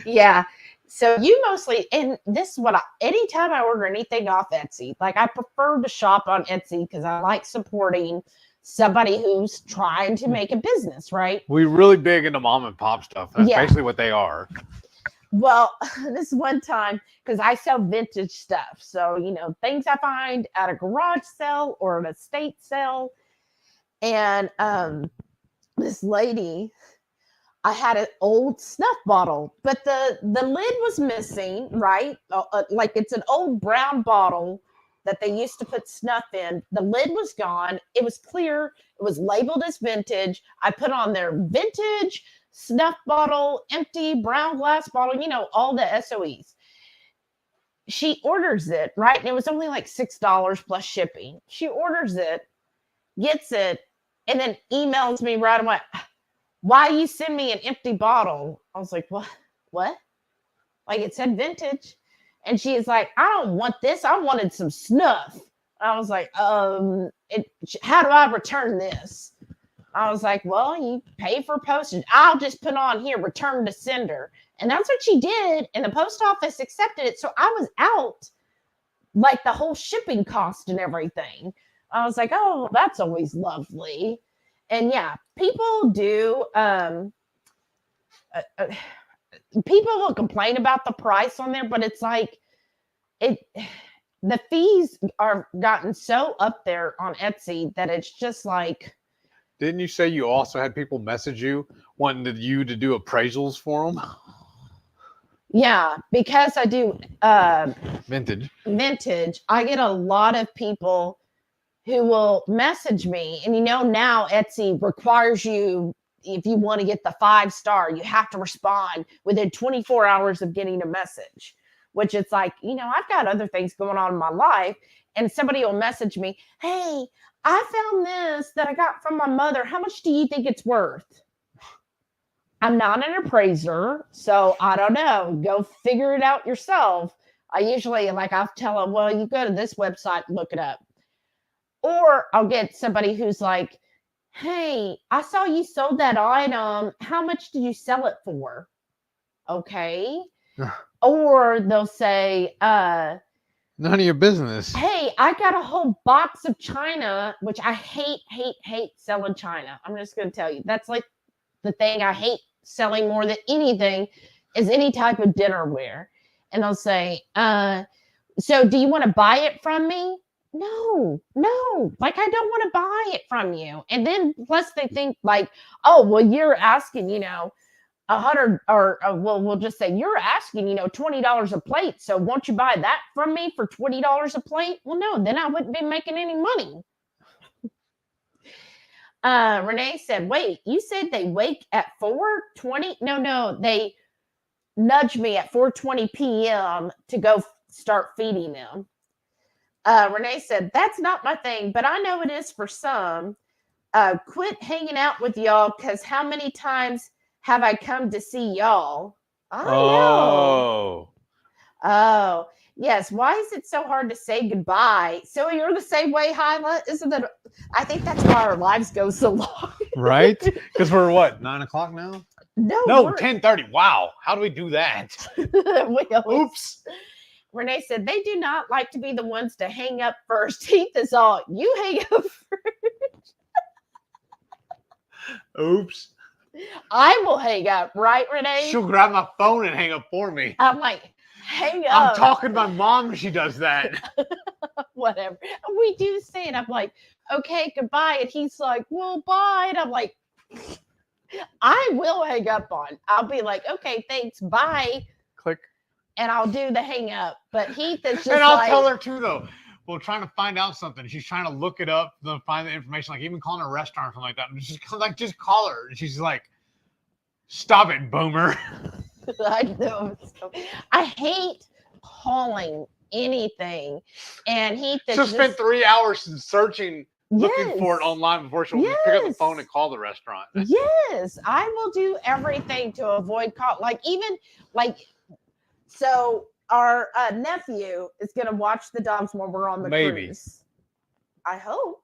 Yeah. So you mostly, and this is what anytime I order anything off Etsy, like I prefer to shop on Etsy because I like supporting somebody who's trying to make a business, right? We're really big into mom and pop stuff. That's basically what they are. Well, this one time, because I sell vintage stuff. So, things I find at a garage sale or an estate sale. And this lady, I had an old snuff bottle, but the lid was missing, right? Like it's an old brown bottle that they used to put snuff in. The lid was gone. It was clear. It was labeled as vintage. I put on there vintage snuff bottle, empty brown glass bottle, all the SOEs. She orders it, right? And it was only like $6 plus shipping. She orders it, gets it, and then emails me right away. Why you send me an empty bottle? I was like, what? Like it said vintage. And she is like, I don't want this. I wanted some snuff. I was like, how do I return this? I was like, well, you pay for postage. I'll just put on here, return to sender. And that's what she did. And the post office accepted it. So I was out like the whole shipping cost and everything. I was like, oh, that's always lovely. And yeah, people do. People will complain about the price on there, but it's like the fees are gotten so up there on Etsy that it's just like. Didn't you say you also had people message you wanting you to do appraisals for them? Yeah, because I do vintage. I get a lot of people who will message me, and now Etsy requires you, if you want to get the 5-star, you have to respond within 24 hours of getting a message, which it's like, I've got other things going on in my life, and somebody will message me, hey, I found this that I got from my mother. How much do you think it's worth? I'm not an appraiser, so I don't know. Go figure it out yourself. I usually, I'll tell them, well, you go to this website, look it up. Or I'll get somebody who's like, hey, I saw you sold that item. How much did you sell it for? Okay. Or they'll say, none of your business. Hey, I got a whole box of china, which I hate selling china. I'm just going to tell you. That's like the thing I hate selling more than anything is any type of dinnerware. And they'll say, so do you want to buy it from me? No. I don't want to buy it from you. And then plus they think oh, well, you're asking, 100 or well, we'll just say you're asking, $20 a plate. So won't you buy that from me for $20 a plate? Well, no, then I wouldn't be making any money. Renee said, wait, you said they wake at 4:20? No, they nudge me at 4:20 p.m. to go start feeding them. Renee said, that's not my thing, but I know it is for some. Quit hanging out with y'all, because how many times have I come to see y'all? I know. Oh, yes. Why is it so hard to say goodbye? So you're the same way, Hyla? Isn't it? I think that's why our lives go so long. Right? Because we're what, 9 o'clock now? No, 10:30. Wow. How do we do that? Oops. Renee said, they do not like to be the ones to hang up first. Heath is all, you hang up first. Oops. I will hang up, right, Renee? She'll grab my phone and hang up for me. I'm like, hang up. I'm talking to my mom when she does that. Whatever. We do say it. I'm like, okay, goodbye. And he's like, well, bye. And I'm like, I will hang up on. I'll be like, okay, thanks, bye. Click. And I'll do the hang up. But Heath is just and I'll tell her too, though. Well, trying to find out something. She's trying to look it up, to find the information, like even calling a restaurant or something like that. And just call her. And she's like, stop it, boomer. I know. I hate calling anything. And Heath is She'll spend 3 hours searching, looking for it online before she'll pick up the phone and call the restaurant. Yes, I will do everything to avoid call. So our nephew is going to watch the dogs while we're on the cruise. I hope.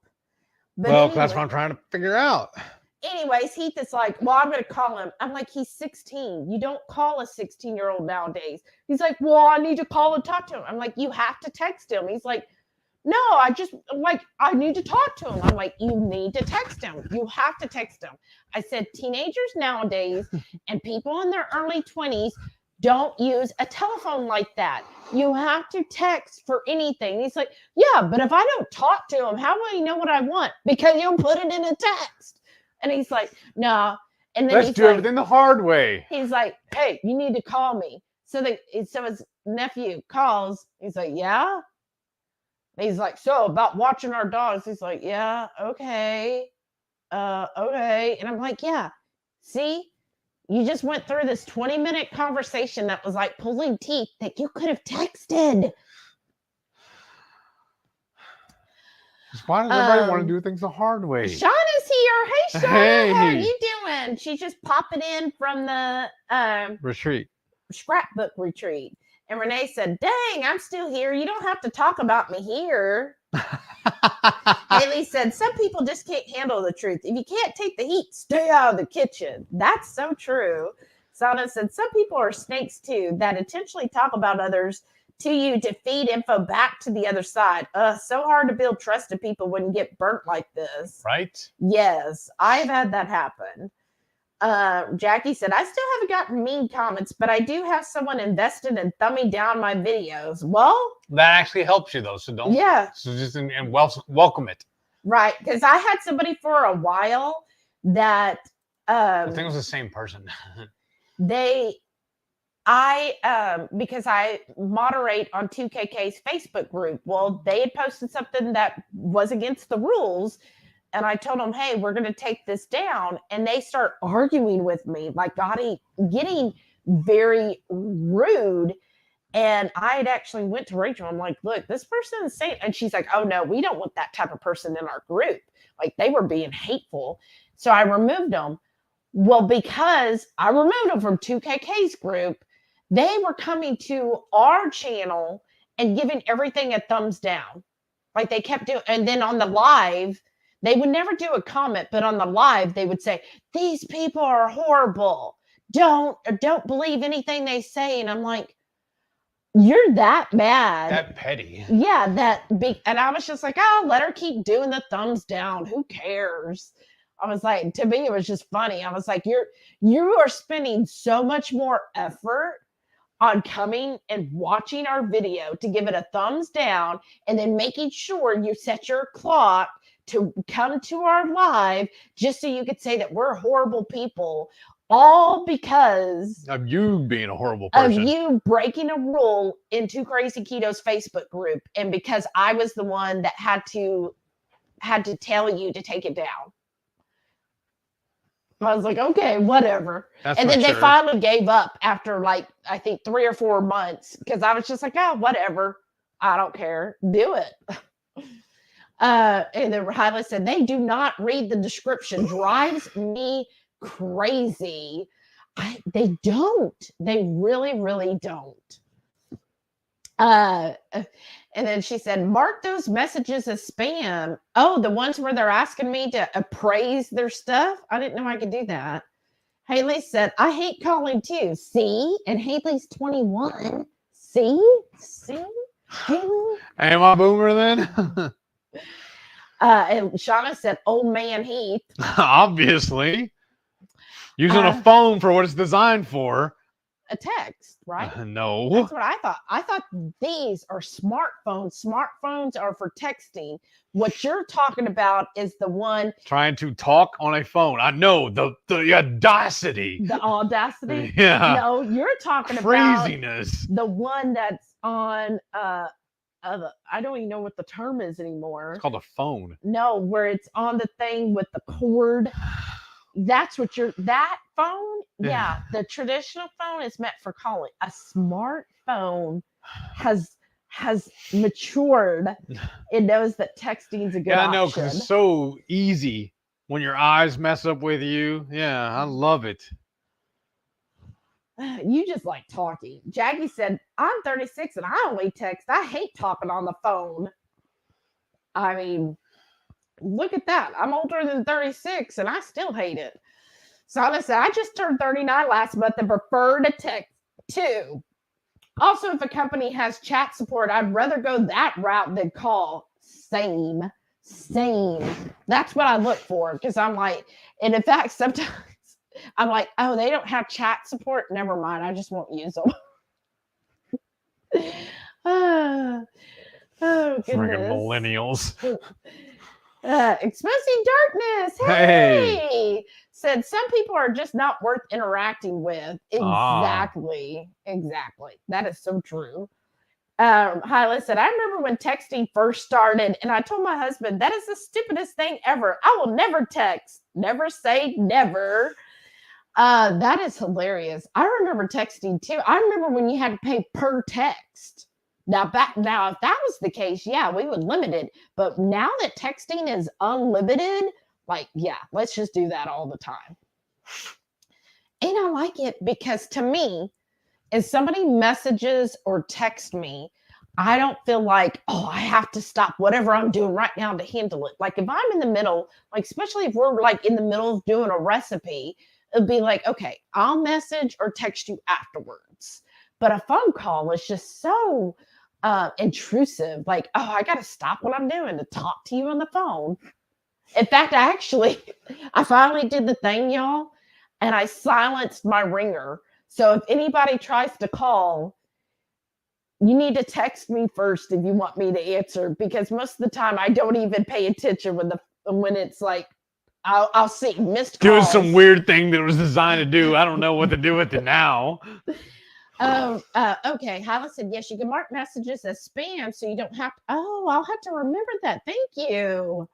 But anyway, that's what I'm trying to figure out. Anyways, Heath is like, well, I'm going to call him. I'm like, he's 16. You don't call a 16-year-old nowadays. He's like, well, I need to call and talk to him. I'm like, you have to text him. He's like, no, I need to talk to him. I'm like, you need to text him. You have to text him. I said, teenagers nowadays and people in their early 20s don't use a telephone like that. You have to text for anything. He's like, yeah, but if I don't talk to him, how will he know what I want? Because you'll put it in a text. And he's like, no. And then let's do everything the hard way. He's like, hey, you need to call me. So his nephew calls. He's like, yeah. And he's like, so about watching our dogs. He's like, yeah, okay. Okay. And I'm like, yeah, see, you just went through this 20-minute conversation that was like pulling teeth that you could have texted. Why does everybody want to do things the hard way? Sharon is here. Hey, Sharon. Hey. How are you doing? She's just popping in from the retreat. Scrapbook retreat. And Renee said, dang, I'm still here. You don't have to talk about me here. Haley said, some people just can't handle the truth. If you can't take the heat, stay out of the kitchen. That's so true. Sana said, some people are snakes too that intentionally talk about others to you to feed info back to the other side. So hard to build trust to people when you get burnt like this. Right? Yes, I've had that happen. Jackie said, I still haven't gotten mean comments, but I do have someone invested in thumbing down my videos. Well, that actually helps you though. So don't. Yeah. So just and welcome it. Right. Because I had somebody for a while that I think it was the same person. Because I moderate on 2KK's Facebook group. Well, they had posted something that was against the rules. And I told them, hey, we're going to take this down. And they start arguing with me, like getting very rude. And I had actually went to Rachel. I'm like, look, this person is saying, and she's like, oh no, we don't want that type of person in our group. Like they were being hateful. So I removed them. Well, because I removed them from 2KK's group, they were coming to our channel and giving everything a thumbs down. Like they kept doing, and then on the live, they would never do a comment, but on the live, they would say, these people are horrible. Don't believe anything they say. And I'm like, you're that mad. That petty. Yeah, that big. And I was just like, oh, let her keep doing the thumbs down. Who cares? I was like, to me, it was just funny. I was like, you are spending so much more effort on coming and watching our video to give it a thumbs down and then making sure you set your clock to come to our live just so you could say that we're horrible people, all because of you being a horrible person, of you breaking a rule in Too Crazy Keto's Facebook group, and because I was the one that had to tell you to take it down. I was like, okay, whatever. And then they finally gave up after like, I think 3 or 4 months, because I was just like, oh, whatever. I don't care. Do it. And then Hyla said, they do not read the description. Drives me crazy. They don't. They really, really don't. And then she said, mark those messages as spam. Oh, the ones where they're asking me to appraise their stuff? I didn't know I could do that. Haley said, I hate calling too. See? And Haley's 21. See? Haley? Am I boomer then? And Shauna said, old man Heath. Obviously. Using a phone for what it's designed for. A text, right? No. That's what I thought. I thought these are smartphones. Smartphones are for texting. What you're talking about is the one trying to talk on a phone. I know the audacity. The audacity? Yeah. No, you're talking craziness. About the one that's on I don't even know what the term is anymore. It's called a phone. No, where it's on the thing with the cord. That's what that phone? Yeah, the traditional phone is meant for calling. A smartphone has matured. It knows that texting is a good option. I know, because it's so easy when your eyes mess up with you. Yeah, I love it. You just like talking. Jackie said, I'm 36 and I only text. I hate talking on the phone. I mean, look at that. I'm older than 36 and I still hate it. Sana said, I just turned 39 last month and prefer to text too. Also, if a company has chat support, I'd rather go that route than call. Same. That's what I look for, because I'm like, and in fact, sometimes I'm like, oh, they don't have chat support? Never mind. I just won't use them. Oh, goodness. Freaking millennials. Exposing darkness. Hey. Said some people are just not worth interacting with. Exactly. That is so true. Hyla said, I remember when texting first started, and I told my husband, that is the stupidest thing ever. I will never text. Never say never. That is hilarious. I remember texting too. I remember when you had to pay per text. Now, if that was the case, yeah, we would limit it. But now that texting is unlimited, like, yeah, let's just do that all the time. And I like it because to me, if somebody messages or texts me, I don't feel like, oh, I have to stop whatever I'm doing right now to handle it. Like if I'm in the middle, like especially if we're like in the middle of doing a recipe, it'd be like, okay, I'll message or text you afterwards. But a phone call is just so intrusive. Like, oh, I got to stop what I'm doing to talk to you on the phone. In fact, I finally did the thing, y'all, and I silenced my ringer. So if anybody tries to call, you need to text me first if you want me to answer, because most of the time I don't even pay attention when it's like I'll see missed calls. Doing some weird thing that was designed to do. I don't know what to do with it now. Okay. Hyla said, yes, you can mark messages as spam so you don't have to. Oh, I'll have to remember that. Thank you.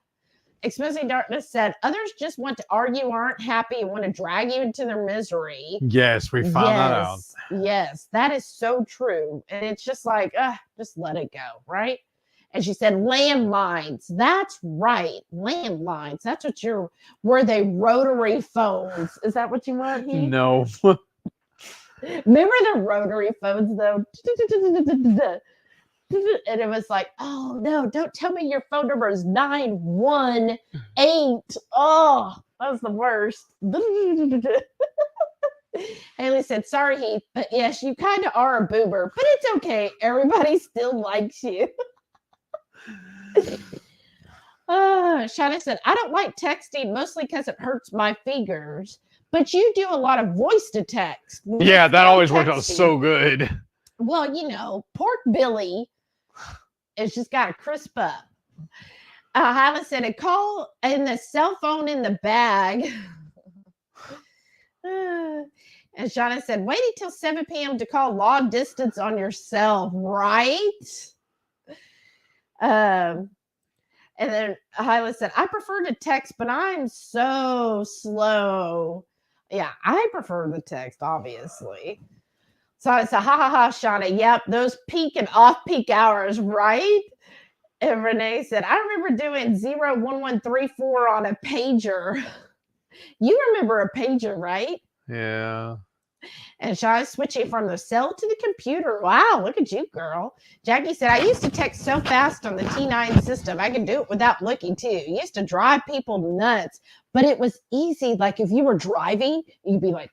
Exposing Darkness said, others just want to argue, aren't happy, and want to drag you into their misery. Yes, we found that out. Yes, that is so true. And it's just like, just let it go, right? And she said, landlines. That's right. Landlines. That's what were they rotary phones? Is that what you want, Heath? No. Remember the rotary phones, though? And it was like, oh, no, don't tell me your phone number is 918. Oh, that was the worst. Haley said, sorry, Heath, but yes, you kind of are a boober, but it's okay. Everybody still likes you. Sharon said, I don't like texting mostly because it hurts my fingers, but you do a lot of voice to text. Yeah, that always worked out so good. Well, you know, Pork Billy has just got to crisp up. Hyla said, a call in the cell phone in the bag. And Shauna said, wait until 7 p.m. to call long distance on yourself, right? And then Hyla said, I prefer to text, but I'm so slow. Yeah, I prefer the text, obviously. So I said, ha ha ha, Shauna. Yep, those peak and off-peak hours, right? And Renee said, I remember doing 01134 on a pager. You remember a pager, right? Yeah. And Shauna switching from the cell to the computer. Wow, look at you, girl. Jackie said, I used to text so fast on the T9 system. I could do it without looking, too. It used to drive people nuts, but it was easy. Like if you were driving, you'd be like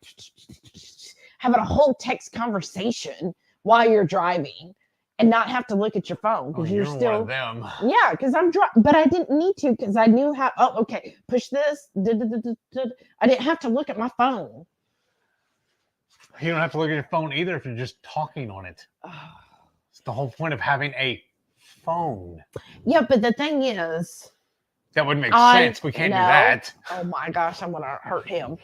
having a whole text conversation while you're driving and not have to look at your phone because you're still one of them. Yeah, because I'm but I didn't need to because I knew how. Oh, okay, push this. I didn't have to look at my phone. You don't have to look at your phone either if you're just talking on it. It's the whole point of having a phone. Yeah, but the thing is, that wouldn't make sense. We can't do that. Oh my gosh, I'm gonna hurt him.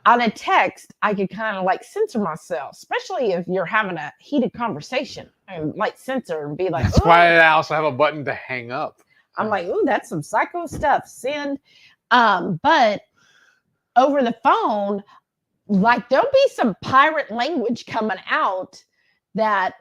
On a text, I could kind of like censor myself, especially if you're having a heated conversation, and like censor and be like, that's why I also have a button to hang up. I'm like, ooh, that's some psycho stuff. Send. But over the phone, like there'll be some pirate language coming out that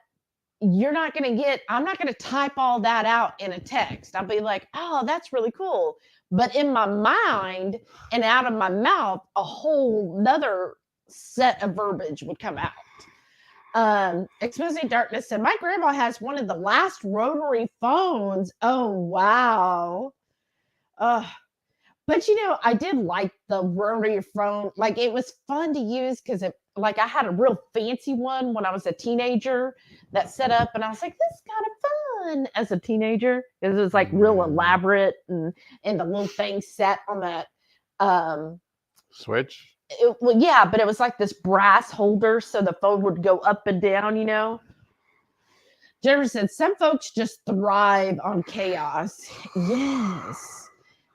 you're not going to get. I'm not going to type all that out in a text. I'll be like, oh, that's really cool. But in my mind and out of my mouth, a whole nother set of verbiage would come out. Exposing Darkness said, my grandma has one of the last rotary phones. Oh, wow. But, you know, I did like the rotary phone. Like, it was fun to use because I had a real fancy one when I was a teenager that set up, and I was like, this is kind of fun as a teenager. It was like real elaborate, and the little thing set on that switch. Well, yeah, but it was like this brass holder, so the phone would go up and down, you know. Jennifer said, some folks just thrive on chaos. Yes.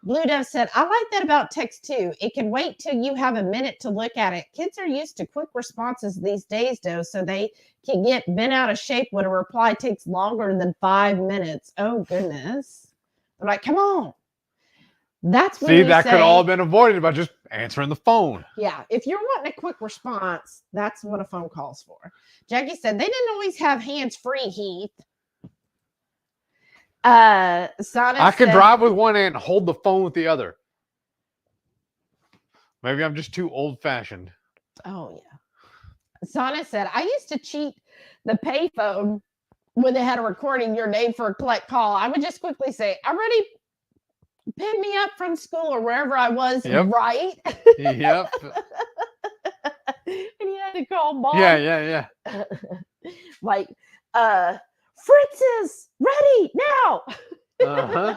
Blue Dove said, I like that about text too. It can wait till you have a minute to look at it. Kids are used to quick responses these days, though, so they can get bent out of shape when a reply takes longer than 5 minutes. Oh, goodness. I'm like, come on. That's when See, that could all have been avoided by just answering the phone. Yeah, if you're wanting a quick response, that's what a phone call's for. Jackie said, they didn't always have hands-free, Heath. I can drive with one hand and hold the phone with the other. Maybe I'm just too old-fashioned. Oh, yeah. Sana said, I used to cheat the payphone when they had a recording your name for a collect call, I would just quickly say, "I'm ready. Pick me up from school or wherever I was." Yep. Right. Yep. And you had to call mom. Yeah. Like, Fritz is ready now. Uh-huh.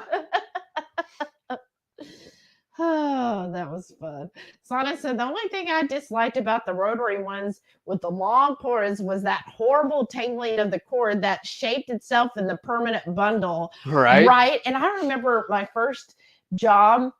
Oh, that was fun. Sana said the only thing I disliked about the rotary ones with the long cords was that horrible tangling of the cord that shaped itself in the permanent bundle. Right. And I remember my first job,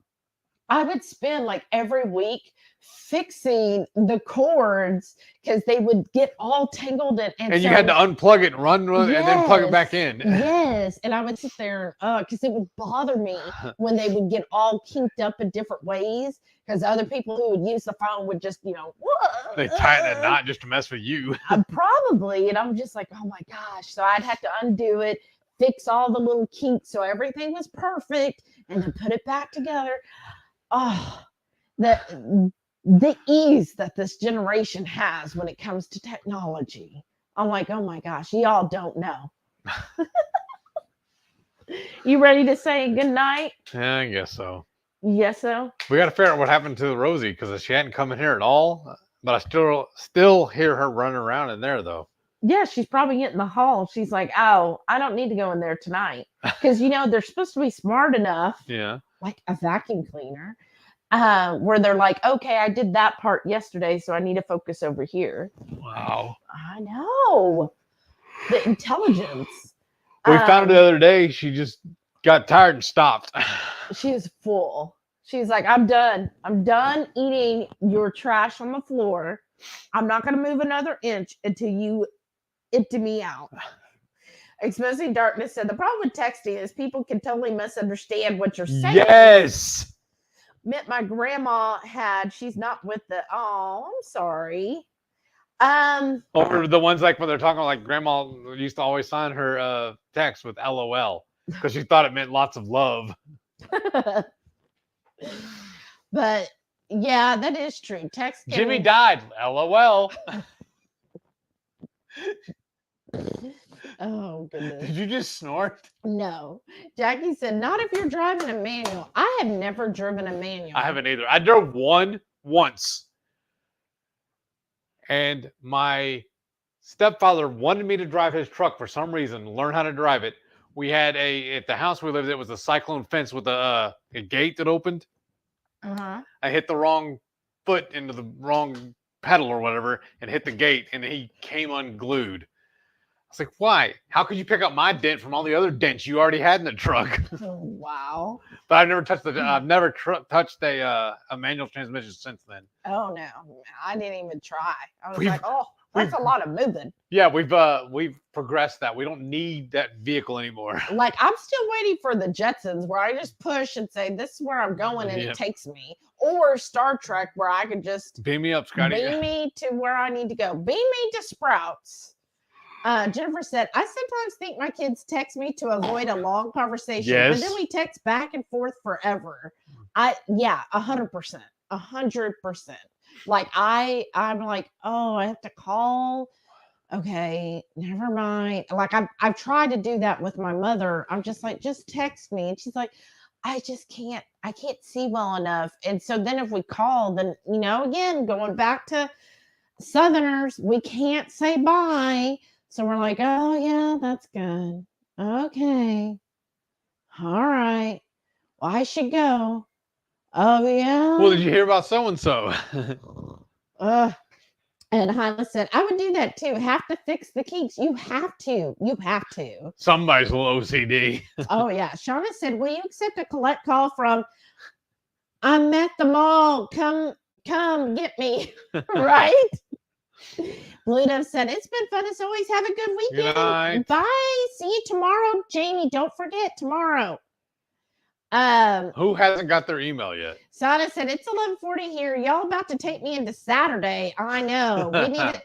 I would spend like every week fixing the cords because they would get all tangled and you had to unplug it and run and then plug it back in. Yes. And I would sit there because it would bother me when they would get all kinked up in different ways because other people who would use the phone would just, they tighten a knot just to mess with you. Probably. And I'm just like, oh my gosh. So I'd have to undo it, fix all the little kinks so everything was perfect, and then put it back together. Oh, the ease that this generation has when it comes to technology. I'm like, oh my gosh, y'all don't know. You ready to say good night? Yeah, I guess so. Yes, so. We got to figure out what happened to Rosie because she hadn't come in here at all. But I still hear her running around in there though. Yeah, she's probably in the hall. She's like, oh, I don't need to go in there tonight because they're supposed to be smart enough. Yeah. Like a vacuum cleaner. Where they're like, okay, I did that part yesterday, so I need to focus over here. Wow. I know. The intelligence. We found it the other day. She just got tired and stopped. She is full. She's like, I'm done. I'm done eating your trash on the floor. I'm not going to move another inch until you empty me out. Exposing Darkness said, the problem with texting is people can totally misunderstand what you're saying. Yes. Meant my grandma had, she's not with the, oh, I'm sorry. Or the ones like when they're talking like grandma used to always sign her text with LOL because she thought it meant lots of love. But yeah, that is true. Text Jimmy died. LOL. Oh, goodness. Did you just snort? No. Jackie said, not if you're driving a manual. I have never driven a manual. I haven't either. I drove one once. And my stepfather wanted me to drive his truck for some reason, learn how to drive it. We had at the house we lived at was a cyclone fence with a gate that opened. Uh-huh. I hit the wrong foot into the wrong pedal or whatever and hit the gate, and he came unglued. I was like, why? How could you pick up my dent from all the other dents you already had in the truck? Oh, wow. But I've never touched touched a manual transmission since then. Oh no, I didn't even try. I was like, oh, that's a lot of moving. Yeah, we've progressed that. We don't need that vehicle anymore. Like I'm still waiting for the Jetsons where I just push and say, this is where I'm going, and it takes me. Or Star Trek where I could just beam me up, Scotty. Beam me to where I need to go. Beam me to Sprouts. Jennifer said, I sometimes think my kids text me to avoid a long conversation, but then we text back and forth forever. 100%. 100%. Like I'm like, oh, I have to call. Okay, never mind. Like I've tried to do that with my mother. I'm just like, just text me. And she's like, I can't see well enough. And so then if we call, then, again, going back to Southerners, we can't say bye. So we're like, oh, yeah, that's good. Okay. All right. Well, I should go. Oh, yeah. Well, did you hear about so-and-so? And Hyla said, I would do that too. Have to fix the kinks. You have to. Somebody's a little OCD. Oh, yeah. Shauna said, will you accept a collect call from, I'm at the mall. Come get me. Right? Blue Dove said, it's been fun as always. Have a good weekend. Good night. Bye. See you tomorrow. Jamie, don't forget tomorrow. Who hasn't got their email yet? Sana said, it's 11:40 here. Y'all about to take me into Saturday. I know. We need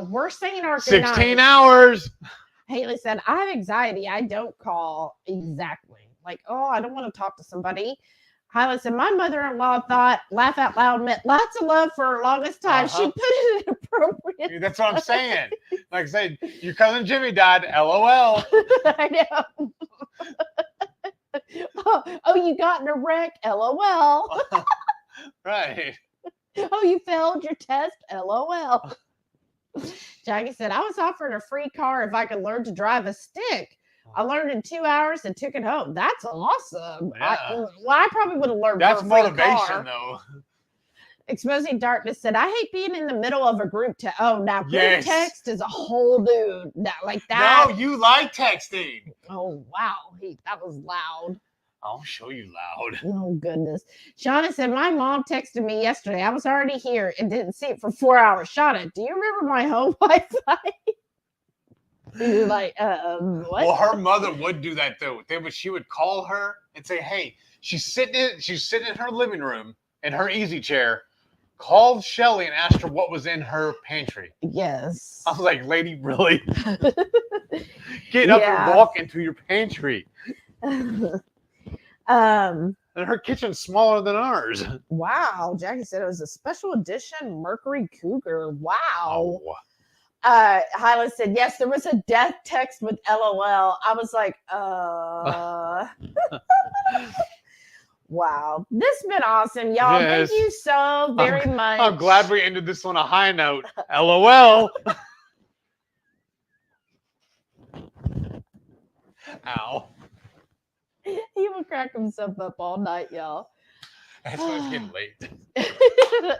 we're saying our good 16 hours. Haley said, I have anxiety. I don't call. Exactly. Like, oh, I don't want to talk to somebody. Hyla said, my mother-in-law thought laugh out loud meant lots of love for her longest time. She put it in appropriate. That's what I'm saying. Like I said, your cousin Jimmy died. LOL. I know. Oh, you got in a wreck. LOL. Right. Oh, you failed your test. LOL. Jackie said, I was offered a free car if I could learn to drive a stick. I learned in 2 hours and took it home. That's awesome. Yeah. I probably would have learned. That's for a free motivation, car. though. Exposing Darkness said, I hate being in the middle of a group text. Oh, now group text is a whole dude. Like that. No, you like texting. Oh, wow. That was loud. I'll show you loud. Oh, goodness. Shauna said, my mom texted me yesterday. I was already here and didn't see it for 4 hours. Shauna, do you remember my home Wi-Fi? You're like, what? Well, her mother would do that, though. She would call her and say, hey, she's sitting in her living room in her easy chair. Called Shelly and asked her what was in her pantry. Yes. I was like, lady, really? Get up and walk into your pantry. And her kitchen's smaller than ours. Wow. Jackie said it was a special edition Mercury Cougar. Wow. Oh. Hyla said, yes, there was a death text with LOL. I was like, Wow. This has been awesome, y'all. Yes. Thank you so very much. I'm glad we ended this on a high note. LOL. Ow. He will crack himself up all night, y'all. That's why it's getting late.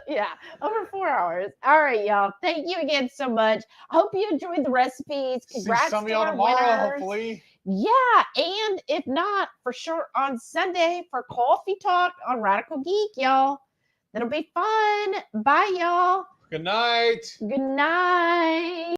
Yeah, over 4 hours. All right, y'all. Thank you again so much. I hope you enjoyed the recipes. Congrats See some to of y'all our tomorrow, winners. hopefully. Yeah, and if not, for sure on Sunday for Coffee Talk on Radical Geek, y'all. That'll be fun. Bye, y'all. Good night. Good night.